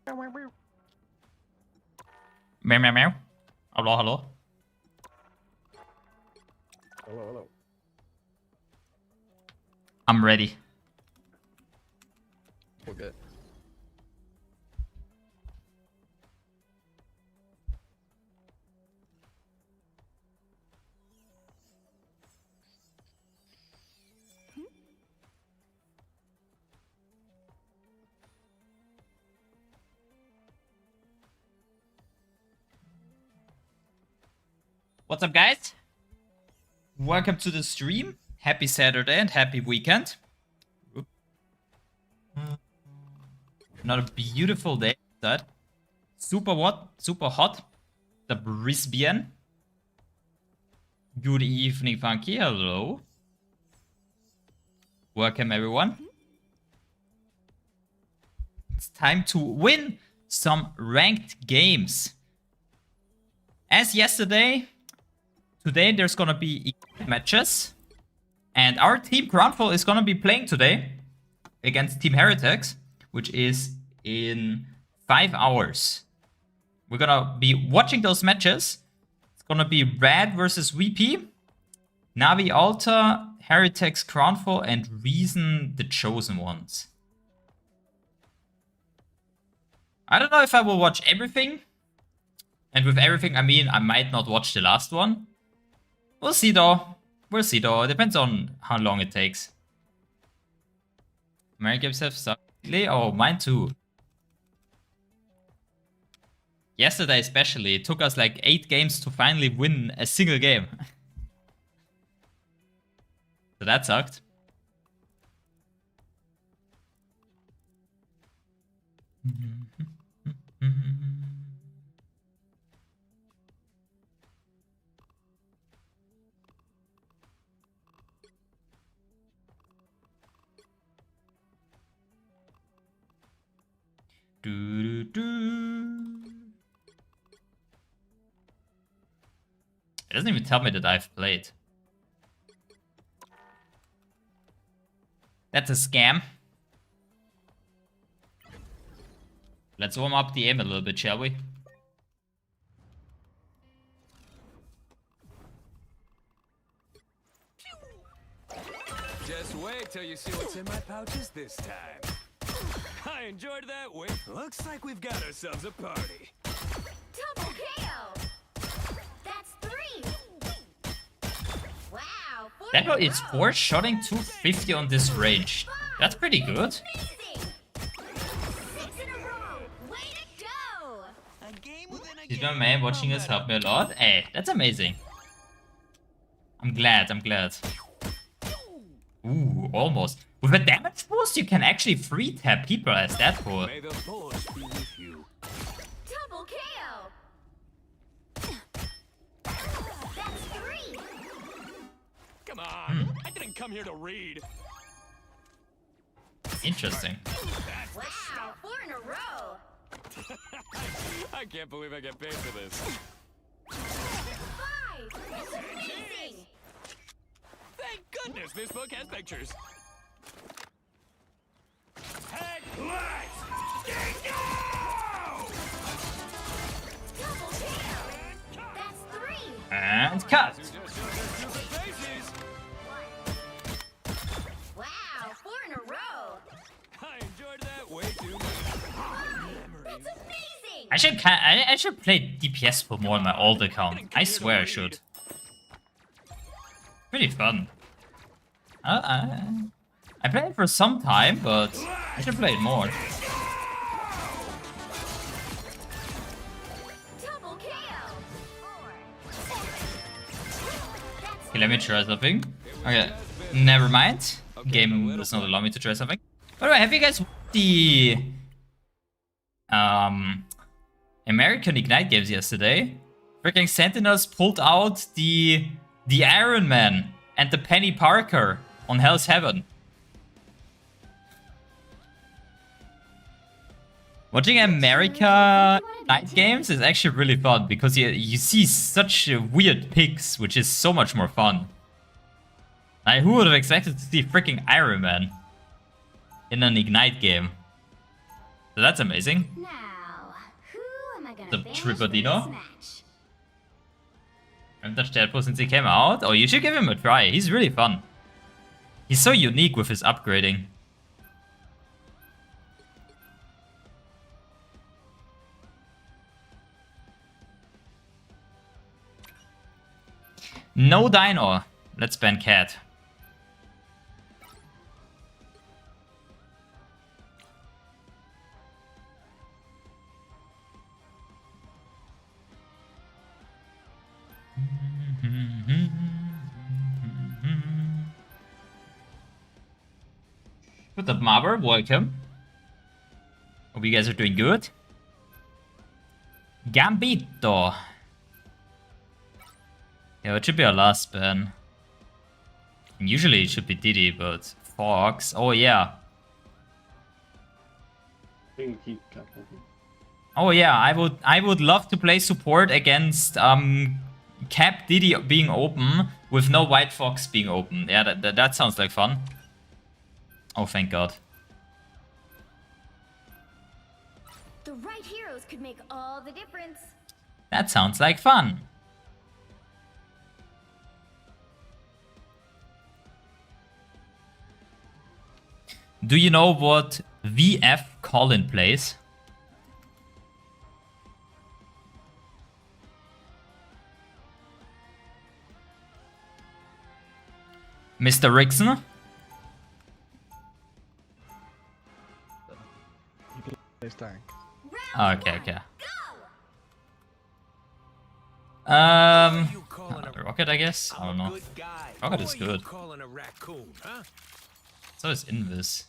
Meow, meow, meow. Hello, hello. Hello, hello. I'm ready. Okay. What's up, guys? Welcome to the stream. Happy Saturday and happy weekend. Another beautiful day. That super what? Super hot. The Brisbane. Good evening, Funky. Hello. Welcome, everyone. It's time to win some ranked games. As yesterday, today there's gonna be matches. And our team Groundfall is gonna be playing today against Team Heretics, which is in 5 hours. We're gonna be watching those matches. It's gonna be Rad versus VP, Navi Alta, Heretics Groundfall, and Reason the Chosen Ones. I don't know if I will watch everything. And with everything, I mean, I might not watch the last one. We'll see though. We'll see though. It depends on how long it takes. American games have sucked. Oh, mine too. Yesterday especially, it took us like 8 games to finally win a single game. So that sucked. It doesn't even tell me that I've played. That's a scam. Let's warm up the aim a little bit, shall we? Just wait till you see what's in my pouches this time. I enjoyed that wait. Looks like we've got ourselves a party. Double KO! That's 3! Wow! That one is 4-shotting 250 on this range. That's pretty good. Amazing! 6 in a row! Way to go! A game within a Did game. my man watching us help me a lot? Hey, that's amazing. I'm glad, I'm glad. Ooh, almost. With a damage boost, you can actually free tap people as that for. May the force be with you. Double KO! That's 3! Come on, I didn't come here to read. Interesting. That's Wow! 4 in a row! I can't believe I get paid for this. 5! That's amazing! Thank goodness this book has pictures. Head, let's go! Double KO! That's 3! And cut. Just showed their stupid faces. Wow! 4 in a row! I enjoyed that way too much. 5! That's amazing! I should play DPS for more on my old account. I swear I should. Pretty fun. I played it for some time, but I should play it more. Double KO! 4! Okay, let me try something. Okay, never mind. Game does not allow me to try something. By the way, have you guys watched the American Ignite games yesterday? Freaking Sentinels pulled out the Iron Man and the Penny Parker on Hell's Heaven. Watching America Night games is actually really fun because you see such weird picks, which is so much more fun. Like, who would have expected to see freaking Iron Man in an Ignite game? So that's amazing. Now, The vanish Tripodino? from this match. I haven't touched Deadpool since he came out. Oh, you should give him a try. He's really fun. He's so unique with his upgrading. No Dino. Let's ban Cat. What's up, Marber? Welcome. Hope you guys are doing good. Gambito. Yeah, it should be our last ban. And usually it should be Diddy, but Fox. Oh yeah. Oh yeah, I would love to play support against Cap Diddy being open with no White Fox being open. Yeah, that sounds like fun. Oh, thank God. The right heroes could make all the difference. That sounds like fun. Do you know what VF Colin plays? Mr. Rickson? Oh, okay, okay. Rocket, I guess? I don't know. Rocket is good. So is INVIS.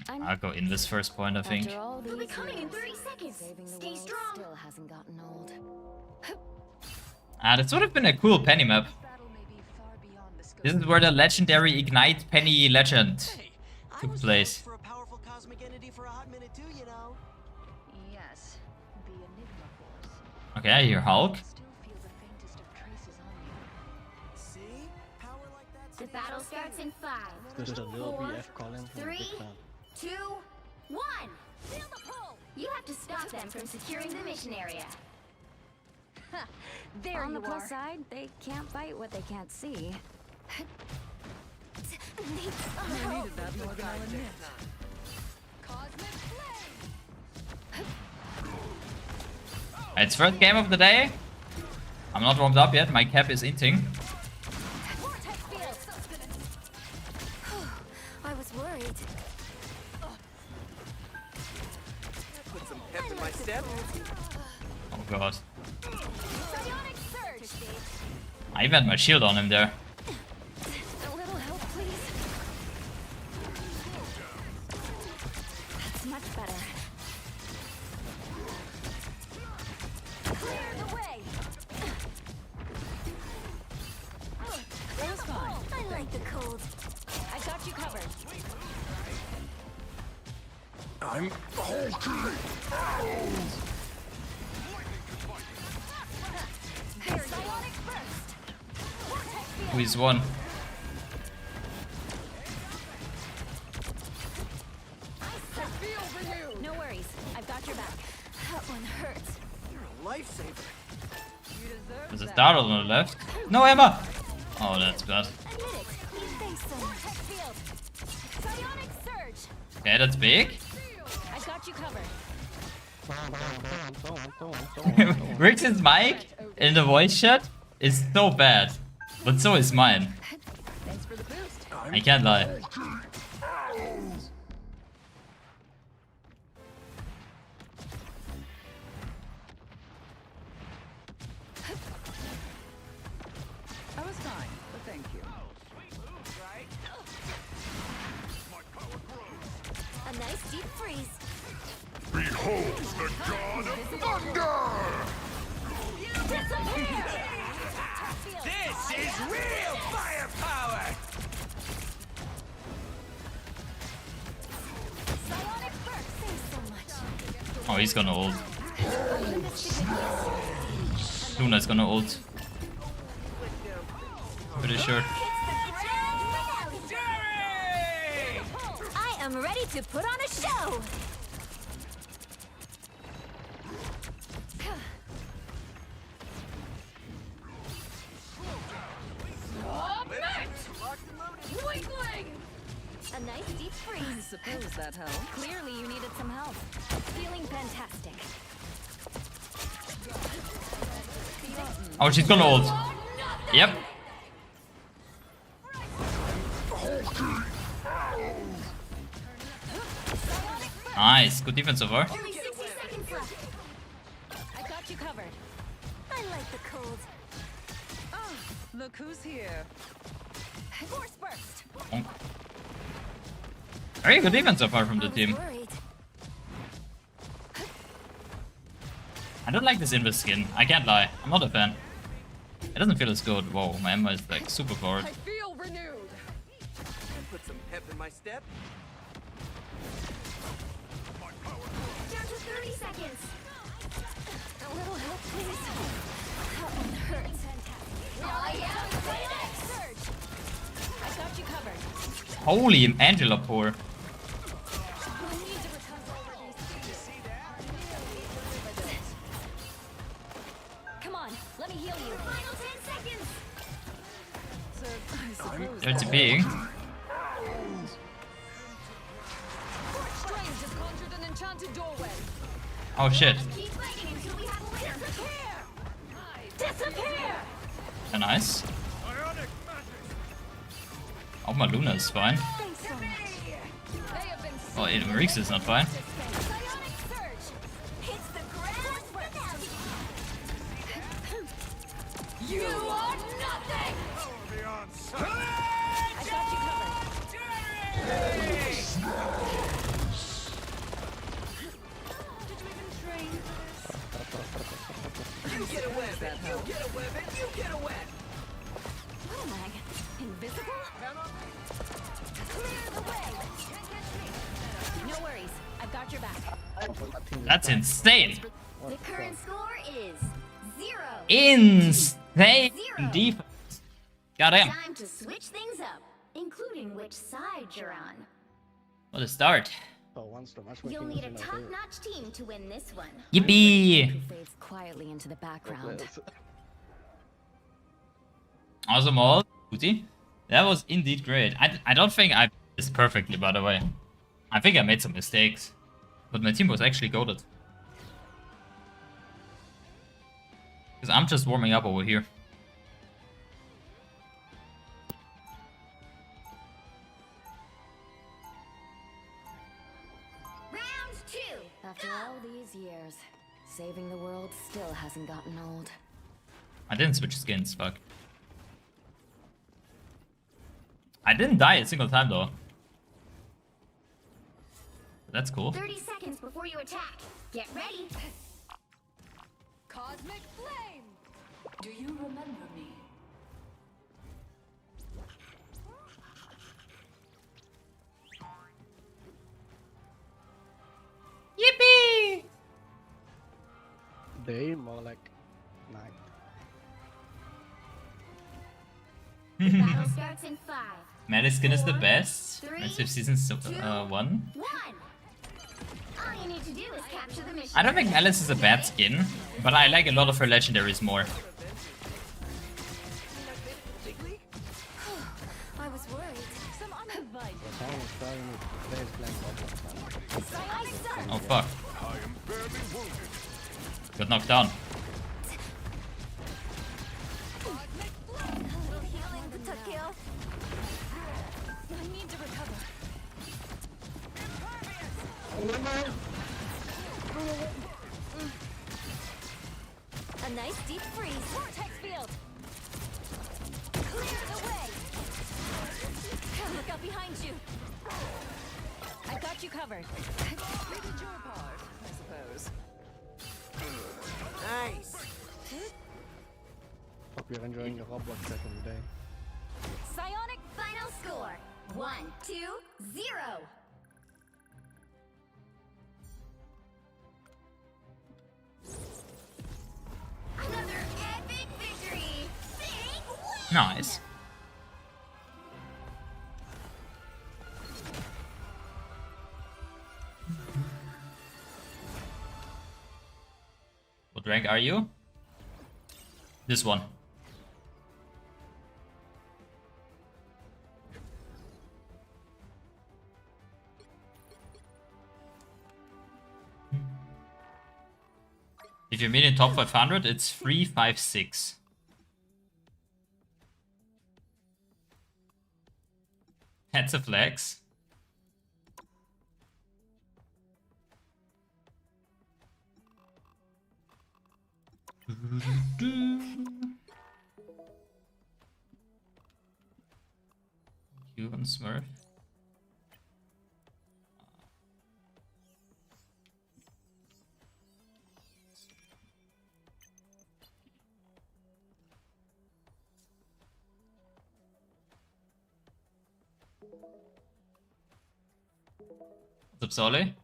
I'll go INVIS first point, I think. They'll be coming in 30 seconds. Stay strong. Still hasn't gotten old. That would have been a cool penny map. This is where the legendary Ignite Penny Legend took place. Yes, the Enigma Force. Okay, I hear Hulk. Still feel the faintest of traces on you. The battle starts in 5, There's a little 4, BF calling from a 3, big fan. 2, 1. Feel the pull. You have to stop them from securing the mission area. There On you the plus are. side, they can't fight what they can't see. Needed that more than I'll admit. It's first game of the day. I'm not warmed up yet. My cap is inting. I was worried. Put some pep in my step. Oh God. Psionic surge. I even had my shield on him there. A little help, please. That's much better. Clear the way. That was fine. I like the cold. I got you covered. I'm Psionic burst. Who is one? No worries. I've got your back. That one hurts. lifesaver. There's a startle on the left. No, Emma! Oh, that's bad. Admit it. You face so much. Field. Psionic surge. Okay, that's big. I got you covered. Rickson's mic in the voice chat is so bad. But so is mine. Thanks for the boost. I can't lie. I was fine, but thank you. A nice deep freeze. Behold the god of thunder! Disappear. This is real firepower! Psionic burst. Thanks so much. Oh, he's gonna ult. Luna's gonna ult. Pretty sure. I am ready to put on a show. suppose that helped. Clearly you needed some help. Feeling fantastic. Oh, she's gonna ult. Yep. Nice. Good defense so far. Only 60 seconds left. I got you covered. I like the cold. Ah, look who's here. Force burst. Oh. Very good defense so far from I the was team. worried. I don't like this INVIS skin. I can't lie. I'm not a fan. It doesn't feel as good. Whoa, my ammo is like super forward. I feel renewed. Put some pep in my step. Down to 30 seconds. A little help, please. That one hurts. Oh yeah, Phoenix! Surge. I got you covered. Holy Angela poor. I need to recover these. Come on, let me heal you. Final 10 seconds. So I suppose There's a that being. Strange has conjured an enchanted doorway. Oh shit. Keep fighting until we have a winner. Disappear! Yeah, nice. Oh, my Luna is fine. Thanks so much. They have been Oh, even Reeks is not fine. Psionic surge. Hits the ground without You are nothing! I got you covered. Did you even train for this? You get a weapon. You get a weapon. You get a weapon. What am I? Invisible? Clear the way! No worries, I've got your back. That's insane. The current score is 0. Insane defense. Goddamn. Time to switch things up, including which side you're on. What a start. You'll need a top-notch team to win this one. Yippee. Who fades quietly into the background. Awesome all. Booty. That was indeed great. I don't think I did this perfectly, by the way. I think I made some mistakes. But my team was actually goated. Because I'm just warming up over here. Round 2. After all these years, saving the world still hasn't gotten old. I didn't switch skins, fuck. I didn't die a single time though. That's cool. 30 seconds before you attack. Get ready. Cosmic flame. Do you remember me? Yippee! Day, more like night. Battle starts in 5. Mantis skin is the best. Three, Let's have season 1. 1. All you need to do is capture the mission. I don't think Alice is a bad skin, but I like a lot of her legendaries more. I was worried. Some unadvised. The song is trying to play playing Psionic surge. Oh fuck. I am barely wounded. Got knocked down. A little healing to kill. I need to recover. A nice deep freeze. Vortex field. Clear the way. Look out behind you. I got you covered. We did your part, I suppose. Nice. Hope you're enjoying your Roblox back in the day. Psionic Final score 1, 2, 0. Another epic victory. Big win. Nice. What rank are you? This one. If you mean in top 500, it's 356. That's a flex. You and Smurf. What's up, Solly?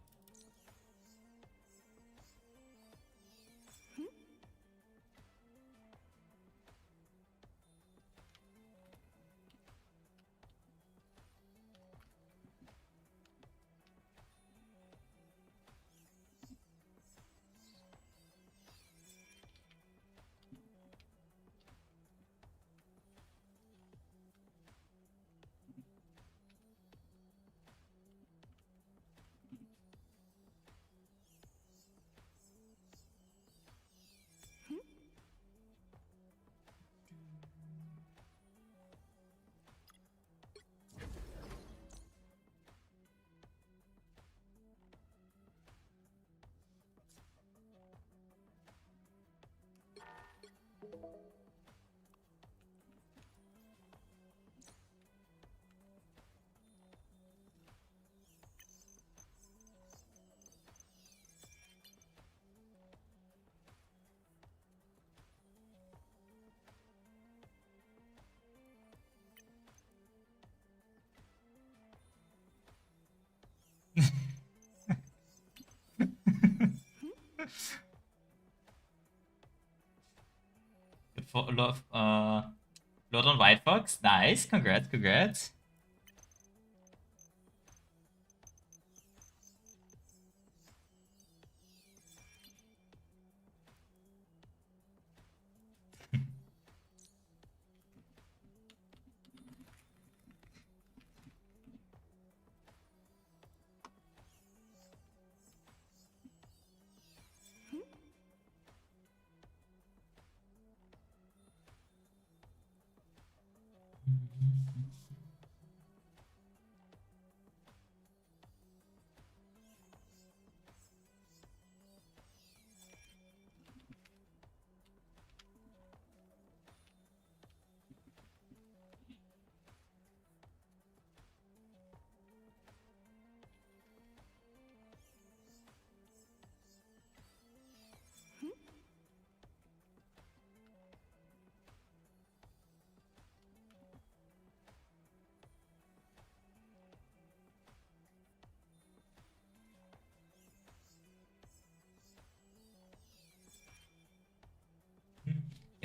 Good for love. Lord on White Fox. Nice. Congrats. Congrats.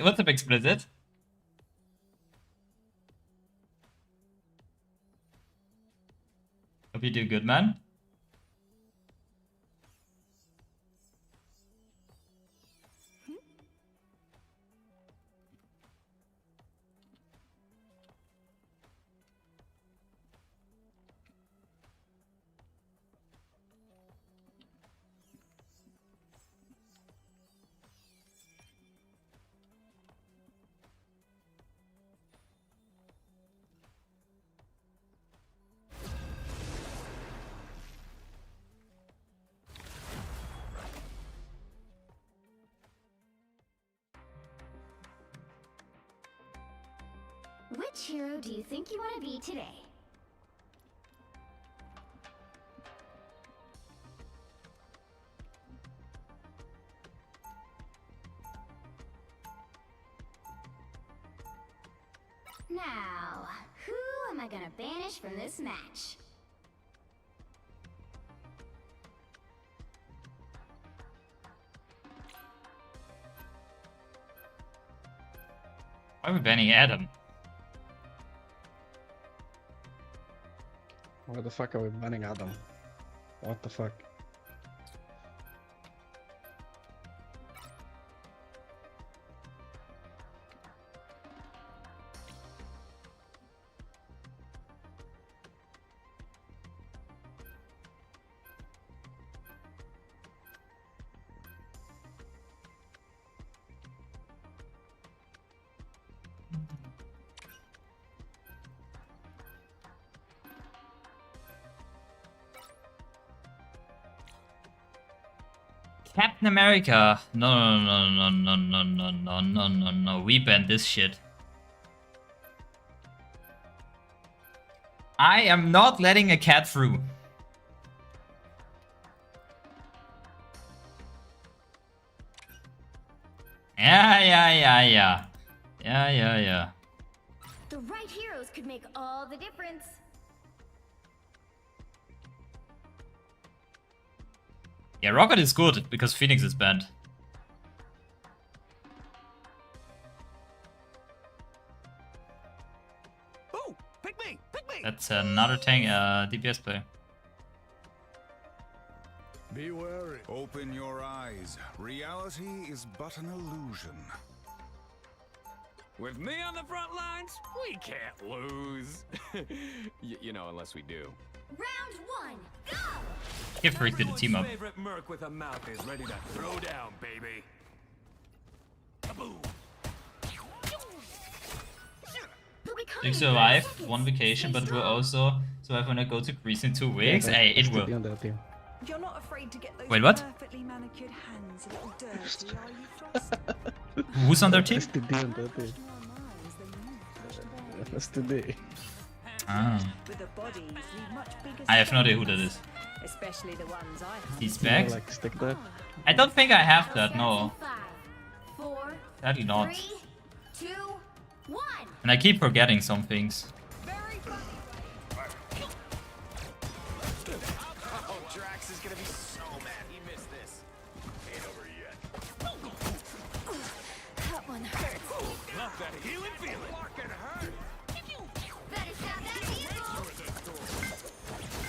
What's up, Explicit? Hope you do good, man. Which hero do you think you want to be today? Now, who am I gonna banish from this match? Why are we banning Adam? Why the fuck are we banning Adam? What the fuck? Captain America. No. We banned this shit. I am not letting a cat through. Yeah. The right heroes could make all the difference. Yeah, Rocket is good because Phoenix is banned. Ooh, pick me! That's another tank, DPS player. Be wary. Open your eyes. Reality is but an illusion. With me on the front lines, we can't lose. You know, unless we do. Round one, go! Give Freak to the team up. Favorite merc with a mouth is ready to throw down, baby. Kaboom. You survive one vacation, but will also survive when I go to Greece in 2 weeks. Hey, it will. You're not afraid to get those Wait, what? perfectly manicured hands a little dirty, are you, Frost? Who's on their team? That's today. Ah. With the bodies leave much bigger I have no idea who that is. especially the ones I have. He's back? Like stick that. I don't think I have that, no. 5, 4, Sadly not. 3, 2, 1. And I keep forgetting some things. Oh, Drax is gonna be so mad he missed this. Ain't over yet. That one hurts. Love that healing feeling. Fucking hurt. Better stop that vehicle.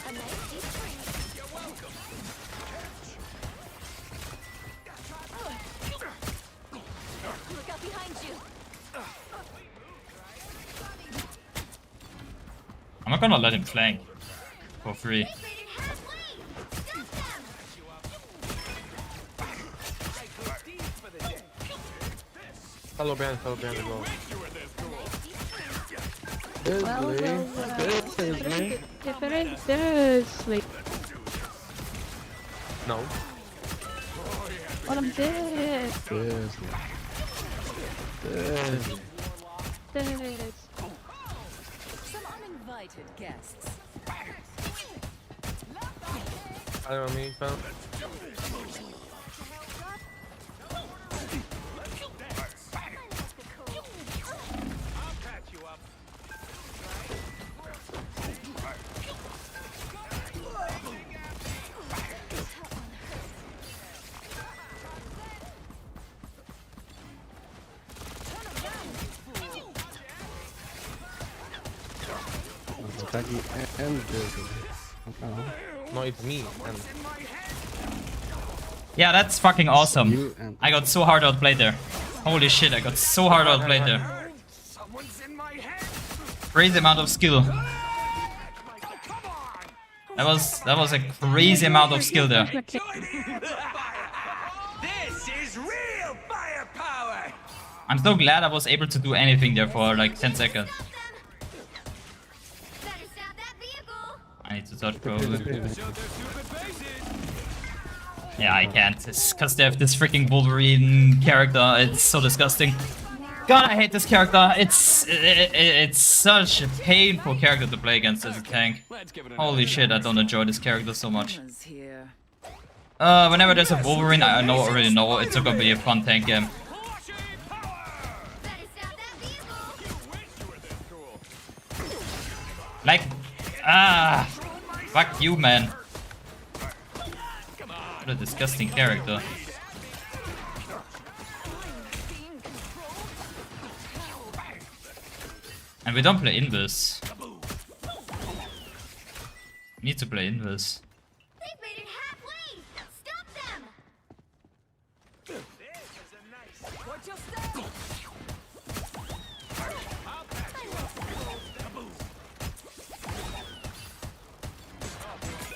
A nice deep freeze. You're welcome. Look out behind you. I'm not gonna let him flank for free. They made it halfway. Stop them. Follow behind as well. Different. No. What I'm dead. Some uninvited guests. I don't mean, fam. I'll patch you up. Taggy and Dirty. No, it's me. And Yeah, that's fucking awesome. You and I got so hard outplayed there. Holy shit, I got so hard outplayed there. Someone's in my head. Crazy amount of skill. That was a crazy amount of skill there. This is real firepower. I'm so glad I was able to do anything there for like 10 seconds. Better stop that vehicle. I need to touch probably. Show their stupid faces. Yeah, I can't. It's because they have this freaking Wolverine character. It's so disgusting. God, I hate this character. It's such a painful character to play against as a tank. Let's give it Holy shit, I don't enjoy this character so much. Here. Whenever there's a Wolverine, I already know it's gonna be a fun tank game. Better stop that vehicle. Like, fuck you, man. What a disgusting character. And we don't play INVIS. We need to play INVIS. They've made it halfway. Stop them. Watch your step. I'll patch you up. Kaboom.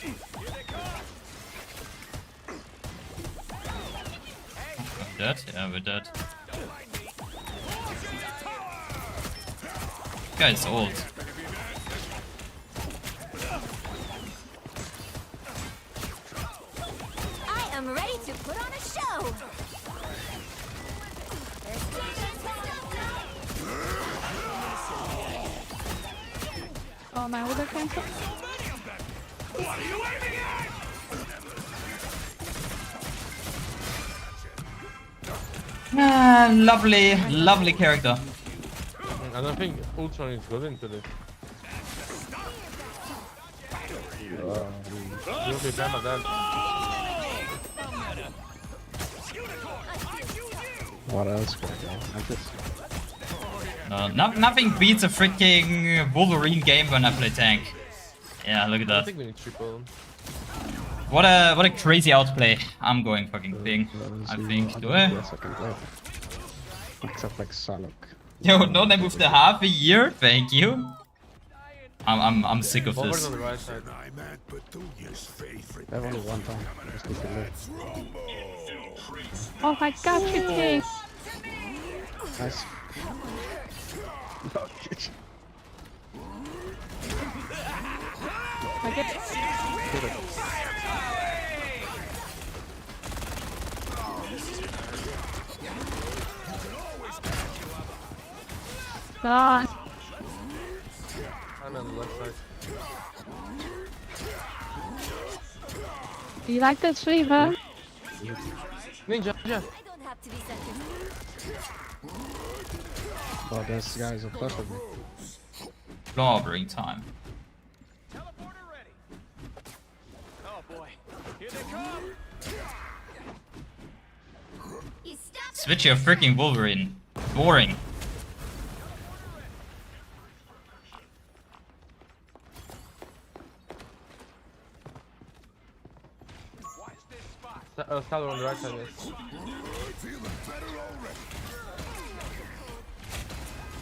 Here they come. I'm dead? Yeah, we're dead. Guy's old. I am am ready to put on a show. Oh, my other cancel. What are you aiming at? Ah, lovely, lovely character. I don't think Ultron is good into this. You'll be bad at that. What else could I go? I just... Nothing beats a freaking Wolverine game when I play tank. Yeah, look at I that. think we need triple. What a crazy outplay. I'm going fucking thing. I think. Do I? Yes, I can play. Except like Salok. Yo, no name with the half a year. Thank you. I'm sick of Boger's this. on the right side. I have only one time. Just need to live. Oh my god, you king. Nice. I get God. I'm on the left side. You like that sleeper? Ninja! I don't have to be second. Oh, this guy's obsessed with me. Clobbering time. Teleporter ready. Oh boy, here they come. Switch your freaking Wolverine. Boring. Stellar on the right side, yes.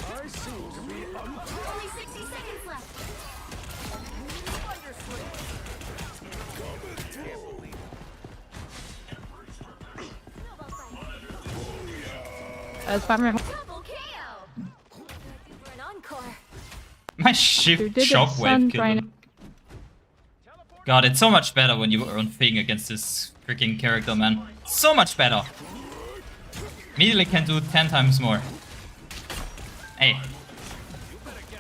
I seem to be Only 60 seconds left. Spider-Man. Double KO. For an encore. My You shift did it, shockwave son, killed Brian. him. God, it's so much better when you are on Thing against this freaking character, man. So much better. Immediately can do 10 times more. Hey. Down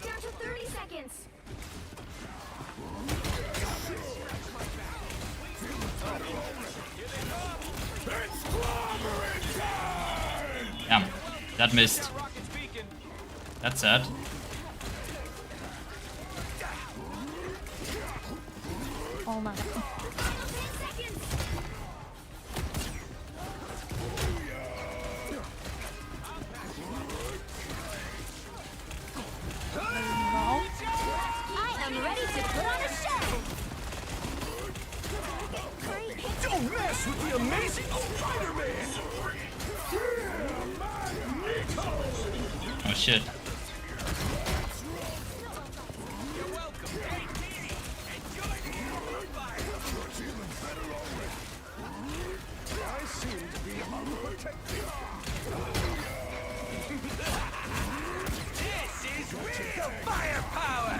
to 30 seconds. Yeah, that missed. That's sad. Oh my god. I am ready to put on a show. Don't mess with the amazing Spider-Man! Oh shit. I seem to be unprotected. This is real firepower!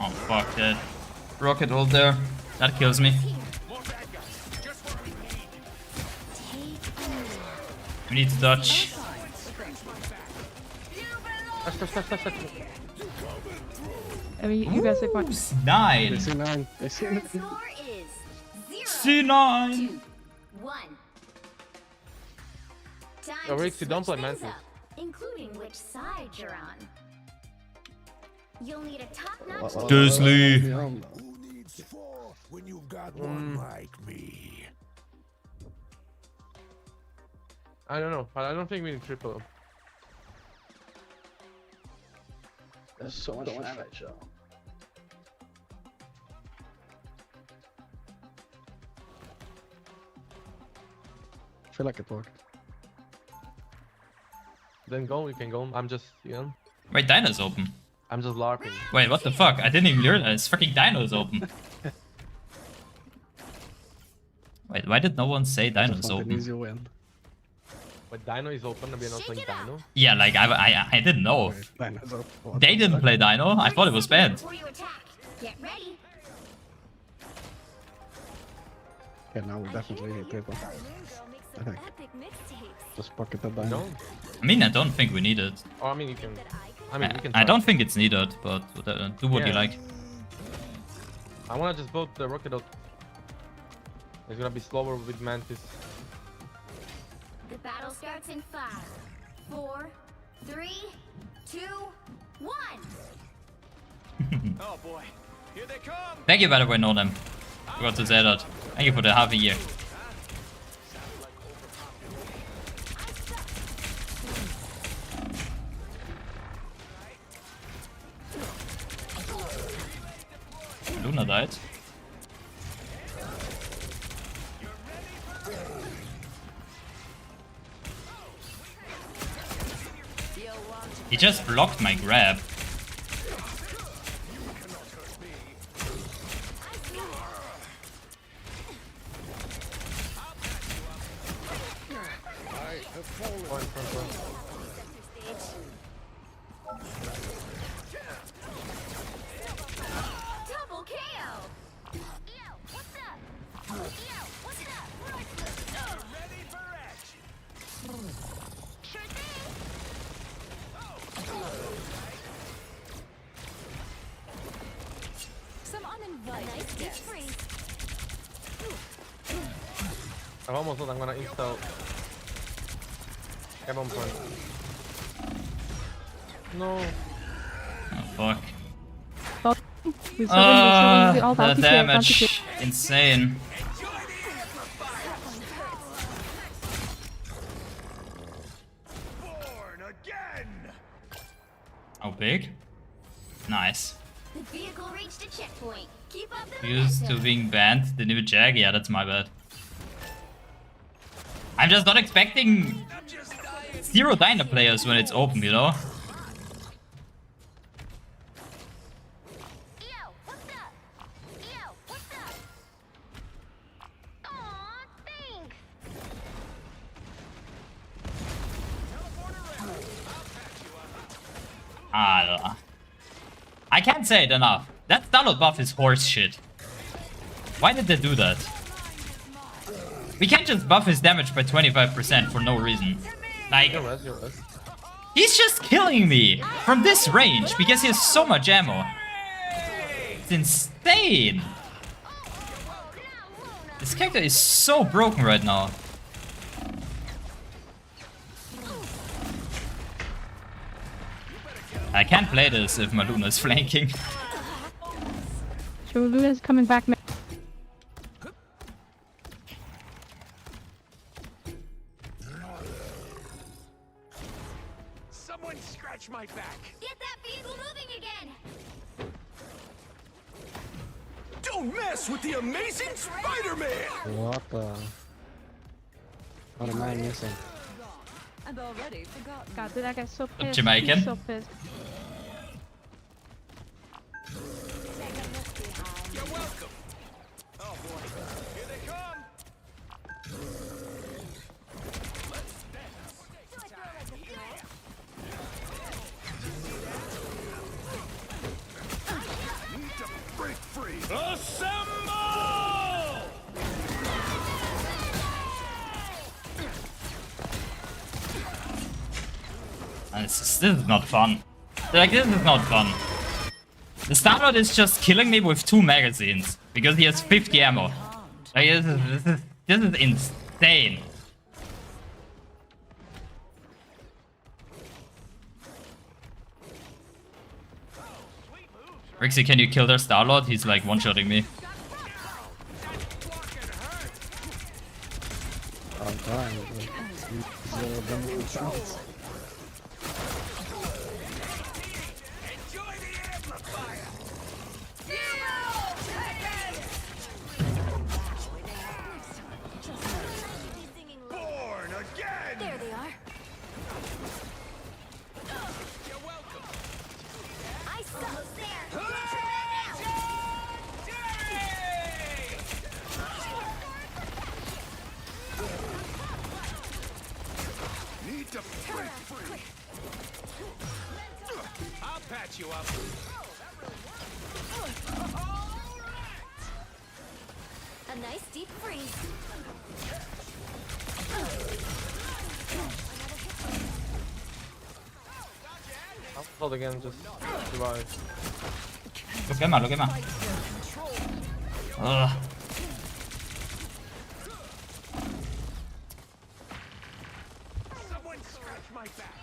Oh fuck that. Rocket ult there. That kills me. More bad guys. Just what we need. We need to dodge. Touch. I mean, you guys take one. C9. They see 9. They see 9. Score is 0 C9. to 1. Time Yo, to Rixie, don't switch play things Mantis. up, including which side you're on. You'll need a top-notch team. Disney. Who needs 4 when you've got one like me? I don't know, but I don't think we need triple. There's so much damage, yo. I feel like it worked. Then go, we can go. I'm just, you know, Wait, Dino's open. I'm just LARPing. Wait, what the fuck? I didn't even realize. Fucking Dino's open. Wait, why did no one say Dino's Just want an open? easy win. But Dino is open and we're not playing Dino. Yeah, like I didn't know. Dino's up. What They the didn't fuck? play Dino. I thought it was bad. Before you attack, get ready. Okay, now we definitely hit people. Girl makes I some think. epic mixtapes. Just pocket the You dino. don't? I mean, I don't think we need it. Oh, I mean, you can. I mean, we can. I try. don't think it's needed, but do what you Yeah. like. I wanna just vote the rocket out. It's gonna be slower with Mantis. The battle starts in 5, 4, 3, 2, 1. Oh boy, here they come. Thank you, by the way, know them. Forgot to say that. Thank you for the half a year. Luna died. He just blocked my grab. Double KO. Yo, what's up? Yo, what's up? Ready for action. Sure thing. Some uninvited guests. I'm almost done. I'm gonna install. Have on point. No. Oh fuck. We we all The bounty here, bounty here. damage, insane. Born again. How big? Nice. The vehicle reached a checkpoint. Keep up the Used to momentum. being banned, the new Jag. Yeah, that's my bad. I'm just not expecting 0 Dino players when it's open, you know? Yo, what's up? Yo, what's up? Aw, thanks. I can't say it enough. That download buff is horse shit. Why did they do that? We can't just buff his damage by 25% for no reason. Like, You're res. he's just killing me from this range because he has so much ammo. It's insane. This character is so broken right now. I can't play this if Maluna is flanking. Sure, Luna's coming back. Someone scratch my back. Get that vehicle moving again. Don't mess with the amazing Spider-Man. What the? What am I missing? And already forgotten. God, did I get so pissed? Jamaican? So pissed. You're welcome. Oh boy, here they come. Need to break free. Assemble! And this is not fun. Like, this is not fun. The Star-Lord is just killing me with 2 magazines because he has 50 ammo. Like, this is insane. Rixie, can you kill their Star-Lord? He's like one-shotting me. I'm trying. Zero damage chance. Enjoy the amplifier. Born again. There they are. You're welcome. I saw there. Need to break free. I'll patch you up. A nice deep freeze. I'll hold again, just survive. Look at him, look at him. Ugh. Someone scratch my back.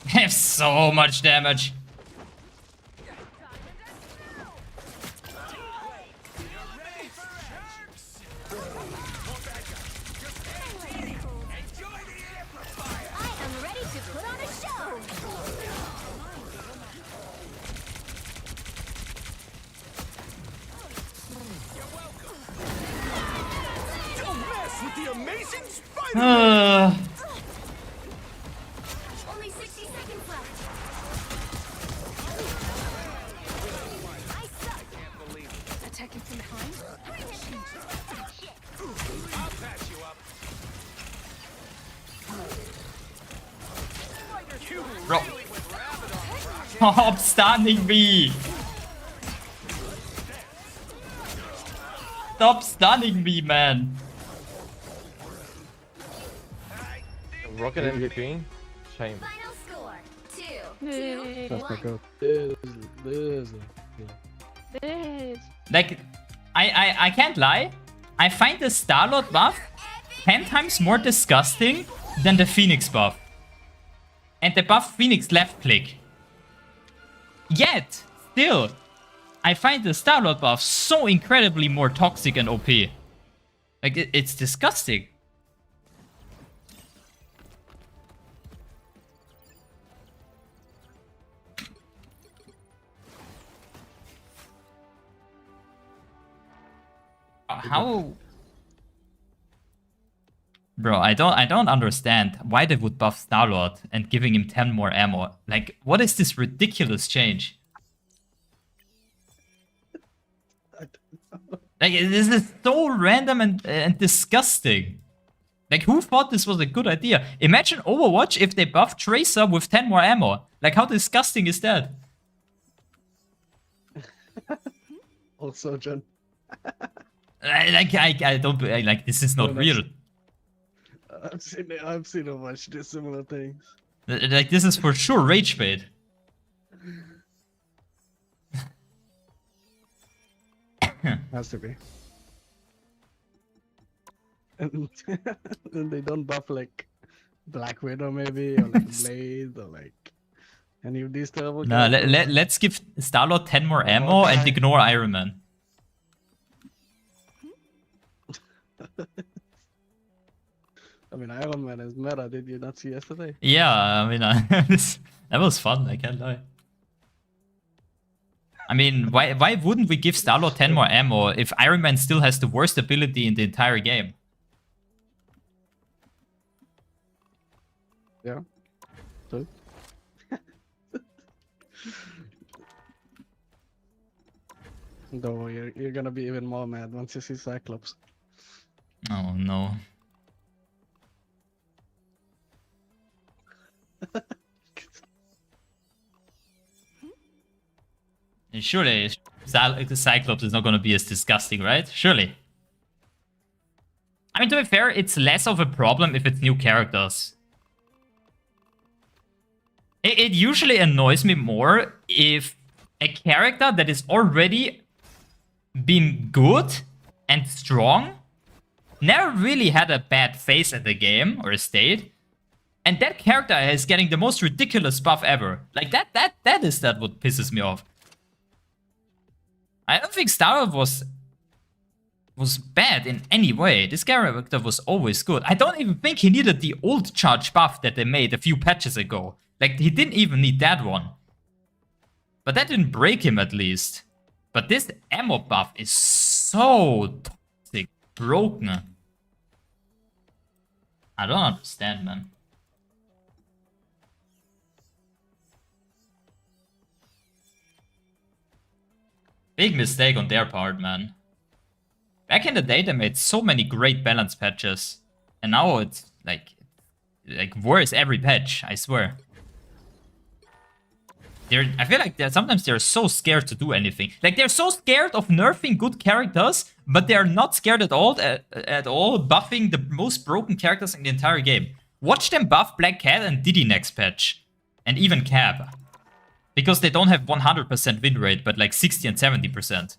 They have so much damage. I am ready to put on a show. Don't mess with the amazing spider. Only 60 seconds left. I suck. Attacking from behind. I'll patch you up. Bro. Stop stunning me. Stop stunning me, man. Rocket MVP? Shame. Final score 2-2. Yay. That's not good. This. This. Like, I can't lie. I find the Star-Lord buff 10 times more disgusting than the Phoenix buff. And the buff Phoenix left click. Yet, still, I find the Star-Lord buff so incredibly more toxic and OP. Like, it's disgusting. How? Bro, I don't understand why they would buff Star-Lord and giving him 10 more ammo. Like, what is this ridiculous change? Like, this is so random and disgusting. Like, who thought this was a good idea? Imagine Overwatch if they buff Tracer with 10 more ammo. Like, how disgusting is that? Also, John. I don't like, this is not real. I've seen a bunch of similar things. Like, this is for sure rage bait. Has to be. And, and they don't buff like Black Widow maybe, or like Blade, or like any of these terrible No, characters. let's give Star-Lord 10 more ammo and ignore Iron Man. I mean, Iron Man is meta. Did you not see yesterday? Yeah, I mean, that was fun, I can't lie. I mean, why wouldn't we give Star-Lord 10 more ammo if Iron Man still has the worst ability in the entire game? Yeah. So. Though you're gonna be even more mad once you see Cyclops. Oh no. And surely, the Cyclops is not gonna be as disgusting, right? Surely. I mean, to be fair, it's less of a problem if it's new characters. It usually annoys me more if a character that is already been good and strong never really had a bad phase at the game or a state, and that character is getting the most ridiculous buff ever. Like that is what pisses me off. I don't think Star-Lord was bad in any way. This character was always good. I don't even think he needed the old charge buff that they made a few patches ago. Like, he didn't even need that one. But that didn't break him, at least. But this ammo buff is so toxic, broken. I don't understand, man. Big mistake on their part, man. Back in the day, they made so many great balance patches. And now it's like worse every patch, I swear. I feel like sometimes they're so scared to do anything. Like, they're so scared of nerfing good characters, but they're not scared at all buffing the most broken characters in the entire game. Watch them buff Black Cat and Diddy next patch. And even Cab. Because they don't have 100% win rate, but like 60 and 70%.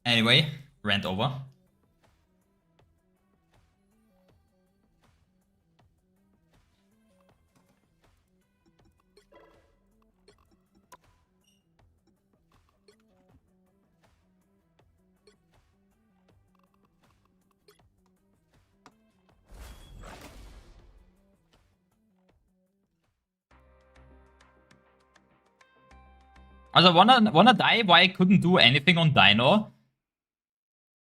Anyway, rant over. Also, wanna die why I couldn't do anything on Dino?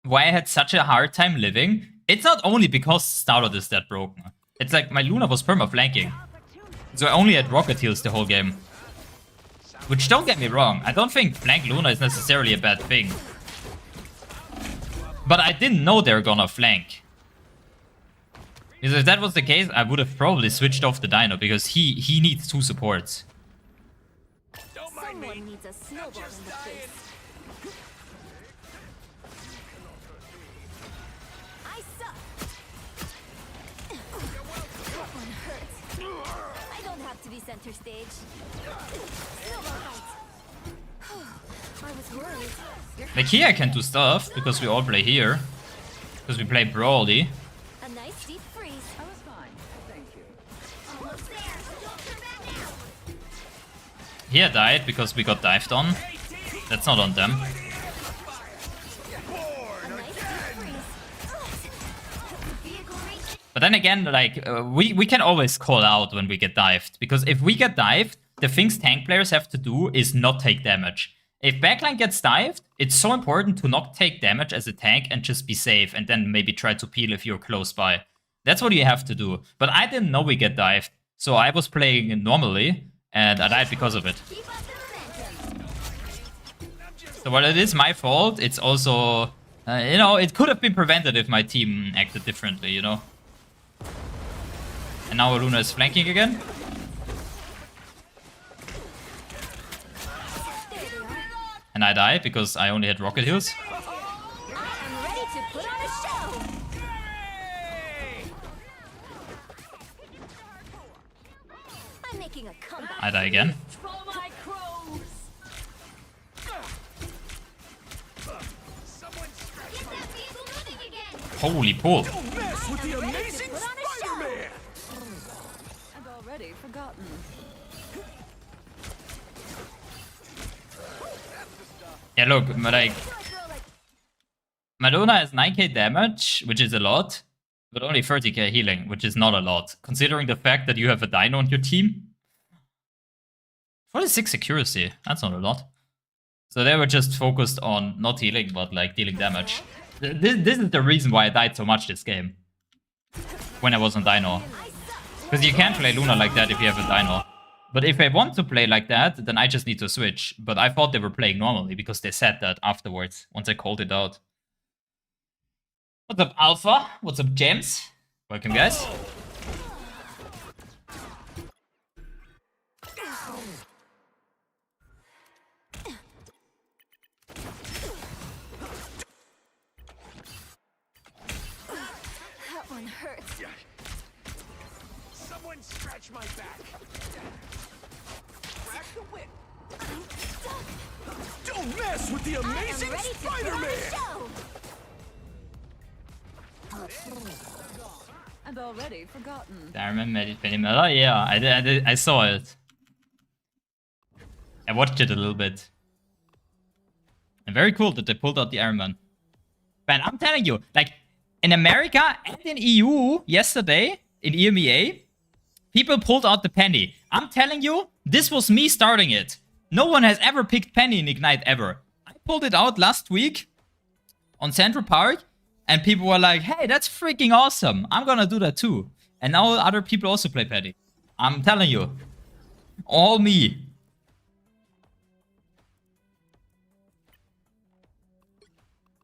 Why I had such a hard time living? It's not only because Starlord is that broken. It's like my Luna was perma-flanking. So I only had rocket heals the whole game. Which, don't get me wrong, I don't think flank Luna is necessarily a bad thing. But I didn't know they were gonna flank. Because if that was the case, I would have probably switched off the Dino, because he needs 2 supports. Someone needs a snowball in the face. I suck. That one hurts. I don't have to be center stage. Snowball fight. I was worried. Like, here I can do stuff, because we all play here. Because we play Brawly. A nice deep freeze. I was fine. Thank you. Almost there. Don't turn back now. Here died because we got dived on. That's not on them. A nice deep freeze. Vehicle reach. But then again, like, we can always call out when we get dived. Because if we get dived, the things tank players have to do is not take damage. If backline gets dived, it's so important to not take damage as a tank and just be safe. And then maybe try to peel if you're close by. That's what you have to do. But I didn't know we get dived. So I was playing normally. And I died because of it. Keep up the momentum. So while it is my fault, it's also... you know, it could have been prevented if my team acted differently, you know? And now Luna is flanking again. And I die because I only had rocket heals. I am ready to put on a show. I'm making a comeback. I die again. For my crows. Get that vehicle moving again. Holy pull. Don't mess with the amazing Put on a show. Spider-Man! I've already forgotten. Yeah, look, like... My Luna has 9k damage, which is a lot. But only 30k healing, which is not a lot. Considering the fact that you have a Dino on your team. 46 accuracy, that's not a lot. So they were just focused on not healing, but like dealing damage. This is the reason why I died so much this game. When I was on Dino. Because you can't play Luna like that if you have a Dino. But if I want to play like that, then I just need to switch. But I thought they were playing normally because they said that afterwards, once I called it out. What's up, Alpha? What's up, James? Welcome, guys. That one hurts. Someone scratch my back. Crack the whip. Don't mess with the I am amazing ready to put on a Spider-Man! show. I've already forgotten. Diamond Penny-Miller? Yeah, I saw it. I watched it a little bit. And very cool that they pulled out the Ironman. Man, I'm telling you, like, in America and in EU yesterday, in EMEA, people pulled out the Penny. I'm telling you, this was me starting it. No one has ever picked Penny in Ignite ever. I pulled it out last week on Central Park, and people were like, hey, that's freaking awesome. I'm gonna do that too. And now other people also play Penny. I'm telling you. All me.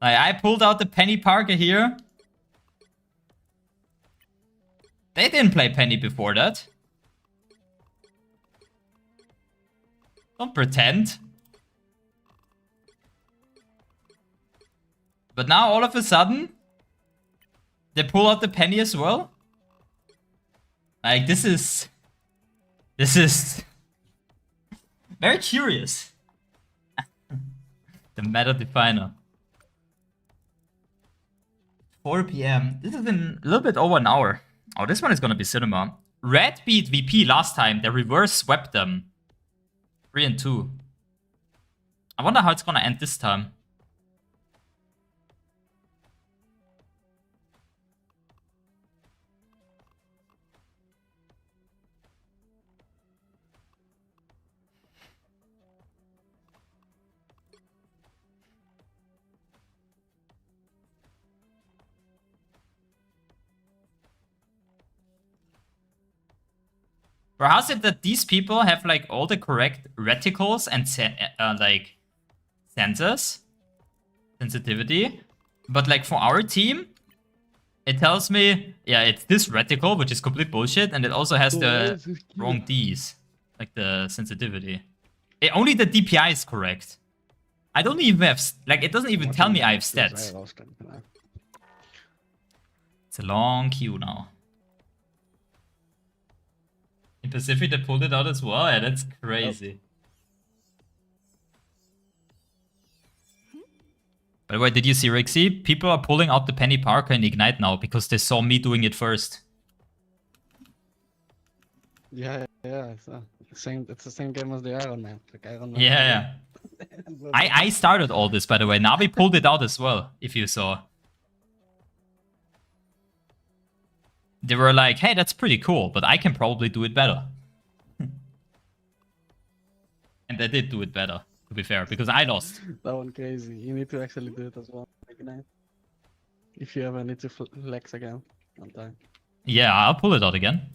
Like, I pulled out the Penny Parker here. They didn't play Penny before that. Don't pretend. But now all of a sudden, they pull out the Penny as well. Like, this is very curious. The meta definer. 4 PM. This is in a little bit over an hour. Oh, this one is gonna be cinema. Red beat VP last time. They reverse swept them. 3 and 2. I wonder how it's gonna end this time. Or how's it that these people have like all the correct reticles and like sensors, sensitivity, but like for our team, it tells me, yeah, it's this reticle, which is complete bullshit, and it also has the wrong Ds, like the sensitivity. Only the DPI is correct. I don't even have, like, it doesn't even tell me I have stats. It's a long queue now. In Pacific, they pulled it out as well. Yeah, that's crazy. By the way, did you see, Rixie? People are pulling out the Penny Parker in Ignite now because they saw me doing it first. Yeah, it's the same game as the Iron Man. Like Iron Man. Yeah. I started all this, by the way. Navi pulled it out as well, if you saw. They were like, hey, that's pretty cool, but I can probably do it better. And they did do it better, to be fair, because I lost. That one crazy. You need to actually do it as well. Ignite. If you ever need to flex again on time. Yeah, I'll pull it out again.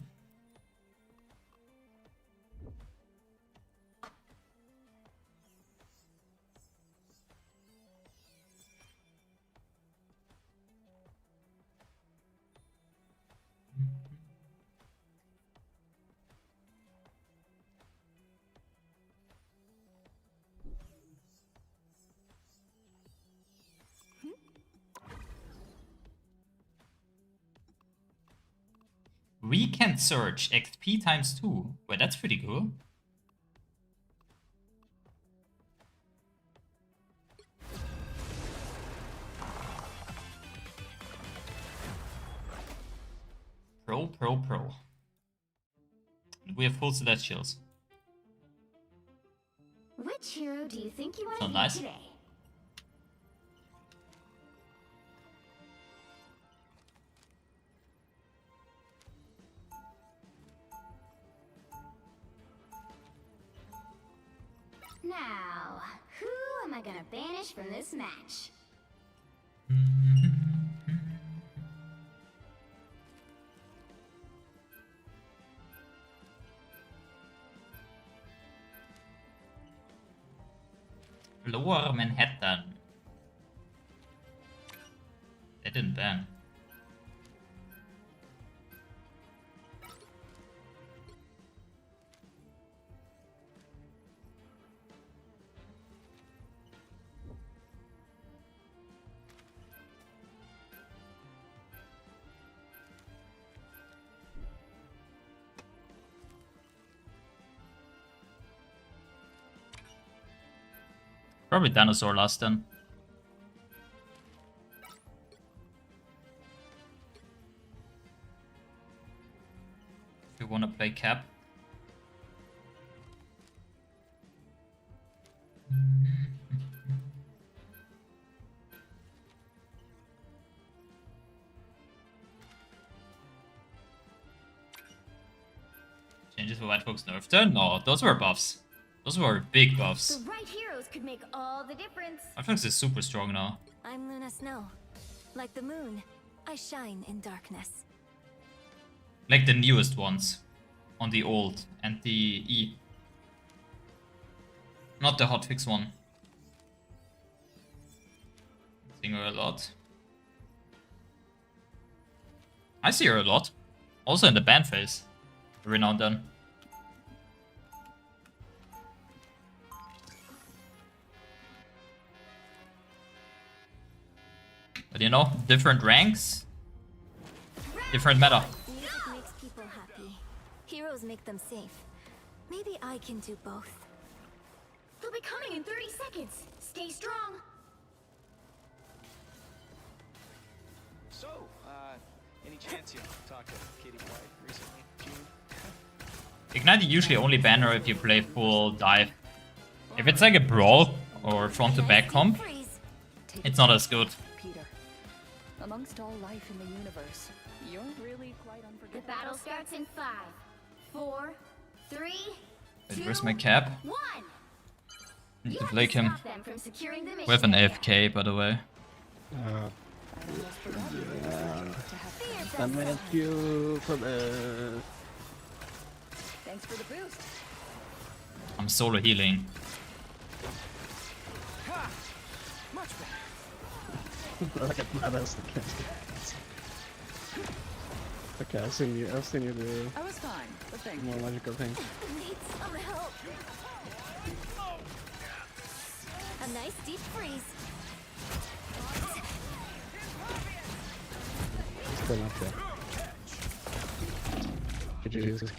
Weekend search XP times 2. Wait, that's pretty cool. Pro. We have full celestials. Which hero do you think you want So to nice. be today? Now, who am I gonna banish from this match? Lower Manhattan. They didn't ban. Probably dinosaur last then. If you wanna play cap. Changes for White Folks nerf turn? No, those were buffs. Those were big buffs. The right heroes could make all the difference. White Folks is super strong now. I'm Luna Snow. Like the moon, I shine in darkness. Like the newest ones. On the old and the E. Not the hotfix one. Seeing her a lot. I see her a lot. Also in the ban phase. Every now and then. But you know, different ranks, different meta. Music makes people happy. Heroes make them safe. Maybe I can do both. They'll be coming in 30 seconds. Stay strong. So, any chance you talked to Katie White recently, June? Ignite usually only ban her if you play full dive. If it's like a brawl or front to back comp, it's not as good. Peter, amongst all life in the universe, you're really quite The unforgettable. battle starts in 5, 4, 3, Wait, 2, where's my cap? 1. Need You to have flake to him. stop them from securing the mission We have an area. AFK, by the way. To have 10 minute queue for the. Thanks for the boost. I'm solo healing. Ha! Much better. Look at that else. Okay, I've seen you do I was fine, but thank more you. logical things. Need some help. A nice deep freeze. Still not there. Jesus.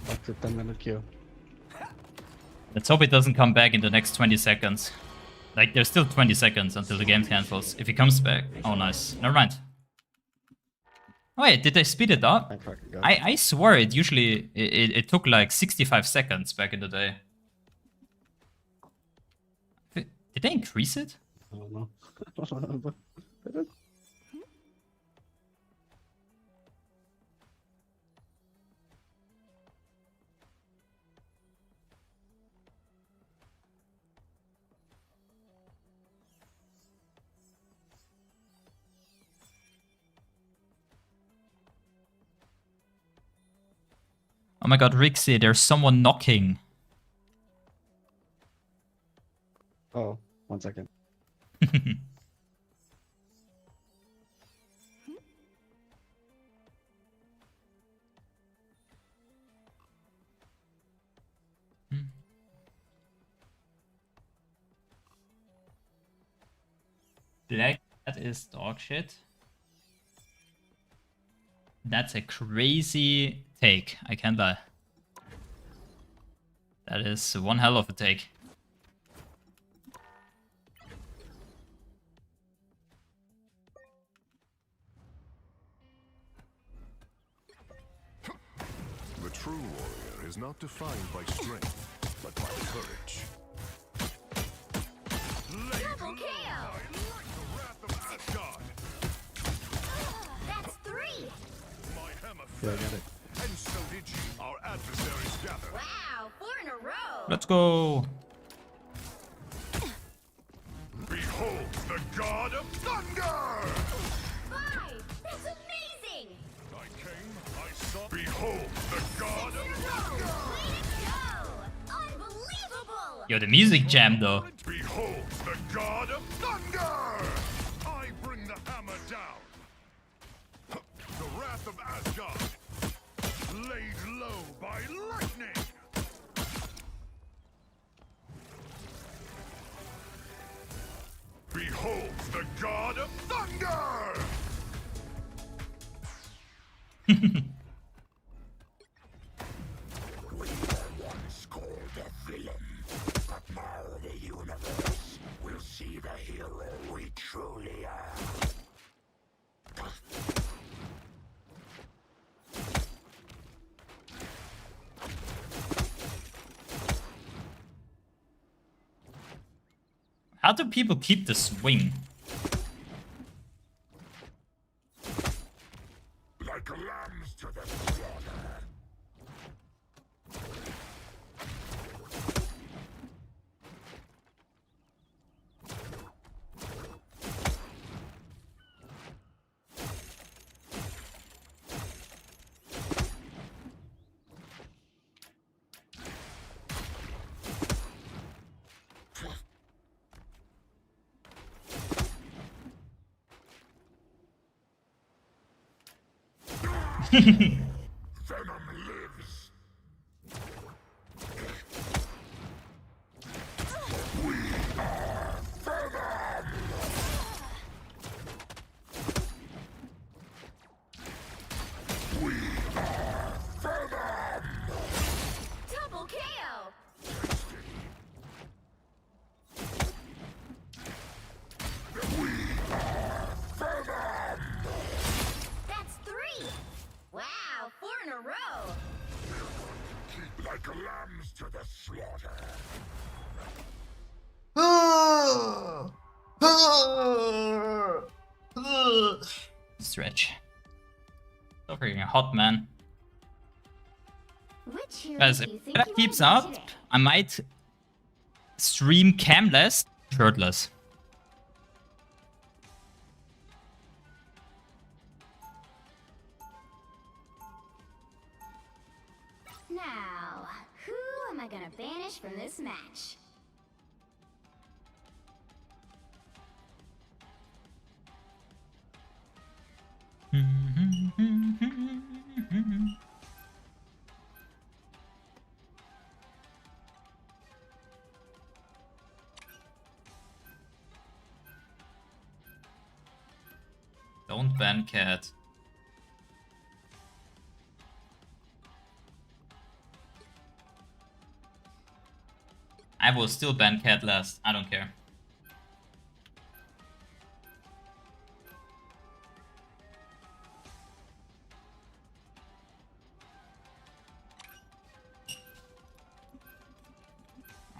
Back to 10 minute queue. Let's hope it doesn't come back in the next 20 seconds. Like, there's still 20 seconds until the game cancels. If he comes back... Oh, nice. Never mind. Wait, did they speed it up? I swear it usually... It took like 65 seconds back in the day. Did they increase it? I don't know. Did it? Oh my god, Rixie, there's someone knocking. Oh, 1 second. Black, that is dog shit. That's a crazy take, I can't lie. That is one hell of a take. The true warrior is not defined by strength, but by courage. Double KO! That's 3! Yeah, I got it. And so did you. Our adversaries gather. Wow, 4 in a row! Let's go! Behold the god of thunder! 5! That's amazing! I came, I saw. Behold the god of thunder! Way to go! Unbelievable! Yo, the music jam though. Behold the god of thunder! I bring the hammer down. The wrath of Asgard, laid low by lightning. Behold the god of thunder! We were once called a villain, but now the universe will see the hero we truly are. How do people keep the swing? Like lambs to the slaughter. Venom lives. We are Venom. We are Venom. Double KO! We are Venom. That's 3! Wow, 4 in a row! Keep like lambs to the slaughter. Stretch. So freaking hot, man. Which hero Guys, do if you think that you keeps wanna up, be today? I might stream camless, shirtless. Now, who am I gonna banish from this match? Don't ban cat. I will still ban cat last. I don't care.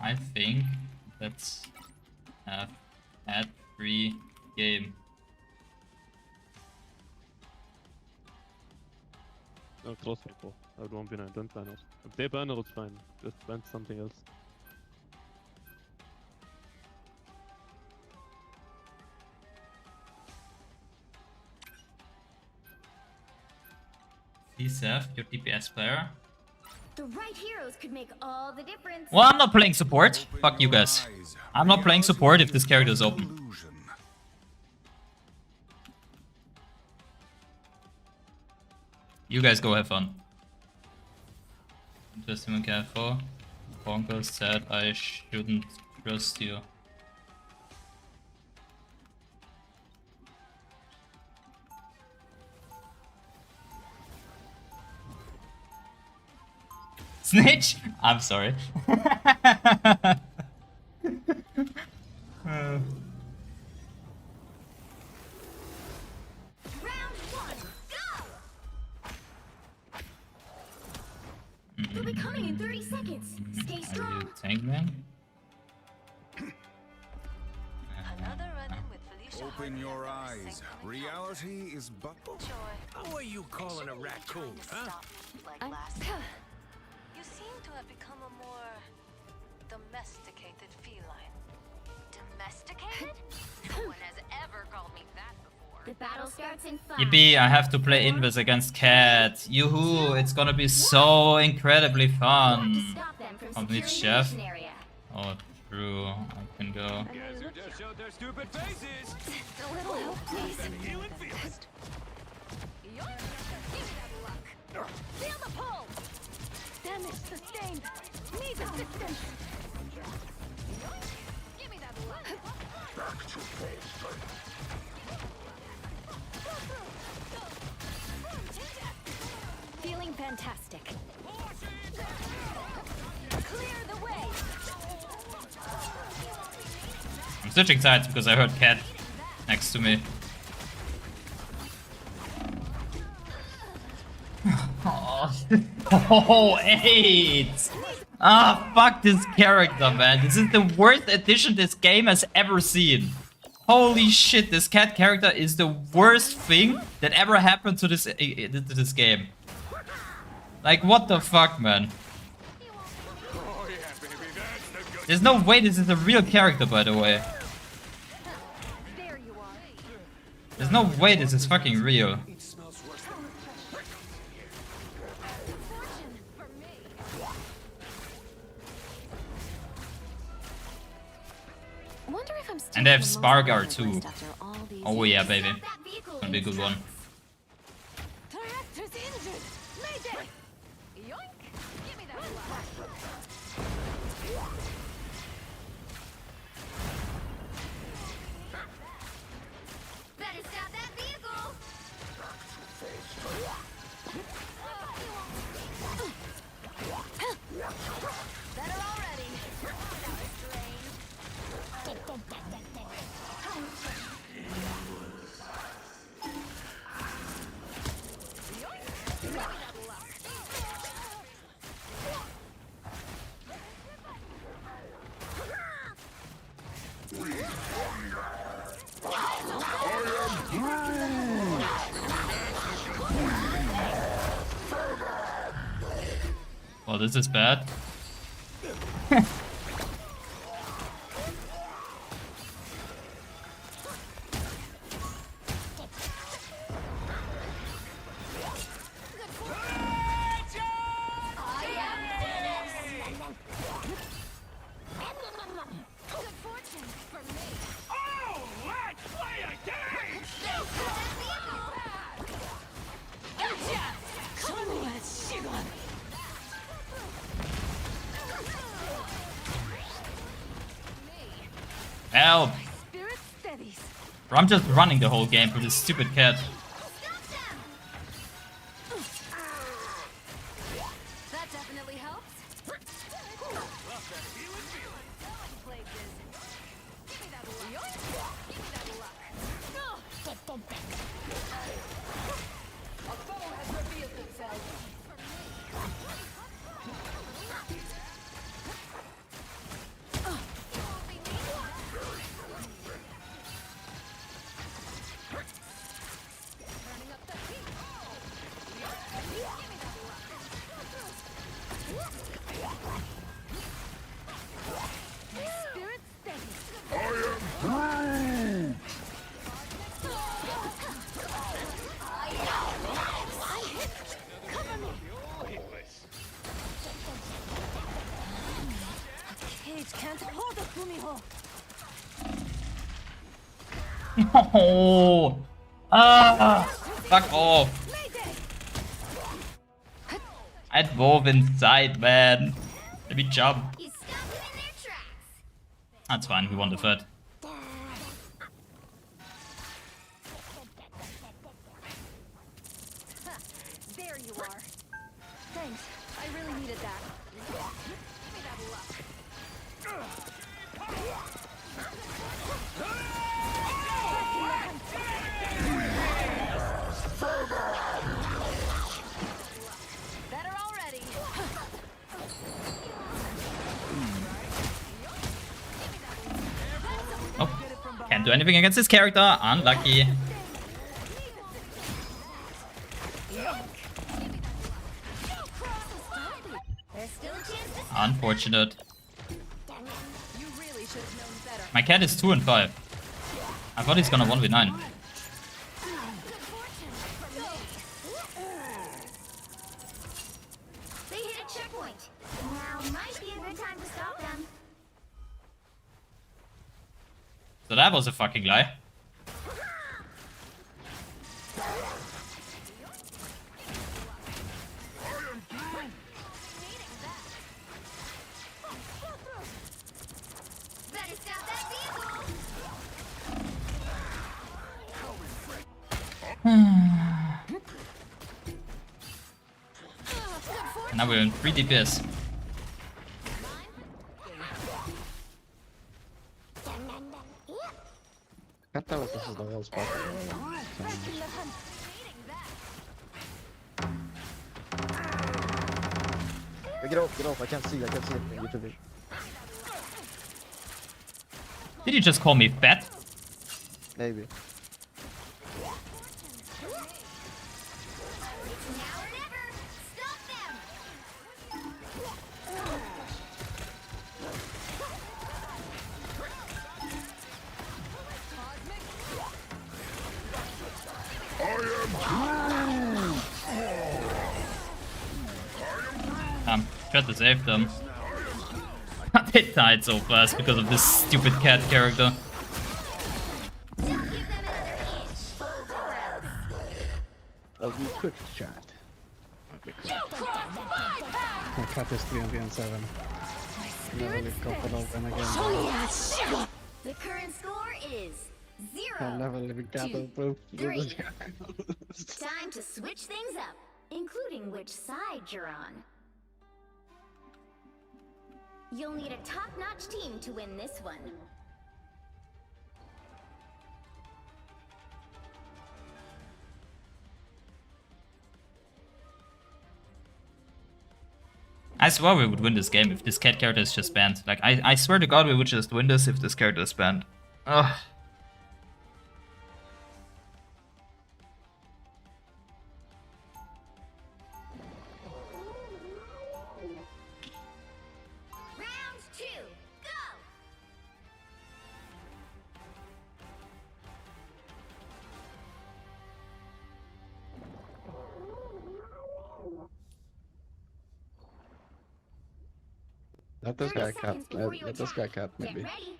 I think let's have ad-free game. No, close people. I would want to don't ban it. If they ban it, it's fine. Just ban something else. Seth, your DPS player. The right heroes could make all the difference. Well, I'm not playing support. Fuck you guys. I'm not playing support if this character is open. You guys go have fun. Just be careful. Bonko said I shouldn't trust you. Snitch? I'm sorry. They'll be coming in 30 seconds. Stay strong. Tank man? Another run-in with Felicia. Open your eyes. Reality is but. How are you calling a raccoon, huh? Like last time. You seem to have become a more domesticated feline. Domesticated? No one has ever called me that before. The battle starts in 5. Yippee, I have to play INVIS against Cat. Yoo-hoo, it's gonna be so incredibly fun. Stop them from Complete securing the chef. mission area. Oh, true. I can go. Guess who just showed their stupid faces? A little help, please. You and feel it. Feel the pull! Damage sustained! Need assistance! Give me that luck! Back to full strength. Feeling fantastic. Clear the way! I'm switching sides because I heard Cat next to me. Oh, 8! Ah, fuck this character, man. This is the worst addition this game has ever seen. Holy shit, this Cat character is the worst thing that ever happened to this game. Like, what the fuck, man? There's no way this is a real character, by the way. There's no way this is fucking real. And they have Spargar too. Oh yeah, baby. Gonna be a good one. Director's Better already. Well, this is bad. Help! Bro, I'm just running the whole game for this stupid cat. That definitely helps. No! Ah! Fuck off! I had both inside, man. Let me jump. That's fine, we won the third. There you are. Thanks. I really needed that. Give me that luck. Better already. Oh, can't do anything against this character. Unlucky. Unfortunate. My cat is 2 and 5. I thought he's gonna 1v9. They hit a checkpoint. Now might be a good time to stop them. So that was a fucking lie. Better stop that vehicle. Now we're in 3 DPS. Can't tell if this is the whole spot. Get off, I can't see it from YouTube. Did you just call me fat? Maybe. Tried to save them. They died so fast because of this stupid cat character. Oh, you could chat. My cat is 307. Never really got it open again. The current score is I'll 0. never live in capital proof. 3. Time to switch things up, including which side you're on. You'll need a top-notch team to win this one. I swear we would win this game if this cat character is just banned. Like, I swear to God we would just win this if this character is banned. Ugh. Round 2, go! Let this guy cut. Let this guy cut, Get maybe. ready.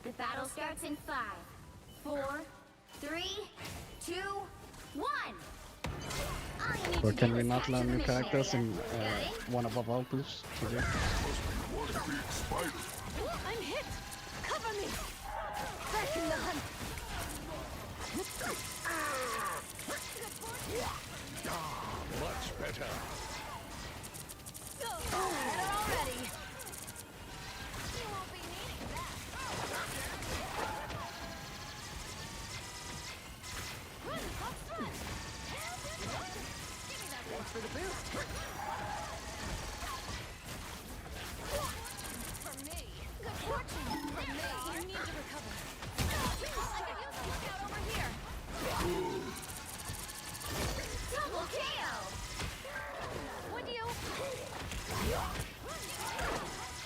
The battle starts in 5, 4, 3, 2, 1. All you need Or to can do we is not capture learn the new mission characters area. in Ready? one above all, please? Okay. I'm hit! Cover me! Back in the hunt! Much better. Better already! You won't be needing that! Run, Fox, run! Give me that one for the boost! For me! Good fortune! For me! You need to recover! I could use a scout over here! Double KO! Would you?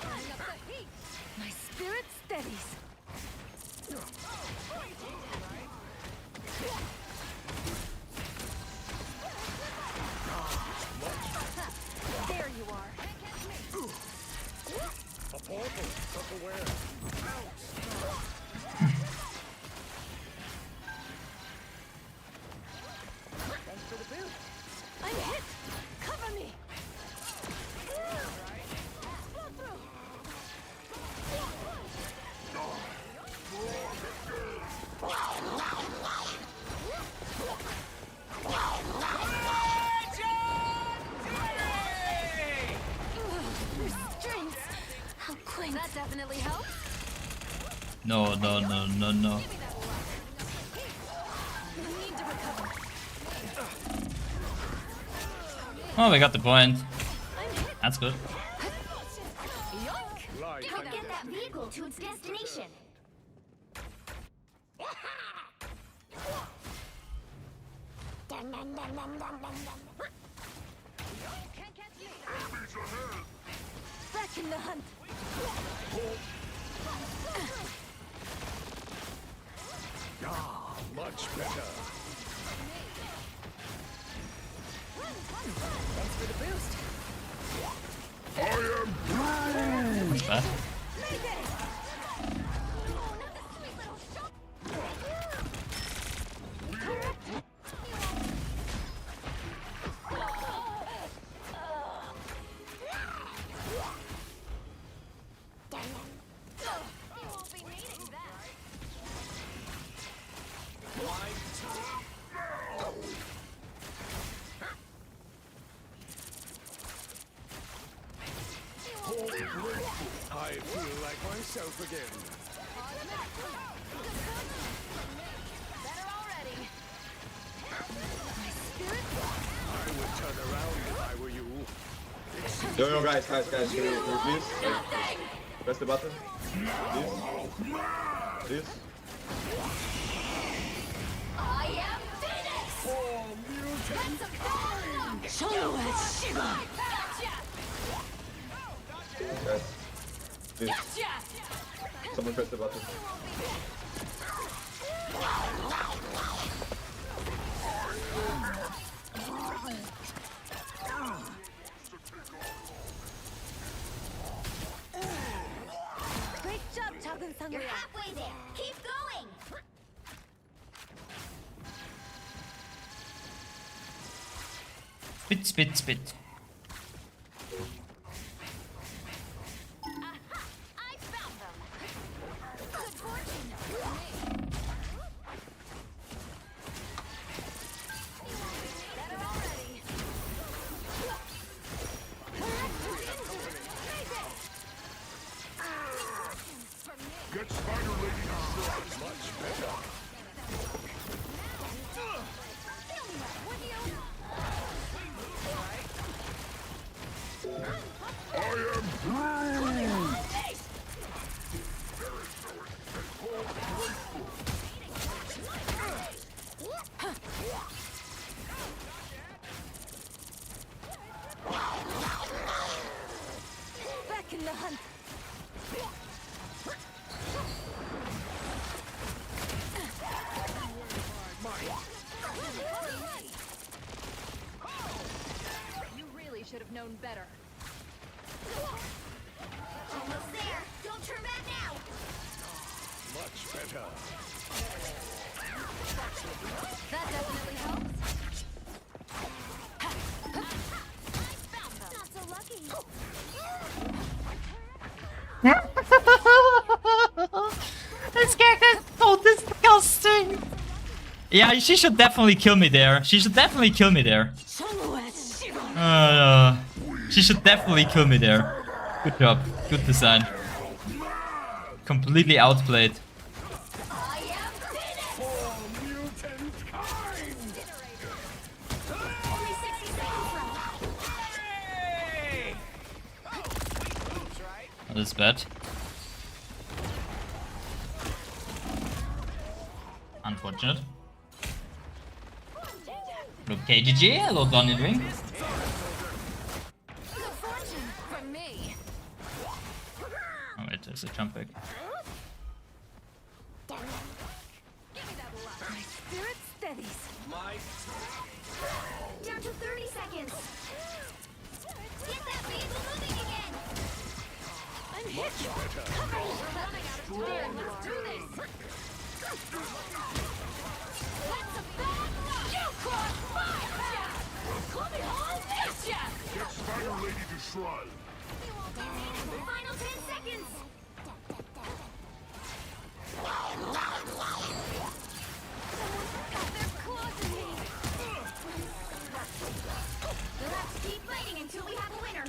Turning up the heat! My spirit steadies! There you are! A portal. Self-aware. Thanks for the boost! I'm hit! Cover me! Blow through! Restraints! How quaint! That definitely helps! No, no, no, no, no. You need to recover! Oh, we got the point. That's good. Yoink! Like Help get that vehicle to its destination. Can't catch me! Back in the hunt! much better. Thanks for the boost! That's bad. I feel like myself again. Better already. I would turn around if I were you. No, guys, can you please press the button? Please. I am Phoenix! That's a bomb! Solo as Shiva! Guys, please. Someone press the button. Great job, 작은 You're 상구야. halfway there. Keep going. Spit, spit, spit. I found them. Good fortune. Better already. Get Spider Lady destroyed. Much better. I am Groot! Back in the hunt. You really should have known better. Almost there. Don't turn back now. Much better. That definitely helps. Not so lucky. This character is so disgusting. Yeah, she should definitely kill me there. She should definitely kill me there. She should definitely kill me there. Good job. Good design. Completely outplayed. That is bad. Unfortunate. Hello Kayjii, hello Donny Ring. Good fortune for me. Oh wait, there's a jump back. My spirit steadies. Down to 30 seconds. Get that vehicle moving again. I'm hit. We're running out of time. Let's do this. That's a bad luck. You crossed my path. Let me hold this, yes. Get Spider Lady destroyed. Final 10 seconds. Got their claws in me. We'll have to keep fighting until we have a winner.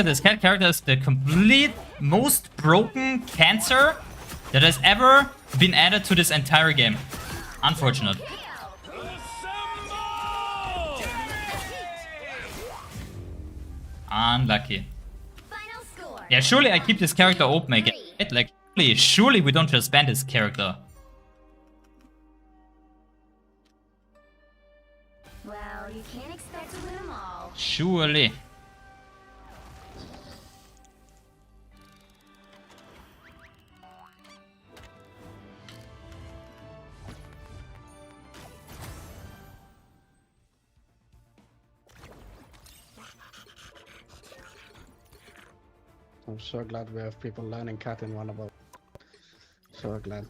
This character is the complete most broken cancer that has ever been added to this entire game. Unfortunate. Unlucky. Final score. Yeah, surely I keep this character open again. Like, surely we don't just ban this character. Well, you can't expect to win them all. Surely. I'm so glad we have people learning cat in one about. So glad.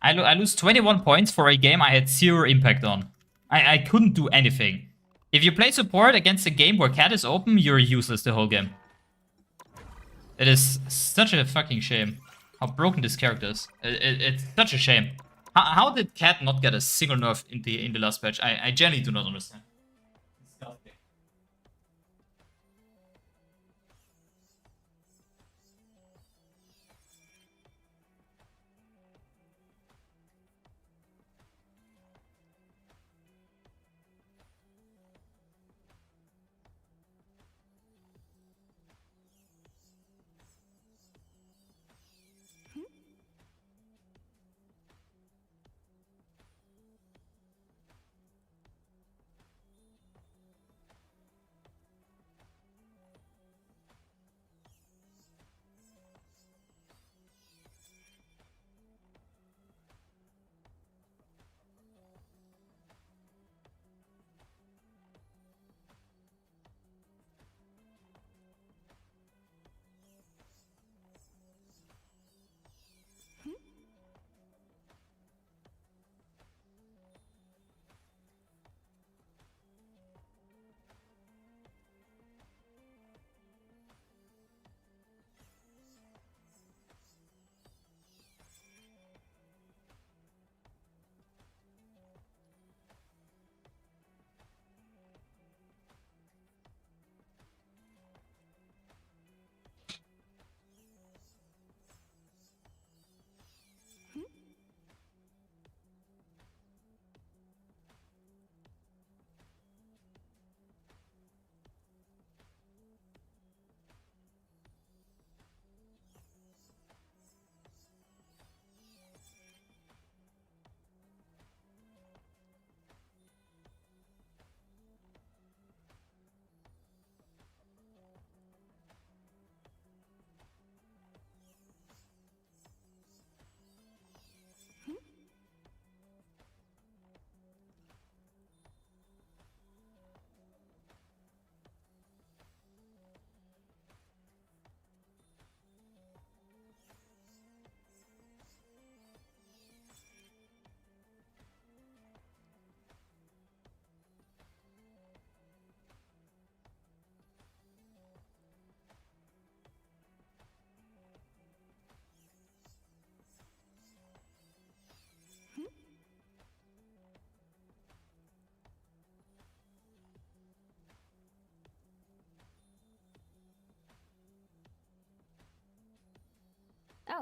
I lose 21 points for a game I had zero impact on. I couldn't do anything. If you play support against a game where cat is open, you're useless the whole game. It is such a fucking shame how broken this character is. It's such a shame. How did cat not get a single nerf in the last patch? I genuinely do not understand.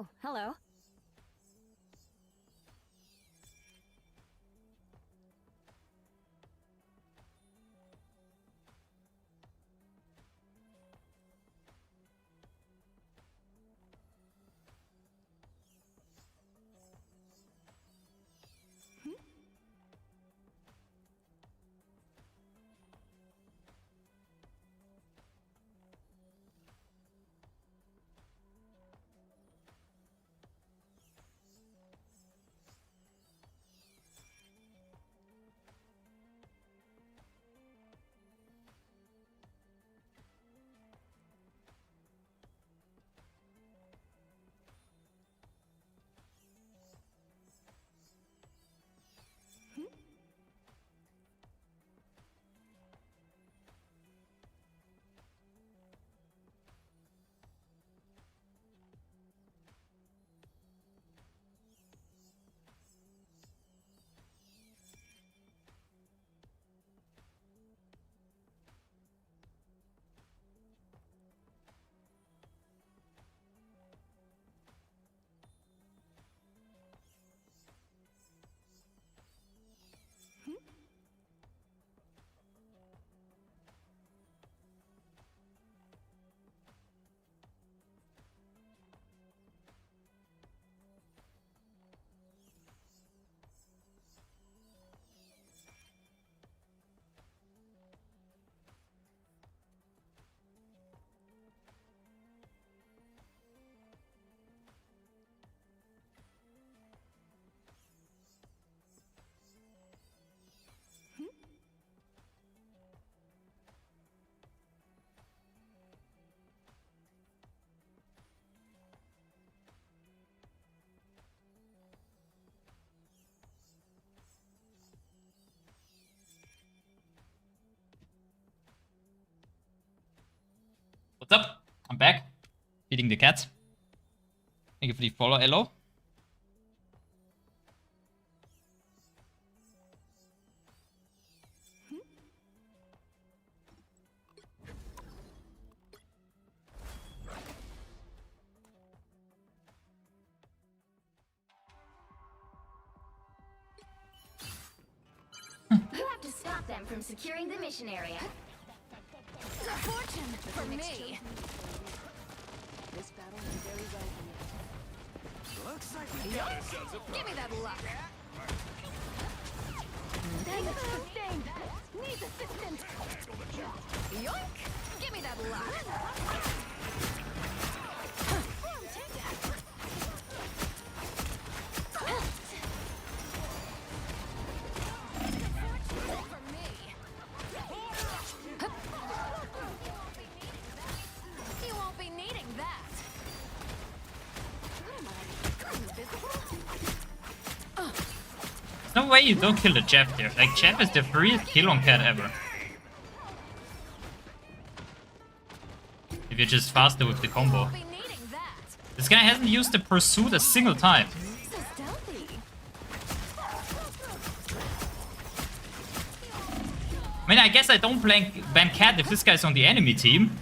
Oh, hello. What's up? I'm back. Feeding the cat. Thank you for the follow, Elo. You have to stop them from securing the mission area. A fortune for me. This battle is very well. Looks like we got ourselves a Give me that luck. Sustained. Needs assistance. Yoink! Give me that luck. You won't be needing that. No way you don't kill the Jeff there. Like, Jeff is the freest kill on cat ever. If you're just faster with the combo. This guy hasn't used the pursuit a single time. So stealthy. I mean, I guess I don't ban cat if this guy's on the enemy team.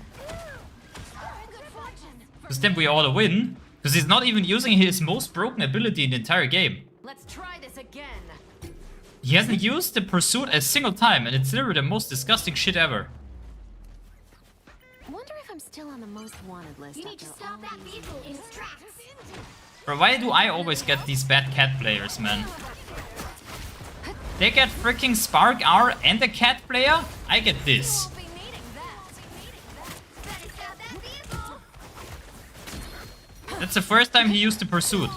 Because then we all win. Because he's not even using his most broken ability in the entire game. Let's try this again. He hasn't used the pursuit a single time, and it's literally the most disgusting shit ever. Wonder if I'm still on the most wanted list. You need to stop that vehicle in its tracks. Bro, why do I always get these bad cat players, man? They get freaking Spark R and a cat player? I get this. That's the first time he used the pursuit.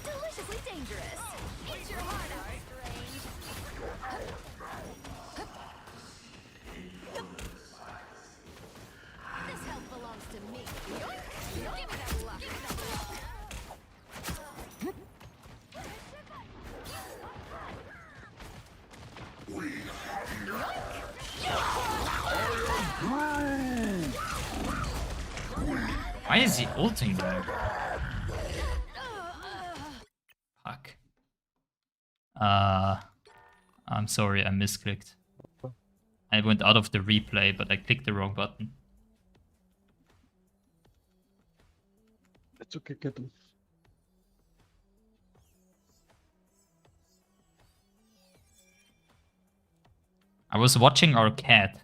Deliciously dangerous. Eat your heart out, strange. This health belongs to me. Give me that luck. Why is he ulting there? Fuck. I'm sorry, I misclicked. I went out of the replay, but I clicked the wrong button. It's okay, kitten. I was watching our cat,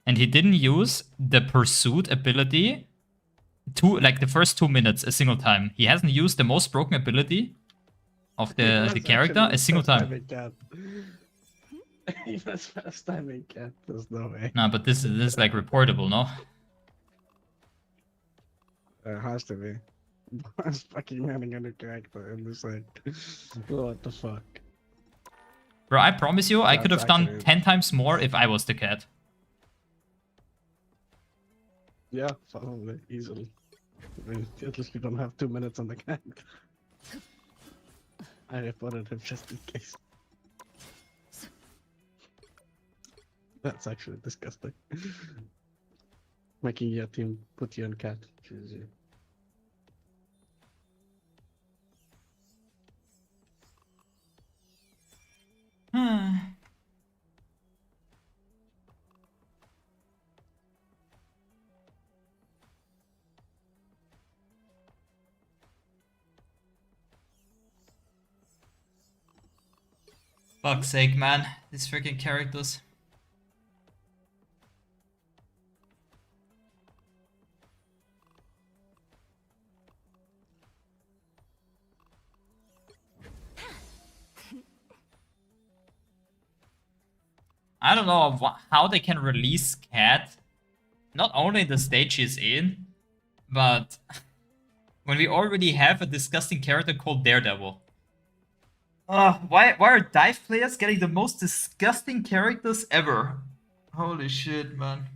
and he didn't use the pursuit ability like the first 2 minutes a single time. He hasn't used the most broken ability of the character a single time. He was fast timing cat. There's no way. No, but this is like reportable, no? It has to be. I was fucking running on a character and it's like, what the fuck? Bro, I promise you, I could have done actually- 10 times more if I was the cat. Yeah, probably, easily. I mean, at least we don't have 2 minutes on the cat. I reported him just in case. That's actually disgusting. Making your team put you on cat. GG. Fuck's sake, man. These freaking characters. I don't know how they can release Cat, not only the stage he's in, but when we already have a disgusting character called Daredevil. Why are dive players getting the most disgusting characters ever? Holy shit, man.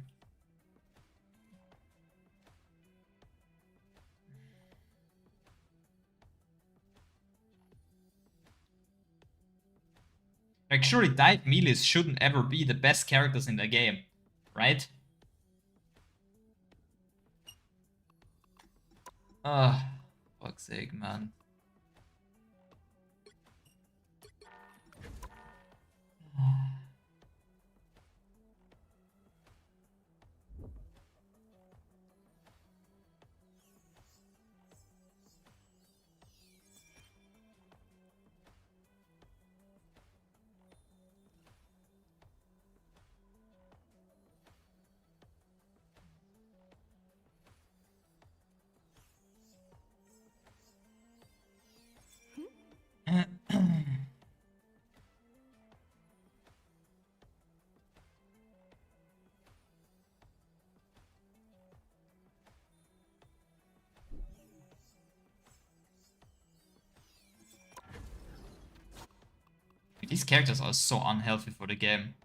Like, surely dive melees shouldn't ever be the best characters in the game, right? Fuck's sake, man. These characters are so unhealthy for the game.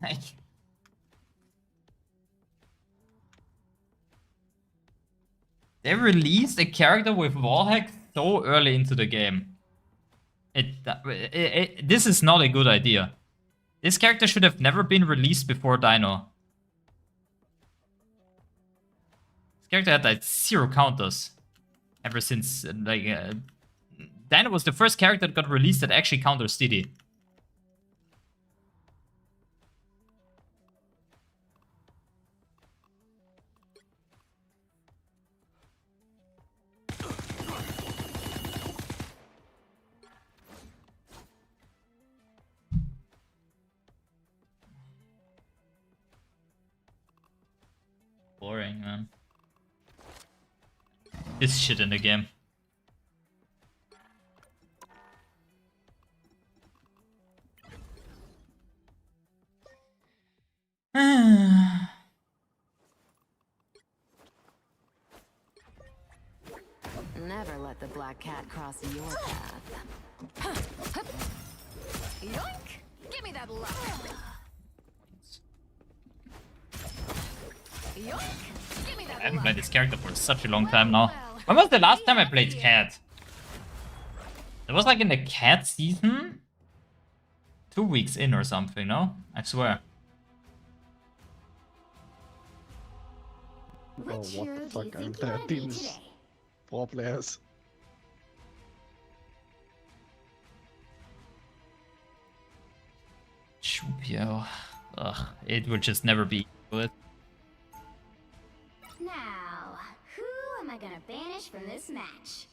Like, they released a character with wallhack so early into the game. This is not a good idea. This character should have never been released before Dino. This character had like 0 counters ever since Dino was the first character that got released that actually counters DD. Boring, man. This shit in the game. Never let the black cat cross your path. Yoink! Give me that luck. Yoink! Give me that I haven't played this character for such a long time now. When was the last time I played Cat? It was like in the Cat season? 2 weeks in or something, no? I swear. Oh, what the fuck? I'm 13. 4 players. Chupio. Ugh, it will just never be good. Now, who am I gonna banish from this match?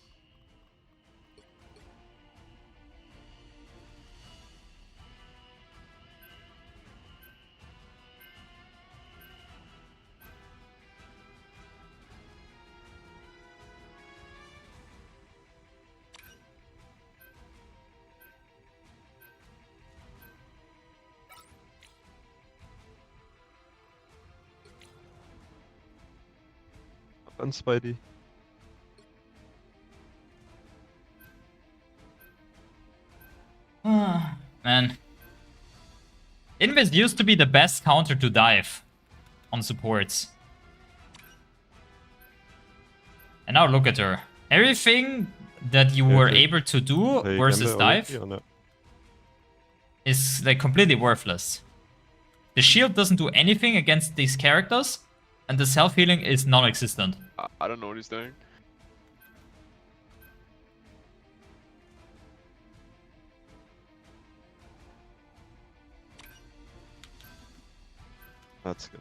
And Spidey. Man. INVIS used to be the best counter to dive on supports. And now look at her. Everything that you were able to do versus dive is like completely worthless. The shield doesn't do anything against these characters, and the self-healing is non-existent. I don't know what he's doing. That's good.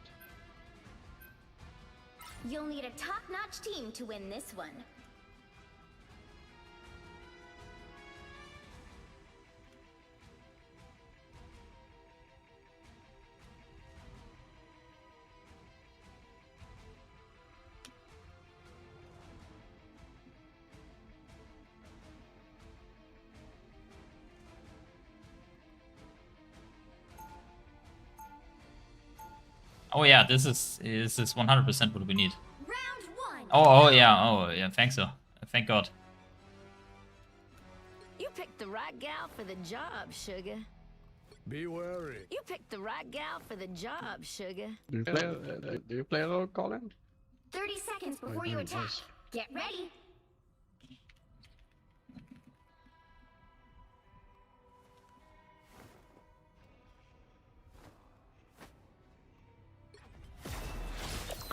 You'll need a top-notch team to win this one. Oh yeah, this is 100% what we need. Oh yeah, thanks so. Thank God. You picked the right gal for the job, sugar. Be wary. You picked the right gal for the job, sugar. Do you play a role, Colin? 30 seconds before you attack. Get ready.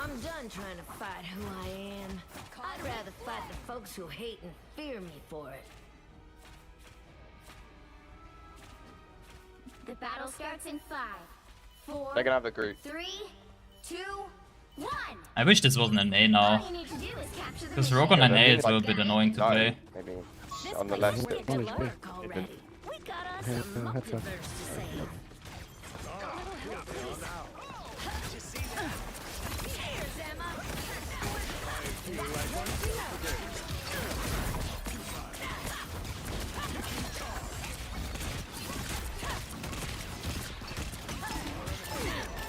I'm done trying to fight who I am. I'd rather fight the folks who hate and fear me for it. The battle starts in 5, 4, They're gonna have a group. 3, 2, 1. I wish this wasn't an A now. All you need to do is capture the Because mission. Rogue on an A is a little bit annoying to play. Maybe on the left. We got us some multiverse to save. Cheers, Emma.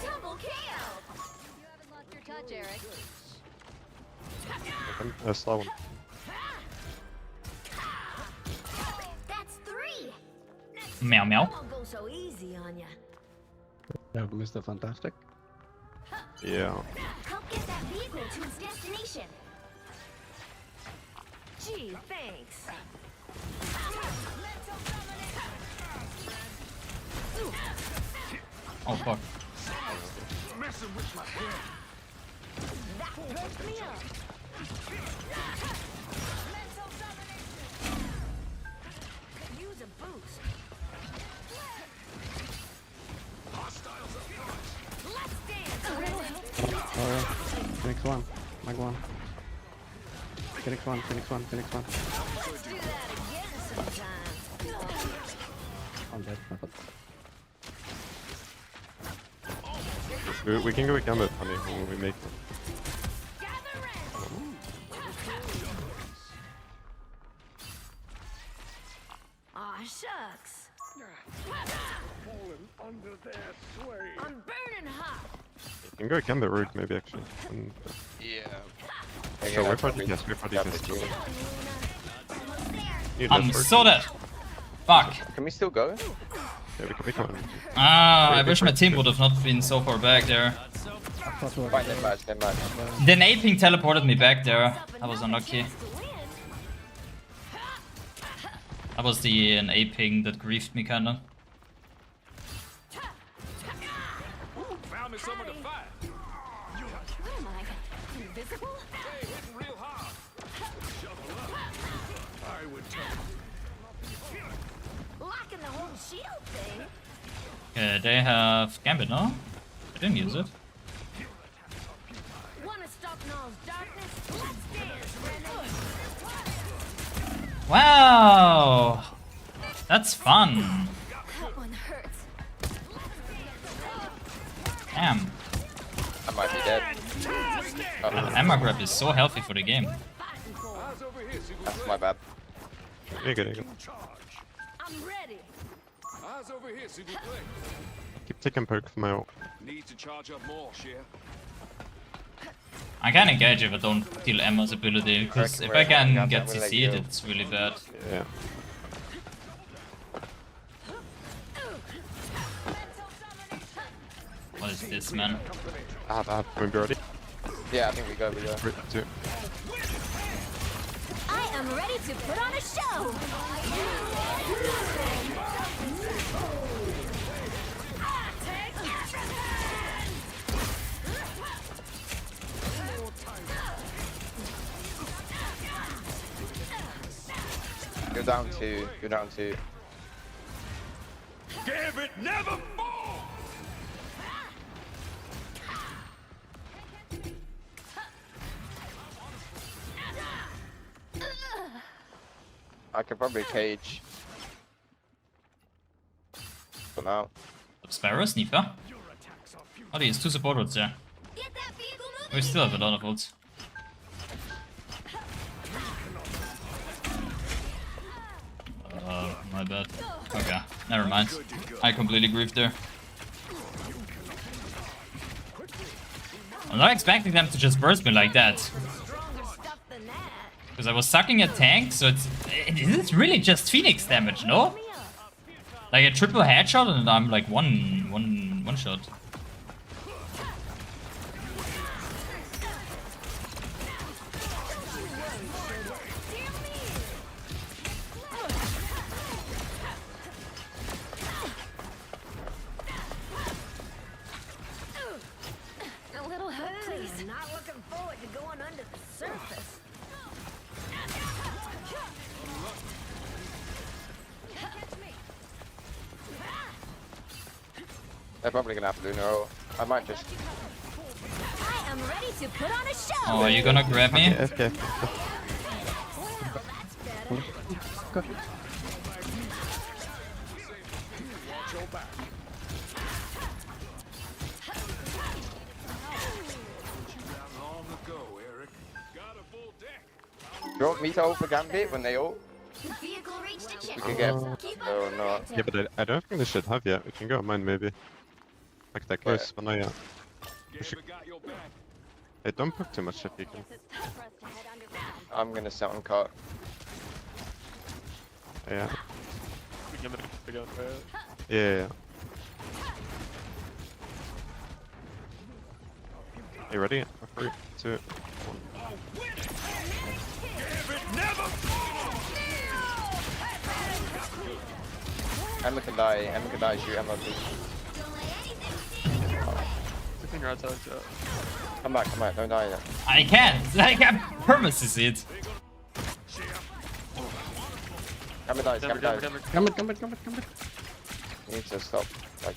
Double kill. You haven't lost your touch, Eric. Slow one. That's 3. Meow meow. Won't go so easy on ya. Yeah, Mr. Fantastic. Yeah. Help get that vehicle to its destination. Gee, thanks. Oh fuck. Messing with my head. That perked me up. Could use a boost. Let's dance. Alright. Phoenix 1. Mag 1. Phoenix 1, Phoenix 1, Phoenix 1. Let's do that again sometime. I'm dead. We can go with Gambit, honey, when we make them. Aw, shucks. Under their sway. I'm burning hot. We can go with Gambit route, maybe, actually. And, Yeah. so we're probably, yes, we're probably I'm so dead. Fuck. Can we still go? Yeah, we can. Ah, I wish my team would have not been so far back there. Right, they're bad, they're bad. The naping teleported me back there. I was unlucky. That was the naping that griefed me kinda. Found me someone to fight. What am I? Invisible? Hey, hitting real hard. Shuffle up. I would tell you. Liking the whole shield thing. They have Gambit, no? I didn't use it. Wanna stop Null's darkness? Let's dance, Renee. Wow! That's fun. That one hurts. Damn. I might be dead. Emma grab is so healthy for the game. That's my bad. You're good, you're good. I'm ready. Eyes over here, s'il vous plaît. Keep taking poke for my ult. Need to charge up more, Sheer. I can engage if I don't kill Emma's ability, because if I can get CC'd, it's really bad. Yeah. What is this, man? I have maybe already. Yeah, I think we go. 3, 2. I am ready to put on a show. You're down 2. You're down 2. Gambit never fall! I could probably cage. For now. Sparrow, Sniper. Oh, there's 2 support ults there. We still have a lot of ults. My bad. Okay, never mind. I completely griefed there. I'm not expecting them to just burst me like that. Because I was sucking a tank, so it's really just Phoenix damage, no? Like a triple headshot and I'm like one shot. A little help, please. Not looking forward to going under the surface. They're probably gonna have to do no. I might just. I am ready to put on a show. Oh, are you gonna grab me? Okay. You want me to ult for Gambit when they ult? Vehicle reached a We could get. Oh no. Yeah, but I don't think they should have yet. We can go on mine maybe. Like that close, but not yet. Hey, don't poke too much if you can. I'm gonna set on cart. Yeah. Yeah. You ready? 3, 2, 1. Emma can die, shoot Emma please. Come back, don't die yet. I can't! I can't purpose it. Emma dies. Come it. You need to stop, like,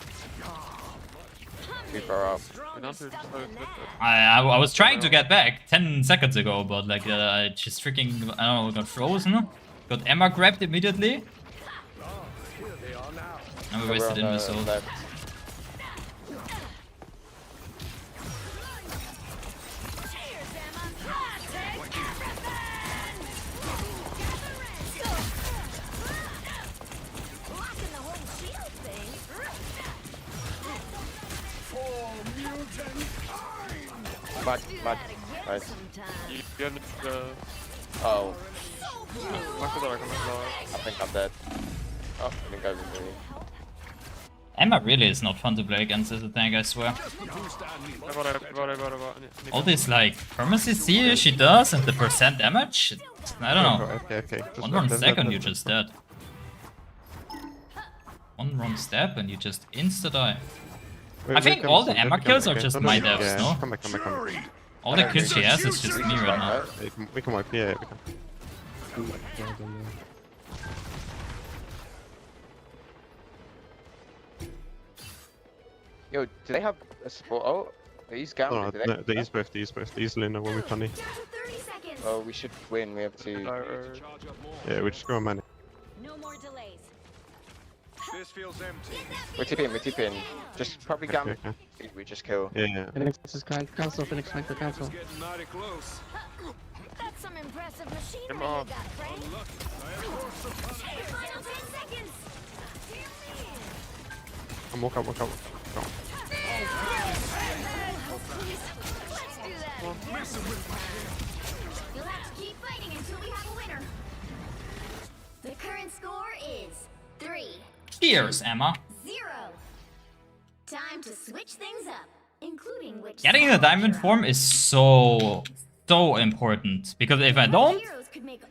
too far up. I was trying to get back 10 seconds ago, but like I just freaking, I don't know, got frozen. Got Emma grabbed immediately. And we wasted INVIS ult. Mad. Nice. Oh. I think I'm dead. Oh, I think I was really. Emma really is not fun to play against as a tank, I swear. All this like permanency C she does and the percent damage, I don't know. Okay. One wrong second you just dead. One wrong step and you just insta-die. I think all the Emma kills are just my devs, no? Come back. All the kills she has is just me right now. We can wipe, yeah, we can. Yo, do they have a support? Oh, he's gambling. No, the East West, easily in a will be funny. Oh, we should win. We have to. Yeah, we just go on money. No more delays. This feels empty. We're TPing. Just probably gamble. We just kill. Yeah. Phoenix is cancel. Phoenix trying to cancel. Getting mighty close. That's some impressive machinery Come you on. got, Frank. Final 10 seconds. Walk out. Let's do that. You'll have to keep fighting until we have a winner. The current score is 3-0. Cheers, Emma. Time to switch things up, including which Getting the diamond form is so important, because if I don't,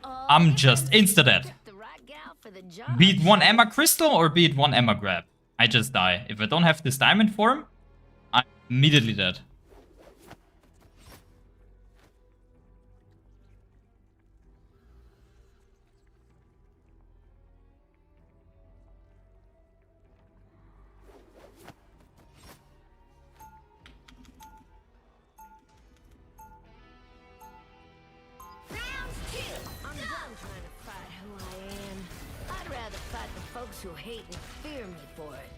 I'm just insta-dead. Be it one Emma crystal or be it one Emma grab. I just die. If I don't have this diamond form, I'm immediately dead. I'm done trying to fight who I am. I'd rather fight the folks who hate and fear me for it.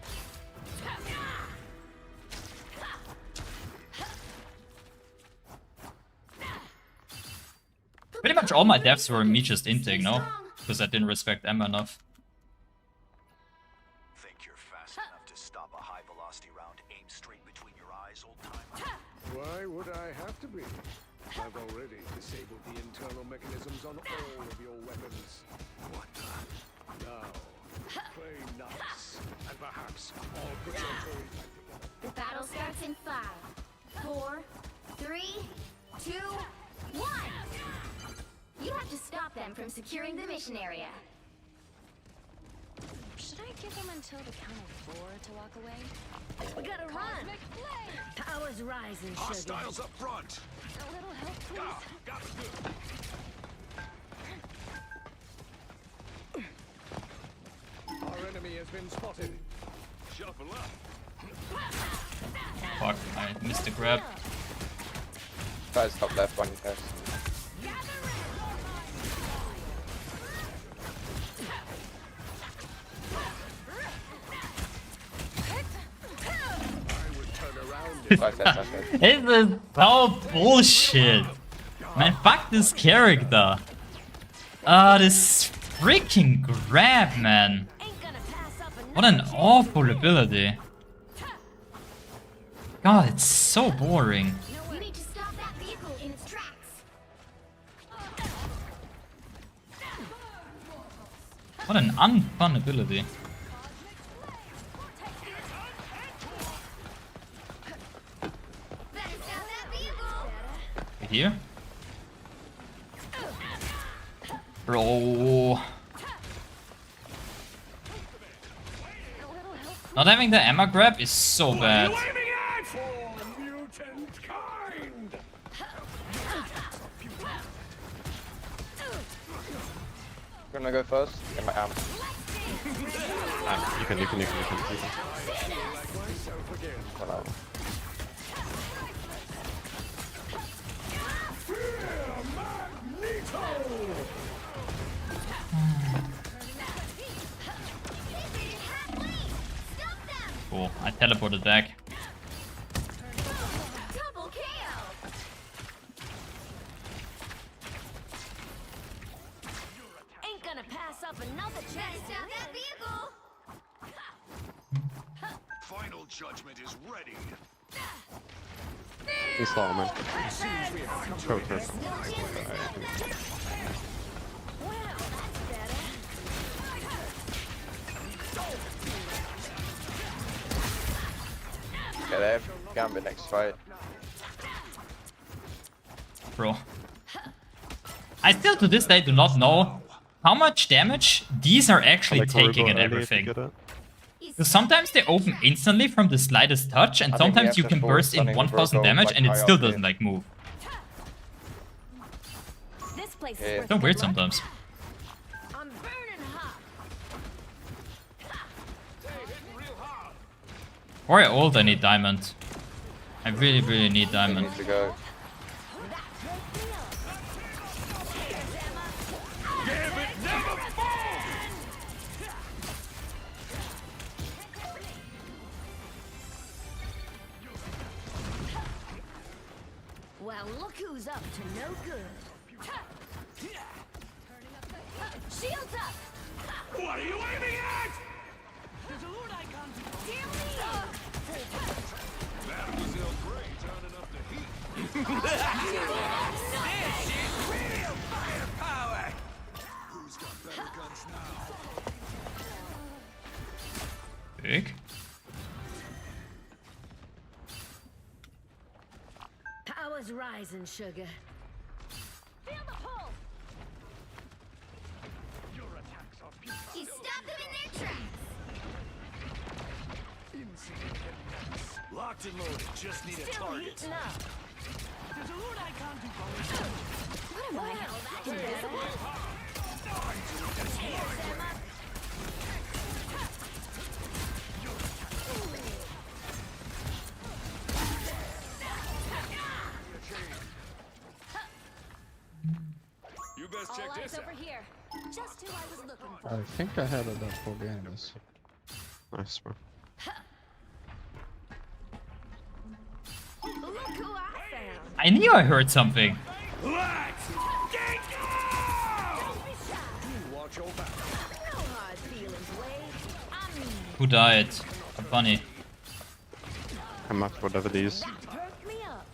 Pretty much all my deaths were me just inting, no? Because I didn't respect Emma enough. Think you're fast enough to stop a high velocity round aimed straight between your eyes, old timer? Why would I have to be? I've already disabled the internal mechanisms on all of your weapons. What the? Now, play nice, and perhaps I'll put your toys back together. The battle starts in 5, 4, 3, 2, 1. You have to stop them from securing the mission area. Should I give them until the count of 4 to walk away? We gotta run! Powers rising, sugar. Hostiles up front! A little help, please. Our enemy has been spotted. Shuffle up. Fuck, I missed the grab. Guys, top left one first. This is so bullshit. Man, fuck this character. This freaking grab, man. What an awful ability. God, it's so boring. You need to stop that vehicle in its tracks. What an unfun ability. Here? Bro. Not having the Emma grab is so bad. Gonna go first? Get my arm. You can. Hello. Cool, I teleported back. Double KO. Ain't gonna pass up another chance. Stop that vehicle. Final judgment is ready. He's slow, man. Go first. Get there. Gambit next fight. Bro. I still to this day do not know how much damage these are actually taking and everything. Because sometimes they open instantly from the slightest touch, and sometimes you can burst in 1000 damage and it still doesn't like move. This place Yeah. is So weird sometimes. I'm burning hot. Or I ult, I need diamond. I really, really need diamond. Need to go. Well, look who's up to no good. Shields up! What are you aiming at? Mademoiselle Grey turning up the heat. This is real firepower! Who's got better guns now? Big. Power's rising, sugar. Feel the pull! Your attacks are futile. You stop them in their tracks. Locked and loaded, just need a target. Heating up. There's a loot I can't do. What am I? Invisible? You best check All eyes this out. over here. Just who I was looking for. I think I had it up for games. Nice, bro. Look who I found. I knew I heard something. Let's get go! Watch your back. No hard feelings, Wade. I mean, Who died? Funny. I'm up for whatever these. perk me up.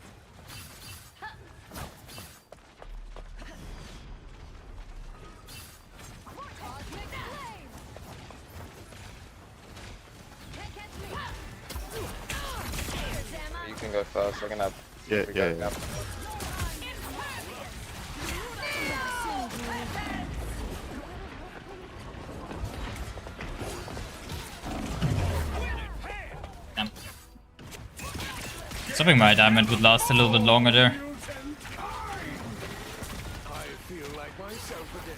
You can go first. I can have. Yeah, yeah, yeah. Damn. Something my diamond would last a little bit longer there. I feel like myself again.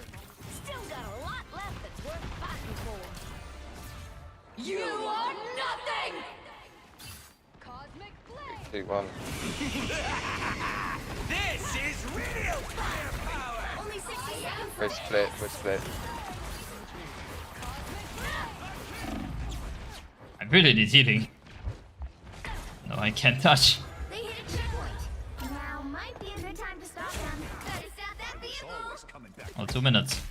Still got a lot left that's worth fighting for. You are nothing! Cosmic flame. 2-1. This is real firepower! Only 60 seconds We're left. split. We're split. I really need healing. No, I can't touch. They hit a checkpoint. Now might be a good time to stop them. Gotta stop that vehicle! Always coming back. Oh, 2 minutes.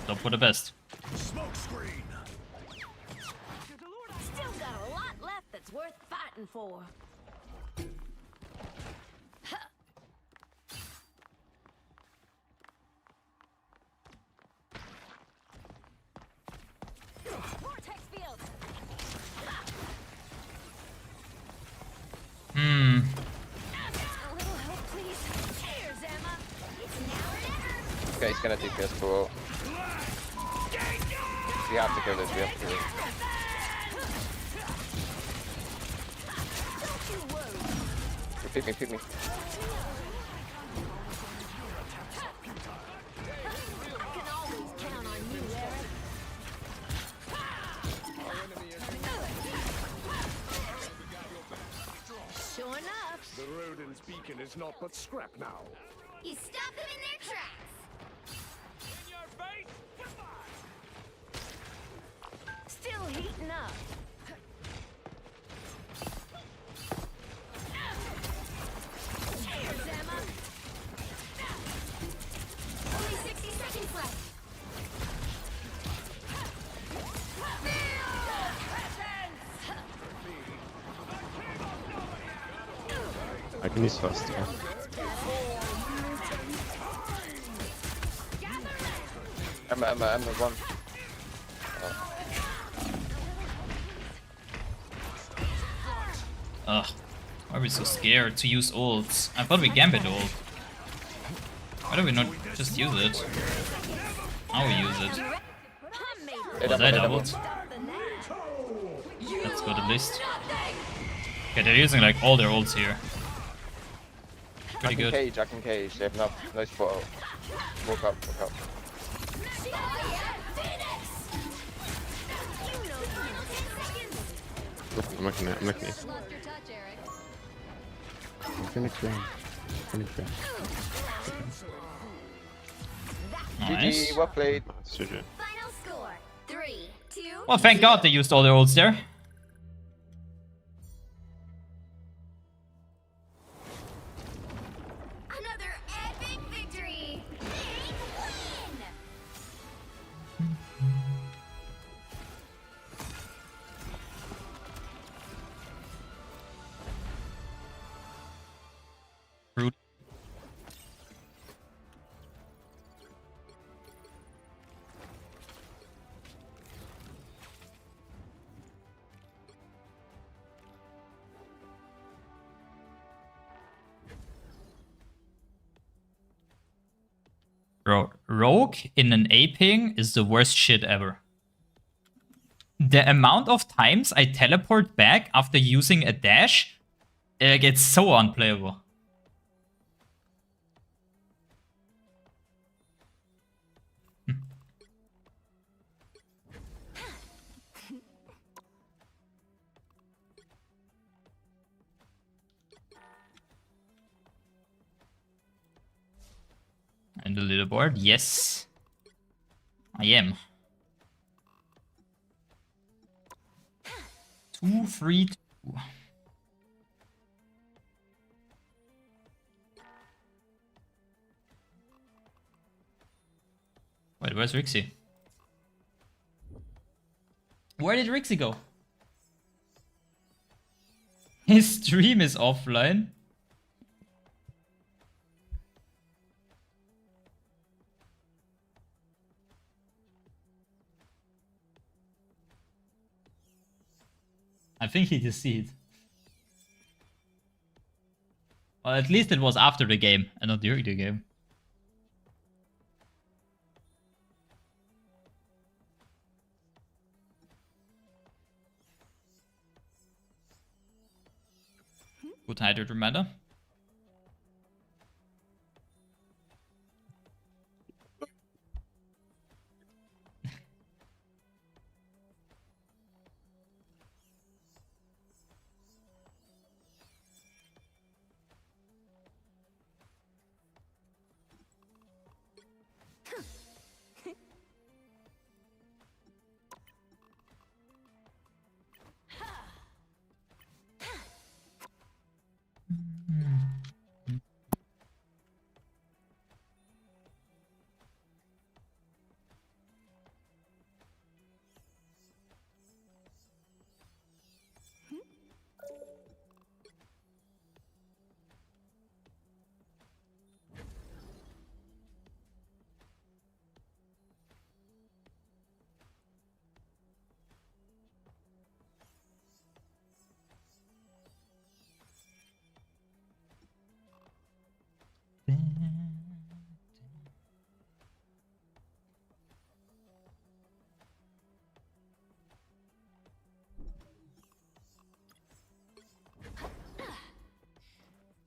Hope for the best. Smoke screen! Still got a lot left that's worth fighting for. Vortex field. Hmm. A little help, please. Cheers, Emma. It's now or never! Okay, he's gonna DPS for all. We have to kill this. We have to kill this. Don't you worry. Pick me, pick me. I can always count on you, Eric. Sure enough. The rodent's beacon is not but scrap now. You stop them in their tracks! Still heating up. Cheers, Emma. Only 60 seconds left. I can use first. Yeah. Emma, one. Ugh. Why are we so scared to use ults? I thought we gambit ult. Why do we not just use it? Now we use it. Was I doubled? That's good at least. Okay, they're using like all their ults here. Pretty good. I can cage. They have no spot. Walk up, walk up. I'm looking at it. Phoenix Rain. Phoenix Rain. Nice. GG, well played. Final score 3, 2. Well, thank God they used all their ults there. Another epic victory. Big win. Rude. Bro, Rogue in an A ping is the worst shit ever. The amount of times I teleport back after using a dash, like, it's so unplayable. And the leaderboard, yes, I am. 2, 3, 2. Wait, where's Rixie? Where did Rixie go? His stream is offline. I think he deceived. Well, at least it was after the game and not during the game. Good hydrate reminder.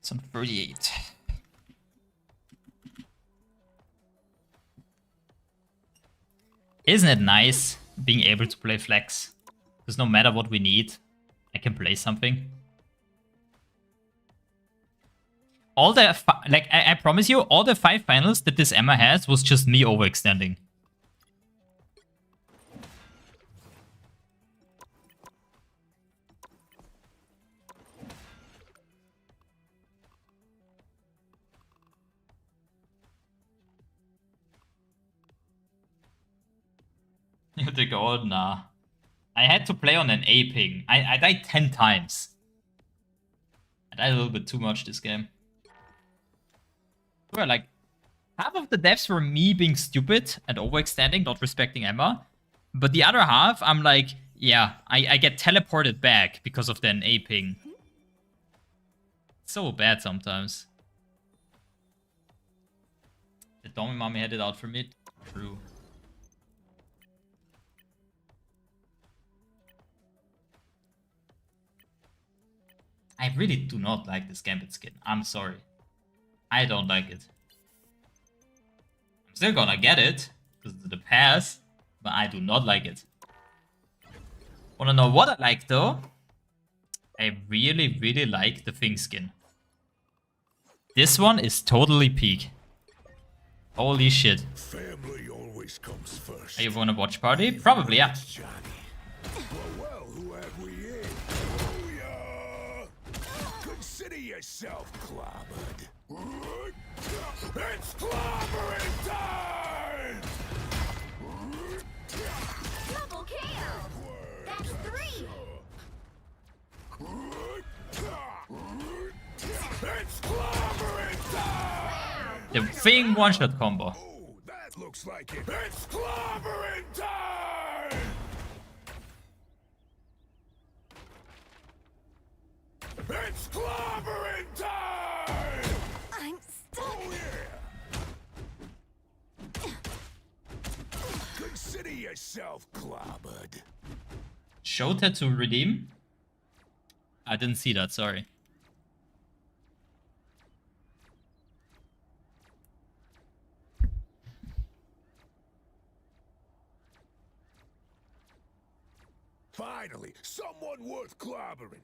It's on 38. Isn't it nice being able to play flex? Because no matter what we need, I can play something. All the, like, I promise you, all the 5 finals that this Emma has was just me overextending. The gold, nah. I had to play on an A ping. I died 10 times. I died a little bit too much this game. Well, like, half of the deaths were me being stupid and overextending, not respecting Emma. But the other half, I'm like, yeah, I get teleported back because of the A ping. So bad sometimes. The Dommy Mommy had it out for me. True. I really do not like this Gambit skin. I'm sorry. I don't like it. I'm still gonna get it, because it's the pass, but I do not like it. Wanna know what I like though? I really, really like the Fing skin. This one is totally peak. Holy shit. Family always comes first. Are you wanna watch party? Probably, yeah. Well, who have we in? Booyah! Consider yourself clobbered. It's clobbering time! Double KO! That's 3! It's clobbering time! The Fing one-shot combo. That looks like it. It's clobbering time! It's clobbering time! I'm stuck. Oh yeah! Consider yourself clobbered. Show tattoo redeem? I didn't see that, sorry. Finally, someone worth clobbering.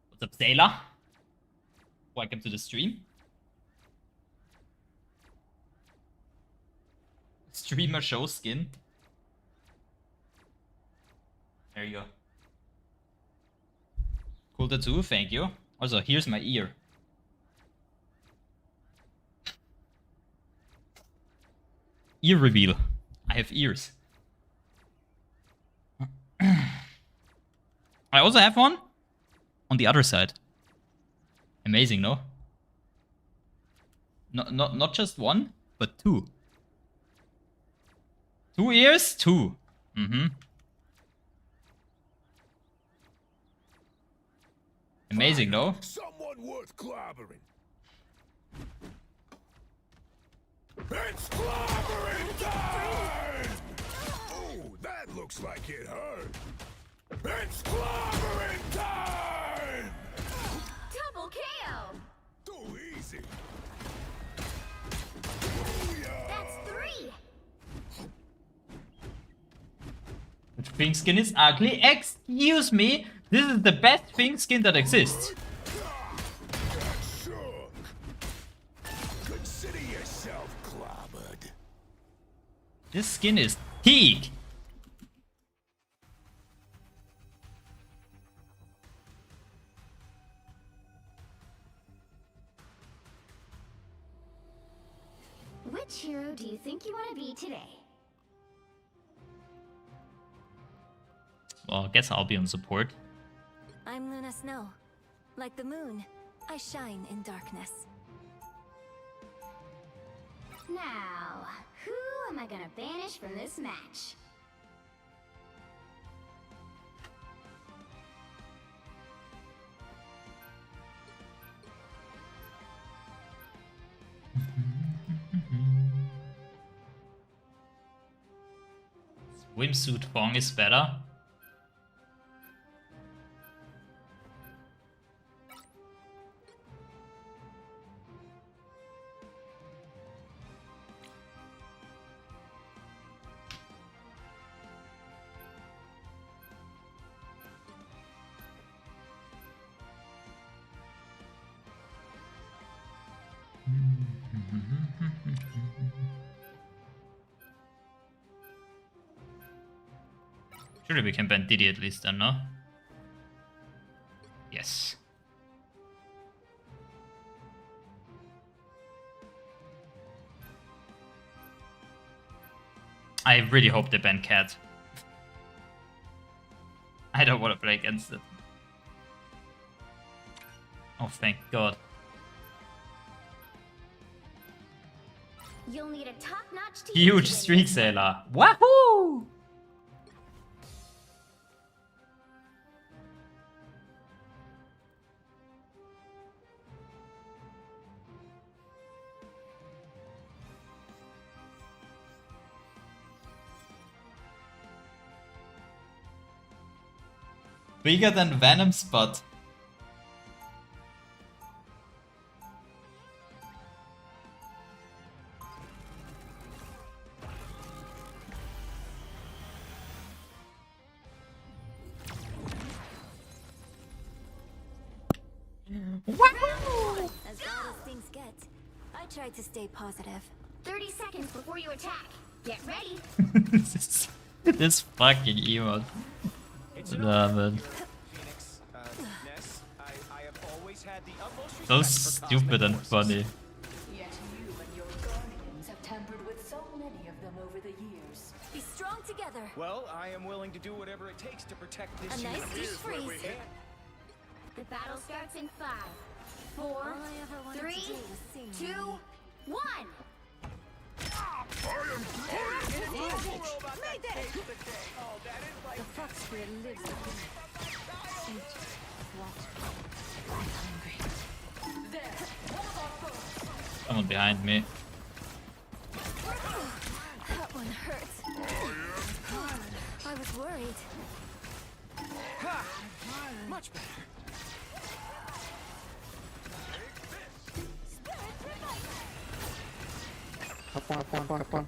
What's up, Sailor? Welcome to the stream. Streamer show skin. There you go. Cool tattoo, thank you. Also, here's my ear. Ear reveal. I have ears. I also have one on the other side. Amazing, no? Not just one, but 2. 2 ears? 2. Mm-hmm. Amazing, no? Someone worth clobbering. It's clobbering time! Oh, that looks like it hurt. It's clobbering time! Double KO! Too easy. That's 3! Which Fing skin is ugly? Excuse me! This is the best Fing skin that exists. Sure. Consider yourself clobbered. This skin is peak! Which hero do you think you want to be today? Well, I guess I'll be on support. I'm Luna Snow. Like the moon, I shine in darkness. Now, who am I gonna banish from this match? Swimsuit Fong is better. Surely we can ban Diddy at least then, no? Yes. I really hope they ban Cat. I don't want to play against it. Oh, thank God. You'll need a top-notch team. Huge streak sailor. Wahoo! Bigger than Venom Spot. As bad as things get, I tried to stay positive. 30 seconds before you attack. Get ready. This fucking emote. Love it. Ness, I have always had the utmost So respect for stupid and funny. Yet you and your guardians have tampered with so many of them over the years. Be strong together. Well, I am willing to do whatever it takes to protect this A nice universe. deep freeze. The battle starts in 5, 4, All I ever wanted 3, to do was sing. 2, 1. The fox spirit lives within. Someone behind me. That one hurts. I was worried. Much better.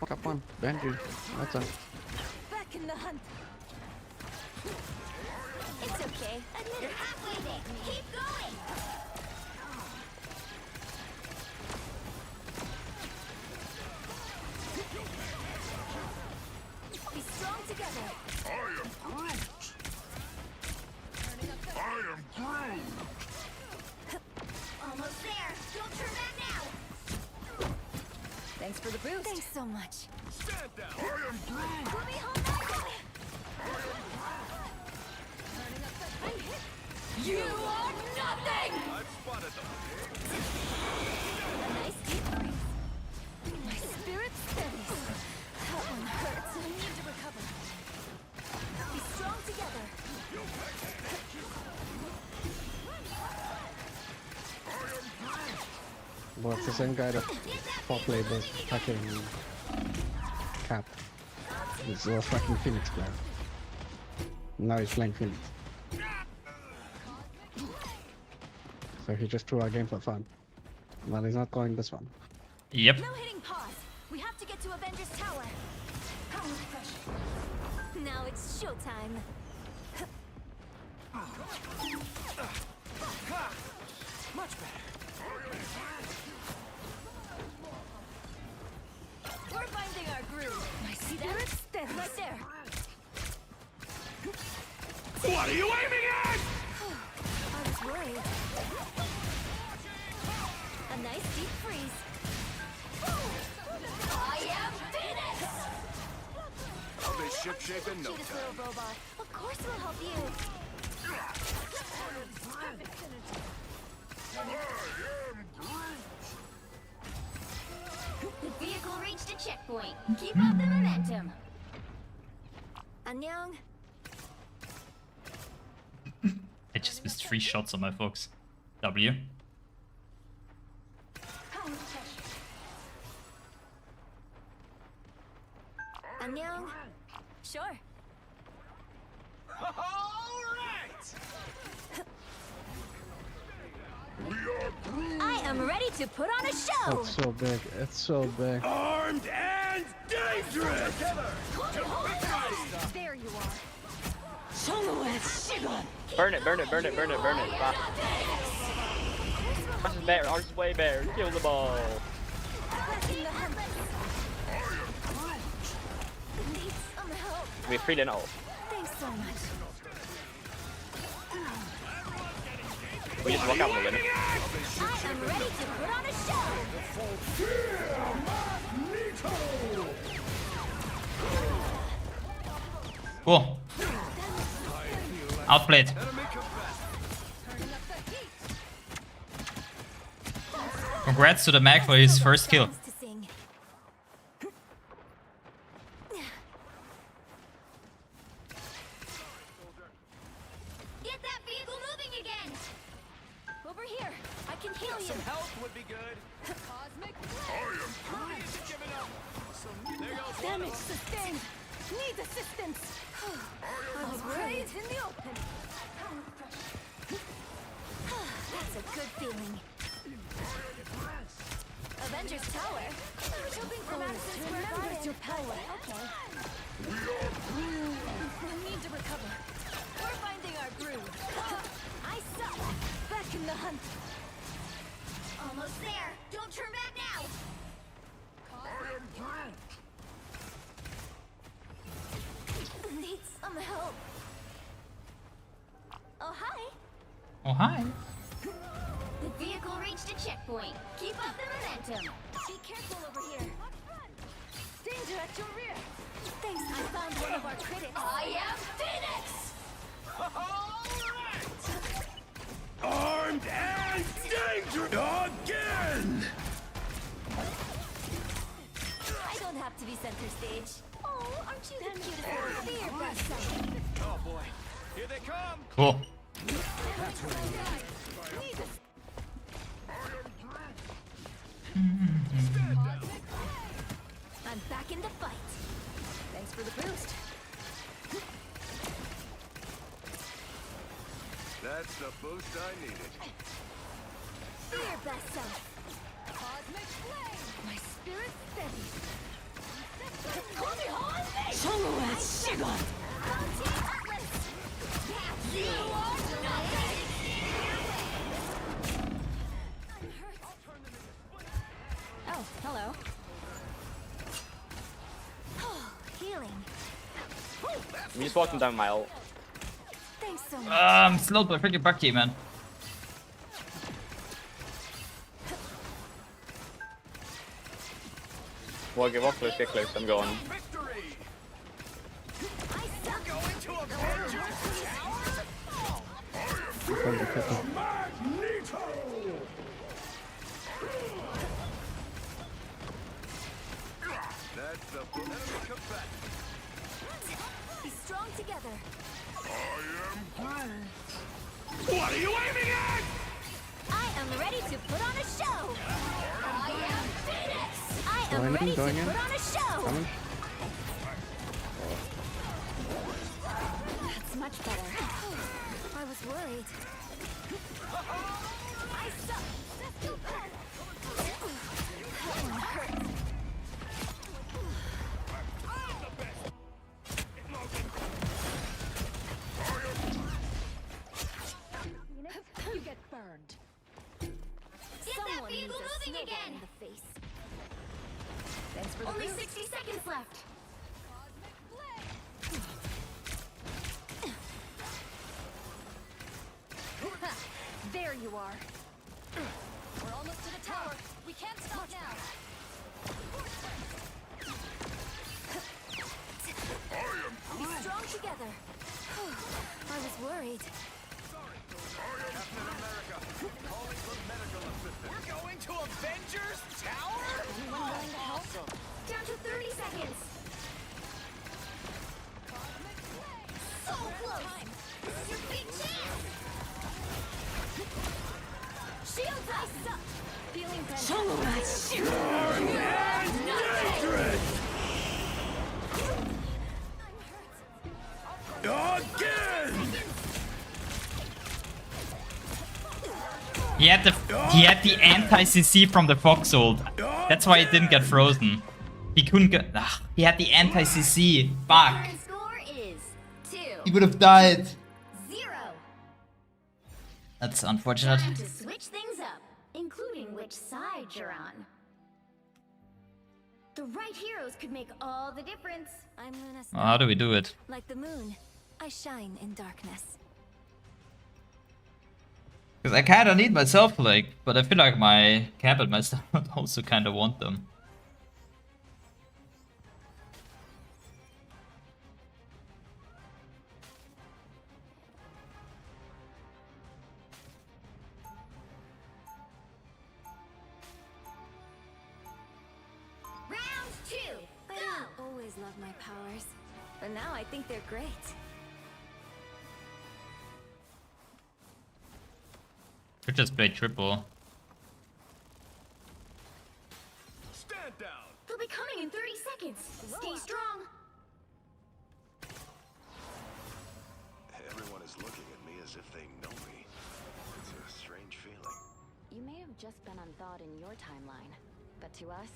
Come on. Bend you. That's up. Back in the hunt. It's okay. Admit You're it. halfway there. Keep going. Be strong together. I am Groot. I am Groot. Almost there. Don't turn back now. Thanks for the boost. Thanks so much. Stand down. I am Groot. Let me hold on. You are nothing! I've spotted them. A nice deep breeze. My spirit steadies. That one hurts. I need to recover. Be strong together. But it's the same guy that played the fucking cap. It's a fucking Phoenix player. Now he's playing Phoenix. So he just threw our game for fun. But he's not calling this one. Yep. No hitting pause. We have to get to Avengers Tower. Now it's showtime. Much better. We're finding our groove. My spirit steady. Right there. What are you aiming at? I was worried. A nice deep freeze. I am Venus! I'll be ship-shape in no Cutest time. little robot. Of course we'll help you. I am Groot. The vehicle reached a checkpoint. Keep up the momentum. Annyeong. I just missed 3 shots on my folks. W. Annyeong. Sure. All right. We are Groot. I am ready to put on a show. It's so big. It's so big. Armed and dangerous. There you are. Burn it, burn it, burn it, burn it, burn it. Ours is better, ours is way better. Kill the ball. Back in the hunt. Need some help. We freed it all. Thanks so much. We just walk out with the winner. I am ready to put on a show. Cool. Outplayed. Congrats to the Mag for his first kill. To sing. Get that vehicle moving again! Over here. I can heal you. Some help would be good. Cosmic I am Groot. Isn't giving up. There goes one. damage sustained. Need assistance. I was worried in the open. That's a good feeling. Avengers Tower. I was hoping for Madison's remembers your power. Okay. We are Groot. We need to recover. We're finding our groove. I suck. Back back in the hunt. Almost there. Don't turn back now. Need some help. Oh, hi. Oh, hi. The vehicle reached a checkpoint. Keep up the momentum. Be careful over here. Danger at your rear. Thanks, I found one of our critics. I am Phoenix! Armed and dangerous again! I don't have to be center stage. Oh, aren't you the cutest little beer, Buster? Oh boy, here they come! Cool. I'm back in the fight. Thanks for the boost. That's the boost I needed. Fear best self. Cosmic flame. My spirit steady. You are nothing! Oh, hello. Healing. I'm just walking down my ult. Thanks so much. I'm slowed by freaking Bucky, man. Well, give off with Reckless, I'm going. That's the boost. Be strong together. What are you aiming at? I am ready to put on a show. I am Phoenix! I am ready to put on a show. Coming. That's much better. I was worried. I suck. That one hurt. You get burned. Get that vehicle moving again! In the face. Thanks for the Only boost. 60 seconds left. There you are. We're almost to the tower. We can't stop now. Be strong together. I was worried. Captain America, calling for medical assistance. We're going to Avengers Tower? Anyone willing to help? Down to 30 seconds. So close. This is your big chance. Shield I suck. Feeling better. Again! He had the anti-CC from the Fox ult. That's why he didn't get frozen. He couldn't get. Ugh, he had the anti-CC. Fuck. Current score is 2. He would have died. 0. That's unfortunate. Time to switch things up, including which side you're on. The right heroes could make all the difference. I'm gonna Oh, how do we do it? like the moon. I shine in darkness. Because I kind of need my self-flag, but I feel like my cap and my stuff also kind of want them. Round 2. I didn't always love my powers, but now I think they're great. Could just play triple. Stand down. They'll be coming in 30 seconds. Stay strong. Everyone is looking at me as if they know me. It's a strange feeling. You may have just been unthawed in your timeline, but to us,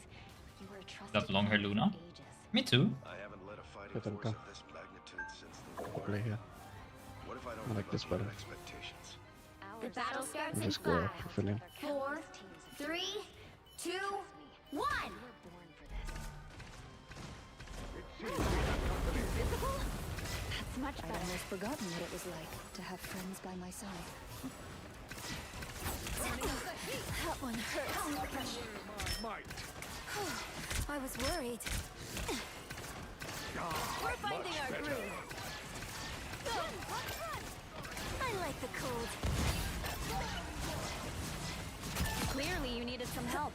you were a trusted Love long hair friend Luna. for ages. Me too. I haven't led a fighting Let them force come. of this magnitude since the war. Play here. What if I don't I like live this up to better. your expectations? Our The battle starts in Just go 5, fulfill 4, 3, 2, 1. That's much better. I'd almost forgotten what it was like to have friends by my side. That one hurts. I was worried. We're finding our groove. I like the cold. Clearly you needed some help.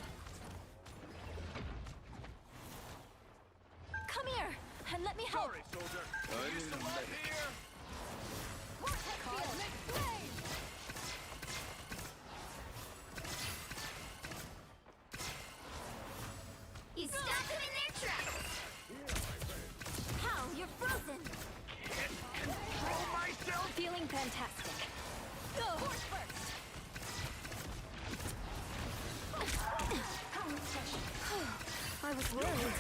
Come here and let me help. Sorry, soldier. I need some help here. You stopped them in their tracks. How? You're frozen. Control myself. Feeling fantastic. Go first. I was worried.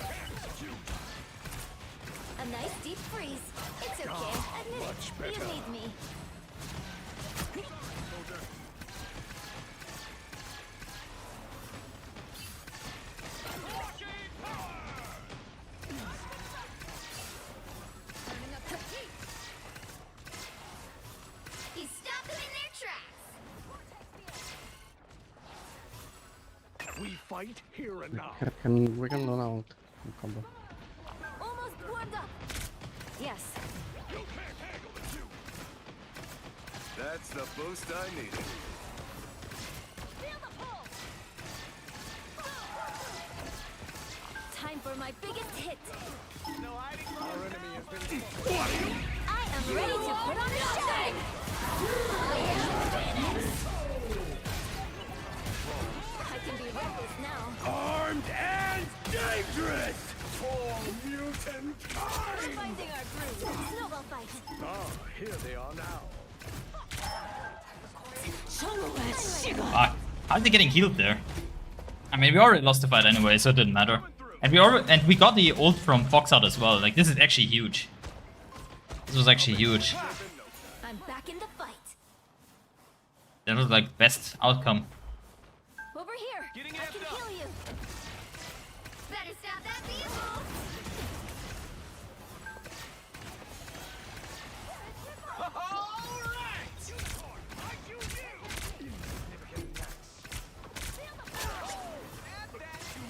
A nice deep freeze. It's okay. Admit it. You need me. You stopped them in their tracks. We fight here and now. We can run out in combo. Almost warmed up. Yes. You can't handle the two. That's the boost I needed. Feel the pull. Time for my biggest hit. No hiding. Our enemy has been. I am ready to put on a show. I can be reckless now. Armed and dangerous. For mutant We're kind. finding our groove. Snowball fight. Ah, here they are now. Fuck. How are they getting healed there? I mean, we already lost the fight anyway, so it didn't matter. And we got the ult from Fox out as well. Like, this is actually huge. This was actually huge. I'm back in the fight. That was like best outcome. Over here. I can heal you. Better stop that vehicle.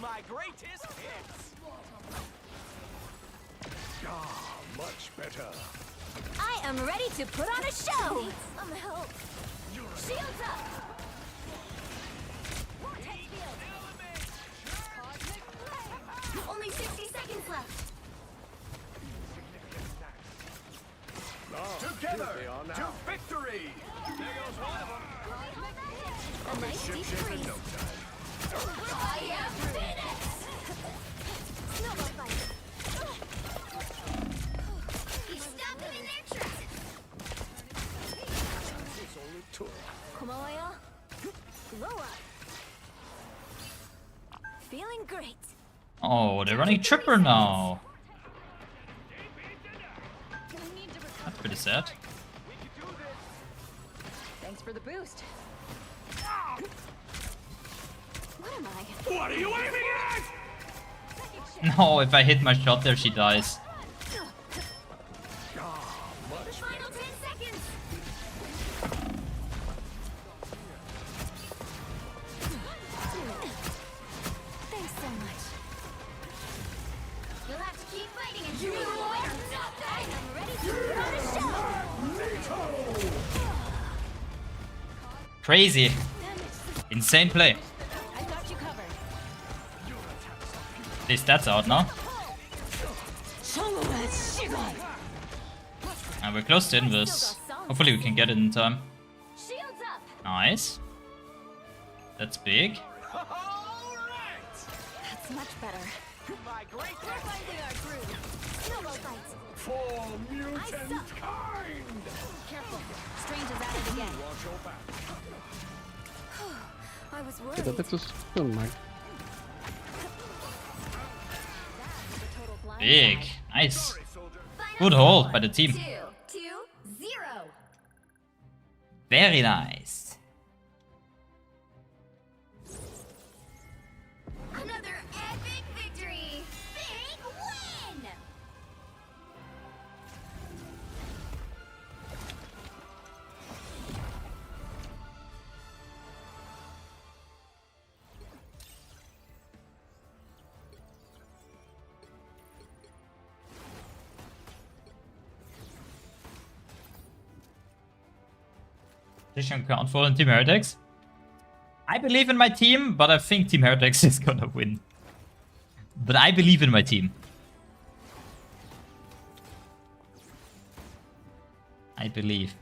My greatest hits. Ah, much better. I am ready to put on a show. Some help. Shields up. Only 60 seconds left. Together to victory. There goes one of them. A nice deep freeze. I am Phoenix. Snowball fight. You stopped them in their tracks. It's only two. Komoya. Glow up. Feeling great. Oh, they're running Tripper now. That's pretty sad. Thanks for the boost. What am I? What are you aiming at? No, if I hit my shot there, she dies. Much Final 10 seconds. Thanks so much. You'll have to keep fighting and you will win. I'm ready to put on a show. Crazy. Insane play. I got you covered. These stats out now. And we're close to INVIS. Hopefully we can get it in time. Shields up. Nice. That's big. That's much better. My great We're finding our groove. Snowball fight. for I mutant suck. kind. Careful. Strange is at it again. Watch your back. I was Get a worried. bit too soon, Mike. Big. Nice. Sorry, soldier. Good hold by the team. 2, 2, 0. Very nice. Position count for Team Heretics. I believe in my team, but I think Team Heretics is gonna win. But I believe in my team. I believe.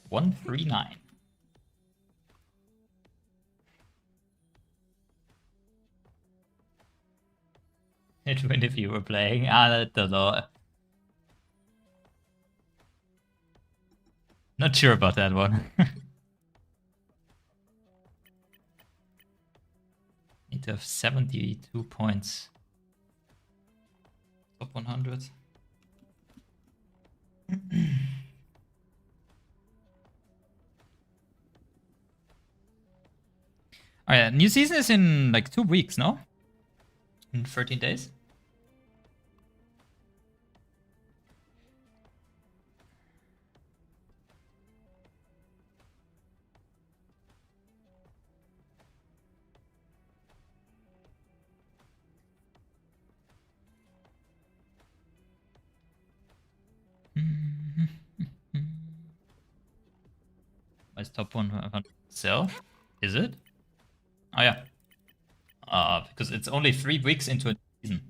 One 139. It would if you were playing. I don't know. Not sure about that one. Need to have 72 points. Top 100. Oh yeah, new season is in like 2 weeks, no? In 13 days? My top 100 sell? Is it? Oh yeah. Because it's only 3 weeks into a season.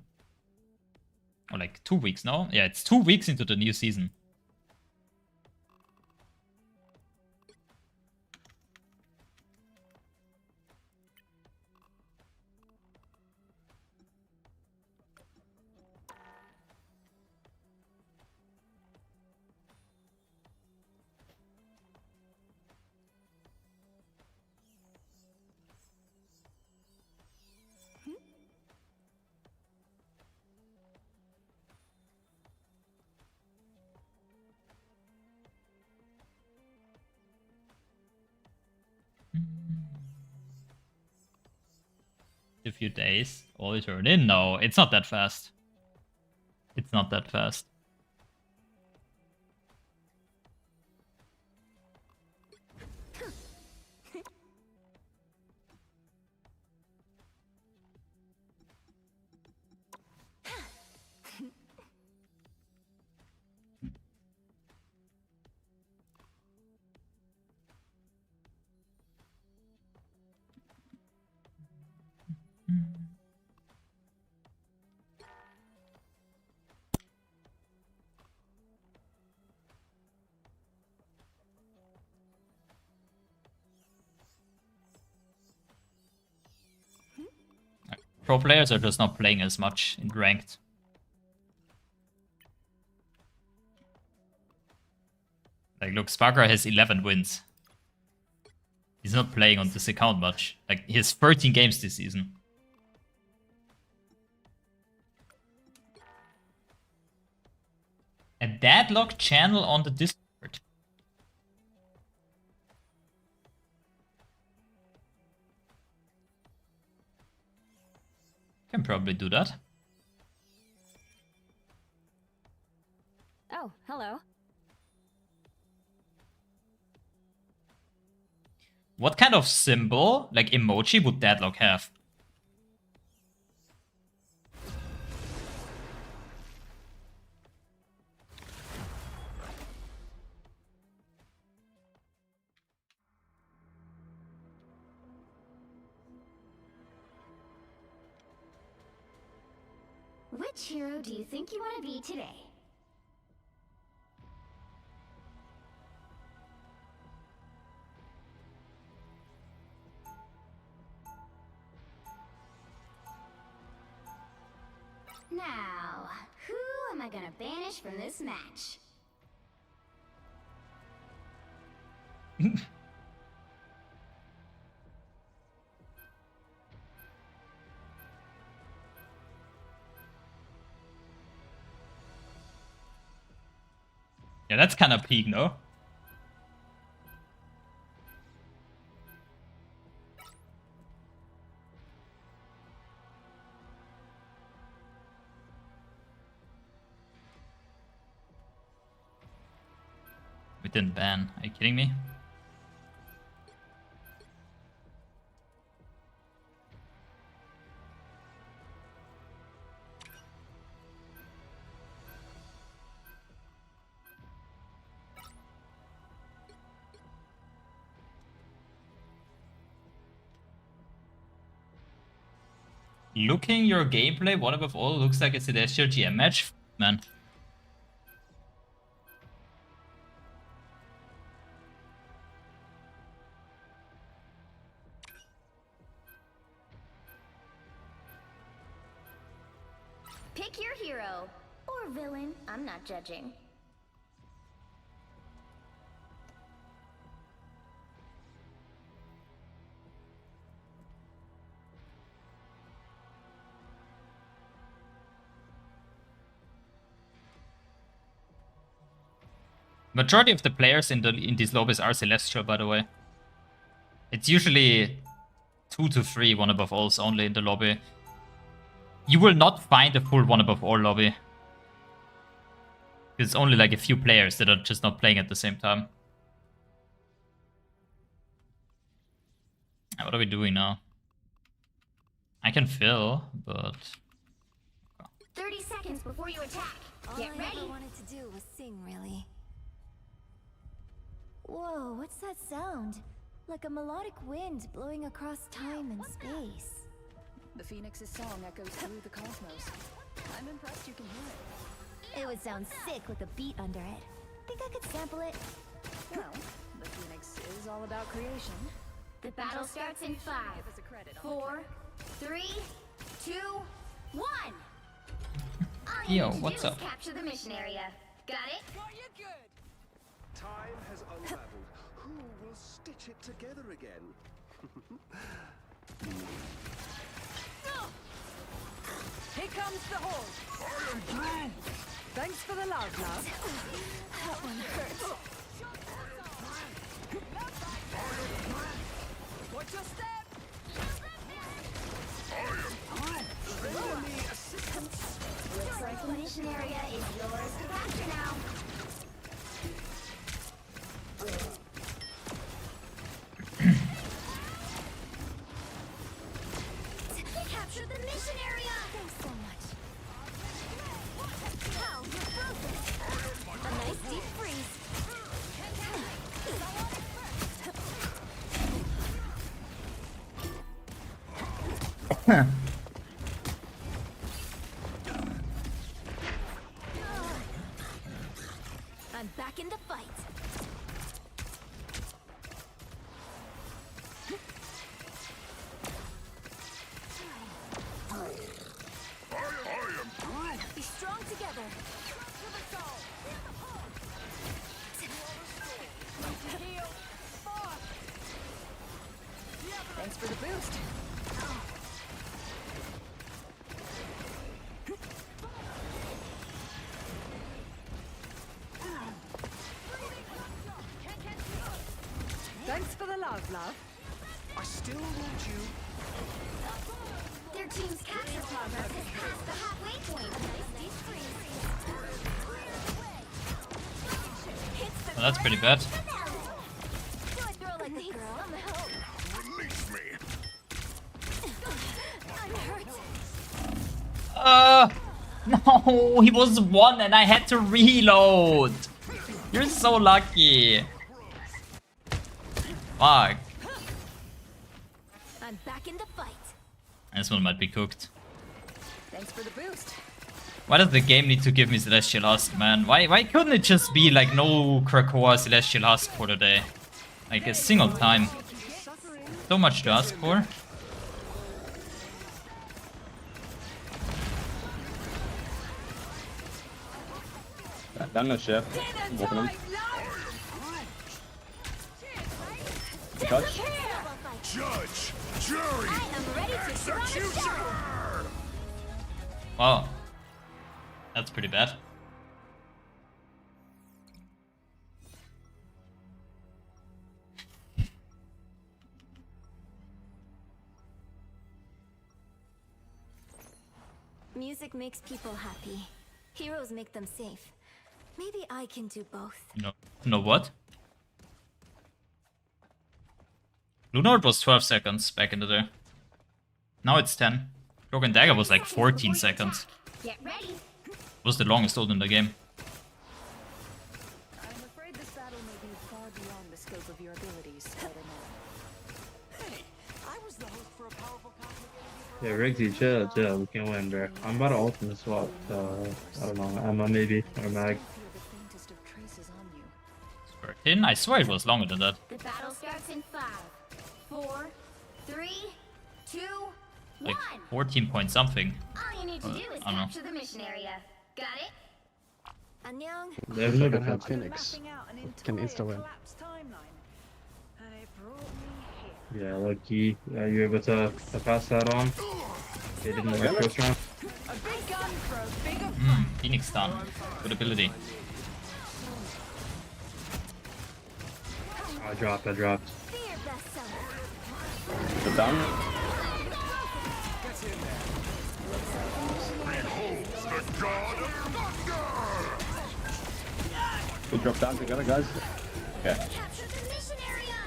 Or like 2 weeks, no? Yeah, it's 2 weeks into the new season. A few days, all turn in. No, it's not that fast. It's not that fast. Pro players are just not playing as much in ranked. Like, look, Sparker has 11 wins. He's not playing on this account much. Like, he has 13 games this season. A deadlock channel on the Discord. Can probably do that. Oh, hello. What kind of symbol, like emoji, would deadlock have? Which hero do you think you want to be today? Now, who am I gonna banish from this match? Yeah, that's kind of peak, no? It didn't ban. Are you kidding me? Looking your gameplay, one above all looks like a Celestial GM match, man. Pick your hero. Or villain. I'm not judging. Majority of the players in these lobbies are Celestial, by the way. It's usually 2 to 3 one above alls only in the lobby. You will not find a full one above all lobby. It's only like a few players that are just not playing at the same time. What are we doing now? I can fill, but... 30 seconds before you attack. Get ready. All I ever wanted to do was sing, really. Whoa, what's that sound? Like a melodic wind blowing across time and space. The Phoenix's song echoes through the cosmos. I'm impressed you can hear it. It would sound sick with a beat under it. Think I could sample it? Well, the Phoenix is all about creation. The battle starts in 5, 4, 3, 2, 1. All you Yo, need to what's do up? is capture the mission area. Got it? Time has unraveled. Who will stitch it together again? Here comes the horde. I am Groot! Thanks for the love, love. That one hurts. Watch your step. Enemy assistance. Looks like the mission area is yours to capture now. Capture the mission area! Thanks so much. Ow, you're frozen. A nice deep freeze. I'm back in the fight. Be strong together. Thanks for the boost. Thanks for the love, love. I still want you. Their team's capture progress has passed the halfway point. Well, that's pretty bad. Do a throw like this, girl. I'm help. Release me! I'm hurt. No, he was 1 and I had to reload. You're so lucky. Fuck. I'm back in the fight. This one might be cooked. Thanks for the boost. Why does the game need to give me Celestial Husk, man? Why couldn't it just be like no Krakoa Celestial Husk for today? Like a single time. So much to ask for. Done, chef. Walking in. Touch. Judge! Jury! I am ready to Executioner! Wow. That's pretty bad. Music makes people happy. Heroes make them safe. Maybe I can do both. No what? Lunard was 12 seconds back in the day. Now it's 10. Cloak and Dagger was like 14 seconds. Get ready. Was the longest hold in the game. I'm afraid this battle may be far beyond the scope of your abilities, Spider-Man. Hey, I was the host for a powerful cosmic. Yeah, Riggsy, chill, we can win, bro. I'm about to ultimate swap, I don't know, Emma maybe, or Mag. 13? I swear it was longer than that. The battle starts in 5, 4, 3, 2, Like 1. 14 point something. All you need to do is I don't know. capture the mission area. Got it? Annyeong. They have If no I can have defense. Phoenix, can insta-win. And it brought me here. Yeah, lucky. Are you able to pass that on? They didn't work first round. A big gun for a bigger Phoenix stun. Good ability. I dropped. Fear bestseller. Put down. Behold the god of thunder! We drop down together, guys. Okay. Capture the mission area.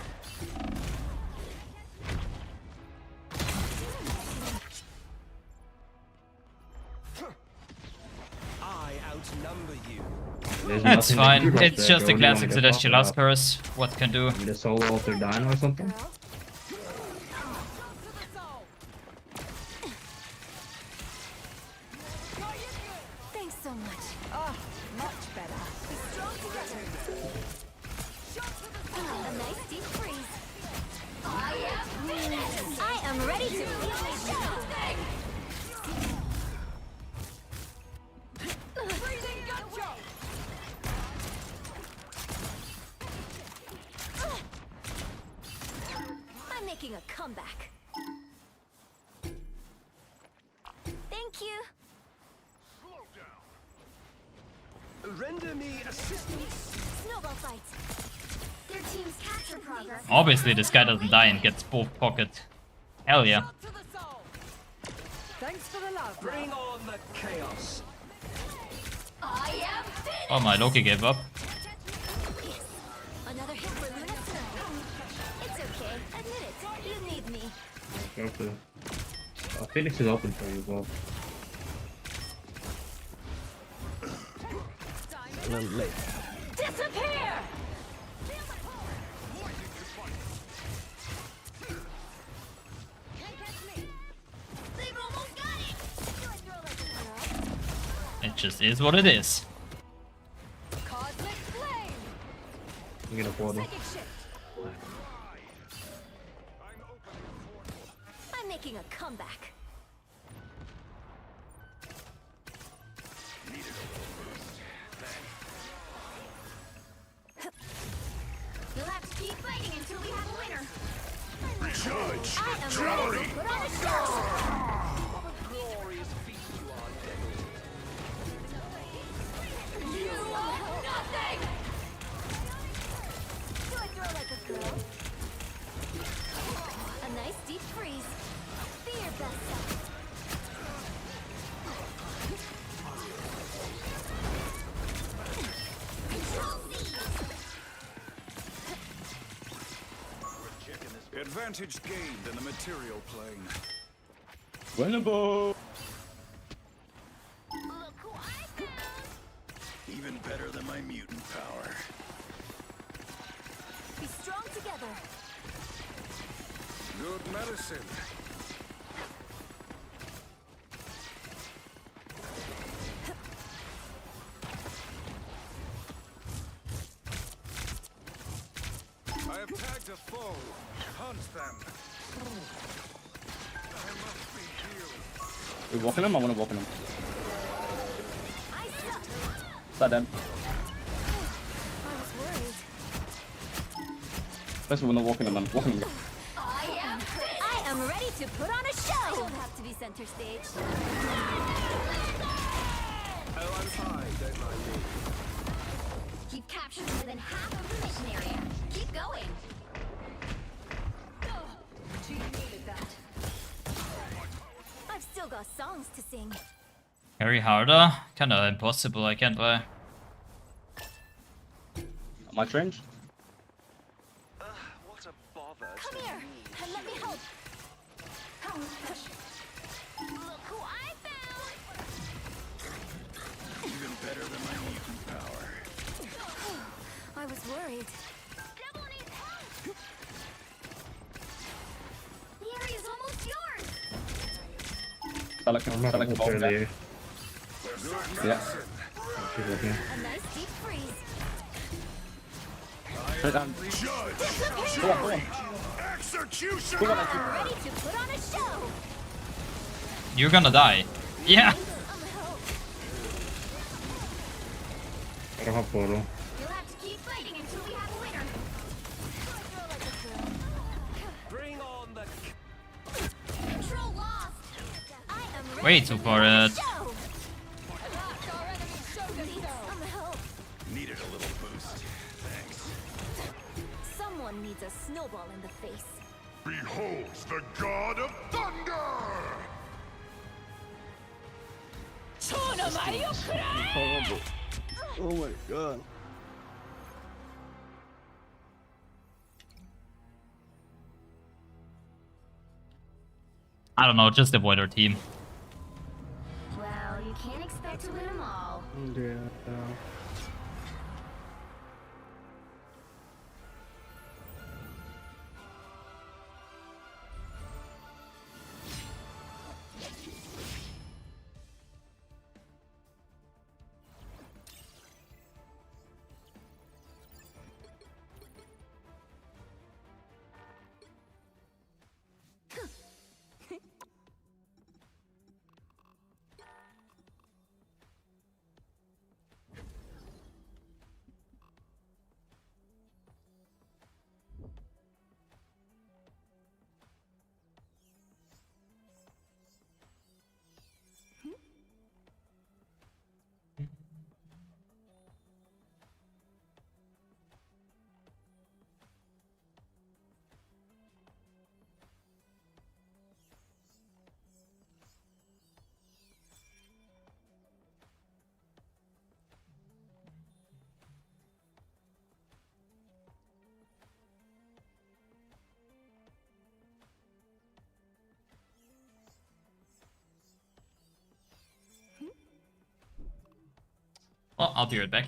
I outnumber you. There's That's nothing they fine. can do It's there. just They a only wanna classic get Celestial off of that. Curse. What can do? Maybe the solo alter dino or something? Thanks so much. Oh, much better. Be strong together. A nice deep freeze. I am ready to feel the show. Freezing gotcha! I'm making a comeback. Thank you. Render me assistance. Snowball fights. Their team's capture progress. Obviously, this guy doesn't die and gets both pocket. Hell yeah. To the soul. Thanks for the love. Bring on the chaos. I am finished. Oh, my Loki gave up. Another hit for Luna Snow. It's okay. Admit it. You need me. Go for Phoenix is open for you as well. And I'm late. Disappear! They've almost got it. It just is what it is. Cosmic flame. I'm gonna afford it. Psychic shift. I'm making a comeback. You'll have to keep fighting until we have a winner. Judge I am Jury! ready to put on a show. Glorious feast you are, You owe nothing. Do I throw like a girl? A nice deep freeze. Be your best self. Advantage gained in the material plane. Winnable. Even better than my mutant power. Be strong together. Good medicine. I have tagged a foe. Hunt them. I must be healed. We walking him? I wanna walk him. I suck. Is that them? I was worried. First we wanna walk him, man. Walk him. I am ready to put on a show. I don't have to be center stage. Oh, I'm fine. Don't mind me. You've captured more than half of the mission area. Keep going. Team needed that. I've still got songs to sing. Carry harder? Kinda impossible, I can't lie. Much range? What a bother. Come to here. me. I'm not really. Yeah. She's looking. A nice deep freeze. Right on. Go on, go on. Execution! Go on, Ready to put on a show. You're gonna die. Yeah. Rafa polo. You'll have to keep fighting until we have a winner. Bring on the. Control lost. I am ready Way too far. show. Some help. Needed a little boost. Thanks. Someone needs a snowball in the face. Beholds the god of thunder! Oh my god. I don't know, just avoid our team. Well, you can't expect to win them all. Yeah. Well, I'll be right back.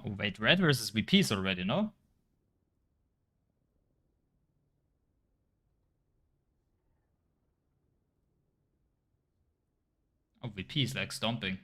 Oh wait, red versus VPs already, no? Oh, VPs like stomping.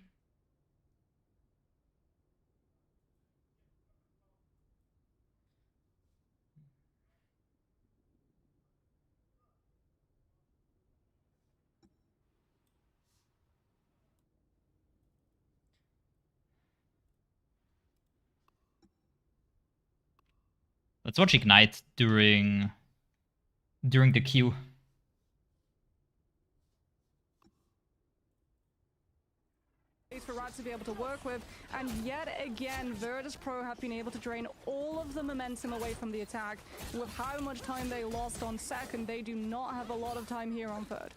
Let's watch Ignite during the queue. For Rad to be able to work with, and yet again Virtus Pro have been able to drain all of the momentum away from the attack. With how much time they lost on second, they do not have a lot of time here on third.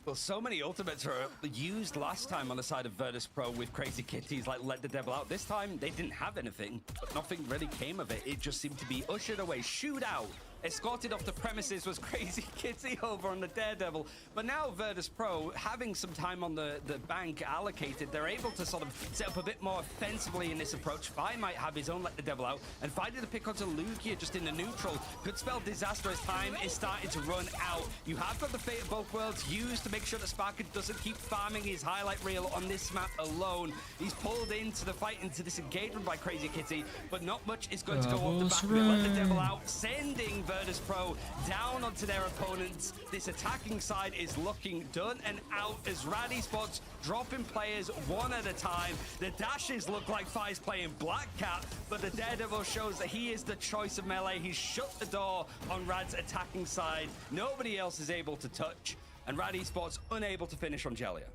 Well, so many ultimates were used last time on the side of Virtus Pro with Crazy Kitties, like let the devil out. This time they didn't have anything, but nothing really came of it. It just seemed to be ushered away, shooed out. Escorted off the premises was Crazy Kitty over on the Daredevil. But now Virtus Pro, having some time on the bank allocated, they're able to sort of set up a bit more offensively in this approach. Vi might have his own Let the Devil Out, and finding the pick onto Lugia just in the neutral could spell disaster as time is starting to run out. You have got the Fate of both worlds used to make sure that Sparker doesn't keep farming his highlight reel on this map alone. He's pulled into the fight, into this engagement by Crazy Kitty, but not much is going to go off the back of it. Let the Devil Out, sending Virtus Pro down onto their opponents. This attacking side is looking done and out as Rad Esports dropping players one at a time. The dashes look like Fi's playing Black Cat, but the Daredevil shows that he is the choice of melee. He's shut the door on Rad's attacking side. Nobody else is able to touch, and Rad Esports unable to finish on Jellia.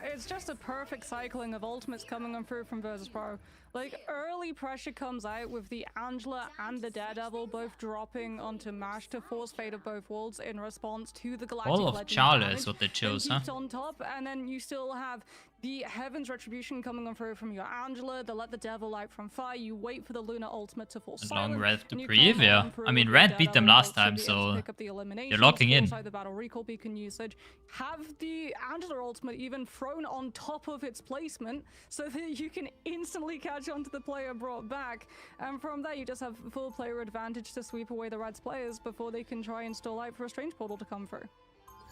It's just a perfect cycling of ultimates coming on through from Virtus Pro. Like, early pressure comes out with the Angela and the Daredevil both dropping onto Mash to force Fate of both worlds in response to the Galactic All of Legend Charlotte damage. is what they chose, huh? On top, and then you still have the Heaven's Retribution coming on through from your Angela, the Let the Devil Out from Fi. You wait for the Lunar Ultimate to force Long silent, Red to and you Preview. come on through I mean, with Red the beat them Daredevil last to time, be able to so pick up the they're eliminations, locking in. force out the Battle Recall Beacon usage. Have the Angela Ultimate even thrown on top of its placement so that you can instantly catch onto the player brought back. And from there, you just have full player advantage to sweep away the Rad's players before they can try and stall out for a Strange Portal to come through.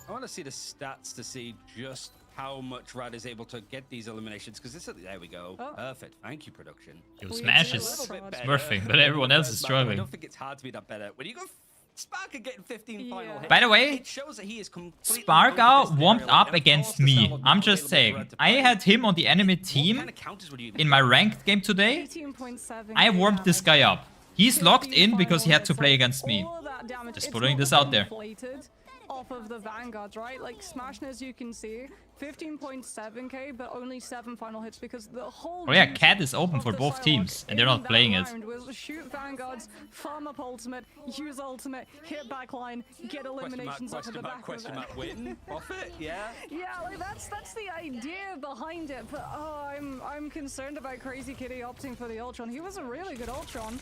I want to see the stats to see just how much Rad is able to get these eliminations, because this is, there we go. Oh. Perfect. Thank you, production. Yo, Smash is smurfing, but everyone else is I struggling. don't think it's hard to be that better. When you go Sparker getting 15 final hits, By the way, it shows that he is completely Sparker warmed up against me. I'm just saying. I had him on the enemy team in my ranked game today. I warmed this guy up. He's locked in because he had to play against me. Just putting this out there. Off of the Vanguards, right? Like, Smashing, as you can see, 15.7k, but only 7 final hits because the whole... Oh yeah, Cat is open for both teams, and they're not playing it. Was shoot Vanguards, farm up ultimate, use ultimate, hit backline, get eliminations off of the back question of mark, it. win, profit, yeah? Yeah, like, that's the idea behind it, but I'm concerned about Crazy Kitty opting for the Ultron. He was a really good Ultron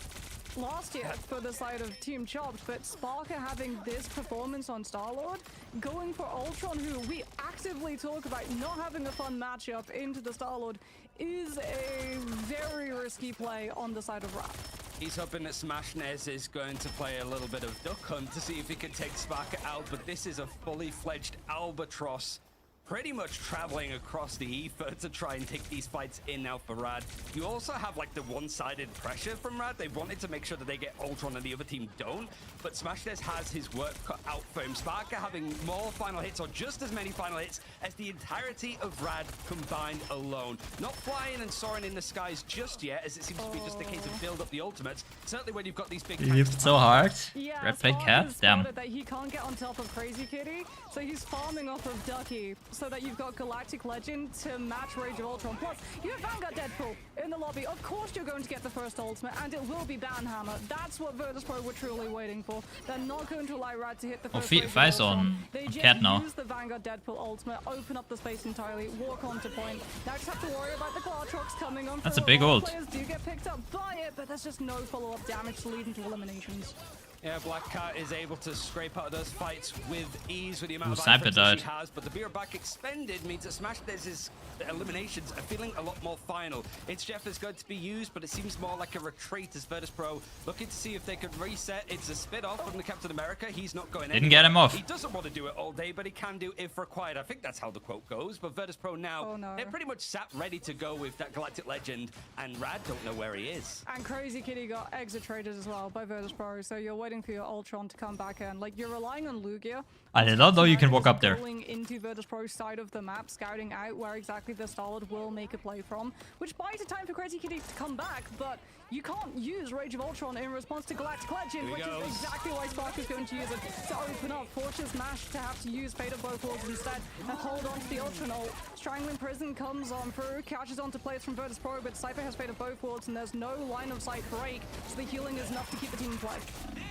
last year for the side of Team Chopped, but Sparker having this performance on Star-Lord, going for Ultron, who we actively talk about not having a fun matchup into the Star-Lord, is a very risky play on the side of Rap. He's hoping that Smashnez is going to play a little bit of Duck Hunt to see if he can take Sparker out, but this is a fully fledged Albatross, pretty much traveling across the ether to try and take these fights in now for Rad. You also have like the one-sided pressure from Rad. They wanted to make sure that they get Ultron and the other team don't, but Smashnez has his work cut out for him. Sparker having more final hits, or just as many final hits as the entirety of Rad combined alone. Not flying and soaring in the skies just yet, as it seems to be just a case of build up the ultimates. Certainly when you've got these big... He lived so hard. Yeah, Red played Cat, damn. That he can't get on top of Crazy Kitty, so he's farming off of Ducky, so that you've got Galactic Legend to match Rage of Ultron. Plus, you have Vanguard Deadpool in the lobby. Of course you're going to get the first ultimate, and it will be Banhammer. That's what Virtus Pro were truly waiting for. They're not going to allow Rad to hit the first Rage of Fi's Ultron. on They just Cat now. use the Vanguard Deadpool ultimate, open up the space entirely, walk onto point. Now just have to worry about the Clawtrox coming on. That's a through. big lot of ult. Players do get picked up by it, but there's just no follow-up damage to lead into eliminations. Yeah, Black Cat is able to scrape out of those fights with ease with the amount of Sniper items that died. she has, but the beer back expended means that Smash Dez's eliminations are feeling a lot more final. It's Jeff is going to be used, but it seems more like a retreat as Virtus Pro looking to see if they could reset. It's a spit off from the Captain America. He's not going Didn't get him off. He doesn't want to do it all day, but he can do if required. I think that's how the quote goes, but Virtus Pro now, they're pretty much sat ready to go with that Galactic Legend, and Rad don't know where he is. And Crazy Kitty got exit traded as well by Virtus Pro, so you're waiting for your Ultron to come back in. Like, you're relying on Lugia. I did not know you can walk up there. Going into Virtus Pro's side of the map, scouting out where exactly the Starlord will make a play from, which buys the time for Crazy Kitty to come back, but you can't use Rage of Ultron in response to Galactic Legend, which is exactly why Spark is going to use it to open up, forces Mash to have to use Fate of Both Worlds instead and hold on to the Ultron ult. Strangling Prison comes on through, catches onto players from Virtus Pro, but Cypher has Fate of Both Worlds and there's no line of sight break, so the healing is enough to keep the team in play.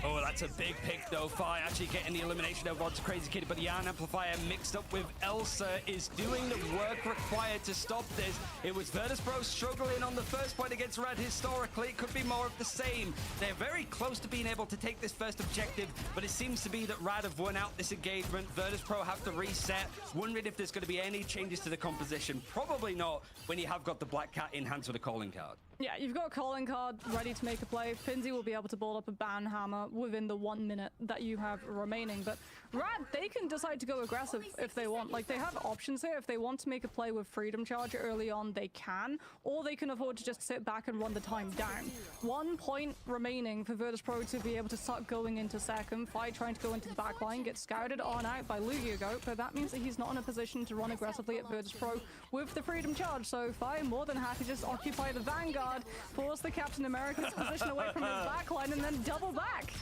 Oh, that's a big pick though. Fi actually getting the elimination over onto Crazy Kitty, but the Yarn Amplifier mixed up with Elsa is doing the work required to stop this. It was Virtus Pro struggling on the first point against Red historically. It could be more of the same. They're very close to being able to take this first objective, but it seems to be that Rad have won out this engagement. Virtus Pro have to reset. Wondering if there's going to be any changes to the composition. Probably not when you have got the Black Cat in hands with a calling card. Yeah, you've got a calling card ready to make a play. Finzi will be able to build up a ban hammer within the 1 minute that you have remaining. But Rad, they can decide to go aggressive if they want. Like, they have options here. If they want to make a play with Freedom Charge early on, they can. Or they can afford to just sit back and run the time down. 1 point remaining for Virtus Pro to be able to start going into second. Fi trying to go into the back line, gets scouted on out by Lugia Goat, but that means that he's not in a position to run aggressively at Virtus Pro with the Freedom Charge. So Fi more than happy to just occupy the Vanguard, force the Captain America's position away from his back line, and then double back.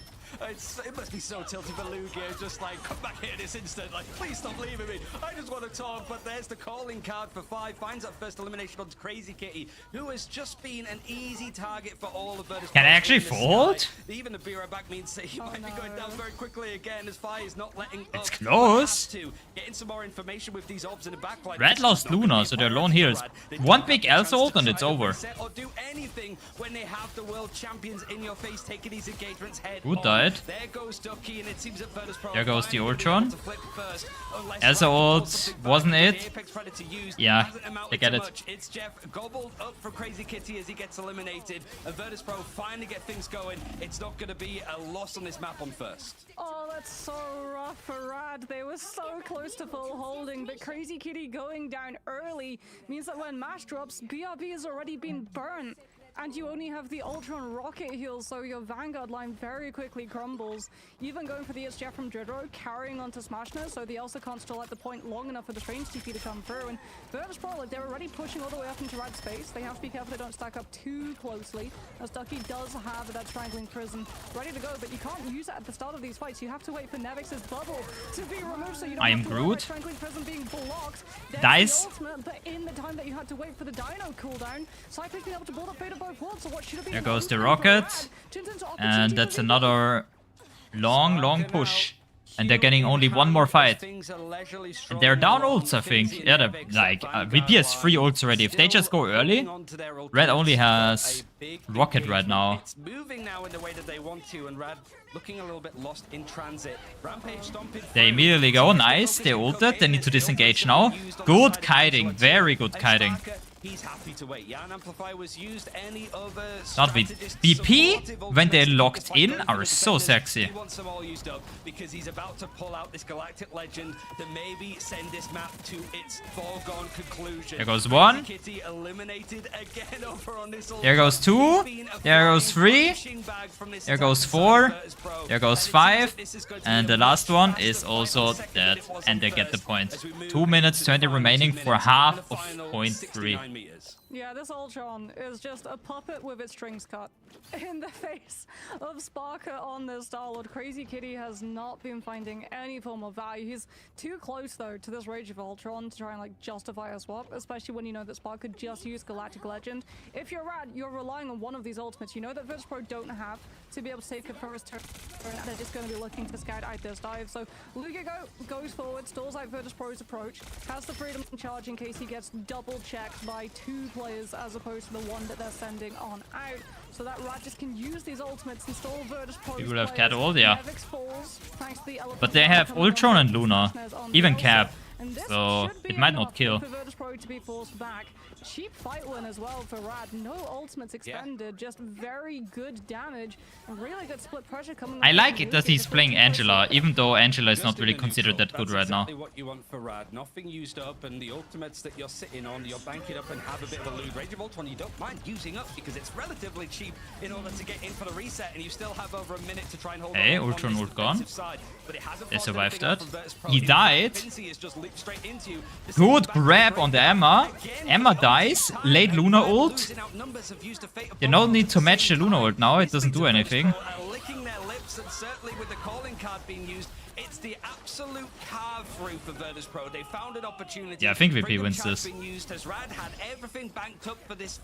It must be so tilted for Lugia, just like, come back here this instant, like, please stop leaving me, I just want to talk. But there's the calling card for Five, finds that first elimination onto Crazy Kitty, who has just been an easy target for all of Virtus. Can I actually fold? Even the Bira back means that he might be going down very quickly again, as Fi is not letting It's up. close. Getting some more information with these orbs in the backline. Red lost Luna, so they're alone here. It's one big Elsa ult and it's over. Or do anything when they have the world champions in your face taking these engagements head Who on. died? There goes Ducky, and it seems that Virtus Pro There goes the finally Ultron. to flip first. Unless Elsa Rad ult pulls something back, wasn't but it? the Apex Predator used Yeah, hasn't amounted they get to it. much. It's Jeff gobbled up from Crazy Kitty as he gets eliminated, and Virtus Pro finally get things going. It's not going to be a loss on this map on first. Oh, that's so rough for Rad. They were so close to full holding, but Crazy Kitty going down early means that when Mash drops, BRB has already been burnt. And you only have the Ultron rocket heal, so your Vanguard line very quickly crumbles. Even going for the SGF from Dridro, carrying onto Smashner, so the Elsa can't stall at the point long enough for the strange TP to come through. And Virtus Pro, like, they're already pushing all the way up into Rad's space. They have to be careful they don't stack up too closely, as Ducky does have that Strangling Prison ready to go, but you can't use it at the start of these fights. You have to wait for Nevix's bubble to be removed, so you don't I am have to worry about Groot. Strangling Prison being blocked. There's Dice. the ultimate, but in the time that you had to wait for the Dino cooldown, Cyclone's been able to build up Fate of Both Worlds, so what should have been There an goes the opening for rocket. Rad turns into And opportunity that's for another long push. And they're getting only one more fight. And they're down ults, I think. Yeah, they're like, VP has 3 ults already. If they just go early, Red only has Rocket right now. It's moving now in the way that they want to, and Rad looking a little bit lost in transit. Rampage stomping. They immediately go, nice, they ulted, they need to disengage now. Good kiting, very good kiting. He's happy to wait. Yarn Amplifier was used. Any other Not with BP, when they're locked in, are so sexy. He wants them all used up because he's about to pull out this Galactic Legend to maybe send this map to its foregone conclusion. There goes 1. Kitty eliminated again over on this. There goes 2. There goes 3. There goes 4. There goes 5. And the last one is also dead. And they get the point. 2 minutes 20 remaining for half of 0.3. Yeah, this Ultron is just a puppet with its strings cut in the face of Sparker on this Starlord. Crazy Kitty has not been finding any form of value. He's too close, though, to this Rage of Ultron to try and, like, justify a swap, especially when you know that Sparker just used Galactic Legend. If you're Rad, you're relying on one of these ultimates. You know that Virtus Pro don't have to be able to take it for his turn. They're just going to be looking to scout out this dive. So Lugia goes forward, stalls out Virtus Pro's approach, has the freedom to charge in case he gets double checked by 2 players players as opposed to the one that they're sending on out. So that Rad just can use these ultimates, install Virtus Pro's People have players. Cat ult, yeah. Nevix falls, thanks to the But they have Ultron and Luna, even Cap, so it might not kill. For Virtus Pro to be forced back. Cheap fight win as well for Rad. No ultimates expended, just very good damage. And really good split pressure coming. I like it that he's playing Angela, even though Angela is not really considered that good right now. That's exactly what you want for Rad. Nothing used up, and the ultimates that you're sitting on, you're banking up and have a bit of a loot. Rage of Ultron you don't mind using up because it's relatively cheap in order to get in for the reset, and you still have over a minute to try and hold Hey, on Ultron ult gone. side. But it hasn't They forced survived anything that. out from Virtus Pro. He died. Finzi has just leaped straight into you. Good grab on the Emma. Emma dies. Late Luna ult. You don't need to match the Luna ult now. It doesn't do anything. Licking their lips, and certainly with the calling card being used, it's the absolute carve through for Virtus Pro. They found an opportunity. Yeah, I think VP Freedom wins charge this. being used as Rad had everything banked up for this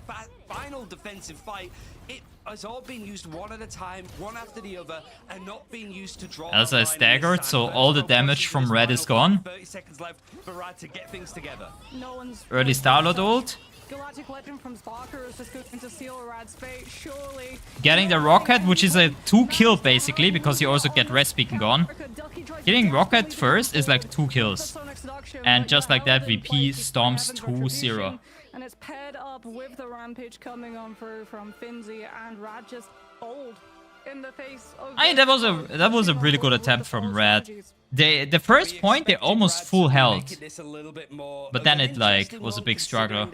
final defensive fight. It has all been used one at a time, one after the other, and not being used to draw. Elsa is staggered, so all the damage from Red is gone. 30 seconds left for Rad to get things together. No one's Early Starlord ult. Galactic Legend from Sparker is just going to seal Rad's fate, surely. Getting the Rocket, which is a 2-kill basically, because you also get Res Beacon gone. Getting Rocket first is like 2 kills. And just like that, VP storms 2-0. And it's paired up with the Rampage coming on through from Finzi, and Rad just old in the face of... That was a really good attempt from Red. The first point they almost full health, but then it like was a big struggle.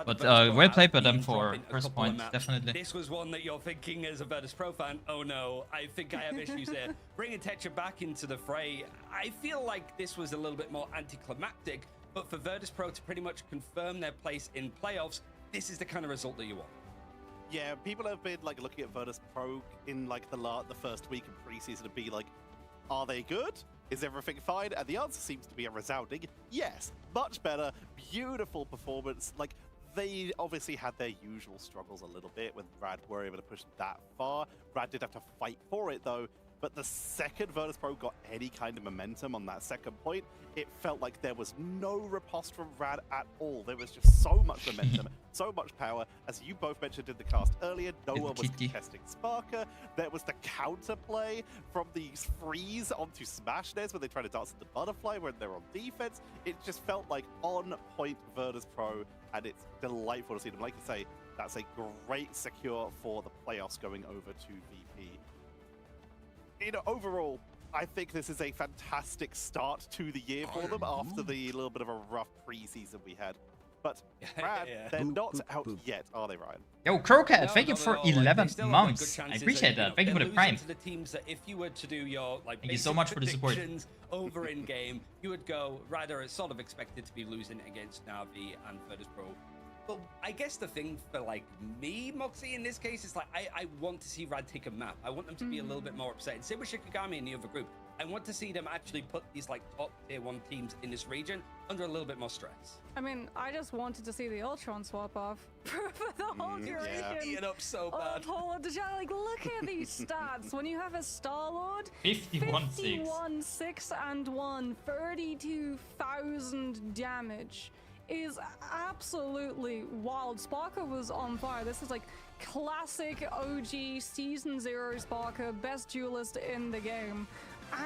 But well played by them for first point, definitely. This was one that you're thinking as a Virtus Pro fan, oh no, I think I have issues there. Bringing Tetra back into the fray, I feel like this was a little bit more anticlimactic, but for Virtus Pro to pretty much confirm their place in playoffs, this is the kind of result that you want. Yeah, people have been like looking at Virtus Pro in like the first week of preseason to be like, are they good? Is everything fine? And the answer seems to be a resounding yes. Much better, beautiful performance. Like, they obviously had their usual struggles a little bit when Rad were able to push that far. Rad did have to fight for it though. But the second Virtus Pro got any kind of momentum on that second point, it felt like there was no riposte from Rad at all. There was just so much momentum, so much power. As you both mentioned in the cast earlier, no one was contesting Sparker. There was the counterplay from the freeze onto Smashness when they try to dance into Butterfly when they're on defense. It just felt like on-point Virtus Pro, and it's delightful to see them. Like you say, that's a great secure for the playoffs going over to VP. You know, overall, I think this is a fantastic start to the year for them after the little bit of a rough preseason we had. But Rad, they're not out yet, are they, Ryan? Yo, Crocat, thank you for 11 months. I appreciate that. Thank you for the prime. To the teams that if you were to do your like thank you so much for the support. Over in game, you would go Ryder is sort of expected to be losing against Na'Vi and Virtus Pro. But I guess the thing for like me, Moxie, in this case is like I want to see Rad take a map. I want them to be a little bit more upset. Same with Shikigami in the other group. I want to see them actually put these like top tier 1 teams in this region under a little bit more stress. I mean, I just wanted to see the Ultron swap off for the whole duration. Yeah. It up so bad. Like, look at these stats. When you have a Star-Lord, 51-6 and 1, 32,000 damage is absolutely wild. Sparker was on fire. This is like classic OG Season 0 Sparker, best duelist in the game.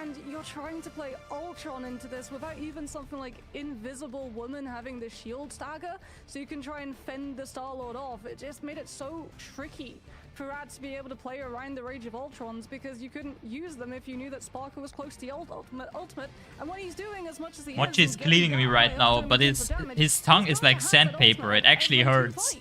And you're trying to play Ultron into this without even something like Invisible Woman having the shield stagger, so you can try and fend the Star-Lord off. It just made it so tricky for Rad to be able to play around the Rage of Ultrons because you couldn't use them if you knew that Sparker was close to the ultimate. And what he's doing as much as he Mochi is cleaning me right now, but his tongue is like sandpaper. It actually hurts.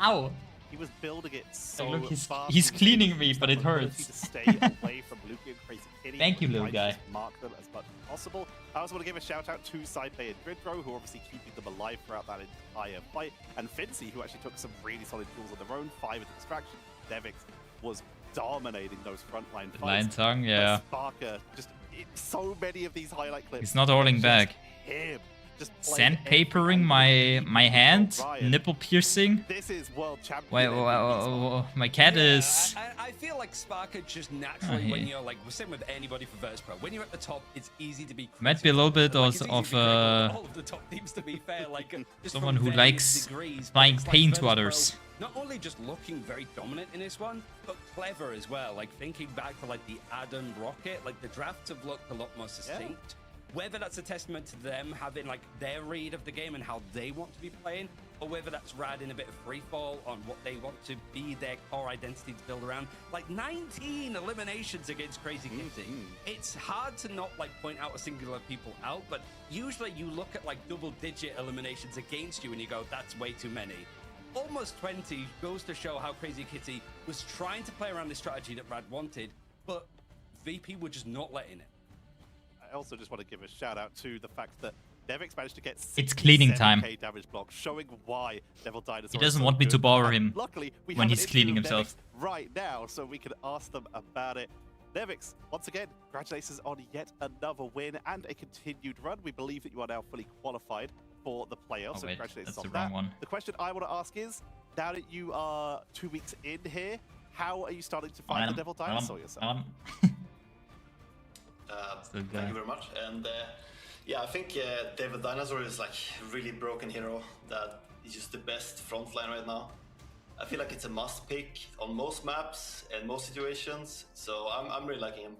Ow. He was building it so look, fast. he's cleaning me, but it hurts. To stay away from Luki and Crazy Kitty. Thank you, little guy. Mark them as much as possible. I also want to give a shout out to Sidebay and Gridro, who are obviously keeping them alive throughout that entire fight, and Finzi, who actually took some really solid tools on their own. 5 into extraction. Nevix was dominating those frontline fights. Lion tongue, yeah. But Sparker, just so many of these highlight clips. He's not holding back. Him. just sandpapering my hand, nipple piercing. This is world champion. Wait, my cat is. I feel like Sparker just naturally, when you're like, we're same with anybody for Virtus Pro, when you're at the top, it's easy to be. Might be a little bit like, of all of the top teams, to be fair, like just someone from who various likes degrees, applying but it's pain like to Virtus others. Pro, not only just looking very dominant in this one, but clever as well. Like thinking back to like the Adam Rocket, like the drafts have looked a lot more succinct. Whether that's a testament to them having like their read of the game and how they want to be playing, or whether that's riding a bit of free fall on what they want to be their core identity to build around. Like 19 eliminations against Crazy Kitty. It's hard to not like point out a singular people out, but usually you look at like double-digit eliminations against you and you go, that's way too many. Almost 20 goes to show how Crazy Kitty was trying to play around the strategy that Rad wanted, but VP were just not letting it. I also just want to give a shout out to the fact that Nevix managed to get It's cleaning time. 67k damage block, showing why Devil Dinosaur He doesn't is so want me to good. bother And him luckily, we when have he's an cleaning interview with himself. Nevix right now, so we can ask them about it. Nevix, once again, congratulations on yet another win and a continued run. We believe that you are now fully qualified for the playoffs, so wait, congratulations that's on the wrong that. one. The question I want to ask is, now that you are 2 weeks in here, how are you starting to find the Devil Dinosaur yourself? Thank you very much. And yeah, I think Devil Dinosaur is like really broken hero that is just the best frontline right now. I feel like it's a must pick on most maps and most situations, so I'm really liking him.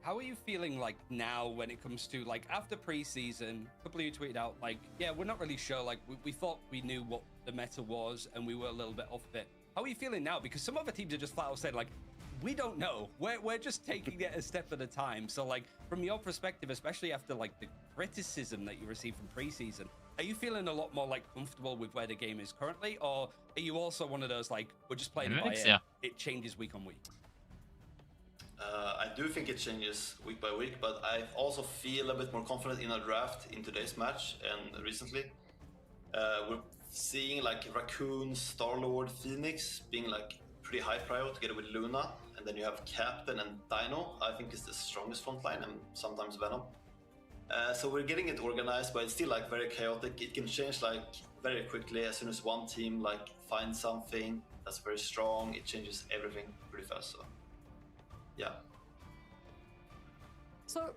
How are you feeling like now when it comes to like after preseason? A couple of you tweeted out like, yeah, we're not really sure. Like we thought we knew what the meta was and we were a little bit off it. How are you feeling now? Because some other teams are just flat out saying like, we don't know. We're just taking it a step at a time. So like from your perspective, especially after like the criticism that you received from preseason, are you feeling a lot more like comfortable with where the game is currently, or are you also one of those like we're just playing it by ear? Yeah. It changes week on week? I do think it changes week by week, but I also feel a bit more confident in a draft in today's match and recently. We're seeing like Raccoon, Starlord, Phoenix being like pretty high prio together with Luna, and then you have Captain and Dino. I think is the strongest front line, and sometimes Venom. So we're getting it organized, but it's still like very chaotic. It can change like very quickly as soon as one team like finds something that's very strong. It changes everything pretty fast. So yeah. So,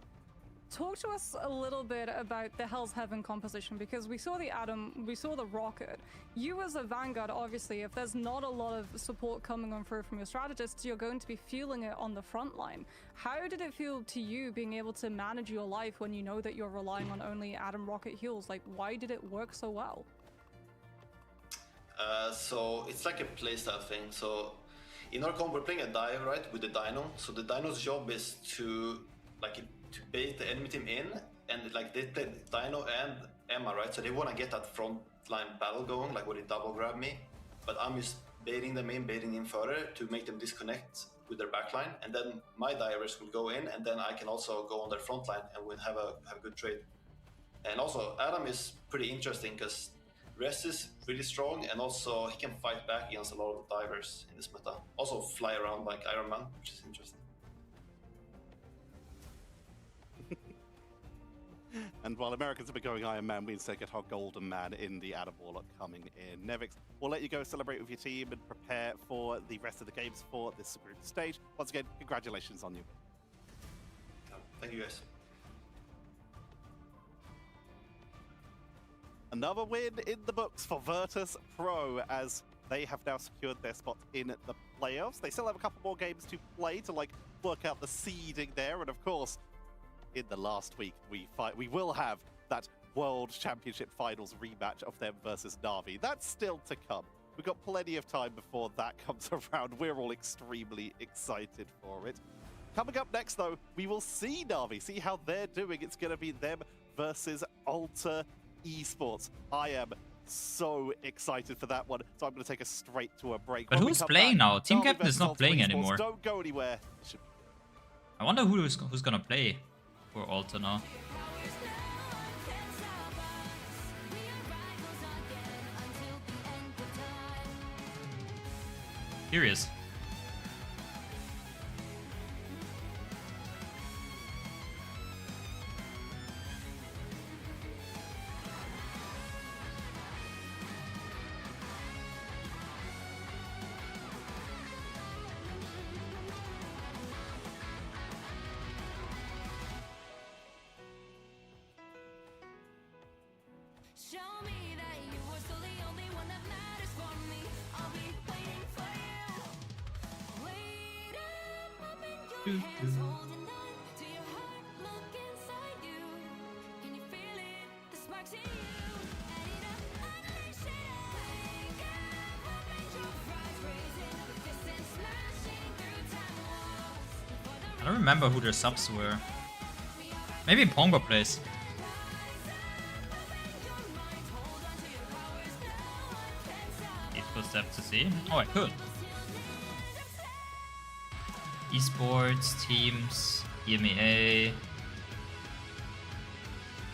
talk to us a little bit about the Hell's Heaven composition, because we saw the Atom, we saw the Rocket. You as a Vanguard, obviously, if there's not a lot of support coming on through from your strategists, you're going to be feeling it on the front line. How did it feel to you being able to manage your life when you know that you're relying on only Atom Rocket heals? Like, why did it work so well? So it's like a playstyle thing. So in our comp, we're playing a dive, right, with the Dino. So the Dino's job is to to bait the enemy team in, and like they play Dino and Emma, right? So they want to get that front line battle going, like where they double grab me. But I'm just baiting them in, baiting in further to make them disconnect with their backline, and then my divers will go in, and then I can also go on their front line and we'll have a good trade. And also Adam is pretty interesting because Rest is really strong, and also he can fight back against a lot of the divers in this meta. Also fly around like Iron Man, which is interesting. And while Americans have been going Iron Man, we instead get our Golden Man in the Adam Warlock coming in. Nevix, we'll let you go celebrate with your team and prepare for the rest of the games for this group stage. Once again, congratulations on you. Thank you, guys. Another win in the books for Virtus Pro, as they have now secured their spot in the playoffs. They still have a couple more games to play to like work out the seeding there, and of course, in the last week, we will have that World Championship Finals rematch of them versus Na'Vi. That's still to come. We've got plenty of time before that comes around. We're all extremely excited for it. Coming up next, though, we will see Na'Vi, see how they're doing. It's going to be them versus Alter Esports. I am so excited for that one, so I'm going to take us straight to a break. But who's playing now? TeamCaptian is not playing anymore. Don't go anywhere. I wonder who's gonna play for Alter now. Curious. Show me that you were still the only one that matters for me. I'll be waiting for you. Wait up in your hands, holding on to your heart. Look inside you. Can you feel it? The sparks in you. And it unleash it. Wake up, open your eyes, raising the distance, smashing through time walls. I don't remember who their subs were. Maybe Pongo plays. Step to see. Oh, I could. Esports, teams, EMEA,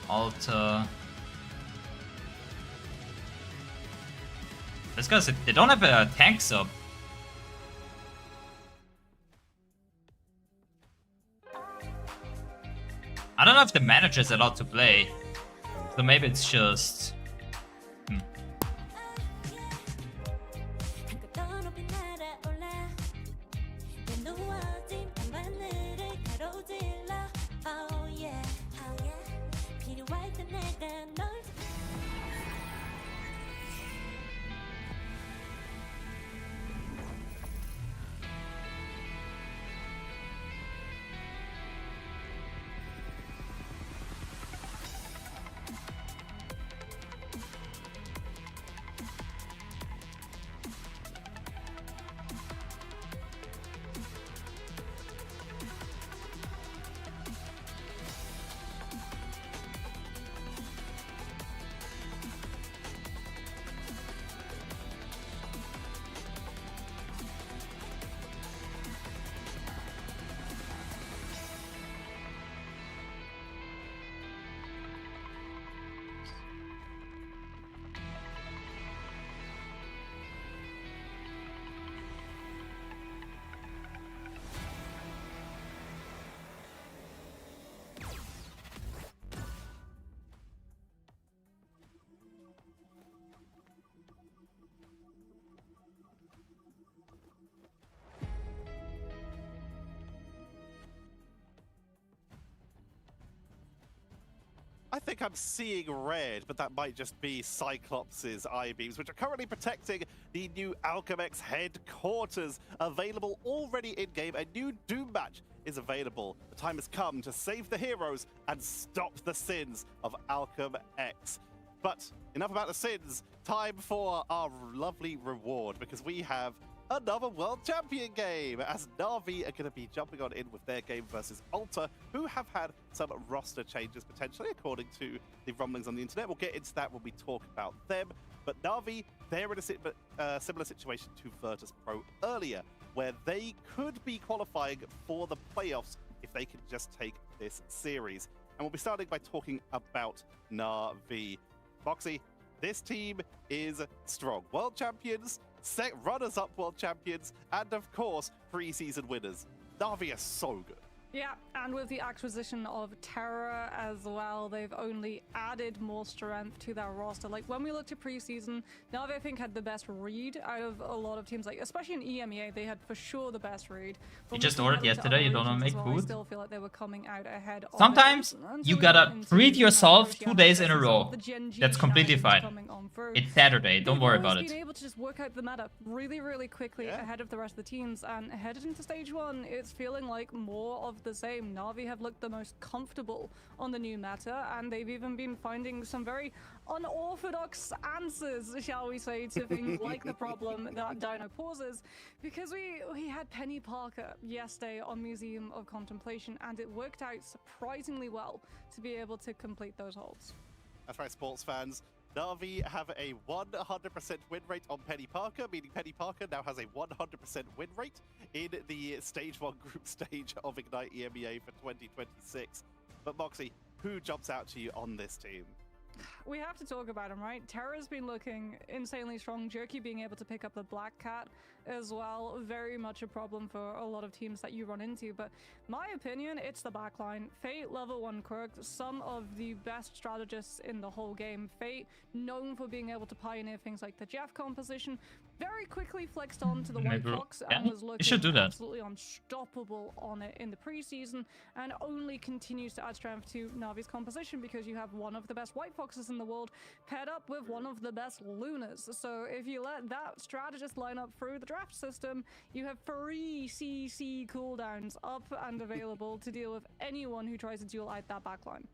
Alta. This guy's, they don't have a tank sub. I don't know if the manager's allowed to play. So maybe it's just... I think I'm seeing red, but that might just be Cyclops' I-beams, which are currently protecting the new AlchemX headquarters. Available already in-game, a new Doom match is available. The time has come to save the heroes and stop the sins of AlchemX. But enough about the sins, time for our lovely reward, because we have another World Champion game, as Na'Vi are going to be jumping on in with their game versus Alta, who have had some roster changes potentially, according to the rumblings on the internet. We'll get into that when we talk about them. But Na'Vi, they're in a similar situation to Virtus Pro earlier, where they could be qualifying for the playoffs if they can just take this series. And we'll be starting by talking about Na'Vi. Moxie, this team is strong. World champions, runners-up world champions, and of course, preseason winners. Na'Vi are so good. Yeah, and with the acquisition of Terra as well, they've only added more strength to their roster. Like, when we looked at preseason, Na'Vi, I think, had the best read out of a lot of teams. Like, especially in EMEA, they had for sure the best read. You just ordered yesterday, you don't want to make food? I still feel like they were coming out ahead of Sometimes you gotta treat yourself 2 days in a row. That's completely fine. It's Saturday, don't worry about it. Been able to just work out the meta really, really quickly ahead of the rest of the teams, and headed into stage 1, it's feeling like more of the same. Na'Vi have looked the most comfortable on the new meta, and they've even been finding some very unorthodox answers, shall we say, to things like the problem that Dino poses, because we had Penny Parker yesterday on Museum of Contemplation, and it worked out surprisingly well to be able to complete those holds. That's right, sports fans. Na'Vi have a 100% win rate on Penny Parker, meaning Penny Parker now has a 100% win rate in the Stage 1 group stage of Ignite EMEA for 2026. But Moxie, who jumps out to you on this team? We have to talk about him, right? Terra's been looking insanely strong. Jerky being able to pick up the Black Cat as well, very much a problem for a lot of teams that you run into. But my opinion, it's the backline. Fate, level 1 quirk, some of the best strategists in the whole game. Fate, known for being able to pioneer things like the Jeff composition, very quickly flexed on to the White Maybe- Fox yeah, and was you looking should do that. absolutely unstoppable on it in the preseason, and only continues to add strength to Navi's composition because you have one of the best White Foxes in the world paired up with one of the best Lunas. So if you let that strategist line up through the draft system, you have 3 CC cooldowns up and available to deal with anyone who tries to duel out that backline.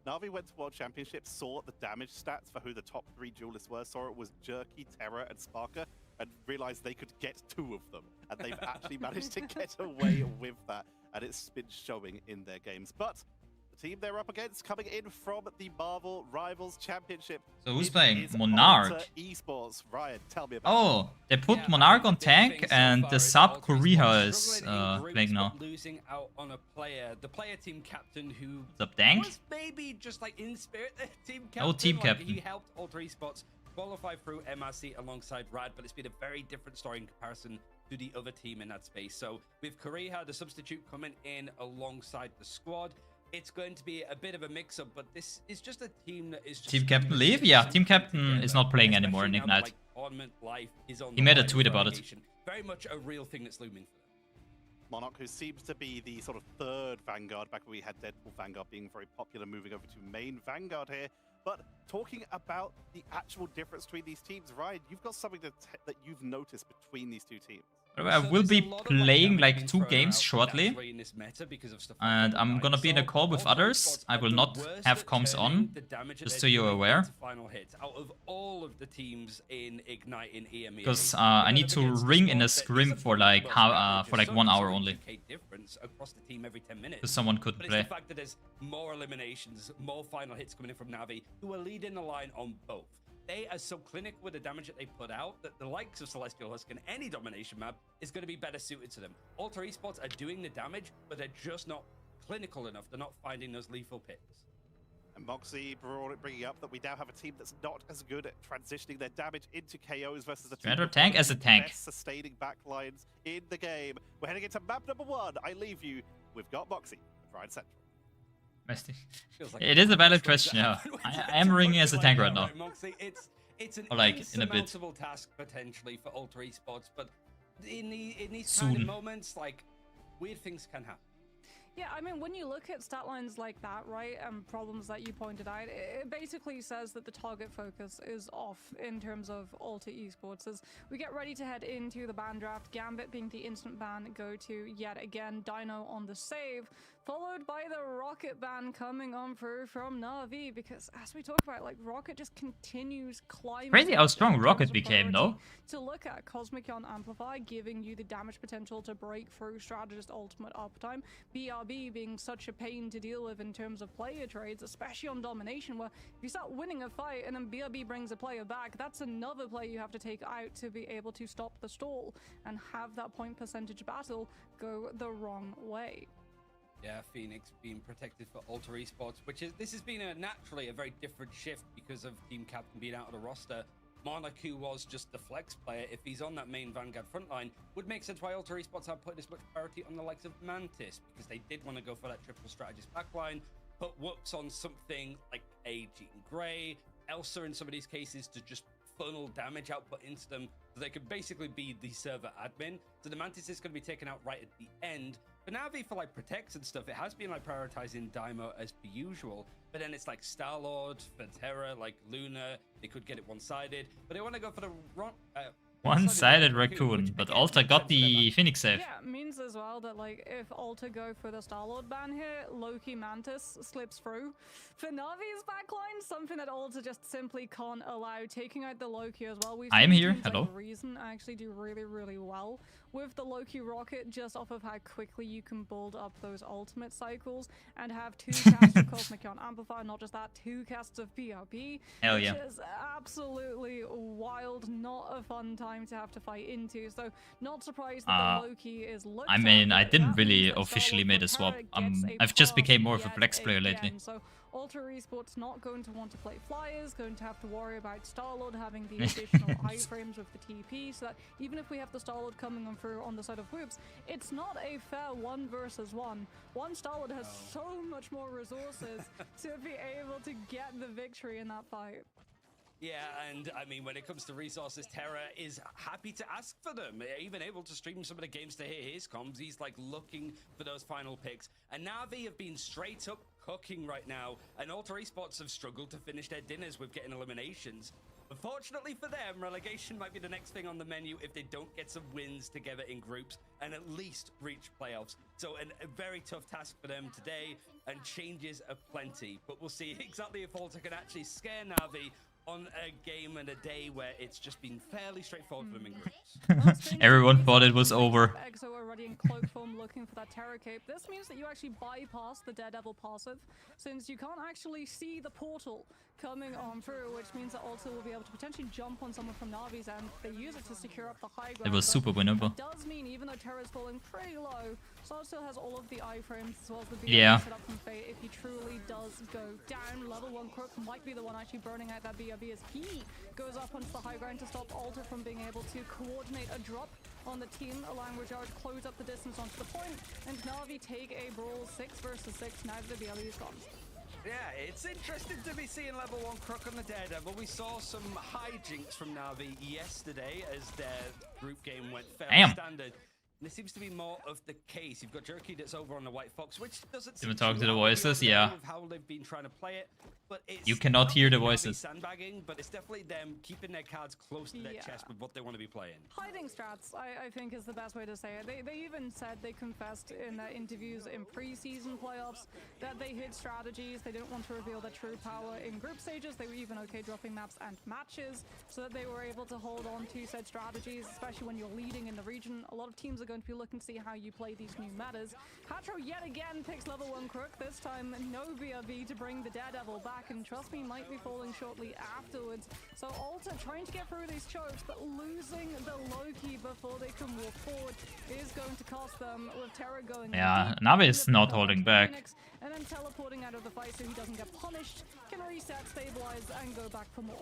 Na'Vi went to World Championships, saw the damage stats for who the top 3 duelists were, saw it was Jerky, Terra, and Sparker, and realized they could get 2 of them. And they've actually managed to get away with that, and it's been showing in their games. But the team they're up against, coming in from the Marvel Rivals Championship. So who's it playing? is Monarch. Alter Esports. Ryan, tell me about Oh, they put Monarch on tank, and the sub Korea is playing now. Losing out on a player, the player team captain who What's up, Dank? was maybe just like in spirit the team captain. Oh, team like, captain. He helped Alter Esports qualify through MRC alongside Rad, but it's been a very different story in comparison to the other team in that space. So with Korea, the substitute coming in alongside the squad, it's going to be a bit of a mix-up, but this is just a team that is just Team captain leave? Yeah, team captain is not playing anymore in especially now that, Ignite. like, Ornament life is on He the made a line tweet for about it. relegation. Very much a real thing that's looming for them. Monarch, who seems to be the sort of 3rd Vanguard, back when we had Deadpool Vanguard being very popular, moving over to main Vanguard here. But talking about the actual difference between these teams, Ryan, you've got something that you've noticed between these 2 teams. I will be playing like 2 games shortly, and I'm gonna be in a call with others. I will not have comms on, just so you're aware. Final hits out of all of the teams in Ignite in EMEA. Because I need to ring in a scrim for like 1 hour only. Difference across the team every 10 minutes. Because someone couldn't But play. it's the fact that there's more eliminations, more final hits coming in from Na'Vi, who are leading the line on both. They are so clinical with the damage that they put out that the likes of Celestial Husk and any domination map is going to be better suited to them. Alter Esports are doing the damage, but they're just not clinical enough. They're not finding those lethal picks. And Moxie bringing up that we now have a team that's not as good at transitioning their damage into KOs versus a team Strander with tank one of as a the tank. best sustaining backlines in the game. We're heading into map number 1. I leave you. We've got Moxie, Ryan Central. Feels like It is a valid question, yeah. I am ringing as a tank right now. Moxie, it's an Or like in a bit. insurmountable task potentially for Alter Esports, but in these Soon. kind of moments, like, weird things can happen. Yeah, I mean, when you look at stat lines like that, right, and problems that you pointed out, it basically says that the target focus is off in terms of Alter Esports. As we get ready to head into the ban draft, Gambit being the instant ban go-to yet again, Dino on the save, followed by the Rocket ban coming on through from Na'Vi, because as we talk about, like, Rocket just continues climbing. Crazy how strong in terms Rocket of became, priority. though. To look at Cosmic Yawn Amplify, giving you the damage potential to break through Strategist ultimate uptime, BRB being such a pain to deal with in terms of player trades, especially on domination, where if you start winning a fight and then BRB brings a player back, that's another player you have to take out to be able to stop the stall and have that point percentage battle go the wrong way. Yeah, Phoenix being protected for Alter Esports, this has been naturally a very different shift because of TeamCaptian being out of the roster. Monarch, who was just the flex player, if he's on that main Vanguard frontline, would make sense why Alter Esports have put this much priority on the likes of Mantis, because they did want to go for that triple strategist backline, put Whoops on something like a Jean Grey, Elsa in some of these cases to just funnel damage output into them, so they could basically be the server admin. So the Mantis is going to be taken out right at the end. For Na'Vi, for like protects and stuff, it has been like prioritizing Daimo as per usual, but then it's like Star-Lord, for Terra, like Luna, they could get it one-sided, but they want to go for the wrong... One-sided raccoon, but Alter got the Phoenix save. Yeah, it means as well that, like, if Alter go for the Star-Lord ban here, Loki Mantis slips through. For Navi's backline, something that Alter just simply can't allow. Taking out the Loki as well. I'm here, teams hello. Like Reason actually do really, really well with the Loki rocket, just off of how quickly you can build up those ultimate cycles and have 2 casts of Cosmic Yawn Amplify, not just that, 2 casts of BRB. Hell yeah. Which is absolutely wild, not a fun time to have to fight into. So not surprised that the Loki is looked I mean, at, I but didn't that really means that officially Star-Lord made a swap. Terra gets a I've just pass became more of a yet flex player lately. again. So Alter Esports not going to want to play Flyers, going to have to worry about Star-Lord having the additional iframes with the TP, so that even if we have the Star-Lord coming on through on the side of Whoops, it's not a fair 1 versus 1. One Star-Lord has so much more resources to be able to get the victory in that fight. Yeah, and I mean, when it comes to resources, Terra is happy to ask for them. Even able to stream some of the games to hear his comms. He's like looking for those final picks. And Na'Vi have been straight up cooking right now. And Alter Esports have struggled to finish their dinners with getting eliminations. Unfortunately for them, relegation might be the next thing on the menu if they don't get some wins together in groups and at least reach playoffs. So a very tough task for them today, and changes aplenty. But we'll see exactly if Alter can actually scare Na'Vi on a game and a day where it's just been fairly straightforward for them in groups. Everyone thought it was over. Exo already in cloak form looking for that Terror Cape. This means that you actually bypass the Daredevil passive, since you can't actually see the portal coming on through, which means that Alter will be able to potentially jump on someone from Na'Vi's end. They use it to secure up the high ground. It was super winnable. It does mean, even though Terra's falling pretty low, Sol still has all of the iframes as well as the Yeah. set up from Fate. If he truly does go down, level 1 Crook might be the one actually burning out that BRB as he goes up onto the high ground to stop Alter from being able to coordinate a drop on the team, allowing Rajard to close up the distance onto the point, and Na'Vi take a brawl 6 versus 6 now that the BLE is gone. Yeah, it's interesting to be seeing level 1 Crook on the Daredevil. We saw some hijinks from Na'Vi yesterday as their group game went fairly standard. And it seems to be more of the case. You've got Jerky that's over on the White Fox, which doesn't seem talk to the align voices, yeah. with how they've been trying to play it. But it's You cannot hear the not really voices. sandbagging, but it's definitely them keeping their cards close to their chest with what they want to be playing. Hiding strats, I think, is the best way to say it. They even said, they confessed in their interviews in preseason playoffs that they hid strategies. They didn't want to reveal their true power in group stages. They were even okay dropping maps and matches so that they were able to hold on to said strategies, especially when you're leading in the region. A lot of teams are going to be looking to see how you play these new metas. Hatro yet again picks level 1 Crook, this time no BRB to bring the Daredevil back, and trust me, might be falling shortly afterwards. So Alter trying to get through these chokes, but losing the Loki before they can walk forward is going to cost them, with Terra going Yeah, deep. Na'Vi is not holding back. And then teleporting out of the fight so he doesn't get punished, can reset, stabilize, and go back for more.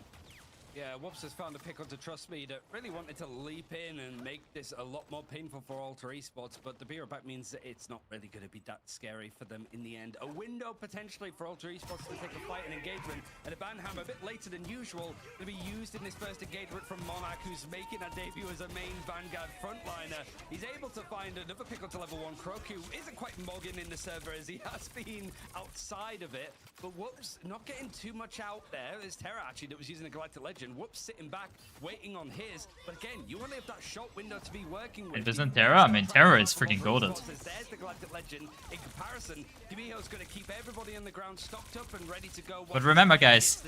Yeah, Whoops has found a pickle to Trust Me that really wanted to leap in and make this a lot more painful for Alter Esports, but the beer back means that it's not really going to be that scary for them in the end. A window potentially for Alter Esports to take a fight and engagement, and a Banham a bit later than usual to be used in this first engagement from Monarch, who's making a debut as a main Vanguard frontliner. He's able to find another pickle to level 1 Croak, who isn't quite mogging in the server as he has been outside of it, but Whoops not getting too much out there. There's Terra actually that was using a Galactic Legend. Whoops sitting back, waiting on his. But again, you only have that short window to be working with. It isn't Terra. I mean, Terra is freaking goated. There's the Galactic Legend. In comparison, Demijo's going to keep everybody on the ground stocked up and ready to go. But remember, guys,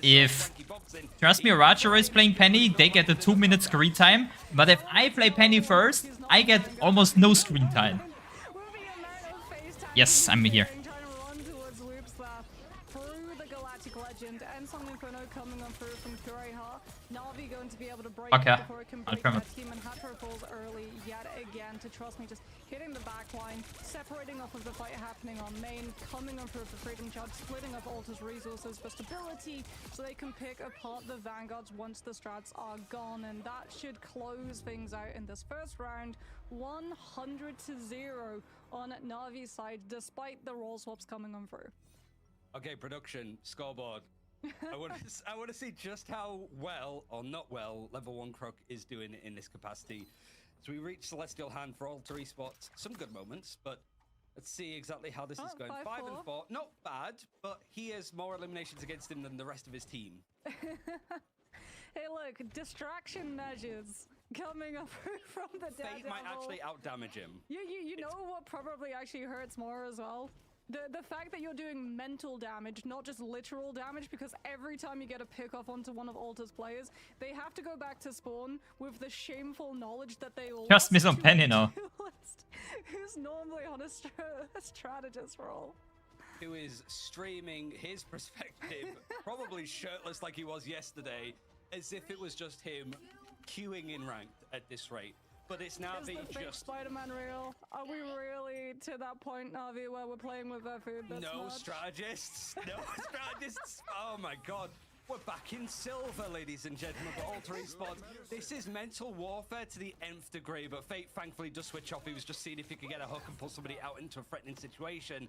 if Trust Me or Roger is playing Penny, they get the 2-minute screen time. But if I play Penny first, I get almost no screen time. Yes, I'm here. And some Inferno coming on through from Kureha. Na'Vi going to be able to break Okay, before it can I'll break trim that it. team, and Hatro falls early yet again to Trust Me, just hitting the back line, separating off of the fight happening on main, coming on through the Freedom Charge, splitting up Alter's resources for stability so they can pick apart the Vanguards once the strats are gone, and that should close things out in this first round. 100-0 on Na'Vi's side, despite the role swaps coming on through. Okay, production, scoreboard. I want to see just how well, or not well, level 1 Crook is doing in this capacity. So we reach Celestial Hand for Alter Esports. Some good moments, but let's see exactly how this is going. 5 and 4, not bad, but he has more eliminations against him than the rest of his team. Hey, look, distraction measures coming up from the Daredevil. Fate might actually out-damage him. You know what probably actually hurts more as well? The fact that you're doing mental damage, not just literal damage, because every time you get a pick off onto one of Alter's players, they have to go back to spawn with the shameful knowledge that they will Just me some Penny now. who's normally on a strategist role. Who is streaming his perspective, probably shirtless like he was yesterday, as if it was just him queuing in ranked at this rate. But it's Na'Vi just... Spider-Man real? Are we really to that point, Na'Vi, where we're playing with our food this No much? strategists. No strategists. Oh my god. We're back in silver, ladies and gentlemen, for Alter Esports. This is mental warfare to the nth degree, but Fate thankfully does switch off. He was just seeing if he could get a hook and pull somebody out into a threatening situation.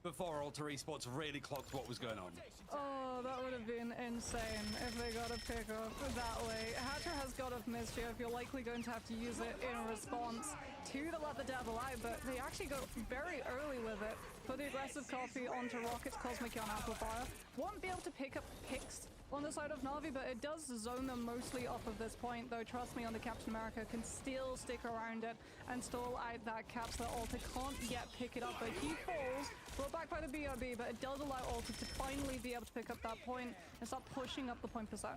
before Alter Esports really clocked what was going on. Oh, that would have been insane if they got a pick up that way. Hatcher has God of Mischief. You're likely going to have to use it in response to the Let the Devil Out, but they actually go very early with it. Put the aggressive copy onto Rocket's Cosmic Yarn Amplifier. Won't be able to pick up picks on the side of Na'Vi, but it does zone them mostly off of this point, though trust me, on the Captain America can still stick around it and stall out that cap, so Alter can't yet pick it up, but he falls, brought back by the BRB, but it does allow Alter to finally be able to pick up that point and start pushing up the point percent.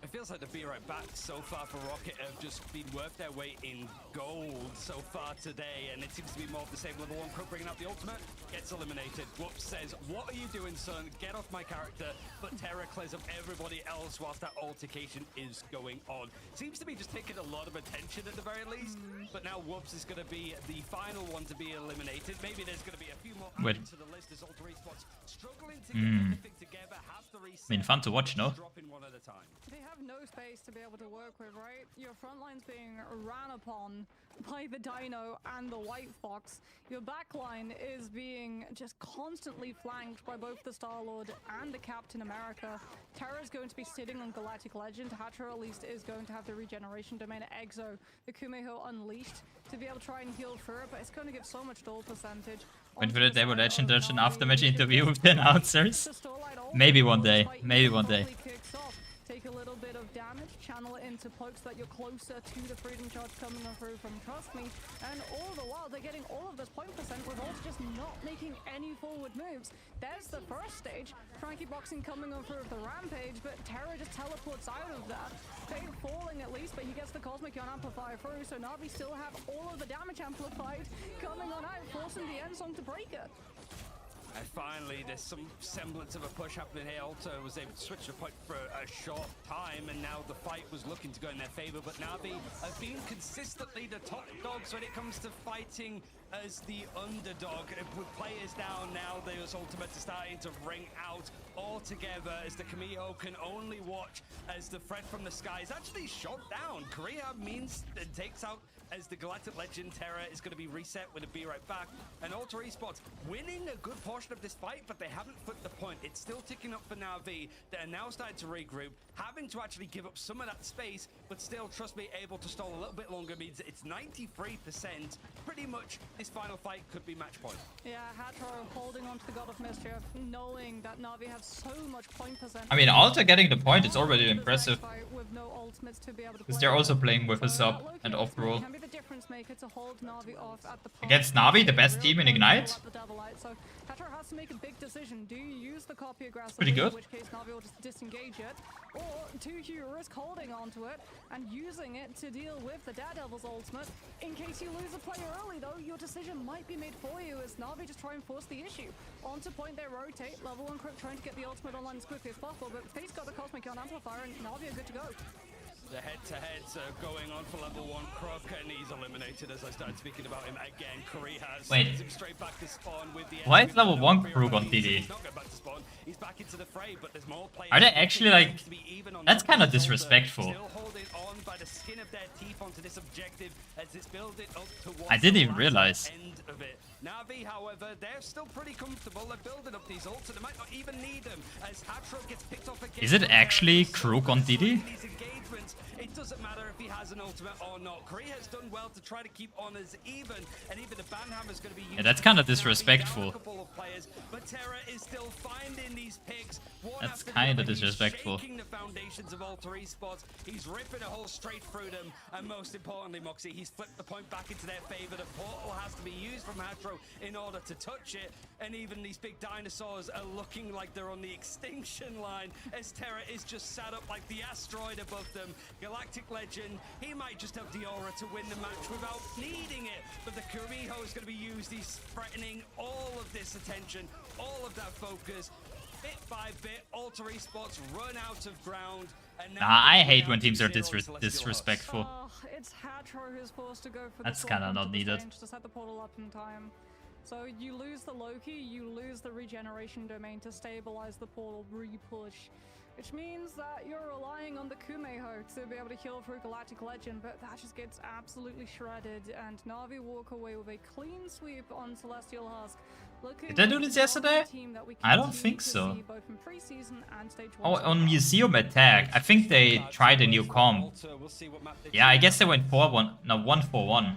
It feels like the Be Right Back so far for Rocket have just been worth their weight in gold so far today, and it seems to be more of the same. Level 1 Crook bringing out the ultimate, gets eliminated. Whoops says, what are you doing, son? Get off my character. But Terra clears up everybody else whilst that altercation is going on. Seems to be just taking a lot of attention at the very least, but now Whoops is going to be the final one to be eliminated. Maybe there's going to be a few more added to the list as Alter Esports struggling to get everything together, have to reset. I mean, fun to watch, no? Dropping one at a time. They have no space to be able to work with, right? Your front line's being ran upon by the Dino and the White Fox. Your back line is being just constantly flanked by both the Star-Lord and the Captain America. Terra's going to be sitting on Galactic Legend. Hatcher at least is going to have the regeneration domain at Exo, the Kumeho Unleashed, to be able to try and heal through it, but it's going to give so much duel percentage. Went for the Devil Legend, there's an aftermatch interview with the announcers. Maybe one day, maybe one day. Take a little bit of damage, channel it into Cloak so that you're closer to the Freedom Charge coming through from Trust Me, and all the while they're getting all of this point percent with Alter just not making any forward moves. There's the first stage, Frankie Boxing coming on through with the Rampage, but Terra just teleports out of that. Fade falling at least, but he gets the Cosmic Yarn Amplifier through, so Na'Vi still have all of the damage amplified coming on out, forcing the end song to break it. And finally, there's some semblance of a push happening here. Alter was able to switch the point for a short time, and now the fight was looking to go in their favor. But Na'Vi have been consistently the top dogs when it comes to fighting as the underdog. With players down now, those ultimates are starting to ring out all together as the Kumeho can only watch as the threat from the sky is actually shot down. Korea means it takes out as the Galactic Legend. Terra is going to be reset with a Be Right Back. And Alter Esports winning a good portion of this fight, but they haven't flipped the point. It's still ticking up for Na'Vi. They're now starting to regroup, having to actually give up some of that space, but still, trust me, able to stall a little bit longer means it's 93%. Pretty much this final fight could be match point. Yeah, Hatro holding on to the God of Mischief, knowing that Na'Vi have so much point percent. I mean, Alter getting the point is already impressive. Because they're also playing with a sub and off-roll. The difference maker to hold Na'Vi off at the Against Na'Vi, the best team in Ignite? So Hatcher has to make a big decision. Do you use the copy aggressively, pretty good. in which case Na'Vi will just disengage it, or do you risk holding onto it and using it to deal with the Daredevil's ultimate? In case you lose a player early though, your decision might be made for you as Na'Vi just try and force the issue. Onto point they rotate, level 1 Crook trying to get the ultimate online as quickly as possible, but Fate's got the Cosmic Yarn Amplifier and Na'Vi are good to go. The head-to-heads are going on for level 1 Crook, and he's eliminated as I started speaking about him again. Curry has Wait. sends him straight back to spawn with the Why is level 1 Crook on DD? He's not going back to spawn. He's back into the fray, but there's more players. Are they actually like... That's kind of disrespectful. Still holding on by the skin of their teeth onto this objective as it's building up towards I didn't even the realize. end of it. Na'Vi, however, they're still pretty comfortable. They're building up these ults, and they might not even need them as Hatro gets picked off again. Is it actually Crook on DD? These engagements, it doesn't matter if he has an ultimate or not. Korea has done well to try to keep honors even, and even the Banhammer is going to be used. Yeah, that's kind of disrespectful. Players, but Terra is still finding these picks. That's kind of disrespectful. Shaking the foundations of Alter Esports. He's ripping a hole straight through them, and most importantly, Moxie, he's flipped the point back into their favor. The portal has to be used from Hatro in order to touch it, and even these big dinosaurs are looking like they're on the extinction line as Terra is just sat up like the asteroid above them. Galactic Legend, he might just have the aura to win the match without needing it, but the Kumeho is going to be used. He's threatening all of this attention, all of that focus. Bit by bit, Alter Esports run out of ground. And now I hate when teams are disrespectful. It's Hatro who's forced to go for That's the kind of not needed. to set the portal up in time. So you lose the Loki, you lose the regeneration domain to stabilize the portal, re-push. Which means that you're relying on the Kumeho to be able to heal through Galactic Legend, but that just gets absolutely shredded, and Na'Vi walk away with a clean sweep on Celestial Husk. Did I do this yesterday? I don't think so. Oh, on Museum Attack. I think they tried a new comp. Yeah, I guess they went 4-1. No, 1-4-1.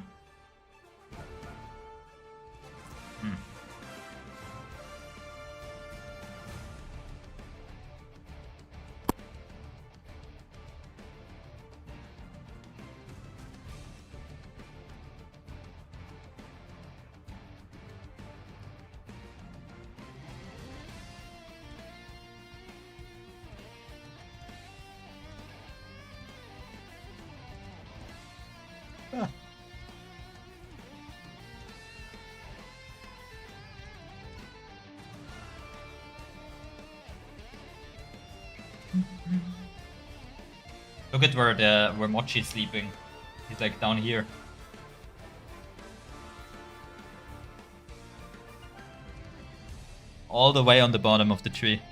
Hmm. Look at where Mochi's sleeping. He's like down here. All the way on the bottom of the tree.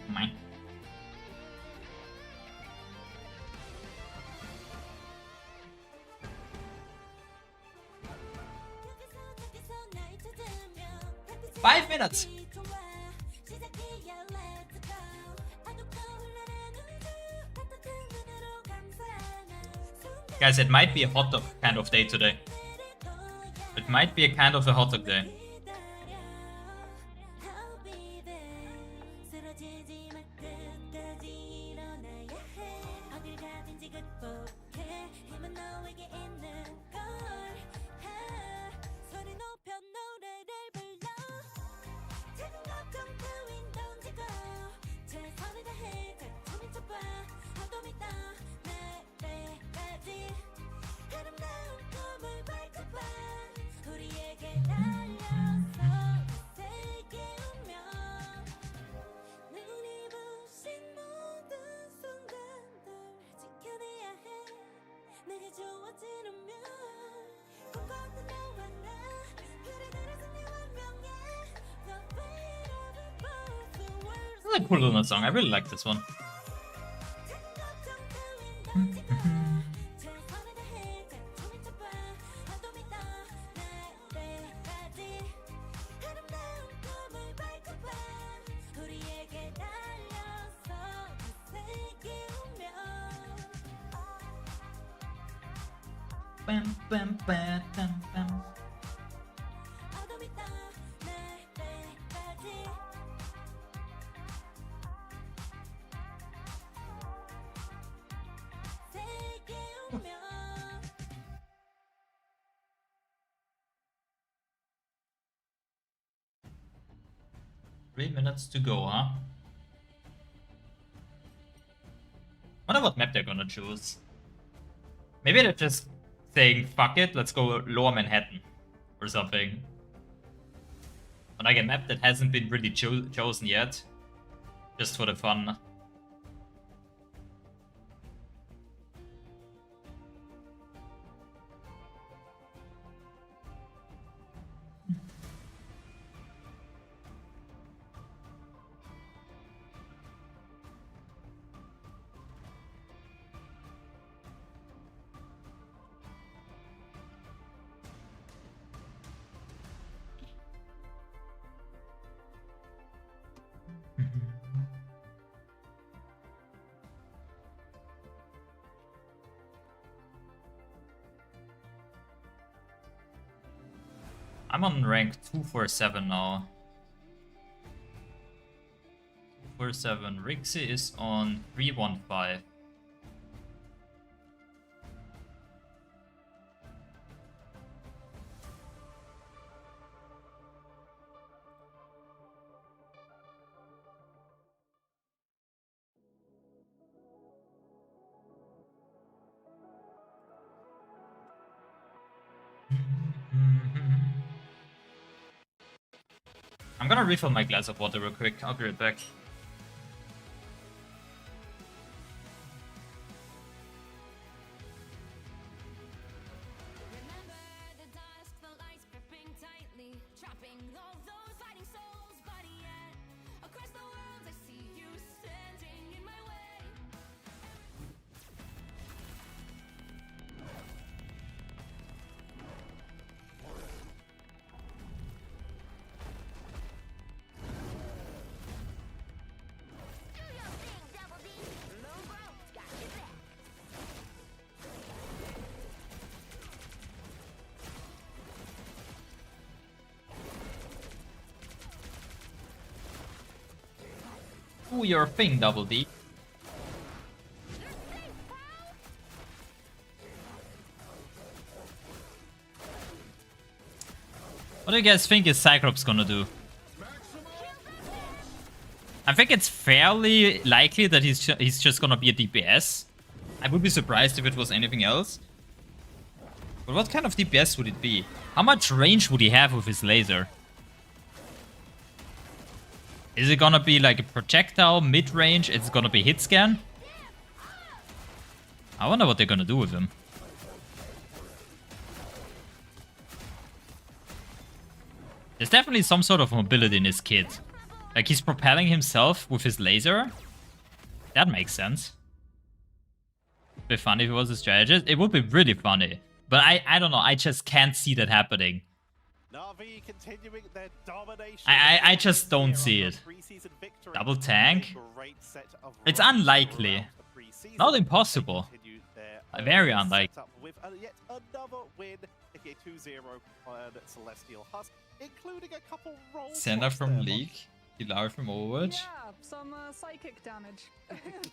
Mine. Five minutes. Guys, it might be a hot dog kind of day today. It might be a kind of a hot dog day. This is a cool little song. I really like this one. Bam, bam, bam, bam, bam. Three minutes to go, huh? Wonder what map they're gonna choose. Maybe they're just saying, fuck it, let's go Lower Manhattan or something. Or like a map that hasn't been really chosen yet. Just for the fun. I'm on rank 247 now. 247. Rixie is on 315. I'm gonna refill my glass of water real quick. I'll be right back. all those fighting souls, but yet across the world I see you standing in my way. Do your thing, Double D. Low growth got you back. Do your thing, Double D. What do you guys think is Cyclops gonna do? I think it's fairly likely that he's just gonna be a DPS. I would be surprised if it was anything else. But what kind of DPS would it be? How much range would he have with his laser? Is it gonna be like a projectile, mid-range? It's gonna be hit scan? I wonder what they're gonna do with him. There's definitely some sort of mobility in this kid. Like he's propelling himself with his laser. That makes sense. It'd be funny if it was a strategist. It would be really funny. But I don't know, I just can't see that happening. Na'Vi continuing their domination. I just don't see it. Double tank? It's unlikely. Not impossible. Very unlikely. With yet another win, aka 2-0 on Celestial Husk, including a couple rolls. Senna from League, Pilar from Overwatch. Yeah, some psychic damage.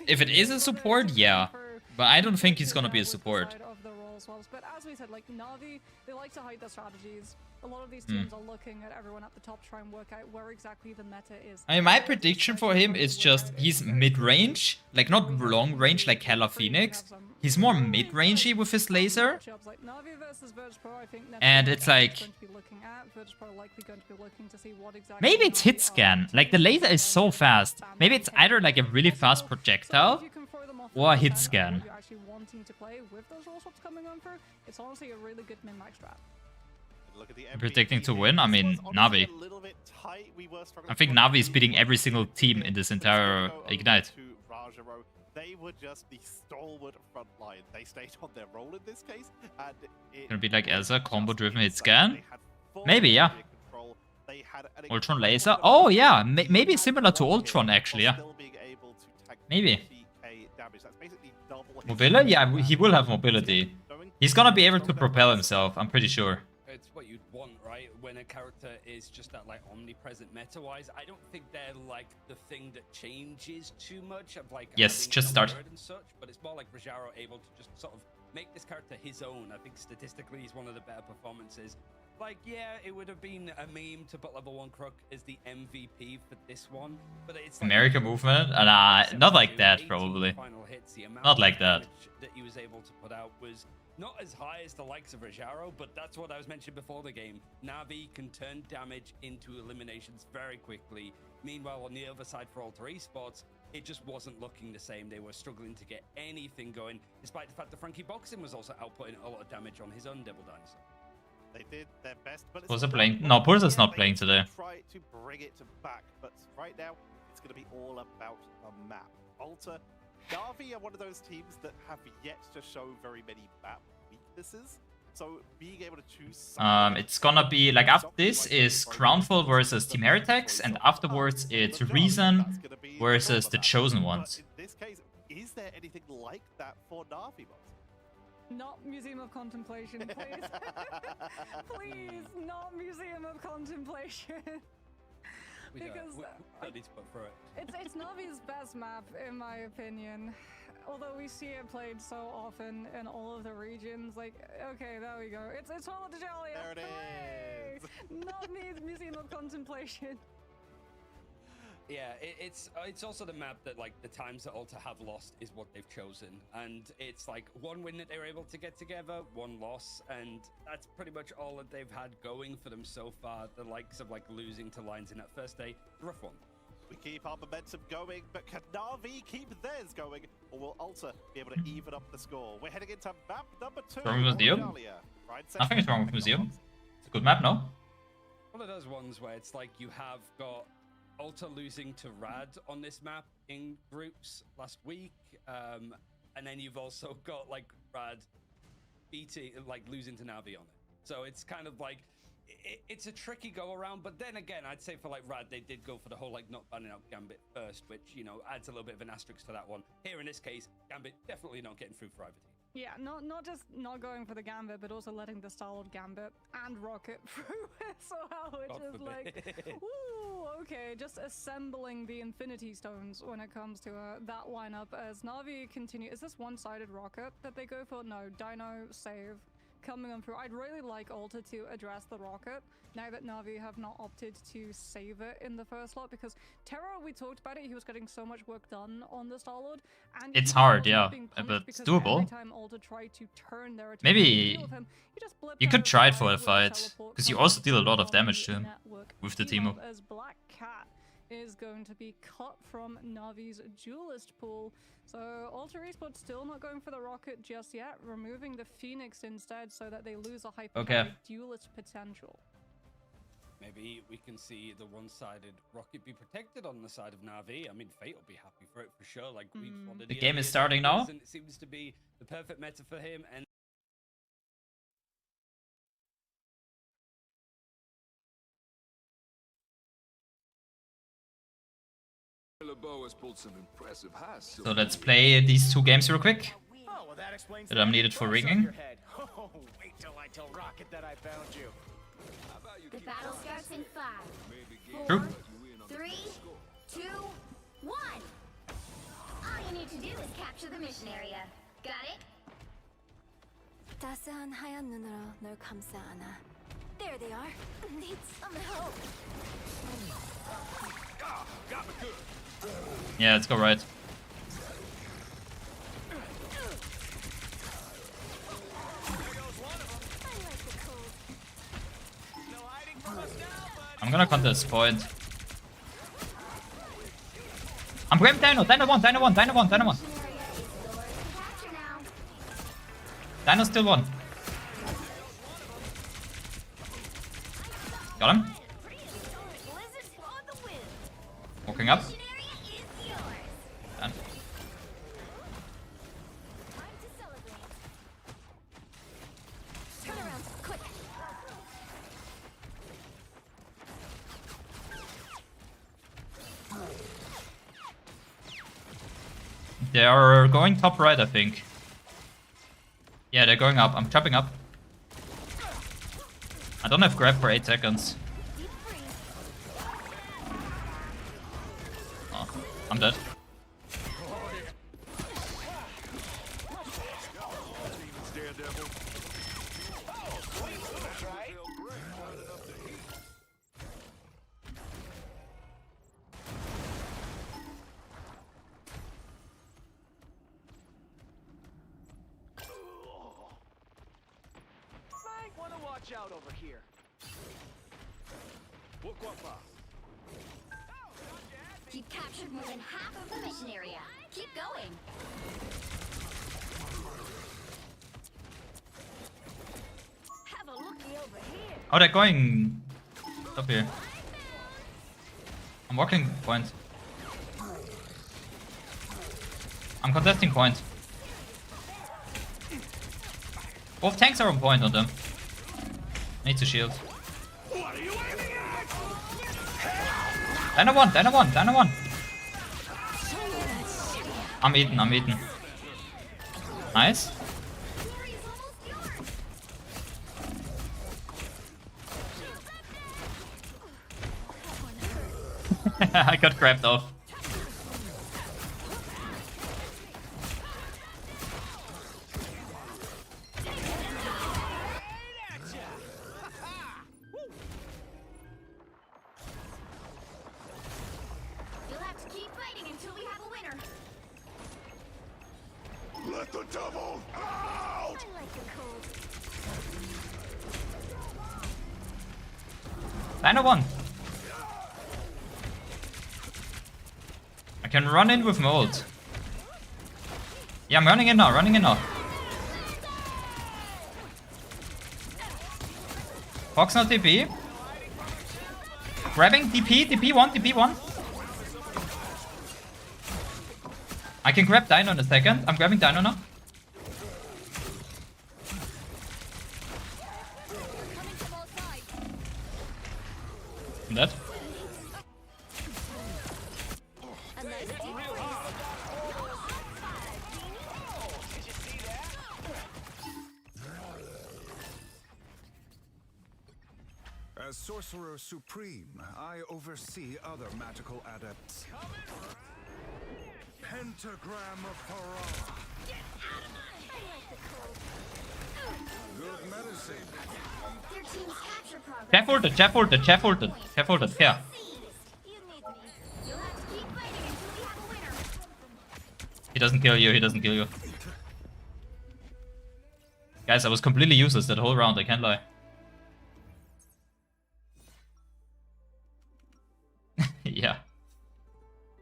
If it is a support, yeah. But I don't think he's gonna be a support. But as we said, like Na'Vi, they like to hide their strategies. A lot of these teams are looking at everyone at the top to try and work out where exactly the meta is. I mean, my prediction for him is just he's mid-range, like not long-range like Hella Phoenix. He's more mid-rangey with his laser. And it's like... maybe it's hit scan. Like the laser is so fast. Maybe it's either like a really fast projectile or a hit scan. It's honestly a really good min-max strat. Predicting to win? I mean, Na'Vi. I think Na'Vi is beating every single team in this entire Ignite. They were just the stalwart front line. They stayed on their role in this case. And Gonna be like Elsa, combo-driven hit scan? Maybe, yeah. Ultron laser? Oh, yeah. Maybe similar to Ultron, actually, yeah. Maybe. Mobility? Yeah, he will have mobility. He's gonna be able to propel himself, I'm pretty sure. It's what you'd want, right? When a character is just that like omnipresent meta-wise, I don't think they're like the thing that changes too much of like yes, just start. And such, but it's more like Rajaro able to just sort of make this character his own. I think statistically he's one of the better performances. Like, yeah, it would have been a meme to put level 1 Crook as the MVP for this one, but it's like American movement? Not like that, probably. Not like that. That he was able to put out was not as high as the likes of Rajaro, but that's what I was mentioning before the game. Na'Vi can turn damage into eliminations very quickly. Meanwhile, on the other side for Alter Esports, it just wasn't looking the same. They were struggling to get anything going, despite the fact that Frankie Boxing was also outputting a lot of damage on his own Devil Dinosaur. They did their best, but Pulsar playing? No, Pulsar's not playing today. Try to bring it back, but right now it's going to be all about the map. Alter, Na'Vi are one of those teams that have yet to show very many map weaknesses. So being able to choose. It's gonna be like after this is Crownfall versus Team Heretics, and afterwards it's Reason versus the Chosen Ones. In this case, is there anything like that for Na'Vi? Not Museum of Contemplation, please. Please, not Museum of Contemplation. Because don't need to put through it. It's Na'Vi's best map, in my opinion. Although we see it played so often in all of the regions, like, okay, there we go. It's Hall of the Jalia. There it is. Not Museum of Contemplation. Yeah, it's also the map that like the times that Alter have lost is what they've chosen, and it's like one win that they were able to get together, one loss, and that's pretty much all that they've had going for them so far. The likes of like losing to Lions in that first day, rough one. We keep our momentum going, but can Na'Vi keep theirs going, or will Alter be able to even up the score? We're heading into map number 2. Wrong with Museum? Nothing is wrong with Museum. It's a good map, no? One of those ones where it's like you have got Alta losing to Rad on this map in groups last week, and then you've also got like Rad beating, like losing to Navi on it. So it's kind of like it's a tricky go around. But then again, I'd say for like Rad, they did go for the whole like not banning out Gambit first, which, you know, adds a little bit of an asterisk to that one. Here in this case, Gambit definitely not getting through for either team. Yeah, not just not going for the Gambit, but also letting the Starlord Gambit and Rocket through as well, which is like, ooh, okay, just assembling the Infinity Stones when it comes to that lineup as Na'Vi continue. Is this one-sided Rocket that they go for? No, Dino save coming on through. I'd really like Alta to address the Rocket now that Na'Vi have not opted to save it in the first lot, because Terror, we talked about it, he was getting so much work done on the Starlord, and It's hard, yeah, but it's doable. Every time Alta tried to turn their attention Maybe to deal with him, he just blipped you out could of try it the for a with the fight, teleport because you coming also deal a lot of from damage to him network with the team Teemo. up as Black Cat is going to be cut from Navi's duelist pool. So Alter Esports still not going for the Rocket just yet, removing the Phoenix instead so that they lose a hyper duelist potential. Maybe we can see the one-sided Rocket be protected on the side of Na'Vi. I mean, Fate will be happy for it for sure. Like we've wanted The game is starting now. and it seems to be the perfect meta for him. And So let's play these two games real quick that I'm needed for ringing. Oh, wait till I tell Rocket that I found you. The battle starts in 5, True. 4, 3, 2, 1. All you need to do is capture the mission area. Got it? 따스한 하얀 눈으로 널 감싸 안아. There they are. Need some help. Got me good. Yeah, let's go right. I'm gonna contest point. I'm grabbing Dino, Dino 1, Dino 1, Dino 1, Dino 1. Dino still 1. Got him. Walking up. Done. Turn around, quick. They are going top right, I think. Yeah, they're going up. I'm chopping up. I don't have grab for 8 seconds. Oh, I'm dead. Might want to watch out over here. You've captured more than half of the mission area. Keep going. Have a looky over here. Oh, they're going up here. I'm walking point. I'm contesting point. Both tanks are on point on them. Need to shield. Dino 1, Dino 1, Dino 1. I'm eaten, I'm eaten. Nice. I got grabbed off. You'll have to keep fighting until we have a winner. Let the devil out! I like the cold. Dino 1. I can run in with mold. Yeah, I'm running in now, running in now. Fox not TP. Grabbing DP, DP1, DP1. I can grab Dino in a second. I'm grabbing Dino now. I'm dead. As Sorcerer Supreme, I oversee other magical adepts. Pentagram of Farah. Good medicine. Your team's capture progress. Chef ulted, Chef ulted, Chef ulted, Chef ulted, yeah. You'll have to keep fighting until we have a winner. He doesn't kill you, he doesn't kill you. Guys, I was completely useless that whole round, I can't lie. Yeah.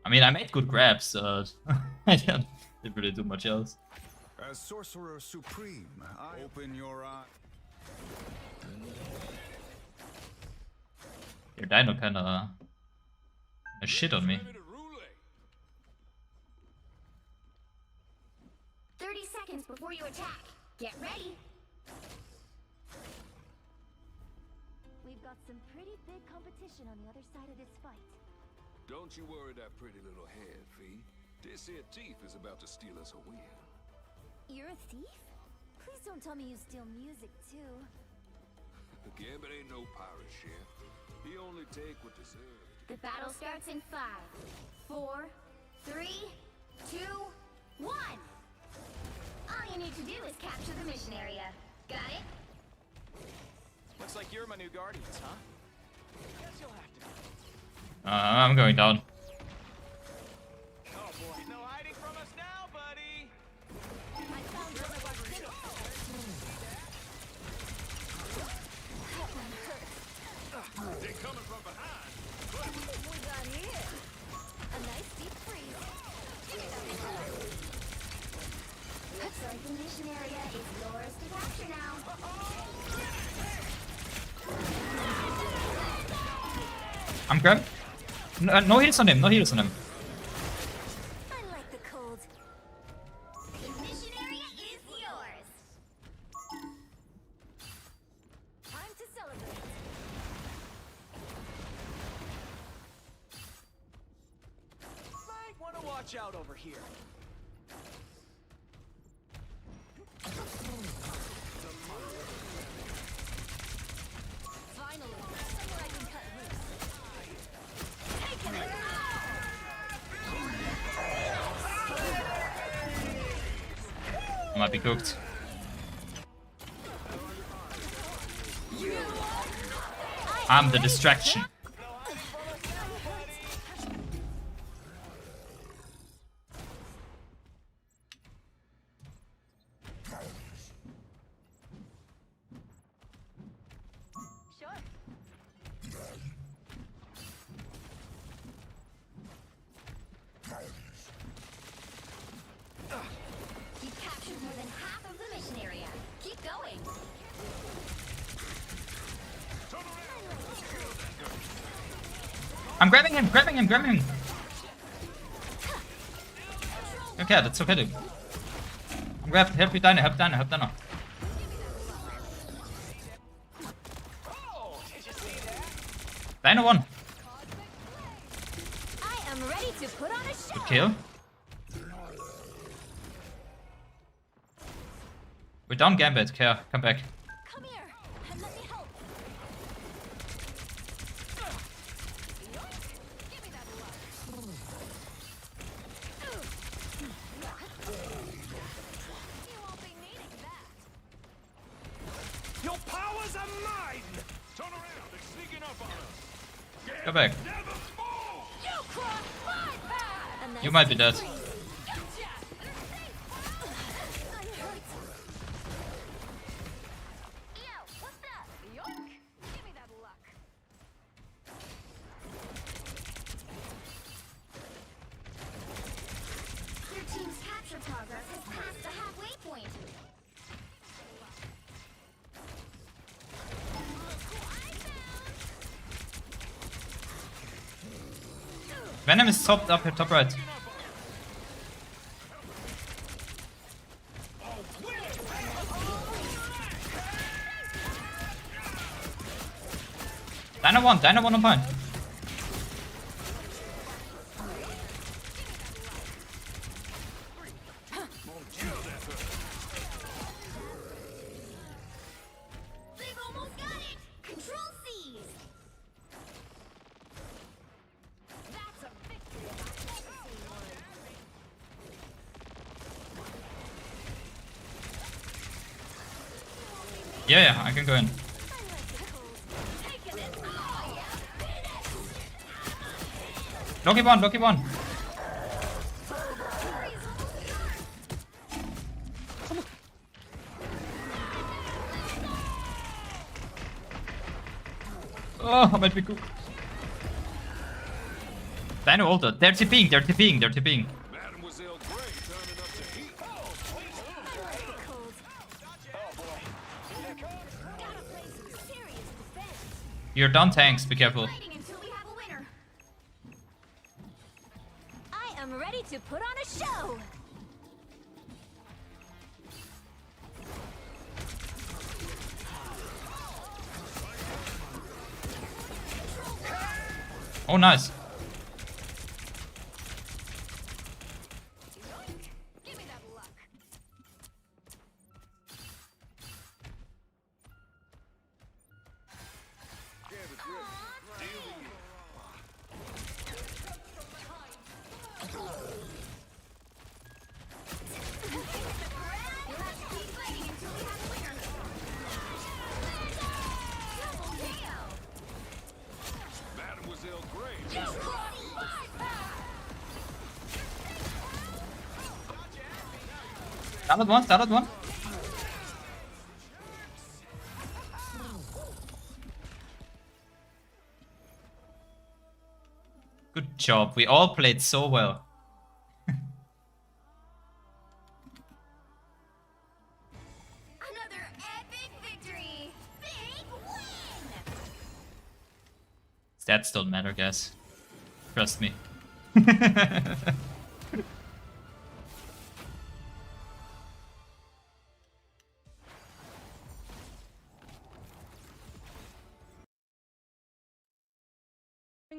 I mean, I made good grabs, I didn't really do much else. As Sorcerer Supreme, I open your eye. Your Dino kinda shit on me. 30 seconds before you attack. Get ready. We've got some pretty big competition on the other side of this fight. Don't you worry that pretty little head, Fee. This here thief is about to steal us a win. You're a thief? Please don't tell me you steal music too. Gambit ain't no pirate, Chef. He only take what deserved. The battle starts in 5, 4, 3, 2, 1. All you need to do is capture the mission area. Got it? Looks like you're my new guardians, huh? Guess you'll have to. I'm going down. Oh boy, no hiding from us now, buddy. I found one of our finished. They coming from behind. We got here. A nice deep freeze. Looks like the mission area is yours to capture now. I'm grabbing. No heals on him, no heals on him. I like the cold. The mission area is yours. Time to celebrate. Might want to watch out over here. Finally, somewhere I can cut loose. Take it! I might be cooked. I'm the distraction. You've captured more than half of the mission area. Keep going. I'm grabbing him, grabbing him, grabbing him. Okay, that's okay, dude. I'm grabbed. Help you, Dino, help Dino, help Dino. Dino 1. I am ready to put on a show. Good kill. We're down Gambit, Care, come back. Come here and let me help. Give me that luck. You won't be needing that. Your powers are mine. Turn around, they're sneaking up on us. Go back. You crossed my path. You might be dead. Your team's capture progress has passed the halfway point. Venom is top up here, top right. Dino one on point. They've almost got it! Control C's! That's a victory I've never seen one. Yeah, I can go in. Loki one. Oh, I might be cool. Dino ulted. They're TPing. Mademoiselle Grey turning up the heat. You're done tanks, be careful. I am ready to put on a show! Oh, nice. Give me that luck. Mademoiselle Grey. Salad one. Good job. We all played so well. Another epic victory! Big win! Stats don't matter, guys. Trust me.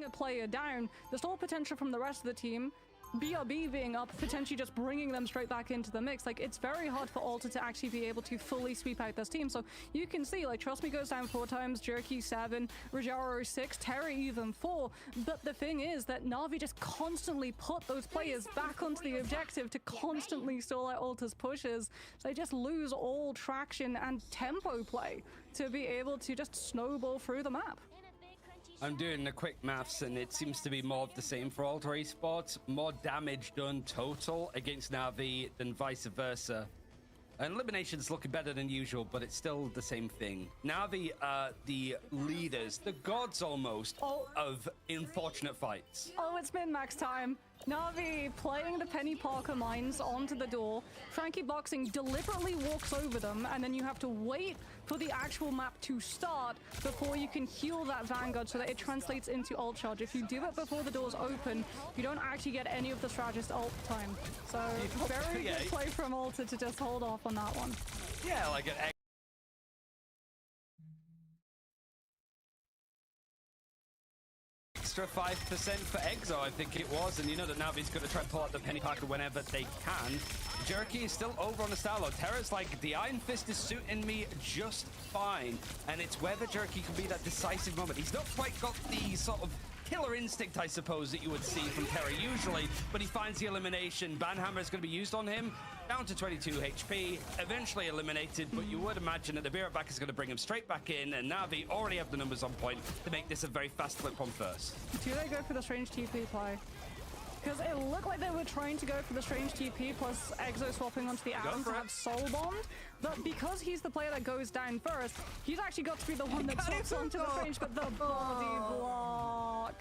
A player down, there's still potential from the rest of the team. BRB being up, potentially just bringing them straight back into the mix. Like, it's very hard for Alter to actually be able to fully sweep out this team. So you can see, like, Trust Me goes down 4 times, Jerky 7, Rajaro 6, Terry even 4. But the thing is that Na'Vi just constantly put those players back onto the objective to constantly stall out Alter's pushes. So they just lose all traction and tempo play to be able to just snowball through the map. I'm doing the quick maths, and it seems to be more of the same for Alter Esports. More damage done total against Na'Vi than vice versa. And elimination's looking better than usual, but it's still the same thing. Na'Vi are the leaders, the gods almost, of unfortunate fights. Oh, it's min-max time. Na'Vi playing the Penny Parker mines onto the door. Frankie Boxing deliberately walks over them, and then you have to wait for the actual map to start before you can heal that Vanguard so that it translates into ult charge. If you do it before the doors open, you don't actually get any of the Strategist ult time. So very good play from Alter to just hold off on that one. Yeah, like an extra 5% for Exo, I think it was, and you know that Navi's going to try and pull out the Penny Parker whenever they can. Jerky is still over on the Starlo. Terra's like, the Iron Fist is suiting me just fine, and it's where the Jerky can be that decisive moment. He's not quite got the sort of killer instinct, I suppose, that you would see from Terry usually, but he finds the elimination. Banhammer is going to be used on him, down to 22 HP, eventually eliminated, but you would imagine that the Beer back is going to bring him straight back in, and Na'Vi already have the numbers on point to make this a very fast flip on first. Do they go for the strange TP play? Because it looked like they were trying to go for the strange TP plus Exo swapping onto the Atom to have Soul Bond, but because he's the player that goes down first, he's actually got to be the one that swaps onto the range, but the body block.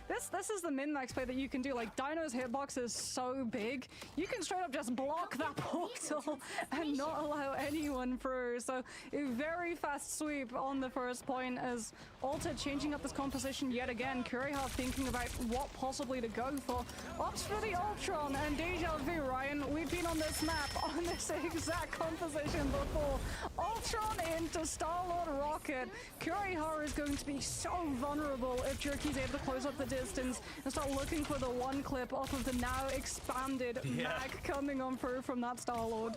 This is the min-max play that you can do. Like, Dino's hitbox is so big, you can straight up just block that portal and not allow anyone through. So a very fast sweep on the first point as Alta changing up this composition yet again. Kuriha thinking about what possibly to go for. Opts for the Ultron and Deja Vu, Ryan. We've been on this map on this exact composition before. Ultron into Star-Lord Rocket. Kuriha is going to be so vulnerable if Jerky's able to close up the distance and start looking for the one clip off of the now expanded mag coming on through from that Star-Lord.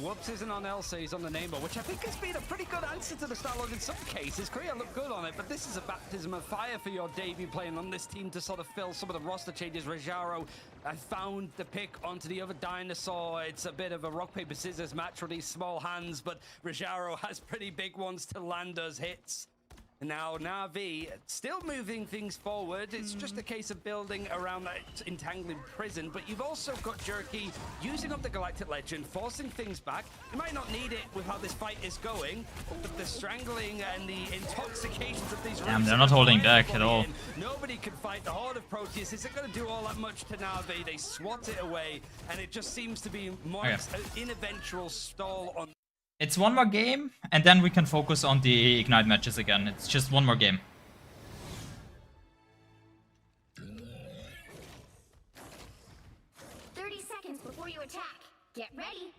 Whoops isn't on Elsa, he's on the Namor, which I think has been a pretty good answer to the Star-Lord in some cases. Korea looked good on it, but this is a baptism of fire for your debut playing on this team to sort of fill some of the roster changes. Rajaro found the pick onto the other dinosaur. It's a bit of a rock, paper, scissors match for these small hands, but Rajaro has pretty big ones to land us hits. Now, Na'Vi still moving things forward. It's just a case of building around that entangling prison, but you've also got Jerky using up the Galactic Legend, forcing things back. You might not need it with how this fight is going, but the strangling and the intoxications of these... Damn, they're not holding back at all. Nobody can fight the Horde of Proteus. Is it going to do all that much to Na'Vi? They swat it away, and it just seems to be more an eventual stall on... It's one more game, and then we can focus on the Ignite matches again. It's just one more game. Seconds before you attack. Get ready.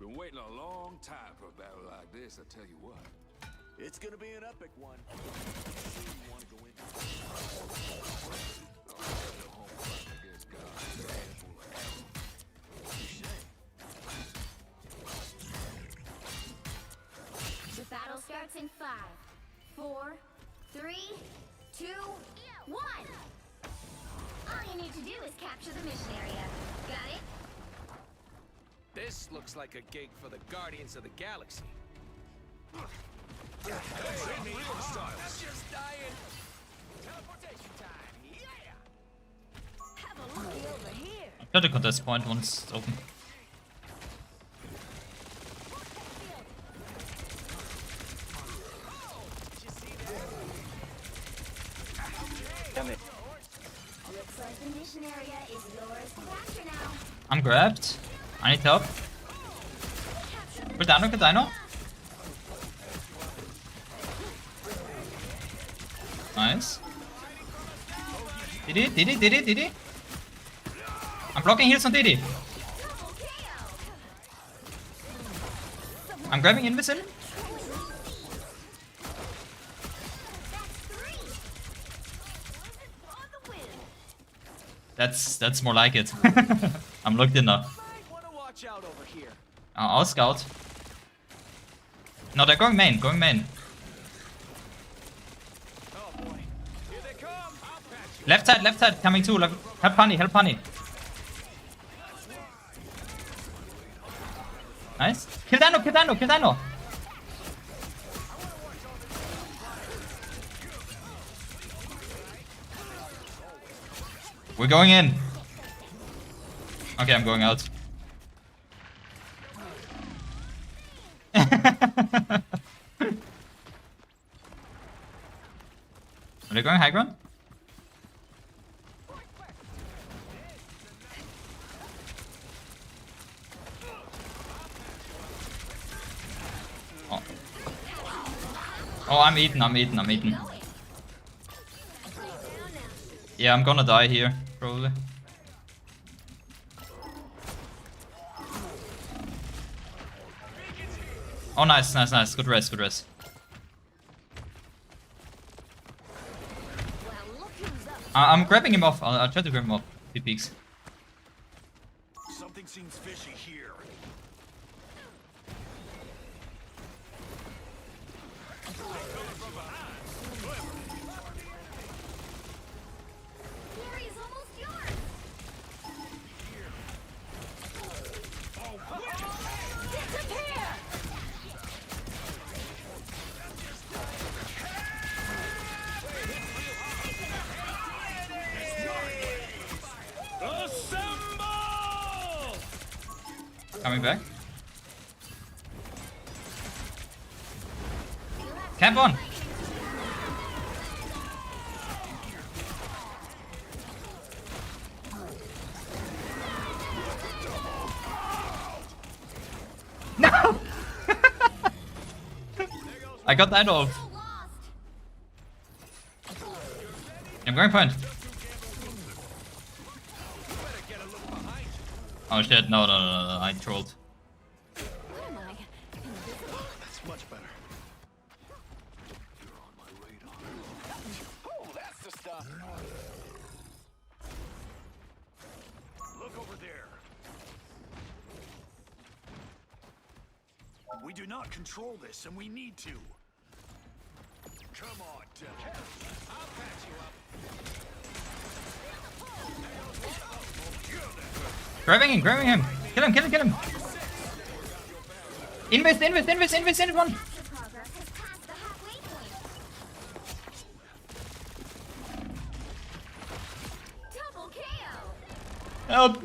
Been waiting a long time for a battle like this, I tell you what. It's gonna be an epic one. You want to go into The battle starts in 5, 4, 3, 2, 1. All you need to do is capture the mission area. Got it? This looks like a gig for the Guardians of the Galaxy. I'm just dying. Teleportation time. Yeah. Have a look over here. I've got a contest point once it's open. Looks like the mission area is yours to capture now. I'm grabbed. I need help. Good dino, good dino. Nice. Didi. I'm blocking heals on Didi. I'm grabbing INVIS in. That's more like it. I'm locked in now. I'll scout. No, they're going main, Left side, coming too. Help Honey. Nice. Kill Dino. We're going in. Okay, I'm going out. Are they going high ground? Oh, I'm eaten. Yeah, I'm gonna die here, probably. Oh, nice. Good rest. I'm grabbing him off. I'll try to grab him off. If he peeks. Something seems fishy here. Coming back. Camp on. I got that off. I'm going point. Oh shit, no, I trolled. That's much better. You're on my radar. Oh, that's the stuff. Look over there. We do not control this, and we need to. Come on, devil. I'll patch you up. Grabbing him. Kill him. Invis one. Help.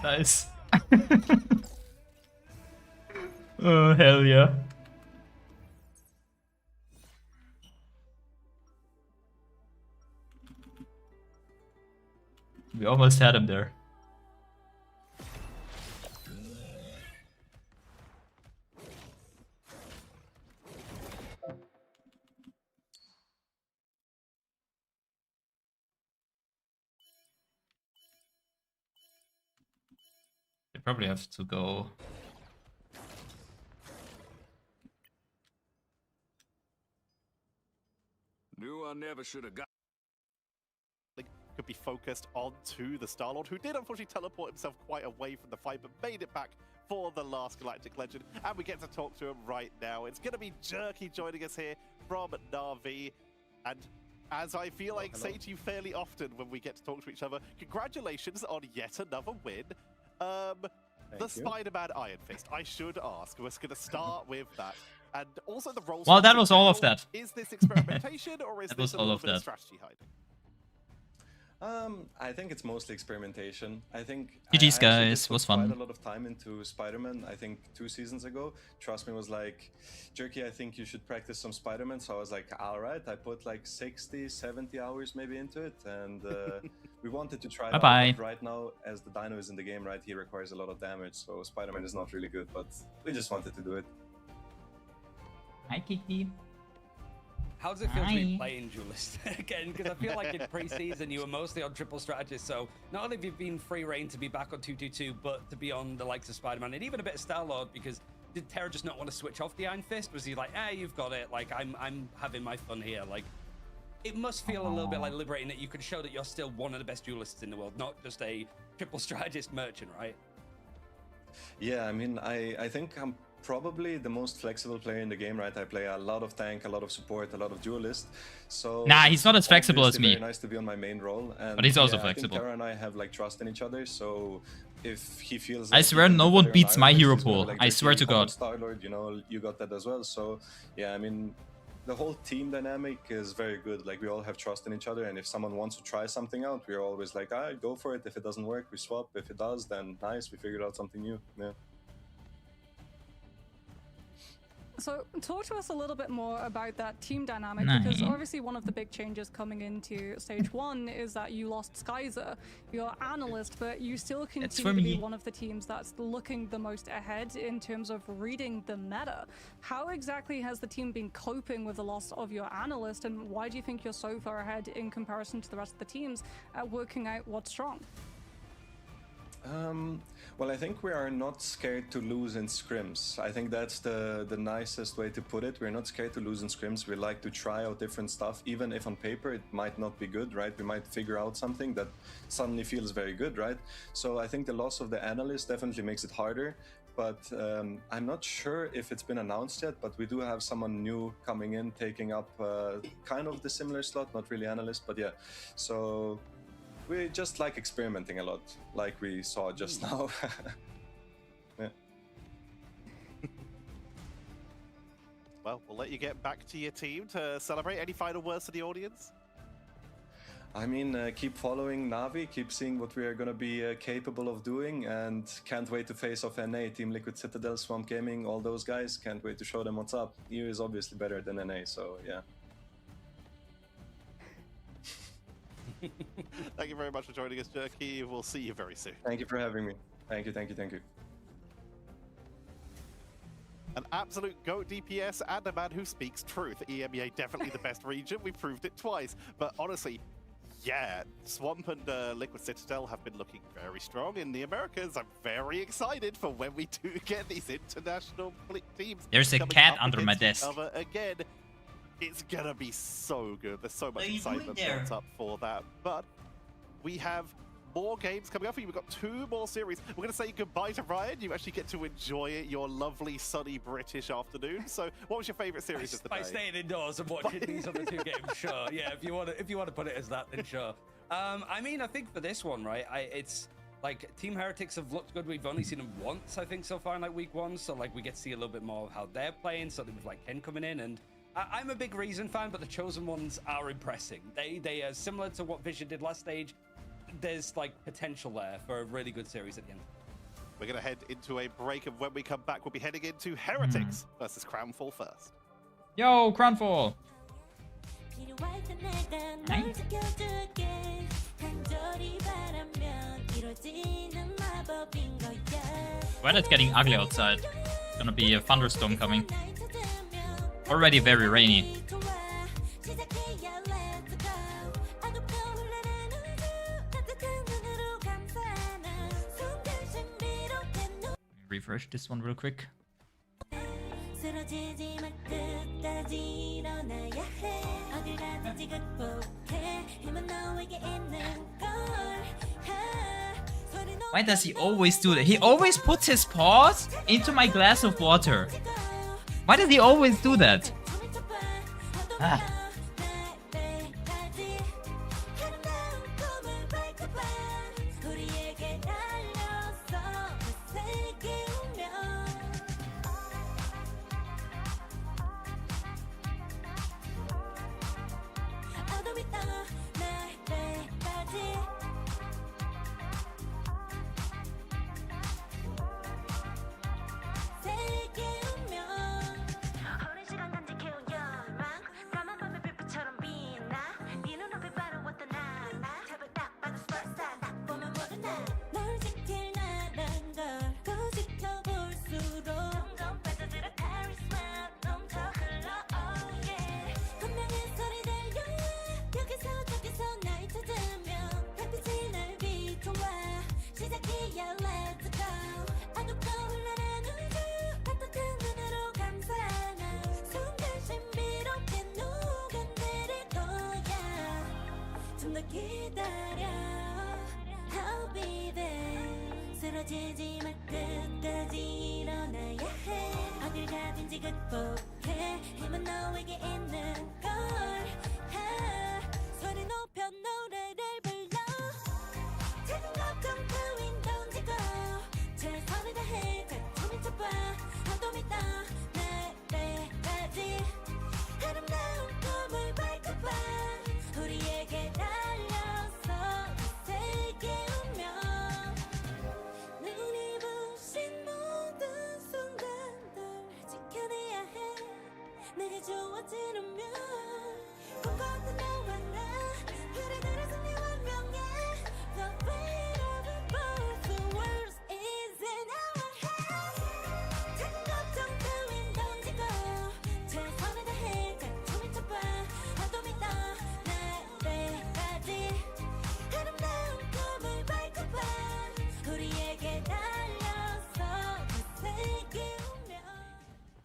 Nice. Oh, hell yeah. We almost had him there. They probably have to go. Knew I never should have got. Could be focused onto the Star-Lord, who did unfortunately teleport himself quite away from the fight, but made it back for the last Galactic Legend. And we get to talk to him right now. It's going to be Jerky joining us here from Na'Vi. And as I feel like say to you fairly often when we get to talk to each other, congratulations on yet another win. The Spider-Man Iron Fist, I should ask. We're going to start with that. And also the roles. Well, that was all of that. Is this experimentation or is That this was a all little of bit of that. strategy hiding? I think it's mostly experimentation. I think GG's I guys, was fun. Quite a lot of time into Spider-Man. I think 2 seasons ago, Trust me was like, Jerky, I think you should practice some Spider-Man. So I was like, all right. I put like 60, 70 hours maybe into it, and we wanted to try it out. But right now, as the Dino is in the game, right, he requires a lot of damage. So Spider-Man is not really good, but we just wanted to do it. Hi, Kitty. How does it feel to be playing Duelist again? Because I feel like in pre-season you were mostly on Triple Strategist, so not only have you been free reign to be back on 222, but to be on the likes of Spider-Man and even a bit of Star-Lord, because did Terra just not want to switch off the Iron Fist? Was he like, you've got it, like I'm having my fun here? Like, it must feel a little bit like liberating that you can show that you're still one of the best Duelists in the world, not just a Triple Strategist merchant, right? Yeah, I mean, I think I'm probably the most flexible player in the game, right? I play a lot of tank, a lot of support, a lot of duelist. So nah, he's not as flexible as me. Very nice to be on my main role, and but he's also yeah, flexible. I think Terra and I have like trust in each other. So if he feels, I like swear no one beats my hero pool. like, I swear to God. Star-Lord, you know, you got that as well. So yeah, I mean, the whole team dynamic is very good. Like we all have trust in each other, and if someone wants to try something out, we're always like, alright, go for it. If it doesn't work, we swap. If it does, then nice, we figured out something new. Yeah. So talk to us a little bit more about that team dynamic, because obviously one of the big changes coming into stage 1 is that you lost Skyzer, your analyst, but you still continue to be one of the teams that's looking the most ahead in terms of reading the meta. How exactly has the team been coping with the loss of your analyst, and why do you think you're so far ahead in comparison to the rest of the teams at working out what's strong? Well, I think we are not scared to lose in scrims. I think that's the nicest way to put it. We're not scared to lose in scrims. We like to try out different stuff, even if on paper it might not be good, right? We might figure out something that suddenly feels very good, right? So I think the loss of the analyst definitely makes it harder. But I'm not sure if it's been announced yet, but we do have someone new coming in, taking up kind of the similar slot, not really analyst, but yeah. So we just like experimenting a lot, like we saw just now. Yeah. Well, we'll let you get back to your team to celebrate. Any final words to the audience? I mean, keep following Na'Vi, keep seeing what we are going to be capable of doing, and can't wait to face off NA, Team Liquid Citadel, Swamp Gaming, all those guys. Can't wait to show them what's up. EU is obviously better than NA, so yeah. Thank you very much for joining us, Jerky. We'll see you very soon. Thank you for having me. Thank you, thank you, thank you. An absolute GOAT DPS and a man who speaks truth. EMEA definitely the best region. We proved it twice. But honestly, yeah, Swamp and Liquid Citadel have been looking very strong in the Americas. I'm very excited for when we do get these international teams. There's a coming cat up under my against each desk. other again. It's gonna be so good. There's so much excitement built up for that. But we have more games coming up for you. We've got 2 more series. We're going to say goodbye to Ryan. You actually get to enjoy your lovely sunny British afternoon. So, what was your favourite series of the day? By staying indoors and watching these other 2 games, sure. Yeah, if you want to put it as that, then sure. I mean, I think for this one, right? It's like Team Heretics have looked good. We've only seen them once, I think, so far in like week 1. So like we get to see a little bit more of how they're playing. Something with like Ken coming in, and I'm a big Reason fan, but the Chosen Ones are impressing. They are similar to what Vision did last stage. There's like potential there for a really good series at the end. We're going to head into a break, and when we come back, we'll be heading into Heretics versus Crownfall first. Yo, Crownfall. Nice. Weather's getting ugly outside. It's gonna be a thunderstorm coming. Already very rainy. Refresh this one real quick. Why does he always do that? He always puts his paws into my glass of water. Why does he always do that? Ah.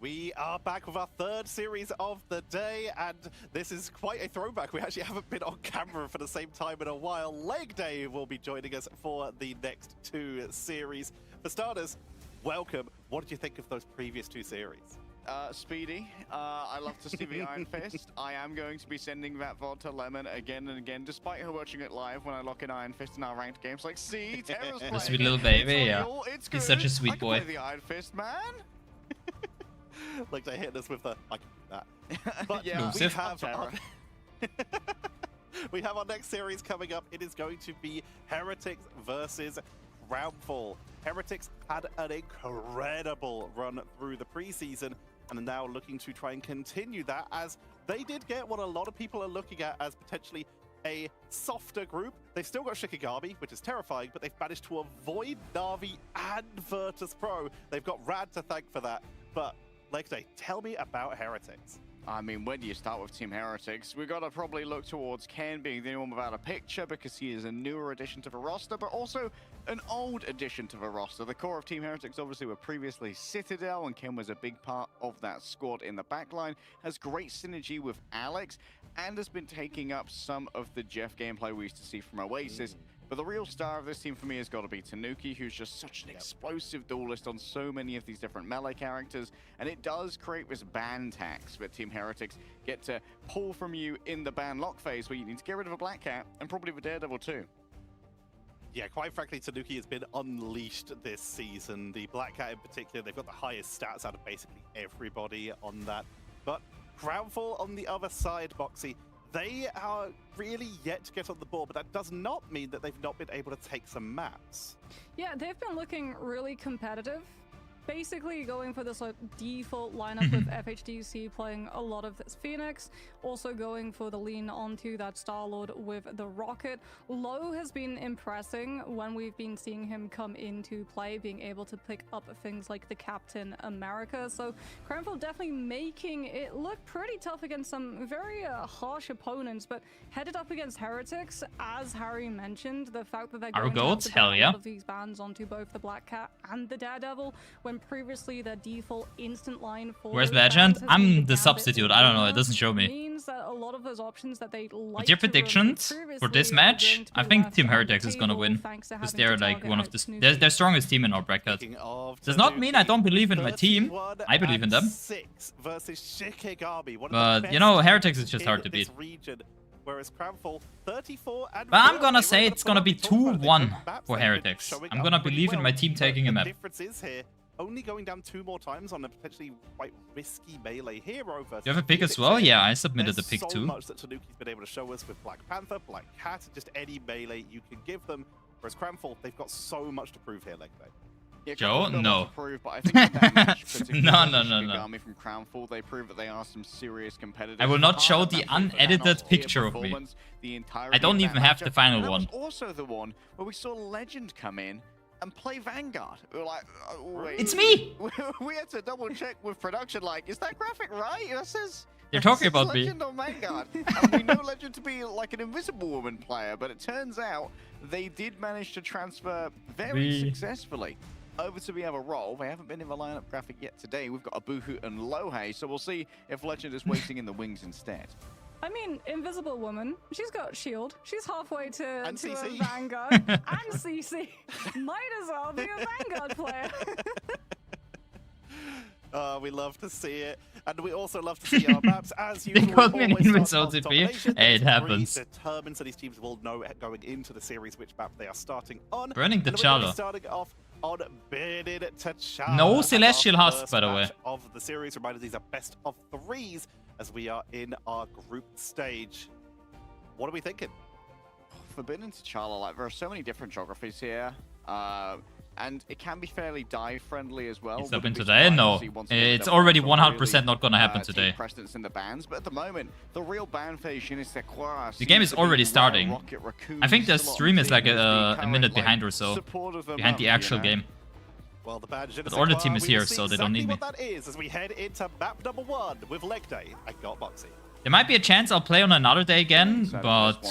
We are back with our 3rd series of the day, and this is quite a throwback. We actually haven't been on camera for the same time in a while. Leg Day will be joining us for the next 2 series. For starters, welcome. What did you think of those previous 2 series? Speedy. I love to see the Iron Fist. I am going to be sending that VOD to Lemon again and again, despite her watching it live when I lock in Iron Fist in our ranked games. Like, see, Terra's playing. A sweet little baby, it's yeah. It's He's good. such a sweet I can boy. play the Iron Fist, man. Like they hit us with the like that. But yeah, we have our next series coming up. It is going to be Heretics versus Crownfall. Heretics had an incredible run through the preseason and are now looking to try and continue that, as they did get what a lot of people are looking at as potentially a softer group. They've still got Shikigami, which is terrifying, but they've managed to avoid Na'Vi and Virtus Pro. They've got Rad to thank for that. But, Legday, tell me about Heretics. I mean, when do you start with Team Heretics? We've got to probably look towards Ken being the only one without a picture because he is a newer addition to the roster, but also an old addition to the roster. The core of Team Heretics obviously were previously Citadel, and Ken was a big part of that squad in the backline. Has great synergy with Alex, and has been taking up some of the Jeff gameplay we used to see from Oasis. But the real star of this team for me has got to be Tanuki, who's just such an explosive duelist on so many of these different melee characters. And it does create this ban tax that Team Heretics get to pull from you in the ban lock phase, where you need to get rid of a Black Cat and probably the Daredevil too. Yeah, quite frankly, Tanuki has been unleashed this season. The Black Cat in particular, they've got the highest stats out of basically everybody on that. But Crownfall on the other side, Boxy, they are really yet to get on the board, but that does not mean that they've not been able to take some maps. Yeah, they've been looking really competitive. Basically going for this like default lineup with FHDC playing a lot of this Phoenix, also going for the lean onto that Star-Lord with the Rocket. Low has been impressing when we've been seeing him come into play, being able to pick up things like the Captain America. So Crownfall definitely making it look pretty tough against some very harsh opponents, but headed up against Heretics, as Harry mentioned, the fact that they're going to have to put a lot of these bans onto both the Black Cat and the Daredevil, when previously the default instant line for Where's Legend? I'm the substitute. I don't know. It doesn't show me. Means that a lot of those options that they like. What's your predictions for this match? I think Team Heretics is gonna win because they're like one of the they're strongest team in our bracket. Does not mean I don't believe in my team. I believe in them. But you know, Heretics is just hard to beat. Whereas Crownfall 34 and but I'm gonna say it's gonna be 2-1 for Heretics. I'm gonna believe in my team taking a map. The difference is here, only going down 2 more times on a potentially quite risky melee hero versus. You have a pick as well? Yeah, I submitted the pick too. too. So much that Tanuki's been able to show us with Black Panther, Black Cat, just any melee you can give them. Whereas Crownfall, they've got so much to prove here, Legday. Yeah, Joe, no. Prove, but I think that match, no. From Crownfall, they prove that they are some serious competitors. I will not show the unedited picture of me. I don't even have the final one. That was also the one where we saw Legend come in and play Vanguard. We were like, oh, wait. It's me! We had to double check with production, like, is that graphic right? It says they're talking about Legend me. On Vanguard. And we know Legend to be like an Invisible Woman player, but it turns out they did manage to transfer very successfully over to the other role. They haven't been in the lineup graphic yet today. We've got a Boohoo and Lohei, so we'll see if Legend is waiting in the wings instead. I mean, Invisible Woman, she's got shield. She's halfway to a Vanguard. And CC. Might as well be a Vanguard player. We love to see it. And we also love to see our maps as usual. They called me an INVIS OTP. Hey, it happens. Determined, so these teams will know going into the series which map they are starting on. Burning T'Challa. Starting off on Burning T'Challa. No Celestial Husk, by the way. Of the series, reminder these are best of 3s as we are in our group stage. What are we thinking? For Burning T'Challa, like there are so many different geographies here. And it can be fairly dive friendly as well. It's open today? No. It's already 100% not gonna happen today. Precedence in the bans, but at the moment, the real ban phase the game is already starting. I think the stream is like a minute behind or so. Behind the actual game. Well, the but all the team is here, so they don't need me. What that is as we head into map number 1 with Leg Day and Got Boxy. There might be a chance I'll play on another day again, but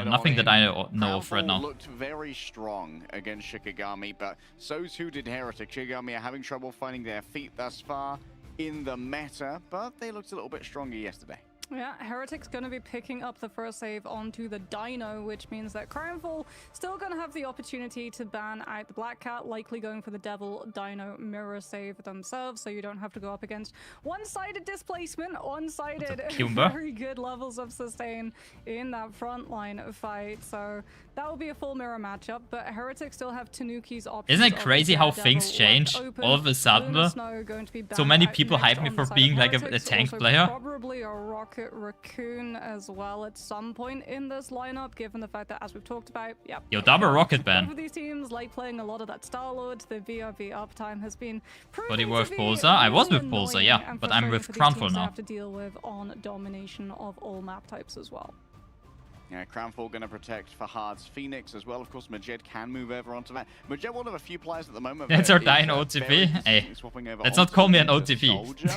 nothing that I know of right now. Looked very strong against Shikigami, but so too did Heretic. Shikigami are having trouble finding their feet thus far in the meta, but they looked a little bit stronger yesterday. Yeah, Heretic's going to be picking up the first save onto the Dino, which means that Crownfall still going to have the opportunity to ban out the Black Cat, likely going for the Devil Dino mirror save themselves, so you don't have to go up against one-sided displacement, one-sided very good levels of sustain in that frontline fight. So that will be a full mirror matchup, but Heretics still have Tanuki's options. Isn't it crazy how things change all of a sudden? So many people hype me for being like a tank player. Probably a Rocket Raccoon as well at some point in this lineup, given the fact that, as we've talked about, Yo, double Rocket ban. Both of these teams like playing a lot of that Star-Lord. The VRV uptime has been But he was with Pulsar? I was with Pulsar, yeah, but I'm with Crownfall now. Have to deal with on domination of all map types as well. Yeah, Crownfall going to protect Fahad's Phoenix as well. Of course, Majed can move over onto that. Majed, one of a few players at the moment. That's our Dino OTP. Hey, let's not call me an OTP. Soldier,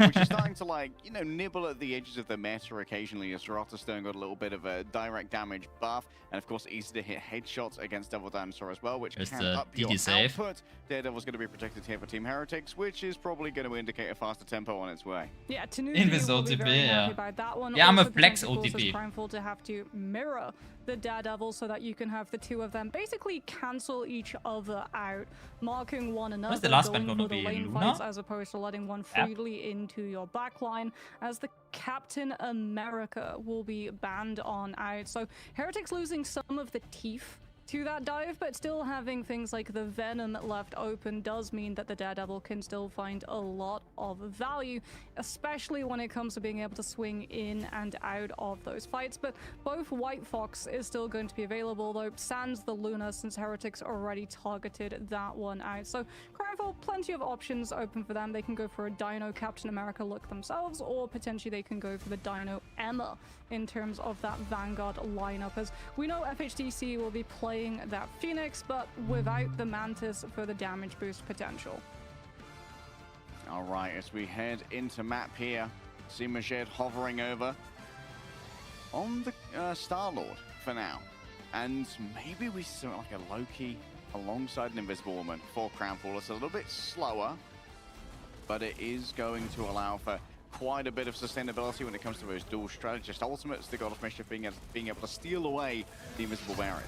which is starting to, like, you know, nibble at the edges of the meta occasionally, as Rota Stone got a little bit of a direct damage buff. And, of course, easy to hit headshots against Devil Dinosaur as well, which can up your output. Daredevil's going to be protected here for Team Heretics, which is probably going to indicate a faster tempo on its way. Yeah, INVIS OTP, yeah. That one. Yeah, I'm a Also flex potentially OTP. causes Crownfall to have to mirror the Daredevil so that you can have the two of them basically cancel each other out, marking one another. What's the last going one gonna for the be, lane Luna? fights as opposed to letting one freely into your backline, as the Captain America will be banned on out. So Heretics losing some of the teeth to that dive, but still having things like the Venom left open does mean that the Daredevil can still find a lot of value, especially when it comes to being able to swing in and out of those fights. But both White Fox is still going to be available, though sans the Luna, since Heretics already targeted that one out. So Crownfall, plenty of options open for them. They can go for a Dino Captain America look themselves, or potentially they can go for the Dino Emma in terms of that Vanguard lineup, as we know FHDC will be playing that Phoenix, but without the Mantis for the damage boost potential. All right, as we head into map here, see Majed hovering over on the Star-Lord for now. And maybe we see like a Loki alongside an Invisible Woman for Crownfall. It's a little bit slower, but it is going to allow for quite a bit of sustainability when it comes to those dual strategist ultimates. The God of Mischief being able to steal away the invisible barrier.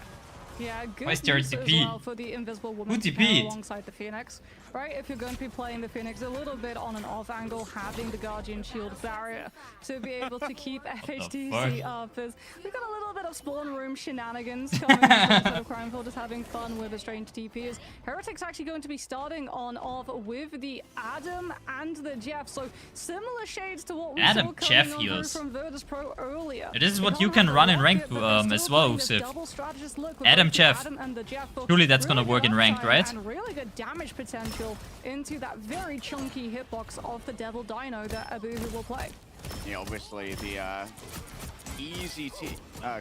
Yeah, good Where's use the as TP? well for the Invisible Woman Who to pair TP'd? alongside the Phoenix, right? If you're going to be playing the Phoenix a little bit on an off angle, having the Guardian Shield barrier to be able to keep FHDC up. As we've got a little bit of spawn room shenanigans coming instead of Crownfall just having fun with a strange TP. Is Heretics actually going to be starting on off with the Adam and the Jeff? So similar shades to what we Adam saw Jeff coming on heals. through from Virtus Pro earlier. This is They what don't you have can the run in rocket, ranked but they're as still well, playing this Sif. double strategist look with Adam both the Jeff. Adam and the Jeff for Surely that's gonna really work in good ranked, uptime right? And really good damage potential into that very chunky hitbox of the Devil Dino that Abuhu will play. Yeah, obviously the easy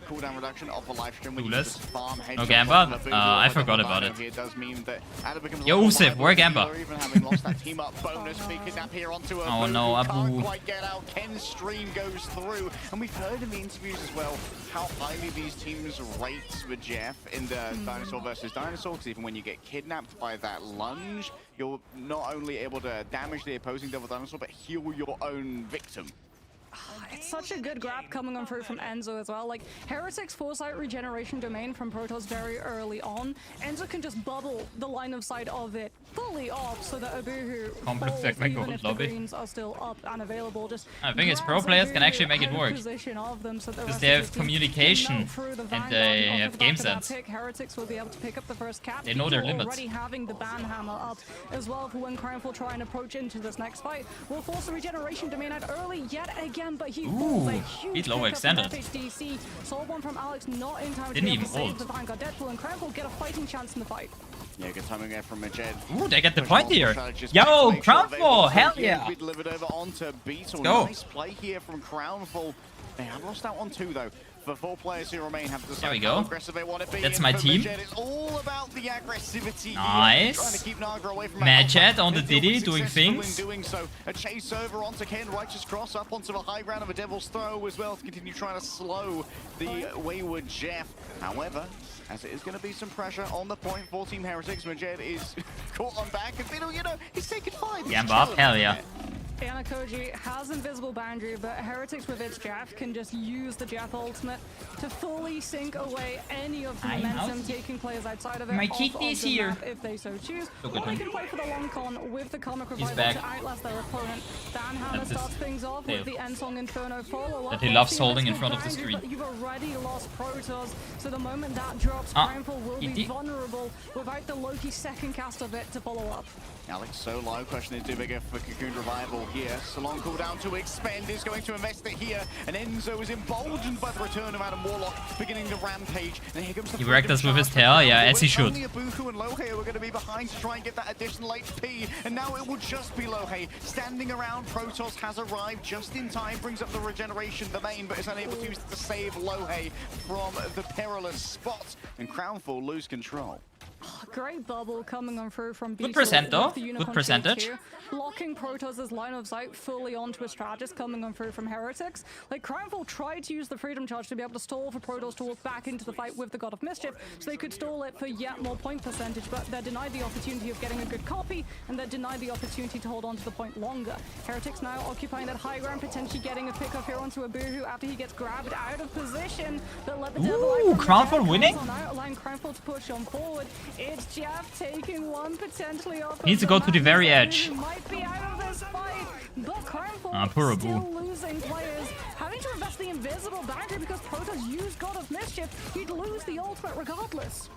cooldown reduction of the live stream when you Clueless. just farm headshots Okay, on Gamba. the Bogur I or the forgot Devil about Dino it. here does mean that Adam becomes a Yo, lot more Sif, viable where as a Gamba? healer, even having lost that team up bonus. Speed kidnap here onto a Oh no, Bogur, Abu. can't quite get out. Ken's stream goes through, and we've heard in the interviews as well how highly these teams rate the Jeff in the Dinosaur versus Dinosaur, because even when you get kidnapped by that lunge, you're not only able to damage the opposing Devil Dinosaur, but heal your own victim. It's such a good grab coming on through from Enzo as well. Like, Heretics Foresight regeneration domain from Protoss very early on. Enzo can just bubble the line of sight of it fully off so that Abuhu falls even if the greens are still up and available. Just I think it's pro grabs players can Abuhu actually make it out of work. position of them so the Because rest they of have the team communication can melt through the and Vanguard they off have the back game of that sense. pick. Heretics will be able to pick up the first cap. They know their People limits. already having the Banhammer up as well for when Crownfall try and approach into this next fight. Will force the regeneration domain out early yet again, but he falls a huge he's low pickup from extended. FHDC. Sold one from Alex, not in time to Didn't be able even to save ult. the Vanguard. Deadpool and Crownfall get a fighting chance in the fight. Yeah, good timing there from Majed. Ooh, they get the point here. Strategist Yo, make sure they Crownfall, will hell be yeah. delivered over onto Beetle. Go. Nice play here from Crownfall. They have lost that one too, though. The 4 players who remain have decided There we go. how aggressive they want to be. That's And my for team. Majed, it's all about the aggressivity. Nice. Trying to keep Naga away from Majed on the They've been Diddy doing successful things. In doing so. A chase over onto Ken, righteous cross up onto the high ground of a Devil's Throw as well to continue trying to slow the wayward Jeff. However, as it is going to be some pressure on the point for Team Heretics, Majed is caught on back, and Fiddle, you know, he's taking 5. He's Gamba up, chilling hell a yeah. bit. Anna Kayjii has invisible boundary, but Heretics with its Jeff can just use the Jeff ultimate to fully sink away any of the I'm momentum out. taking players outside of it. My off kick of is the here. map if they so choose. Look Or at they him. can play for the long con with the Comic He's Revival back. to outlast their opponent. Banhammer That's his starts things off tail. with the Ensong Inferno follow-up. That he loves Obviously, holding in invisible front of the boundary, screen. But you've already lost Protoss, so the moment that drops, Ah, Crownfall will ET. be vulnerable without the Loki second cast of it to follow up. Alex so low, question is too big for Cocoon Revival. here. Salon cooldown to expend is going to invest it here. And Enzo is emboldened by the return of Adam Warlock, beginning the rampage. And here comes the He wrecked us with his tail, yeah, as he should. Only Bogur and Lohei are going to be behind to try and get that additional HP. And now it will just be Lohei standing around. Protoss has arrived just in time, brings up the regeneration, the main, but is unable to use it to save Lohei from the perilous spot. And Crownfall lose control. Great bubble coming on through from Good percent though. Good percentage. Blocking Protoss' line of sight fully onto a Strategist coming on through from Heretics. Like, Crownfall tried to use the Freedom Charge to be able to stall for Protoss to walk back into the fight with the God of Mischief, so they could stall it for yet more point percentage, but they're denied the opportunity of getting a good copy, and they're denied the opportunity to hold on to the point longer. Heretics now occupying that high ground, potentially getting a pick off here onto a Bogur after he gets grabbed out of position. But let the Ooh, Crownfall winning? Allowing Crownfall to push on forward. It's Jeff taking one potentially off. Needs to go to the very edge. Might be out of this fight, but Crownfall poor still Abu. losing players, having to invest the invisible boundary because Protoss used God of Mischief. He'd lose the ultimate regardless.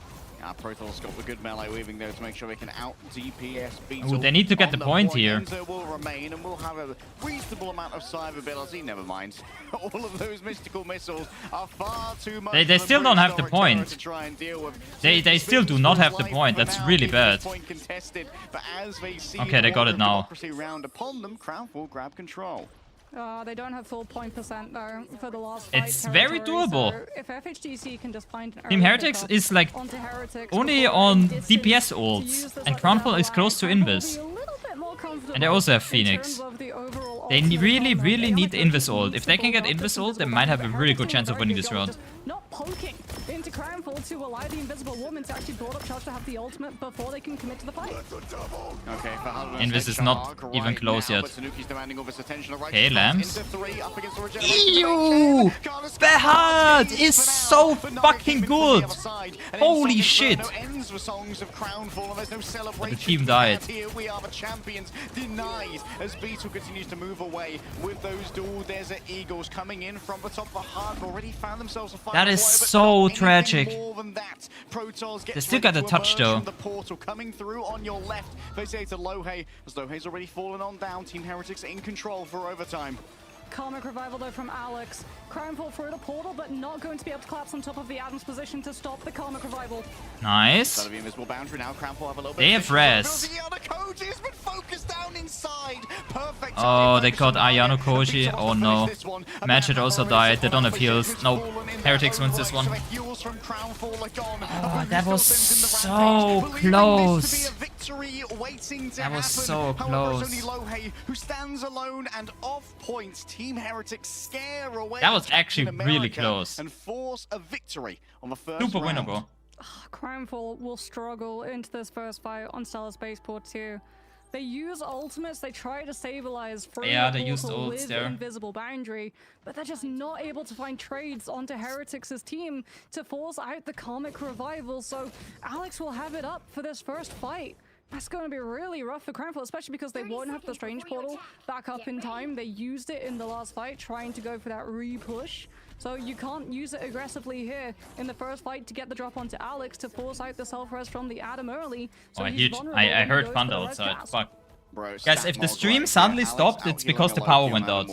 Protoss got the good melee weaving there to make sure they can out DPS Ooh, they need to get the point here. Enzo will remain and will have a reasonable amount of survivability. Never mind. All of those mystical missiles are far too much. They still don't have the point. To try and deal with. They still do not have the point. That's really bad. Point contested, but as they see Okay, they got it now. Round upon them, Crownfall grab control. They don't have full point percent though for the last fight. It's very doable. So if FHDC can just find an Team Heretics is like only on DPS ults, and Crownfall is close to INVIS. And they also have Phoenix. They really, really need the INVIS ult. If they can get INVIS ult, they might have a really good chance of winning this round. Not poking into Crownfall to allow the Invisible Woman to actually broad up charge to have the ultimate before they can commit to the fight. Okay, INVIS is not even close yet. Okay, Lambs. Ew! Behad is so fucking good! Holy shit! The team died. Here we are, the champions denied as B2 continues to move away with those dual Desert Eagles coming in from the top of the heart. Already found themselves a fight. That is so tragic. They still got the touch though. The portal coming through on your left. They say to Lohei, as Lohei's already fallen on down. Team Heretics in control for overtime. Karmic Revival though from Alex. Crownfall through the portal, but not going to be able to collapse on top of the Adam's position to stop the Karmic Revival. Nice. They have res. Oh, they got Ayano Koji. Oh no. Magic also died. They don't have heals. Nope. Heretics wins this one. Oh, that was so close. That was so close. Who stands alone and off points. Team Heretics scare away. That was actually really close. And force a victory on the first Super round. winnable. Crownfall will struggle into this first fight on Stellar Spaceport 2. They use ultimates, they try to stabilize through they used ults with there. Invisible Boundary, but they're just not able to find trades onto Heretics' team to force out the Karmic Revival, so Alex will have it up for this first fight. That's going to be really rough for Crownfall, especially because they won't have the Strange Portal back up in time. They used it in the last fight, trying to go for that re-push. So you can't use it aggressively here in the first fight to get the drop onto Alex to force out the self-res from the Adam early. So Oh, huge. I heard thunder outside. Fuck. Bro, Guys, if the stream suddenly stopped, it's because the power went out.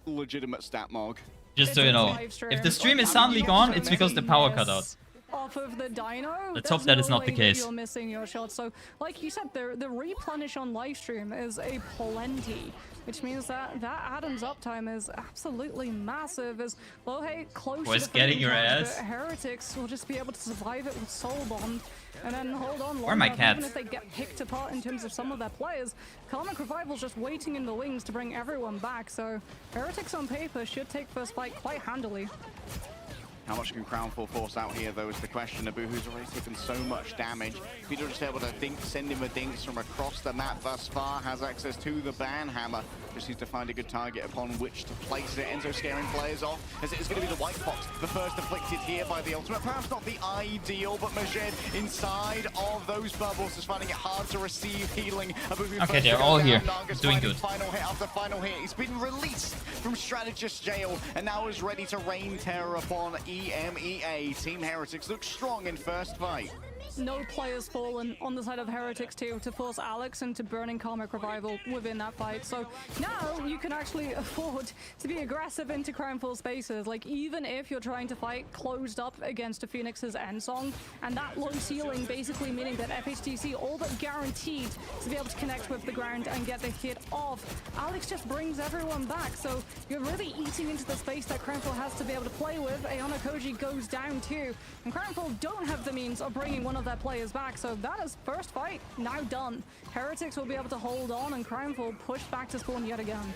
Legitimate stat mog. Just so you know. If the stream is suddenly gone, it's because the power cut out. Off of the dino, Let's hope that is not the case. You're missing your shot. So, like you said, the replenish on livestream is a plenty, which means that Adam's uptime is absolutely massive. As Lohei close Boys to the getting your finishing ass. touch, but Heretics will just be able to survive it with Soul Bond and then hold on. Where are my long enough, cats? Even if they get picked apart in terms of some of their players, Karmic Revival's just waiting in the wings to bring everyone back. So Heretics on paper should take first fight quite handily. How much can Crownfall force out here, though, is the question. Abuhu's already taken so much damage. Peter just able to send him a dinks from across the map thus far. Has access to the ban hammer. Just needs to find a good target upon which to place it. Enzo scaring players off, as it is going to be the White Fox, the first afflicted here by the ultimate. Perhaps not the ideal, but Majed inside of those bubbles is finding it hard to receive healing. Okay, they're all here. Doing good. Final hit after final hit. He's been released from Strategist jail and now is ready to rain terror upon EMEA. Team Heretics look strong in first fight. no players fallen on the side of Heretics too to force Alex into burning Karmic Revival within that fight. So now you can actually afford to be aggressive into Crownfall spaces. Like, even if you're trying to fight closed up against a Phoenix's end song, and that low ceiling basically meaning that FHTC all but guaranteed to be able to connect with the ground and get the hit off. Alex just brings everyone back, so you're really eating into the space that Crownfall has to be able to play with. Ayana Kayjii goes down too, and Crownfall don't have the means of bringing one of their players back, so that is first fight now done. Heretics will be able to hold on, and Crownfall pushed back to spawn yet again.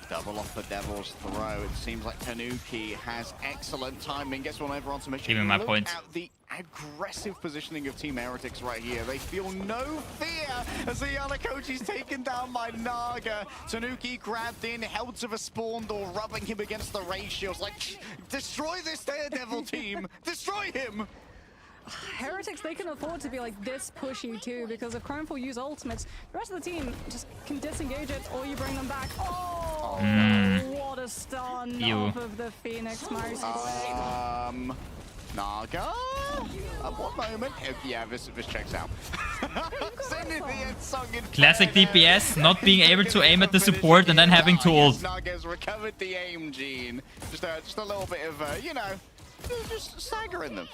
Double off the Devil's throw. It seems like Tanuki has excellent timing. Gets one over onto Mission. Giving my Look point. at the aggressive positioning of Team Heretics right here. They feel no fear as Ayana Kayjii's taken down by Naga. Tanuki grabbed in, held to the spawn door, rubbing him against the ratios. Like, destroy this Daredevil team! Destroy him! Heretics, they can afford to be like this pushy too, because if Crownfall use ultimates, the rest of the team just can disengage it, or you bring them back. Oh, what a stun off of the Phoenix mouse. Naga? At one moment. Yeah, this checks out. Sending the end song in Classic DPS, not being able to aim at the support and then having to ult. Naga's recovered the aim gene. Just a little bit of, you know, just staggering them.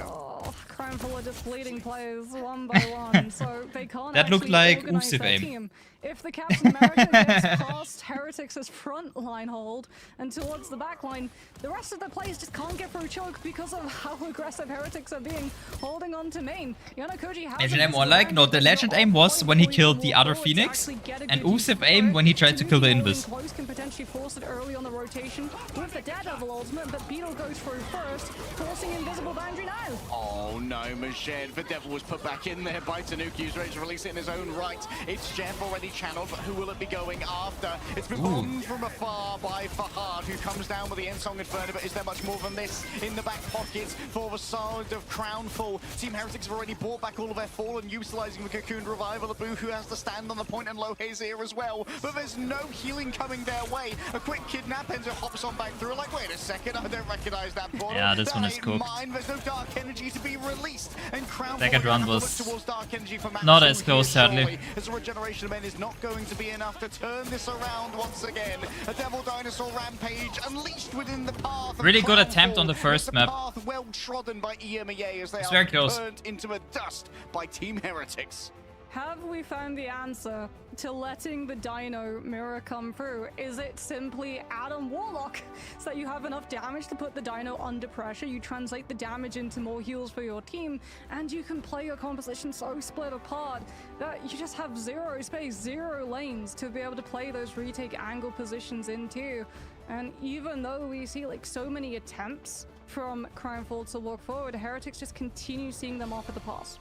Oh, Crownfall are just bleeding players one by one, so they can't That looked like organize Usif their aim. team. If the Captain America gets past Heretics' front line hold and towards the back line, the rest of the players just can't get through choke because of how aggressive Heretics are being, holding on to main. Ayana Kayjii has Legend aim or like, no, the Legend aim was when he killed the other Phoenix, and Usif aim when he tried to kill the Invis. Close can potentially force it early on the rotation with the Daredevil ultimate, but Beetle goes through first, forcing Invisible Boundary now. Oh no, Majed. The Devil was put back in there by Tanuki, who's ready to release it in his own right. It's Jeff already channeled, but who will it be going after? It's been bombed from afar by Fahad, who comes down with the End Song Inferno, but is there much more than this in the back pocket for the side of Crownfall? Team Heretics have already brought back all of their fallen, utilizing the Cocoon Revival. Abu, who has to stand on the point, and Lohe's here as well, but there's no healing coming their way. A quick kidnap, Enzo hops on back through, like, wait a second, I don't recognize that portal. Yeah, this one is cooked. There's no Dark Energy to be released, and Crownfall Second round have to was look towards Dark Energy for not Matsu as close, here, sadly. surely, as the regeneration of men is not going to be enough to turn this around once again. A Devil Dinosaur rampage unleashed within the path. Really good attempt on the first map. Path well trodden by EMEA as they It's are very close. turned into a dust by Team Heretics. Have we found the answer to letting the Dino mirror come through? Is it simply Adam Warlock so that you have enough damage to put the Dino under pressure, you translate the damage into more heals for your team, and you can play your composition so split apart that you just have zero space, zero lanes to be able to play those retake angle positions into? And even though we see like so many attempts from Crownfall to walk forward, Heretics just continue seeing them off at the pass.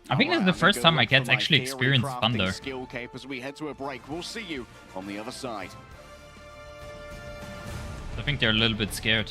I think this is the first time I get to actually experience Thunder. Skill cape as we head to a break. We'll see you on the other side. I think they're a little bit scared.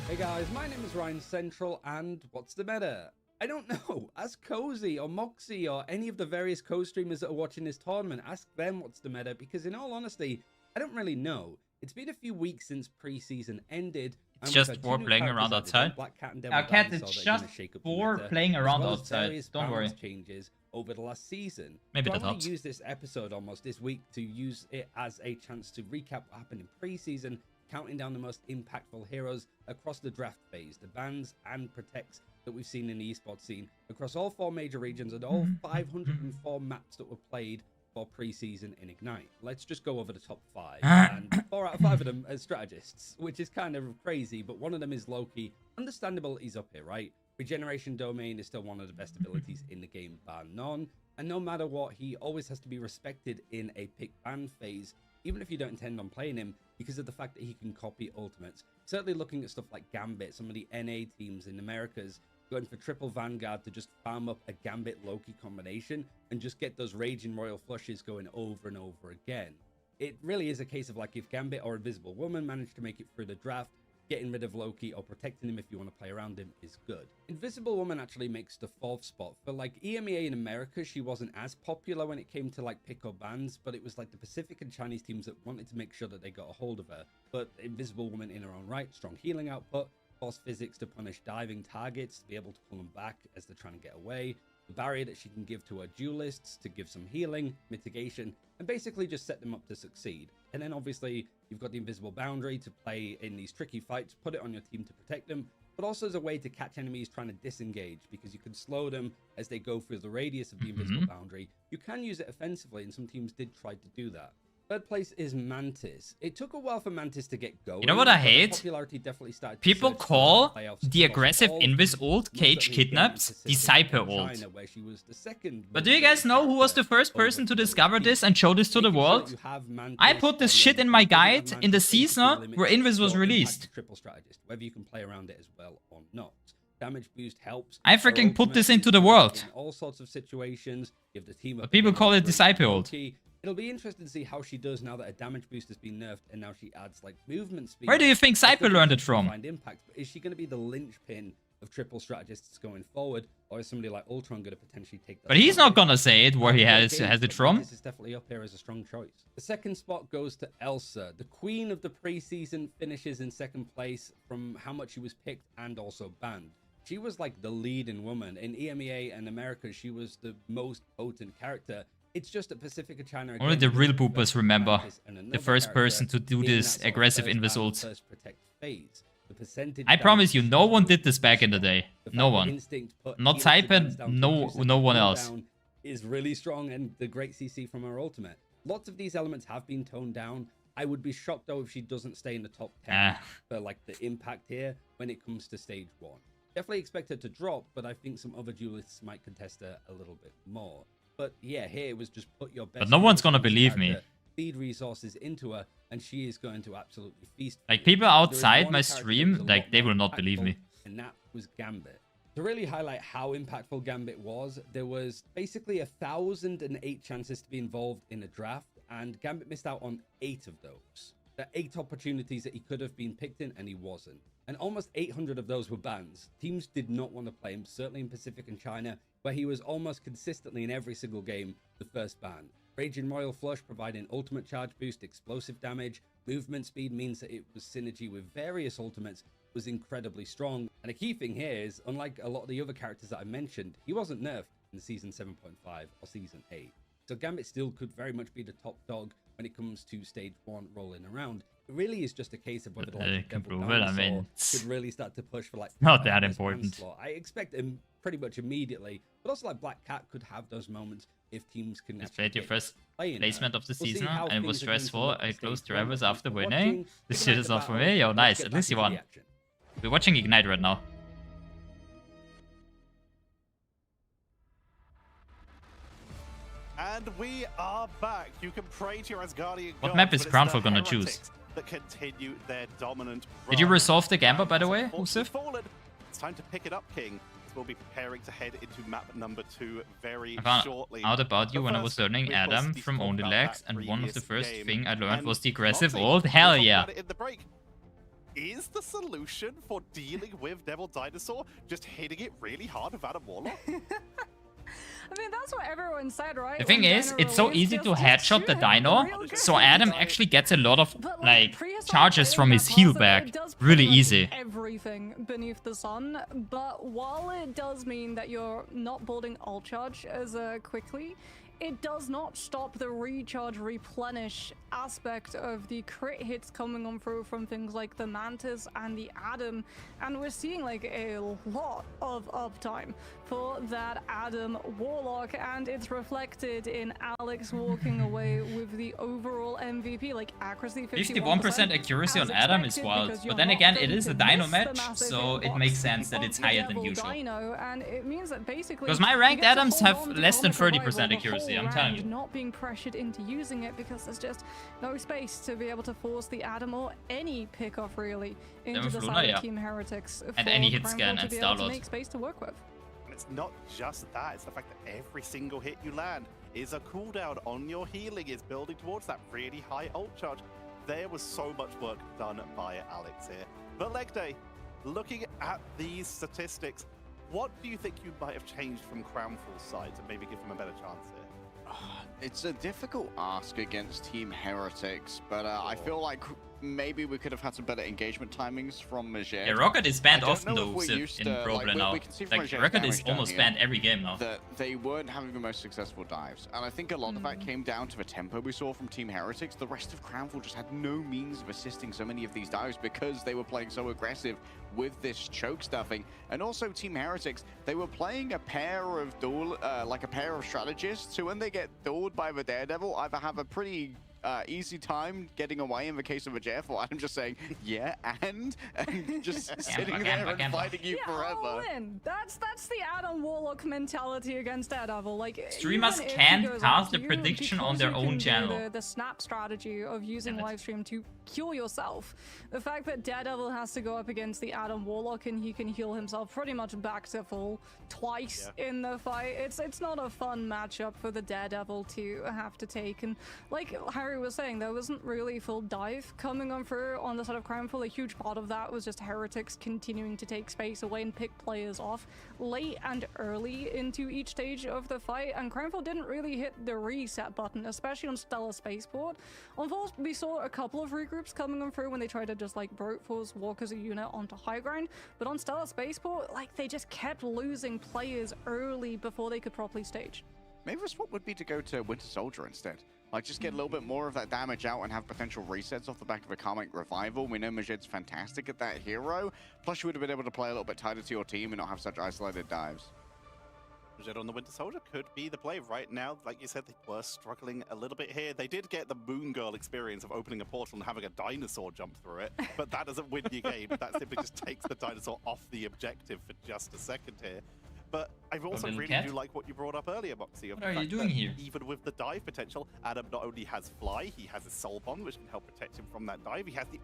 Hey guys, my name is Ryan Central, and what's the meta? I don't know. Ask Cozy or Moxie or any of the various co-streamers that are watching this tournament. Ask them what's the meta, because in all honesty, I don't really know. It's been a few weeks since preseason ended. It's just 4 playing around outside. Cat, it's just 4 playing around outside. Don't worry. Changes over the last season. Maybe so that I want helps. to use this episode almost this week to use it as a chance to recap what happened in pre-season, counting down the most impactful heroes across the draft phase, the bans and protects that we've seen in the esports scene across all 4 major regions and all 504 maps that were played for pre-season in Ignite. Let's just go over the top 5, and 4 out of 5 of them are strategists, which is kind of crazy, but one of them is Loki. Understandable, he's up here, right? Regeneration Domain is still one of the best abilities in the game, bar none, and no matter what, he always has to be respected in a pick ban phase, even if you don't intend on playing him, because of the fact that he can copy ultimates. Certainly looking at stuff like Gambit, some of the NA teams in Americas going for triple Vanguard to just farm up a Gambit Loki combination and just get those Raging Royal Flushes going over and over again. It really is a case of like if Gambit or Invisible Woman manage to make it through the draft, getting rid of Loki or protecting him if you want to play around him is good. Invisible Woman actually makes the 4th spot. For like EMEA in America, she wasn't as popular when it came to like pick or bans, but it was like the Pacific and Chinese teams that wanted to make sure that they got a hold of her. But Invisible Woman in her own right, strong healing output, force physics to punish diving targets, to be able to pull them back as they're trying to get away, the barrier that she can give to her duelists to give some healing, mitigation, and basically just set them up to succeed. And then obviously you've got the invisible boundary to play in these tricky fights, put it on your team to protect them, but also as a way to catch enemies trying to disengage, because you can slow them as they go through the radius of the invisible boundary. You can use it offensively, and some teams did try to do that. 3rd place is Mantis. It took a while for Mantis to get going. You know what I hate? Popularity definitely started to People surge call through playoffs the across aggressive all INVIS teams, ult most Cage certainly kidnaps Pacific Disciple and ult. China, where she was the second But do you guys know who was the first person to discover this and show this to the world? I put this shit in my guide in the season where INVIS was released. Triple strategist, whether you can play around it as well or not. Damage boost helps. I freaking put this into the world. In all sorts of situations, give the team. But people call it Disciple ult. It'll be interesting to see how she does now that her damage boost has been nerfed and now she adds like movement speed. Where do you think Cypher learned it from? Find impact, but is she going to be the linchpin of triple strategists going forward, or is somebody like Ultron going to potentially take that? But he's not gonna say it where he has it from. This is definitely up here as a strong choice. The 2nd spot goes to Elsa, the queen of the preseason, finishes in 2nd place from how much she was picked and also banned. She was like the leading woman in EMEA and America. She was the most potent character. It's just that Pacific and China. Only the real boopers remember the first person to do this aggressive INVIS ult. I promise you, no one did this back in the day. No one. Not Cypher, no one else. Is really strong, and the great CC from her ultimate. Lots of these elements have been toned down. I would be shocked though if she doesn't stay in the top 10 for like the impact here when it comes to stage 1. Definitely expect her to drop, but I think some other duelists might contest her a little bit more. But yeah, here it was just put your best. But no one's gonna believe me. Feed resources into her, and she is going to absolutely feast. Like people outside my stream, like they will not believe me. And that was Gambit. To really highlight how impactful Gambit was, there was basically 1,008 chances to be involved in a draft, and Gambit missed out on 8 of those. There are 8 opportunities that he could have been picked in, and he wasn't. And almost 800 of those were bans. Teams did not want to play him, certainly in Pacific and China, where he was almost consistently in every single game the first ban. Raging Royal Flush providing ultimate charge boost, explosive damage, movement speed means that it was synergy with various ultimates was incredibly strong. And a key thing here is, unlike a lot of the other characters that I mentioned, he wasn't nerfed in Season 7.5 or Season 8. So Gambit still could very much be the top dog when it comes to Stage 1 rolling around. It really is just a case of whether the Devil Dinosaur could really start to push for like not that important. I expect him pretty much immediately, but also like Black Cat could have those moments if teams can. It's played your first placement of the season, and it was stressful. I closed drivers after winning. This shit is not for me. Yo, nice. At least you won. We're watching Ignite right now. And we are back. You can pray to your Asgardian What gods, map is but it's Crownful the gonna choose? heretics that continue their dominant Did you run. resolve the Gamba, by the way, Usif? Fallen. It's time to pick it up, King. We'll be preparing to head into map number 2 very I found shortly. out about you But when I first, was learning we Adam must from talk Only about Legs, that and one of the previous first game. thing I learned And was the aggressive Monty, ult. we Hell talked yeah. about it in the break. Is the solution for dealing with Devil Dinosaur just hitting it really hard with Adam Warlock? I mean, that's what everyone said, right? The thing is, it's so easy to headshot the dino, so Adam actually gets a lot of like charges from his heal back really easy. Everything beneath the sun, but while it does mean that you're not building ult charge as quickly, it does not stop the recharge replenish aspect of the crit hits coming on through from things like the Mantis and the Adam, and we're seeing like a lot of uptime for that Adam Warlock, and it's reflected in Alex walking away with the overall MVP, like accuracy 51% accuracy on Adam is wild, but then again it is a dino match, so it makes sense that it's higher than usual. And it means that basically because my ranked Adams have less than 30% accuracy, I'm telling you. Not being pressured into using it because there's just no space to be able to force the Adam or any pickoff really into the side of Team Heretics. And any hit scan and Starlord. Make space to work with. And it's not just that, it's the fact that every single hit you land is a cooldown on your healing, is building towards that really high ult charge. There was so much work done by Alex here. But leg day, looking at these statistics, what do you think you might have changed from Crownfall's side to maybe give them a better chance here? It's a difficult ask against Team Heretics, but I feel like maybe we could have had some better engagement timings from Majed. Yeah, Rocket is banned often though in Pro Play now. Like, Rocket is almost banned every game now. That they weren't having the most successful dives. And I think a lot of that came down to the tempo we saw from Team Heretics. The rest of Crownfall just had no means of assisting so many of these dives because they were playing so aggressive with this choke stuffing. And also Team Heretics, they were playing a pair of like a pair of strategists who, when they get dueled by the Daredevil, either have a pretty easy time getting away in the case of a Jeff, or I'm just saying, yeah, and just sitting there and fighting you forever. That's the Adam Warlock mentality against Daredevil. Like, streamers can cast a prediction on their own channel. The snap strategy of using livestream to heal yourself. The fact that Daredevil has to go up against the Adam Warlock and he can heal himself pretty much back to full twice in the fight. It's not a fun matchup for the Daredevil to have to take. And like Harry was saying, there wasn't really full dive coming on through on the side of Crownfall. A huge part of that was just Heretics continuing to take space away and pick players off late and early into each stage of the fight, and Crownfall didn't really hit the reset button, especially on Stellar Spaceport. On Falls, we saw a couple of regroups coming on through when they tried to just like brute force walk as a unit onto high ground, but on Stellar Spaceport, like, they just kept losing players early before they could properly stage. Maybe the swap would be to go to Winter Soldier instead. Like, just get a little bit more of that damage out and have potential resets off the back of a Karmic Revival. We know Majed's fantastic at that hero. Plus, you would have been able to play a little bit tighter to your team and not have such isolated dives. Majed on the Winter Soldier could be the play right now. Like you said, they were struggling a little bit here. They did get the Moon Girl experience of opening a portal and having a dinosaur jump through it, but that doesn't win your game. That simply just takes the dinosaur off the objective for just a second here. But I also really do like what you brought up earlier, Moxie. What are you doing here? Even with the dive potential, Adam not only has fly, he has his soul bond, which can help protect him from that dive. He has the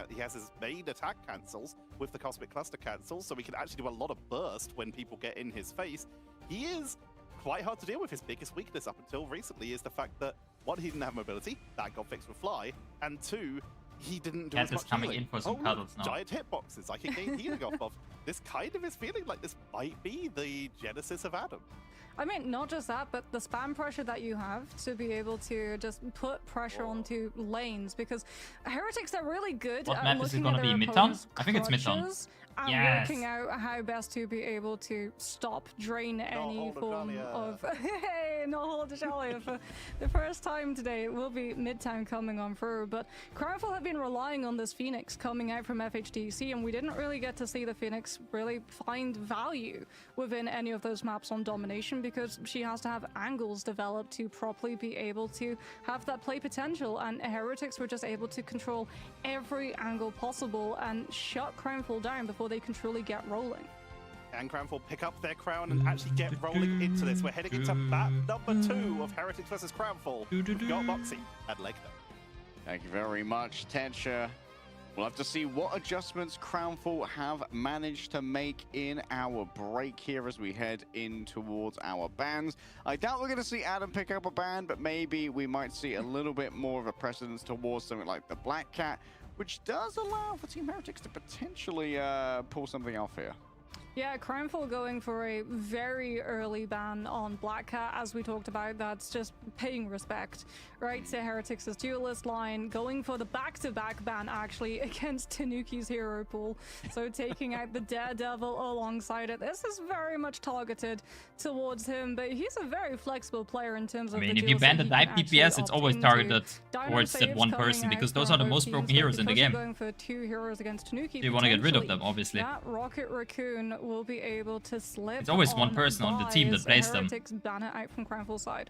he has his main attack cancels with the Cosmic Cluster cancels, so he can actually do a lot of burst when people get in his face. He is quite hard to deal with. His biggest weakness up until recently is the fact that, one, he didn't have mobility, that got fixed with fly, and two, he didn't do as much coming healing. in for some cuddles now. Giant hitboxes I can gain healing off of. This kind of is feeling like this might be the genesis of Adam. I mean, not just that, but the spam pressure that you have to be able to just put pressure onto lanes, because Heretics are really good what at map looking is it gonna at be? their Midtown? opponent's I think it's Midtown. crutches and working out how best to be able to stop, drain any form of... Hey, no hold Shalia for the first time today. It will be Midtown coming on through, but Crownfall have been relying on this Phoenix coming out from FHDC, and we didn't really get to see the Phoenix really find value within any of those maps on domination, because she has to have angles developed to properly be able to have that play potential, and Heretics were just able to control every angle possible and shut Crownfall down before they can truly get rolling. And Crownfall pick up their crown and actually get rolling into this. We're heading into map number 2 of Heretics versus Crownfall. We've got Moxie at leg day. Thank you very much, Tensha. We'll have to see what adjustments Crownfall have managed to make in our break here as we head in towards our bans. I doubt we're going to see Adam pick up a ban, but maybe we might see a little bit more of a precedence towards something like the Black Cat, which does allow for Team Heretics to potentially pull something off here. Yeah, Crimefall going for a very early ban on Black Cat, as we talked about. That's just paying respect, right, to Heretics' duelist line, going for the back-to-back ban, actually, against Tanuki's hero pool. So taking out the Daredevil alongside it. This is very much targeted towards him, but he's a very flexible player in terms of I mean, the if you deals ban that the he dive can actually DPS, it's opt always into. targeted Dino towards that saves one coming person, out because those for are the both most teams, broken but heroes in the because you're game. going for 2 heroes against Tanuki, You want to get rid of potentially them, obviously. that Rocket Raccoon will be able to slip. It's always one person on the team that buys plays them. Heretics ban it out from Crimefall's side.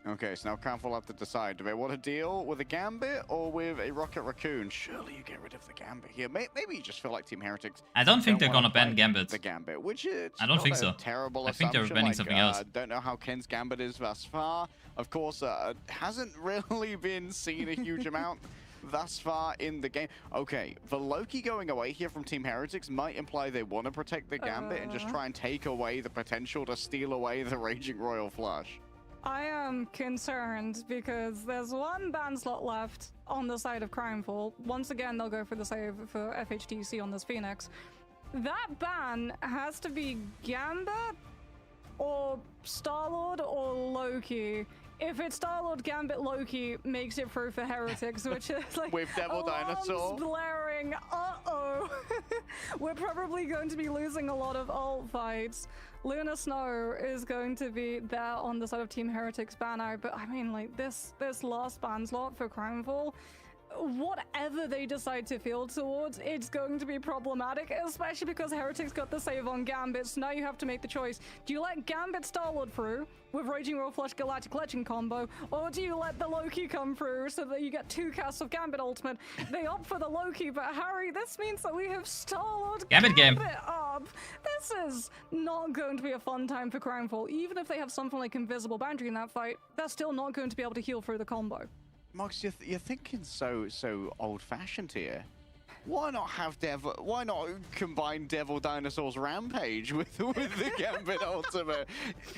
Okay, so now Crimefall have to decide, do they want to deal with a Gambit or with a Rocket Raccoon? Surely you get rid of the Gambit here. Maybe you just feel like Team Heretics. I don't think they're wanna gonna ban fight Gambit. The Gambit, which is I don't not think a so. terrible I think they're assumption, banning like, something else. Don't know how Ken's Gambit is thus far. Of course, hasn't really been seen a huge amount thus far in the game. Okay, the Loki going away here from Team Heretics might imply they want to protect the Gambit and just try and take away the potential to steal away the Raging Royal Flush. I am concerned because there's one ban slot left on the side of Crimefall. Once again, they'll go for the save for FHTC on this Phoenix. That ban has to be Gambit or Star-Lord or Loki. If it's Star-Lord, Gambit, Loki makes it through for Heretics, which is like with Devil alarms Dinosaur blaring. Uh-oh. We're probably going to be losing a lot of ult fights. Luna Snow is going to be there on the side of Team Heretics ban out, but I mean, like, this last ban slot for Crimefall, whatever they decide to field towards, it's going to be problematic, especially because Heretics got the save on Gambit, so now you have to make the choice. Do you let Gambit Star-Lord through with Raging Royal Flush Galactic Legend combo, or do you let the Loki come through so that you get 2 casts of Gambit ultimate? They opt for the Loki, but Harry, this means that we have Star-Lord Gambit game up. This is not going to be a fun time for Crimefall. Even if they have something like Invisible Boundary in that fight, they're still not going to be able to heal through the combo. Mox, you're thinking so old-fashioned here. Why not have Why not combine Devil Dinosaur's Rampage with the Gambit ultimate?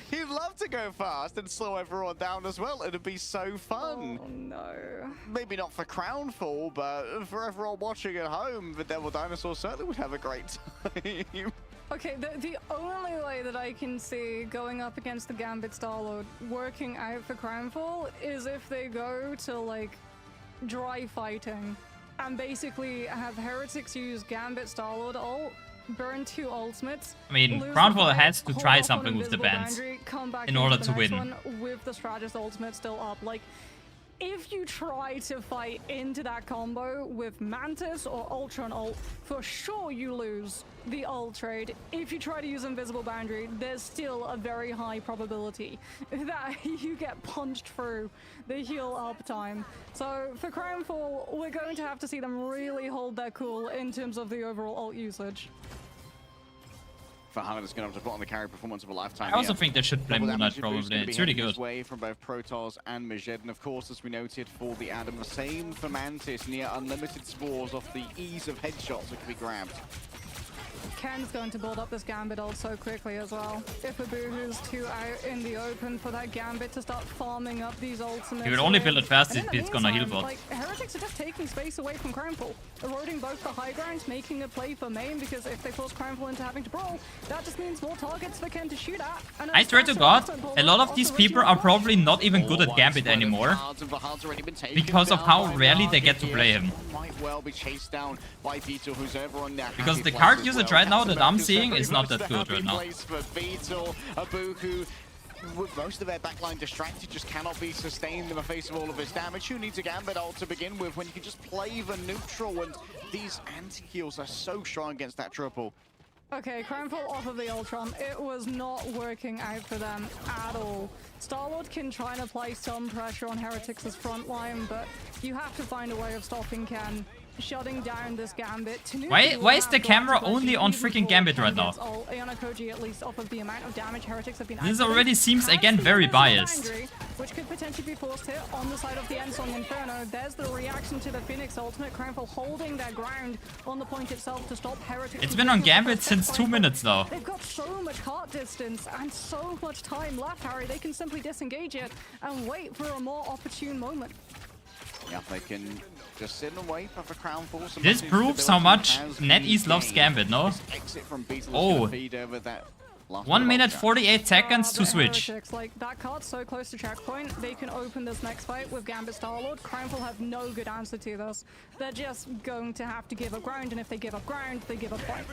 He'd love to go fast and slow everyone down as well. It'd be so fun. Oh no. Maybe not for Crownfall, but for everyone watching at home, the Devil Dinosaur certainly would have a great time. Okay, the only way that I can see going up against the Gambit Star-Lord working out for Crimefall is if they go to, like, dry fighting and basically have Heretics use Gambit Star-Lord ult, burn 2 ultimates. I mean, Crimefall has to try something with the bans in order to win. With the Strategist ultimate still up, like, if you try to fight into that combo with Mantis or Ultron ult, for sure you lose the ult trade. If you try to use Invisible Boundary, there's still a very high probability that you get punched through the heal up time. So for Crimefall, we're going to have to see them really hold their cool in terms of the overall ult usage. Fahamin is going to have to put on the carry performance of a lifetime. I also think they should play Moonlight probably. It's really good. Way from both Protoss and Majed, and of course, as we noted for the Adam, the same for Mantis, near unlimited spores off the ease of headshots that can be grabbed. Ken's going to build up this Gambit ult so quickly as well. If a Boogur's 2 out in the open for that Gambit to start farming up these ultimates. He will only build it fast if he's gonna heal bot. Like, Heretics are just taking space away from Crimefall, eroding both the high grounds, making a play for main, because if they force Crimefall into having to brawl, that just means more targets for Ken to shoot at. And I swear to God, a lot of these people are probably not even good at Gambit anymore because of how rarely they get to play him. Might well be chased down by Beetle, who's over on that. Because the card usage right now that I'm seeing is not that good right now. For Beetle, Bogur, with most of their backline distracted, just cannot be sustained in the face of all of this damage. Who needs a Gambit ult to begin with when you can just play the neutral, and these anti-heals are so strong against that triple. Okay, Crimefall off of the Ultron. It was not working out for them at all. Star-Lord can try and apply some pressure on Heretics' front line, but you have to find a way of stopping Ken, shutting down this Gambit. Why is the camera only on freaking Gambit right now? Kayjii, at least off of the amount of damage Heretics have been This already seems again very biased. Which could potentially be forced hit on the side of the Ensong Inferno. There's the reaction to the Phoenix ultimate. Crimefall holding their ground on the point itself to stop Heretics. It's been on Gambit since 2 minutes now. They've got so much heart distance and so much time left, Harry. They can simply disengage it and wait for a more opportune moment. Yeah, they can just sit and wait for Crown Force. This proves how much NetEase loves Gambit, no? Oh. 1 minute 48 seconds to switch. Heretics, like, that card's so close to checkpoint, they can open this next fight with Gambit Starlord. Crownful have no good answer to this. They're just going to have to give up ground, and if they give up ground, they give up point.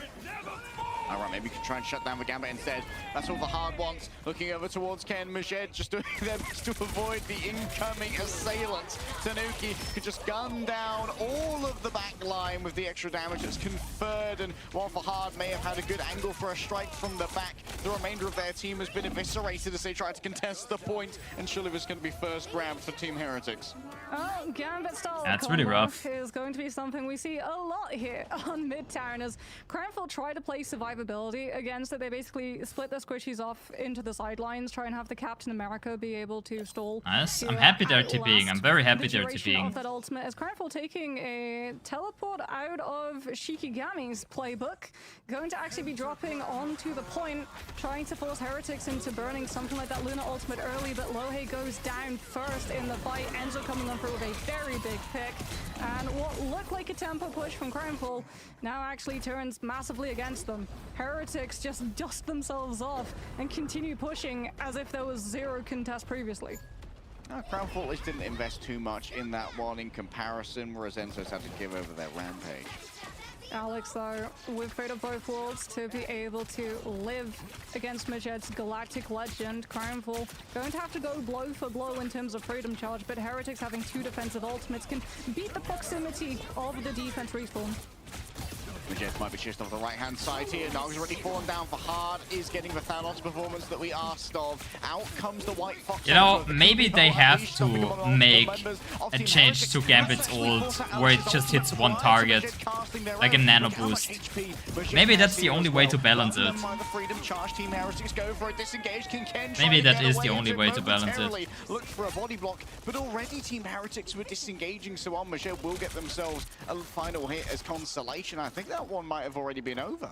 Alright, maybe we can try and shut down the Gambit instead. That's all the hard ones. Looking over towards Ken Majed, just doing their best to avoid the incoming assailants. Tanuki could just gun down all of the back line with the extra damage that's conferred, and while Fahad may have had a good angle for a strike from the back, the remainder of their team has been eviscerated as they try to contest the point, and surely this is going to be first grab for Team Heretics. Oh, Gambit Starlord. That's really rough. Is going to be something we see a lot here on Midtown as Crownful try to play survivability against it. They basically split their squishies off into the sidelines, try and have the Captain America be able to stall. Nice. I'm happy they're TPing. I'm very happy they're TPing. Of that ultimate is Crownful taking a teleport out of Shikigami's playbook, going to actually be dropping onto the point, trying to force Heretics into burning something like that Luna ultimate early, but Lohe goes down first in the fight, ends up coming on through with a very big pick, and what looked like a tempo push from Crownful now actually turns massively against them. Heretics just dust themselves off and continue pushing as if there was zero contest previously. Crownful at least didn't invest too much in that one in comparison, whereas Enzo's had to give over their rampage. Alex, though, with Fate of Both Worlds to be able to live against Majed's Galactic Legend, Crownful going to have to go blow for blow in terms of Freedom Charge, but Heretics having 2 defensive ultimates can beat the proximity of the defense respawn. Majed might be chased off the right-hand side here. Nog's already fallen down for hard, is getting the Thanos performance that we asked of. Out comes the White Fox. You know, maybe they have to make a change to Gambit's ult where it just hits one target, like a nano boost. Maybe that's the only way to balance it. Maybe that is the only way to balance it. Looked for a body block, but already Team Heretics were disengaging, so Majed will get themselves a final hit as consolation. I think that one might have already been over.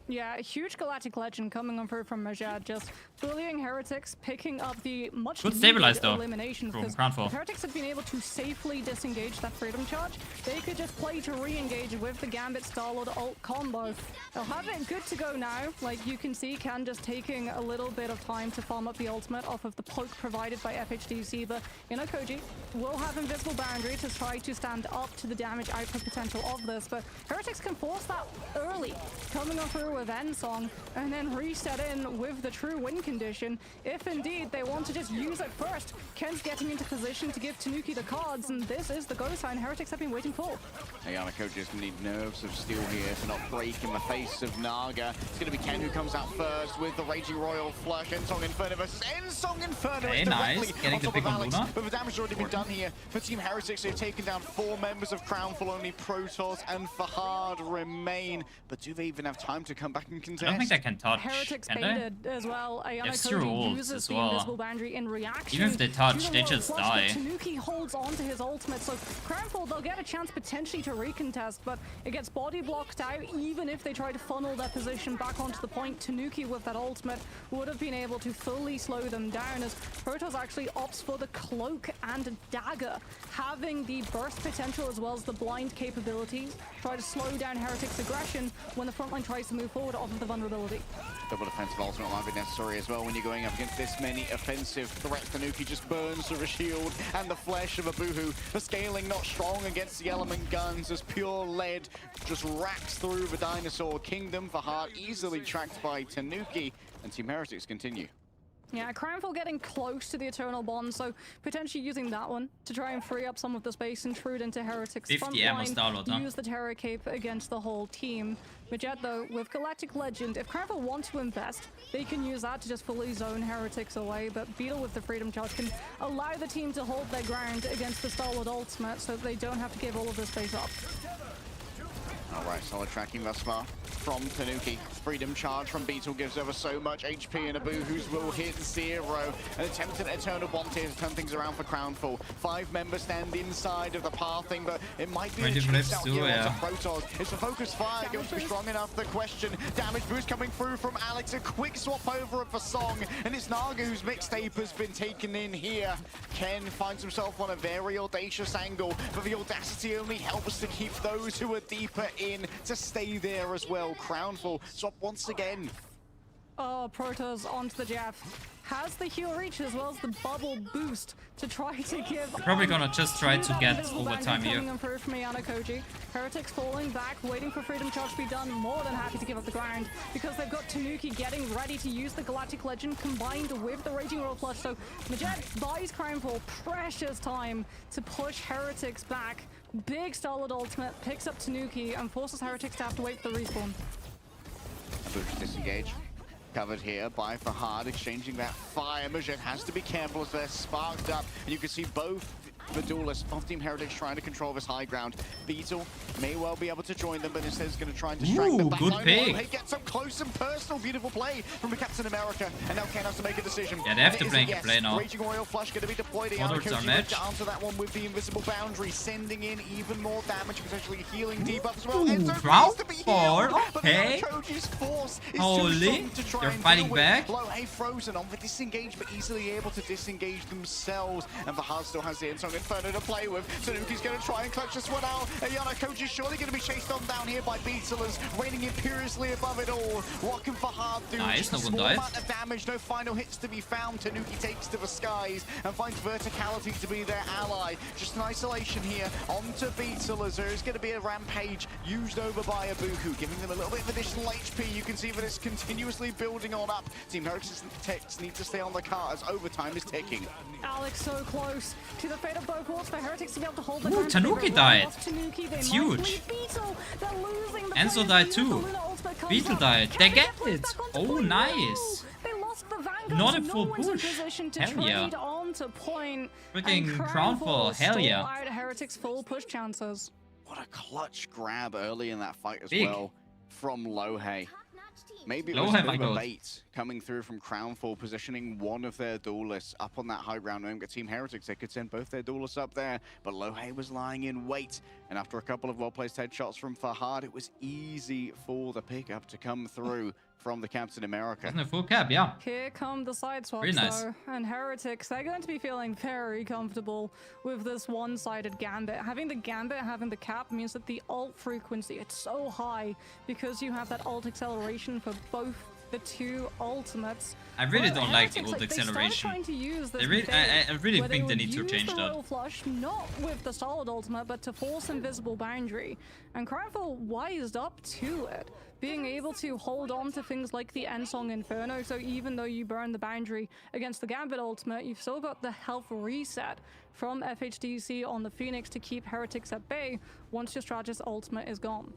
Yeah, a huge Galactic Legend coming on through from Majed, just bullying Heretics, picking up the much good stabilized though elimination. from Crownful. Heretics have been able to safely disengage that Freedom Charge. They could just play to re-engage with the Gambit Starlord ult combo. They'll have it good to go now. Like you can see, Can just taking a little bit of time to farm up the ultimate off of the poke provided by FHDC, but you know, Kayjii will have Invisible Boundary to try to stand up to the damage output potential of this, but Heretics can force that early, coming on through with Ensong, and then reset in with the true win condition. If indeed they want to just use it first, Ken's getting into position to give Tanuki the cards, and this is the go sign Heretics have been waiting for. Ayana Kayjii just need nerves of steel here to not break in the face of Naga. It's going to be Ken who comes out first with the Raging Royal Flush. Ensong Inferno versus Ensong Inferno. Okay, nice. Getting the pick on Luna. But the damage has already been done here for Team Heretics. They've taken down 4 members of Crownful. Only Protoss and Fahad remain. But do they even have time to come back and contest? I don't think they can touch. Heretics can baited as well. Ayana Kayjii uses the Invisible Boundary in reaction. Even if they touch, they just die. Tanuki holds on to his ultimate, so Crownful, they'll get a chance potentially to recontest, but it gets body blocked out. Even if they try to funnel their position back onto the point, Tanuki with that ultimate would have been able to fully slow them down, as Protoss actually opts for the Cloak and Dagger, having the burst potential as well as the blind capabilities, try to slow down Heretics' aggression when the frontline tries to move forward off of the vulnerability. Double defensive ultimate might be necessary as well when you're going up against this many offensive threats. Tanuki just burns through a shield and the flesh of a Boohoo. The scaling not strong against the element guns as pure lead just racks through the Dinosaur Kingdom. Fahad easily tracked by Tanuki, and Team Heretics continue. Yeah, Crownful getting close to the Eternal Bond, so potentially using that one to try and free up some of the space, intrude into Heretics' front line, use the Terror Cape against the whole team. Majed, though, with Galactic Legend, if Crownful want to invest, they can use that to just fully zone Heretics away, but Beetle with the Freedom Charge can allow the team to hold their ground against the Starlord ultimate so that they don't have to give all of this space up. Alright, solid tracking thus far from Tanuki. Freedom charge from Beetle gives over so much HP, and a Boohoo's will hit 0. An attempt at Eternal Bond here to turn things around for Crownfall. 5 members stand inside of the pathing, but it might be a chase out here onto Protoss. It's the focus fire going to be strong enough. The question, damage boost coming through from Alex. A quick swap over for Song, and it's Naga whose mixtape has been taken in here. Ken finds himself on a very audacious angle, but the audacity only helps to keep those who are deeper in to stay there as well. Crownfall swap once again. Oh, Protoss onto the Jeff. Has the heal reach as well as the bubble boost to try to give. Probably gonna just try to get overtime here. Improved from Kayjii. Heretics falling back, waiting for Freedom Charge to be done. More than happy to give up the ground because they've got Tanuki getting ready to use the Galactic Legend combined with the Raging Roll Flush. So Majet buys Crownfall precious time to push Heretics back. Big Starlord ultimate picks up Tanuki and forces Heretics to have to wait for the respawn. Boost disengage. Covered here by Fahad, exchanging that fire. Majet has to be careful as they're sparked up, and you can see both the duelists of Team Heretics trying to control this high ground. Beetle may well be able to join them, but instead is going to try and distract them. Good pick. He gets up close and personal. Beautiful play from the Captain America, and now Ken has to make a decision. Yeah, they have to make a play now. Raging Royal Flush going to be deployed. Kayjii down to that one with the invisible boundary, sending in even more damage, potentially healing debuff as well. Okay. Holy, they're fighting back. Lohe frozen on the disengage, but easily able to disengage themselves, and Fahad still has the Insong Inferno to play with. Tanuki's going to try and clutch this one out. Kayjii surely going to be chased on down here by Beetlers, reigning imperiously above it all. What can Fahad do? Nice, no one Small died. amount of damage, no final hits to be found. Tanuki takes to the skies and finds verticality to be their ally. Just an isolation here onto Beetlers. There's going to be a rampage used over by a Bogur, giving them a little bit of additional HP. You can see that it's continuously building on up. Team Heretics need to stay on the cart as overtime is ticking. Alex so close to the fate of Bogur for Heretics to be able to hold the Ooh, Tanuki died. It's huge. Enzo died too. Beetle died. They get it. Oh, nice. Not a full push. Hell yeah. Freaking Crownfall. Hell yeah. Heretics full push chances. What a clutch grab early in that fight as Big. well from Lohe. Maybe it Lohe, was a my bit of a God. bait coming through from Crownfall, positioning one of their duelists up on that high ground. Remember, Team Heretics, they could send both their duelists up there, but Lohe was lying in wait. And after a couple of well-placed headshots from Fahad, it was easy for the pickup to come through from the Captain America. Isn't it full cap? Yeah. Here come the side swaps Very nice. though, and Heretics, they're going to be feeling very comfortable with this one-sided Gambit. Having the Gambit, having the cap means that the ult frequency, it's so high because you have that ult acceleration for both the two ultimates. I really But don't like the Heretics, ult they started acceleration. trying to use this I really where think they would need to use change the that. Royal Flush, not with the solid ultimate, but to force invisible boundary. And Crownfall wised up to it, being able to hold on to things like the Ensong Inferno. So even though you burn the boundary against the Gambit ultimate, you've still got the health reset from FHDC on the Phoenix to keep Heretics at bay once your Strategist ultimate is gone.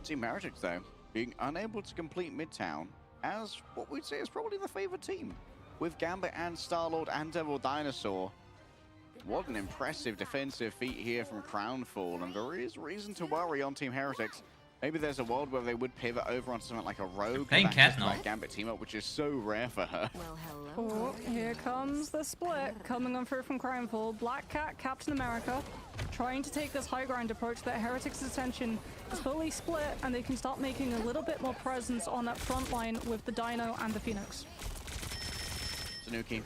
Team Heretics, though, being unable to complete Midtown as what we'd say is probably the favored team. With Gambit and Starlord and Devil Dinosaur. What an impressive defensive feat here from Crownfall, and there is reason to worry on Team Heretics. Maybe there's a world where they would pivot over onto something like a Rogue. Playing Cat now. That Gambit team up, which is so rare for her. Oh, here comes the split coming on through from Crownfall. Black Cat, Captain America, trying to take this high ground approach. That Heretics' attention is fully split, and they can start making a little bit more presence on that front line with the Dino and the Phoenix. Tanuki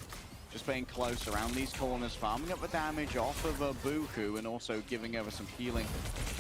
just playing close around these corners, farming up the damage off of a Bogur, and also giving over some healing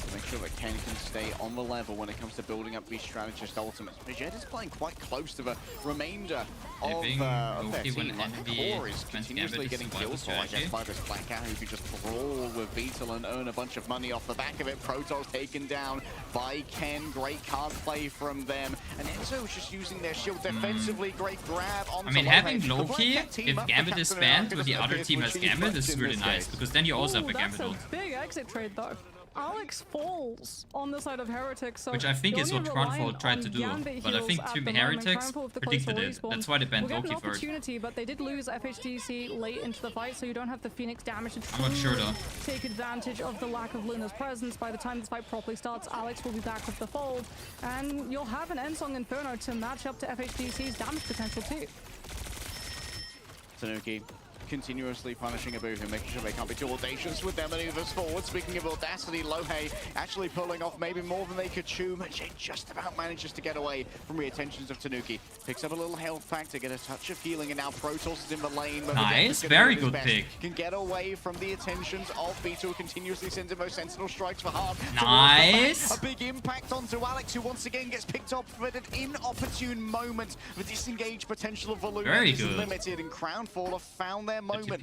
to make sure that Ken can stay on the level when it comes to building up these Strategist ultimates. Majet is playing quite close to the remainder of their team. Like, Core is continuously getting killed for, I guess, by this Black Cat, who can just brawl with Beetle and earn a bunch of money off the back of it. Protoss taken down by Ken. Great card play from them. And Enzo is just using their shield defensively. Great grab onto I mean, Lohe. having The Loki, Black Cat team if up for Gambit is Captain banned America with the doesn't other appear team to has achieve Gambit, much this is in really this nice, case. because then you also have a That's Gambit ult. a big exit trade though. Alex falls on the side of Heretics, so Which I think you're is what only Crownfall reliant tried on to do, Gambit but I heals think at Team the moment. Heretics Crownfall with the predicted closer it. respawn That's why they banned will get an Loki for it. opportunity, but they did lose FHDC late into the fight, so you don't have the Phoenix damage to I'm not sure though. take advantage of the lack of Luna's presence. By the time this fight properly starts, Alex will be back with the fold, and you'll have an Ensong Inferno to match up to FHDC's damage potential too. Tanuki continuously punishing Abuhu, making sure they can't be too audacious with their maneuvers forward. Speaking of audacity, Lohei actually pulling off maybe more than they could chew. Majid just about manages to get away from the attentions of Tanuki. Picks up a little health pack to get a touch of healing, and now Protoss is in the lane. Nice, very good pick. Can get away from the attentions of Beetle, continuously sends in those sentinel strikes for Hard. Nice. A big impact onto Alex, who once again gets picked up at an inopportune moment. The disengaged potential of Voluna Very is good. limited, and Crownfall have found their moment.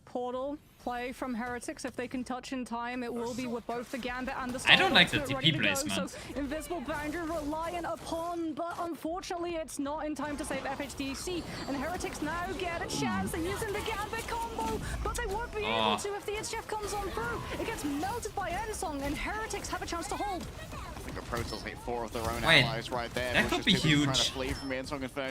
Portal play from Heretics. If they can touch in time, it will be with both the Gambit and the I don't like the Ultimate ready TP to go. placement. So Invisible Boundary reliant upon, but unfortunately it's not in time to save FHDC. And Heretics now get a chance. They're using the Gambit combo, but they won't be able to if the HF comes on through. It gets melted by Ensong, and Heretics have a chance to hold. I think the Protoss hit 4 of their own Wait, allies right there. that could be huge.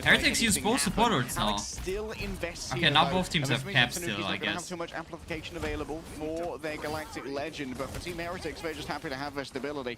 Heretics use both supporters now. Okay, now both teams have caps still, I guess. Have guess. too much amplification available for their Galactic Legend, but for Team Heretics, they're just happy to have their stability.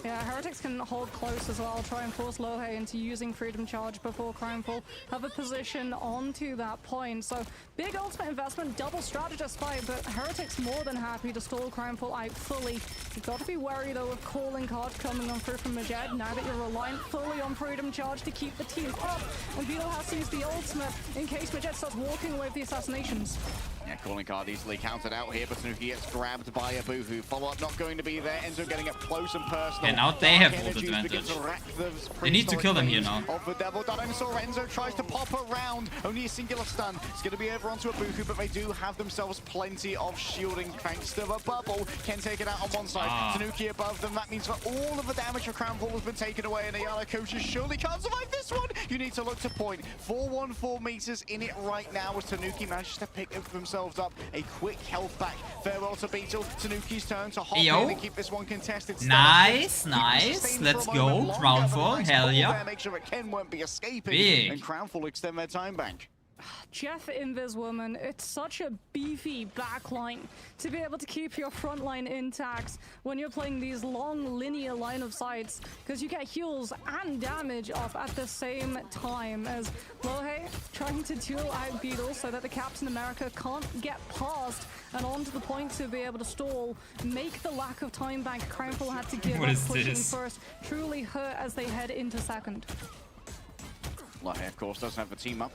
Yeah, Heretics can hold close as well, try and force Lohei into using Freedom Charge before Crownfall have a position onto that point. So big ultimate investment, double strategist fight, but Heretics more than happy to stall Crownfall out fully. You've got to be wary though of calling card coming on through from Majid now that you're reliant fully on Freedom Charge to keep the team up, and Beetle has to use the ultimate in case Majid starts walking away with the assassinations. Yeah, calling card easily counted out here, but Tanuki gets grabbed by Abuhu. Follow-up not going to be there. Enzo getting up close and personal. And now they have Dark full energies begin advantage. to rack the They need to kill them here prehistoric now. of the Devil Dinosaur. Enzo tries to pop around. Only a singular stun. It's going to be over onto Abuhu, but they do have themselves plenty of shielding thanks to the bubble. Can take it out on one side. Tanuki above them. That means that all of the damage for Crownfall has been taken away, and the Ayala coaches surely can't survive this one. You need to look to point. 414 meters in it right now as Tanuki manages to pick themselves up a quick health back. Farewell to Beetle. Tanuki's turn to hop in and keep this one contested. Nice, nice. Let's go. Crownfall, hell yeah. Make sure that Ken won't be escaping. Big. And Crownfall extend their time bank. Jeff Invis Woman, it's such a beefy backline to be able to keep your front line intact when you're playing these long linear line of sights, because you get heals and damage off at the same time as Lohei trying to duel out Beetle so that the Captain America can't get past and onto the point to be able to stall, make the lack of time bank Crownfall had to give What up is pushing this? first truly hurt as they head into second. Lohei, of course, does have the team up.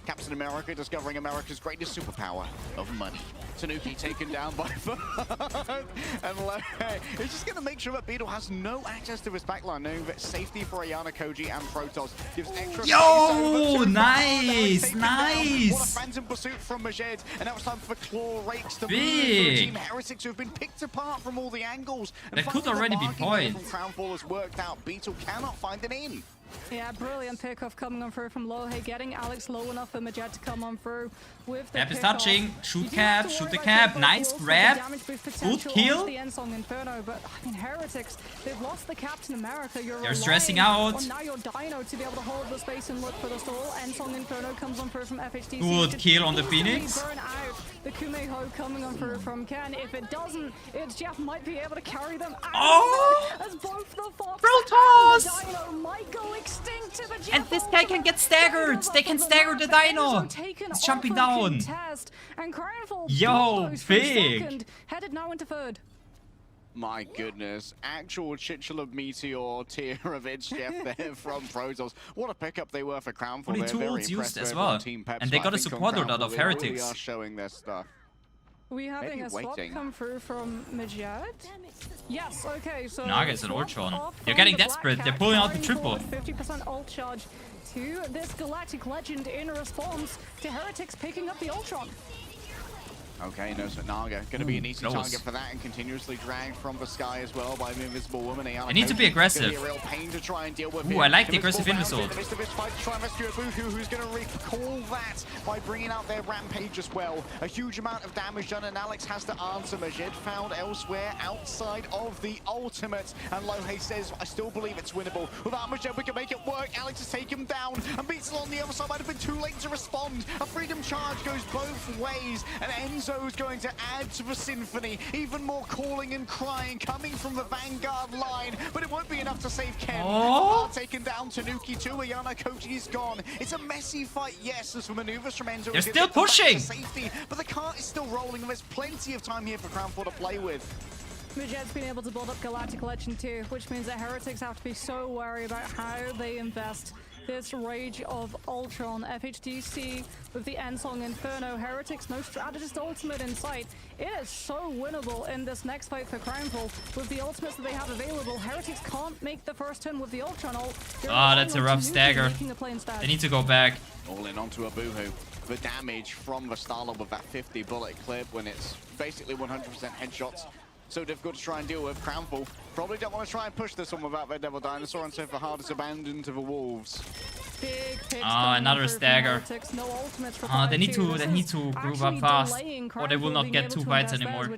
Captain America discovering America's greatest superpower of money. Tanuki taken down by and Lohei is just going to make sure that Beetle has no access to his backline, knowing that safety for Ayana, Kayjii, and Protoss gives extra space over to nice, What a nice. phantom pursuit from Majid, and now it's time for Claw Rakes to move Big. through Team Heretics, who have been picked apart from all the angles. And That could finally, the already be marking point. From Crownfall has worked out. Beetle cannot find an in. Yeah, brilliant pickoff coming on through from Lohei, getting Alex low enough for Majid to come on through with the Cap is pickoff. touching. Shoot You do cap, have to shoot worry the about cap. both Nice rolls for the grab. damage boost Good potential kill. onto the Ensong Inferno, but I mean, Heretics, they've lost the Captain America. You're They're stressing relying out. on now your Dino to be able to hold the space and look for the stall. Ensong Inferno comes on through from FHDC. Good Just kill on the instantly Phoenix. Burn out the Kumeho coming on through from Ken. If it doesn't, it's Jeff might be able to carry them out as both the Fox and the Dino might go extinct to the Jeff. And this guy can get staggered. They can stagger the Dino. He's jumping down. And Crownfall Yo, bulldoze from big. second, headed now into third. My goodness, actual Chicxulub Meteor tier of HGF there from Protoss. What a pickup they were for Crownfall. Only They're two very ults used impressed as over on well. Team Pep, And they so got I a think on supporter out Crownfall, of they really Heretics. are showing their stuff. We having Maybe a swap waiting. come through from Majid? Yes, okay, so Naga and swap Ultron. off They're from getting the Black desperate. They're Cat, pulling out the carrying triple. forward 50% ult charge to this Galactic Legend in response to Heretics picking up the Ultron. Okay, no, so Naga going to be an easy close. target for that and continuously dragged from the sky as well by the Invisible Woman. They need to be aggressive. Be a real pain to try and deal with. Ooh, I like the aggressive Invisible Invis ult. in the midst of this fight to try and rescue a Bogur, who's going to recall that by bringing out their Rampage as well. A huge amount of damage done, and Alex has to answer. Majid found elsewhere outside of the ultimate, and Lohe says, I still believe it's winnable. Without Majid, we can make it work. Alex has taken him down, and Beats on the other side might have been too late to respond. A freedom charge goes both ways, and Enzo's going to add to the symphony. Even more calling and crying coming from the Vanguard line, but it won't be enough to save Ken. Oh. Taken down Tanuki too. Ayana Kayjii is gone. It's a messy fight, yes. There's some maneuvers from Enzo. They're still pushing. Safety, but the cart is still rolling, and there's plenty of time here for Crownfall to play with. Majed's been able to build up Galactic Legend too, which means that Heretics have to be so wary about how they invest this Rage of Ultron. FHDC with the Ensong Inferno. Heretics, no Strategist ultimate in sight. It is so winnable in this next fight for Crownfall. With the ultimates that they have available, Heretics can't make the first turn with the Ultron ult. Oh, that's a rough stagger. They need to go back. All in onto a Boohoo. The damage from the Star-Lord with that 50 bullet clip when it's basically 100% headshots. So difficult to try and deal with. Crownfall probably don't want to try and push this one without their Devil Dinosaur, and so for hard is abandoned to the Wolves. Big picks another stagger. No ultimates They need to group up fast, or they will not get 2 fights anymore.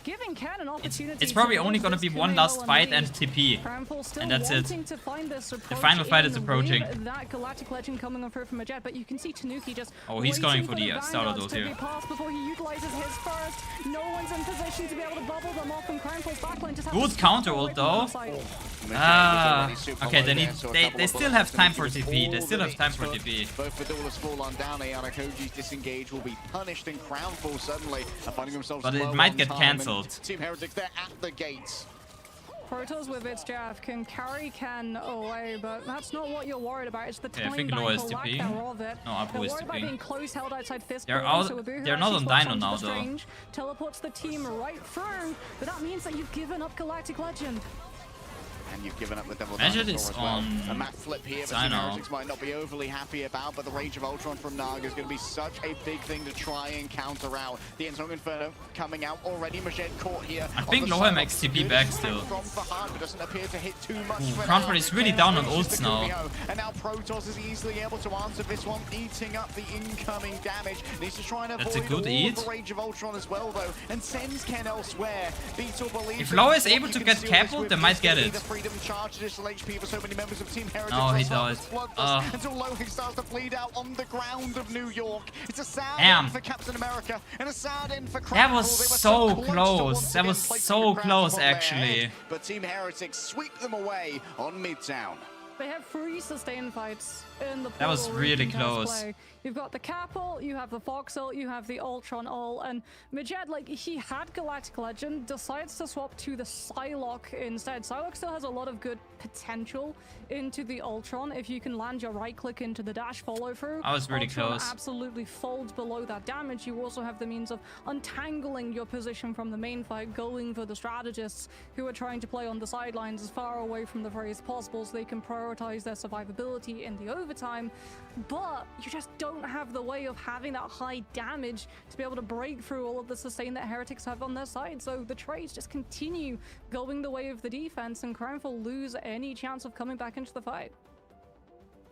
It's probably only gonna be one last fight and TP, and that's it. The final fight is approaching. That Galactic Legend coming on through from Majed, but you can see Tanuki just. Oh, he's going for the Star-Lord ult here. Before he utilizes his first. No one's in position to be able to bubble them off, and Crownfall's backline just. Good counter ult though. Okay, they still have time for TP. They still have time for TP. Both the duelists fall on down. Ayana Kayjii's disengage will be punished, and Crownfall suddenly are finding themselves. But it might get cancelled. Team Heretics, they're at the gates. Protoss with its Jeff can carry Ken away, but that's not what you're worried about. It's the time I think bank, Loa is the lack TP. thereof it. No, Apu They're is worried about TP. being close held outside fist. They're They're not on Dino now though. Strange, teleports the team right through, but that means that you've given up Galactic Legend. And you've given up the Devil Measured Dinosaur is as well. on A map flip here that Team Heretics might not be overly happy about, but the Rage of Ultron from Naga is going to be such a big thing to try and counter out. The Ensong Inferno coming out already. Majed caught here. I think Loa makes TP back still. From behind, but doesn't appear to hit too much. Crownfall is really down on ults now. And now Protoss is easily able to answer this one, eating up the incoming damage. Needs to try and avoid That's a good eat. the Rage of Ultron as well, though, and sends Ken elsewhere. Beetle believes If Loa is able to get capped, they might get it. The freedom charge HP for so many members of Team Heretics. Oh, he does. Until Lohe starts to bleed out on the ground of New York. It's a sad end for Captain America and a sad end for Crownfall. That was so close. That was so close, actually. But Team Heretics sweep them away on Midtown. They have 3 sustained fights in the That was really close. Play. You've got the Cap ult, you have the Fox ult, you have the Ultron ult, and Majed, like, he had Galactic Legend, decides to swap to the Psylocke instead. Psylocke still has a lot of good potential into the Ultron if you can land your right click into the dash follow through. I was really Ultron close. Absolutely folds below that damage. You also have the means of untangling your position from the main fight, going for the strategists who are trying to play on the sidelines as far away from the fray as possible so they can prioritize their survivability in the overtime. But you just don't have the way of having that high damage to be able to break through all of the sustain that Heretics have on their side. So the trades just continue going the way of the defense, and Crownfall lose any chance of coming back into the fight.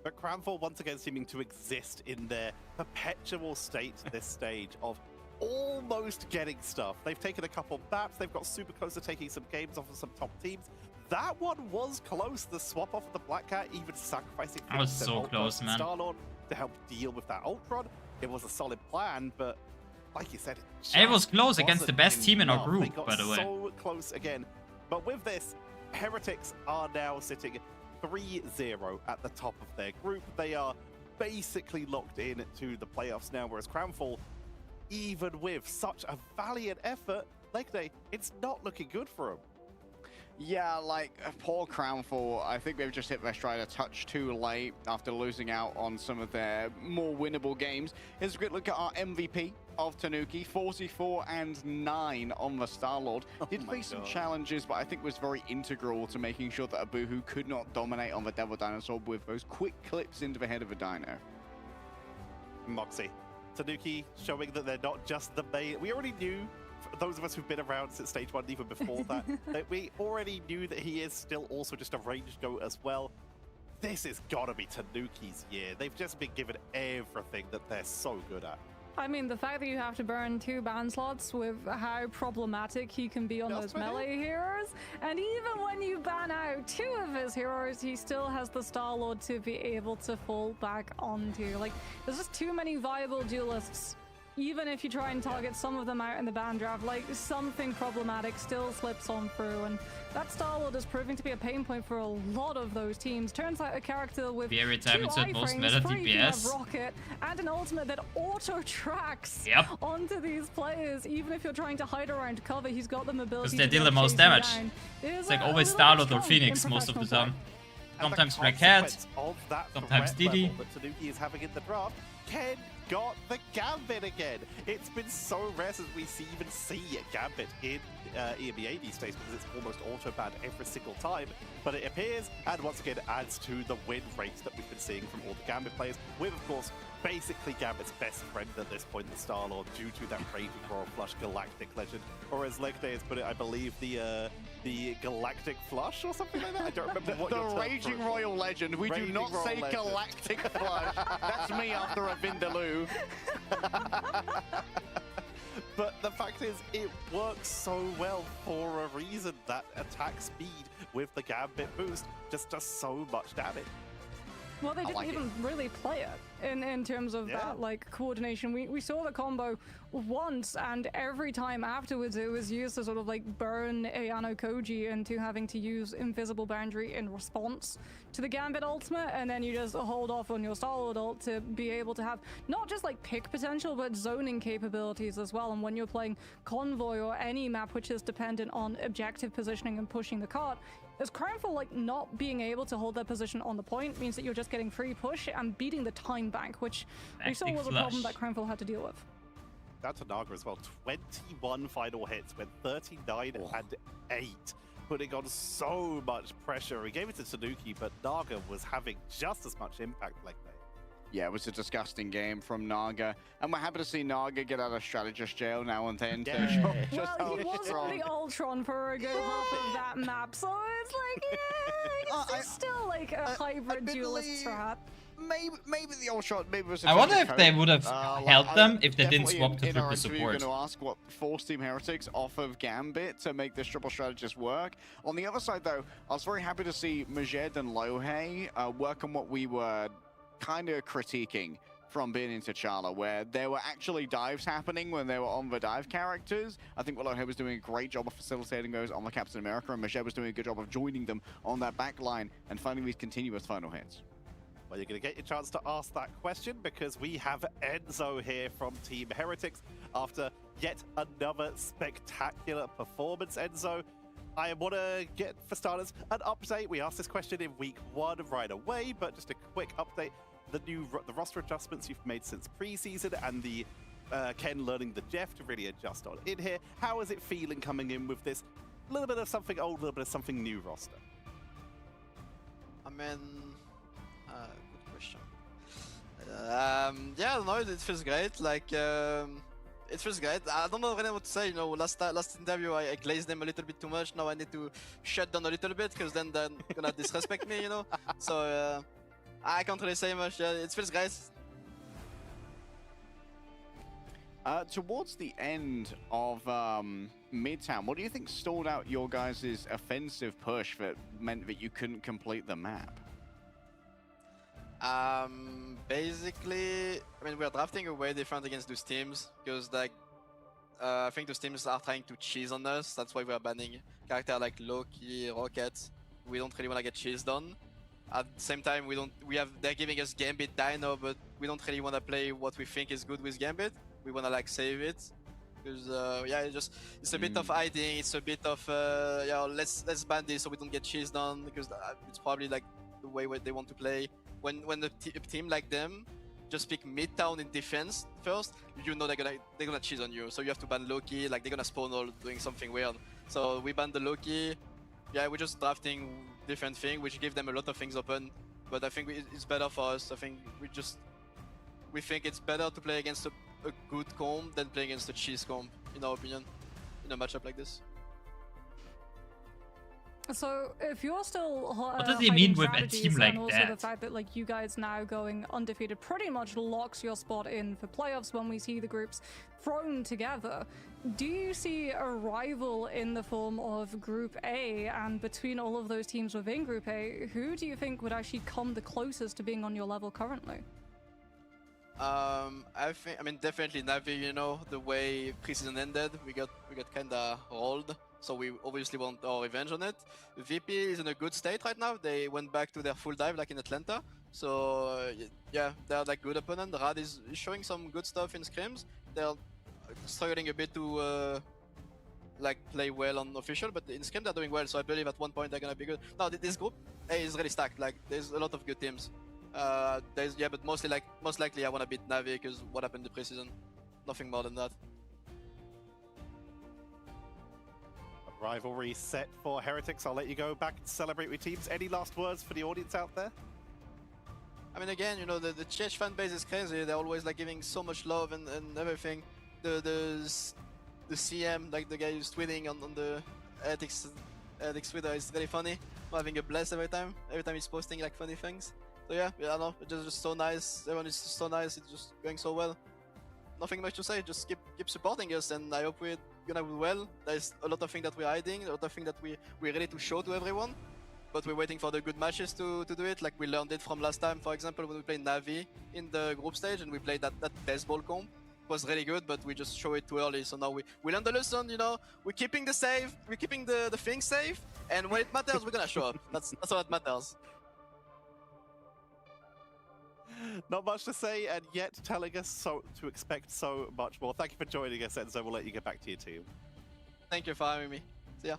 But Crownfall once again seeming to exist in their perpetual state at this stage of almost getting stuff. They've taken a couple maps, they've got super close to taking some games off of some top teams. That one was close, the swap off of the Black Cat, even sacrificing I was so close, man. Star-Lord to help deal with that Ultron. It was a solid plan, but like you said, it was close against the best team in our enough. group, They got by the way. so close again. But with this, Heretics are now sitting 3-0 at the top of their group. They are basically locked in to the playoffs now, whereas Crownfall, even with such a valiant effort, leg day, it's not looking good for them. Yeah, like, poor Crownfall, I think they've just hit their stride a touch too late after losing out on some of their more winnable games. Here's a quick look at our MVP of Tanuki, 44-9 on the Star-Lord. Did face some challenges, but I think was very integral to making sure that Abuhu could not dominate on the Devil Dinosaur with those quick clips into the head of a dino. Moxie. Tanuki showing that they're not just the main. We already knew, those of us who've been around since stage 1, even before that, that we already knew that he is still also just a range goat as well. This has got to be Tanuki's year. They've just been given everything that they're so good at. I mean, the fact that you have to burn 2 ban slots with how problematic he can be on those melee heroes, and even when you ban out 2 of his heroes, he still has the Star-Lord to be able to fall back onto. Like, there's just too many viable duelists. Even if you try and target some of them out in the ban draft, like, something problematic still slips on through, and that Star-Lord is proving to be a pain point for a lot of those teams. Turns out a character with Very 2 talented, most iframes, meta 3 DPS. rocket, and an ultimate that auto-tracks Yep. onto these players. Even if you're trying to hide around cover, he's got the mobility Because they to deal be the able to most chase you damage. down. It is It's like a always little bit Star-Lord or strong Phoenix in most of the professional time. play. Sometimes And Black the Cat, consequence of that sometimes threat Didi. level that Tanuki is having in the draft, Ken got the Gambit again. It's been so rare since we even see a Gambit in EMEA these days because it's almost auto-banned every single time. But it appears, and once again adds to the win rate that we've been seeing from all the Gambit players, with, of course, basically Gambit's best friend at this point, the Star-Lord, due to that Raging Royal Flush Galactic Legend. Or as Legday has put it, I believe the Galactic Flush or something like that? I don't remember what The your term for Raging it Royal was. Legend. We Raging do not Royal say Legend. Galactic Flush. That's me after a Vindaloo. But the fact is, it works so well for a reason. That attack speed with the Gambit boost just does so much damage. Well, they didn't even really play it in terms of that, like, coordination. We saw the combo once, and every time afterwards it was used to sort of, like, burn Ayano Kayjii into having to use Invisible Boundary in response to the Gambit ultimate, and then you just hold off on your Star-Lord ult to be able to have not just, like, pick potential, but zoning capabilities as well. And when you're playing Convoy or any map which is dependent on objective positioning and pushing the cart, as Crownful, like, not being able to hold their position on the point means that you're just getting free push and beating the time bank, which we saw was a problem that Crownful had to deal with. That's a Naga as well. 21 final hits with 39 and 8, putting on so much pressure. He gave it to Tanuki, but Naga was having just as much impact like that. Yeah, it was a disgusting game from Naga, and we're happy to see Naga get out of strategist jail now and then to show just Well, how he was strong. on the Ultron for a good half of that map, so it's like, yeah, it's still like a hybrid duelist strat. Maybe the Ultron, maybe it was. I wonder if they would have held like, them if they didn't definitely swap to in our triple interview, support. We're going to ask what forced Team Heretics off of Gambit to make this triple strategist work. On the other side, though, I was very happy to see Majed and Lohe work on what we were kind of critiquing from being into T'Challa, where there were actually dives happening when they were on the dive characters. I think Lohe was doing a great job of facilitating those on the Captain America, and Majed was doing a good job of joining them on that back line and finding these continuous final hits. Well, you're going to get your chance to ask that question because we have Enzo here from Team Heretics after yet another spectacular performance. Enzo, I want to get, for starters, an update. We asked this question in week 1 right away, but just a quick update. The roster adjustments you've made since preseason and the Ken learning the Jeff to really adjust on in here. How is it feeling coming in with this little bit of something old, little bit of something new roster? I mean, good question. Yeah, no, it feels great. Like, it feels great. I don't know really what to say. You know, last interview I glazed them a little bit too much. Now I need to shut down a little bit because then they're gonna disrespect me. You know, so I can't really say much. Yeah, it feels great. Towards the end of Midtown, what do you think stalled out your guys' offensive push that meant that you couldn't complete the map? Basically, I mean, we're drafting way different against those teams because, like, I think those teams are trying to cheese on us. That's why we're banning characters like Loki, Rocket. We don't really want to get cheesed on. At the same time, they're giving us Gambit Dino, but we don't really want to play what we think is good with Gambit. We want to like save it because yeah, it's a bit of hiding. It's a bit of yeah, let's ban this so we don't get cheesed on because it's probably like the way they want to play. When a team like them just pick Midtown in defense first, you know they're gonna cheese on you. So you have to ban Loki. Like they're gonna spawn all doing something weird. So we ban the Loki. Yeah, we're just drafting different thing, which give them a lot of things open. But I think it's better for us. I think we just we think it's better to play against a good comp than playing against a cheese comp, in our opinion, in a matchup like this. So if you're still what does he mean with a team like and also that? the fact that like you guys now going undefeated pretty much locks your spot in for playoffs when we see the groups thrown together, do you see a rival in the form of Group A? And between all of those teams within Group A, who do you think would actually come the closest to being on your level currently? I mean definitely Navi, you know, the way preseason ended, we got kinda rolled. So we obviously want our revenge on it. VP is in a good state right now. They went back to their full dive like in Atlanta. So yeah, they're like good opponent. Rad is showing some good stuff in scrims. They're struggling a bit to like play well on official, but in scrim they're doing well. So I believe at one point they're gonna be good. No, this group A is really stacked. Like there's a lot of good teams. But most likely I wanna beat Navi because what happened in the preseason. Nothing more than that. Rivalry set for Heretics. I'll let you go back and celebrate with teams. Any last words for the audience out there? I mean, again, you know, the Czech fan base is crazy. They're always like giving so much love and everything. The CM, like the guy who's tweeting on the Heretics Twitter, is really funny. I'm having a blast every time he's posting like funny things. So yeah, I know, it's just so nice. Everyone is so nice. It's just going so well. Nothing much to say. Just keep supporting us, and I hope we're gonna do well. There's a lot of things that we're hiding, a lot of things that we're ready to show to everyone, but we're waiting for the good matches to do it. Like we learned it from last time, for example, when we played Navi in the group stage and we played that baseball comp. It was really good, but we just show it too early. So now we learned the lesson. You know, we're keeping the save, we're keeping the things safe, and when it matters, we're gonna show up. That's all that matters. Not much to say, and yet telling us so to expect so much more. Thank you for joining us, Enzo. We'll let you get back to your team. Thank you for having me. See ya.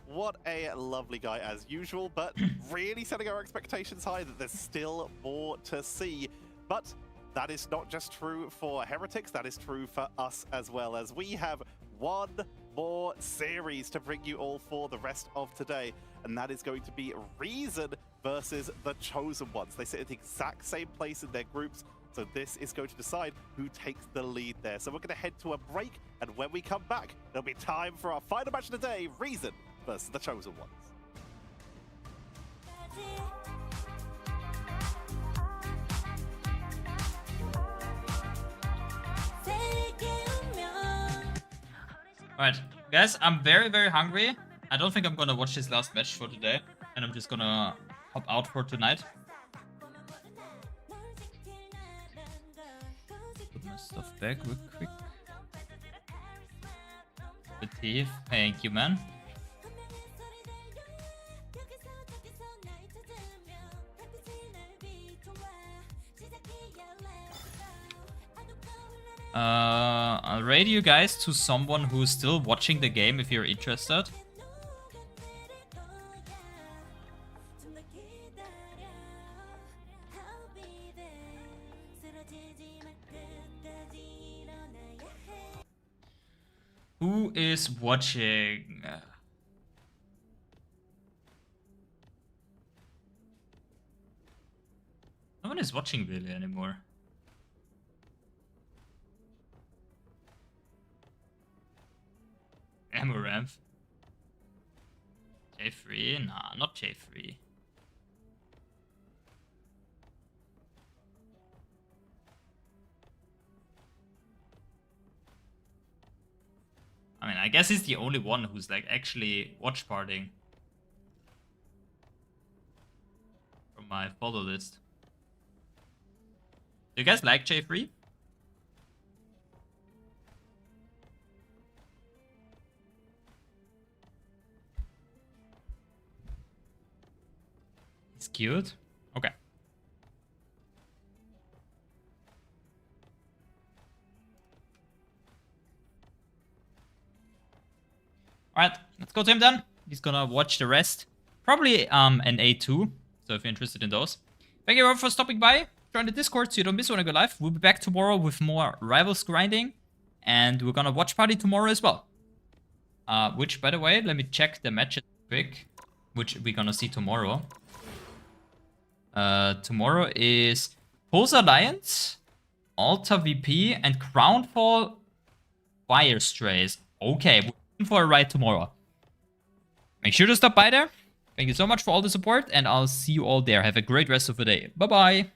What a lovely guy as usual, but really setting our expectations high that there's still more to see. But that is not just true for Heretics, that is true for us as well, as we have one more series to bring you all for the rest of today, and that is going to be Reason versus the Chosen Ones. They sit at the exact same place in their groups, so this is going to decide who takes the lead there. So we're going to head to a break, and when we come back, there'll be time for our final match of the day, Reason versus the Chosen Ones. Alright, guys, I'm very, very hungry. I don't think I'm gonna watch this last match for today, and I'm just gonna hop out for tonight. Put my stuff back real quick. The thief, thank you, man. I'll raid you guys to someone who's still watching the game if you're interested. Who is watching? No one is watching really anymore. Amaranth. J3? Nah, not J3. I mean, I guess he's the only one who's like actually watch partying from my follow list. Do you guys like J3? It's cute. Okay. Alright, let's go to him then. He's gonna watch the rest. Probably an A2, so if you're interested in those. Thank you all for stopping by. Join the Discord so you don't miss when I go live. We'll be back tomorrow with more Rivals grinding. And we're gonna watch party tomorrow as well. Which, by the way, let me check the matches quick. Which we're gonna see tomorrow. Tomorrow is Pulse Alliance, Alta VP, and Crownfall Fire Strays. Okay, we're in for a ride tomorrow. Make sure to stop by there. Thank you so much for all the support, and I'll see you all there. Have a great rest of the day. Bye-bye.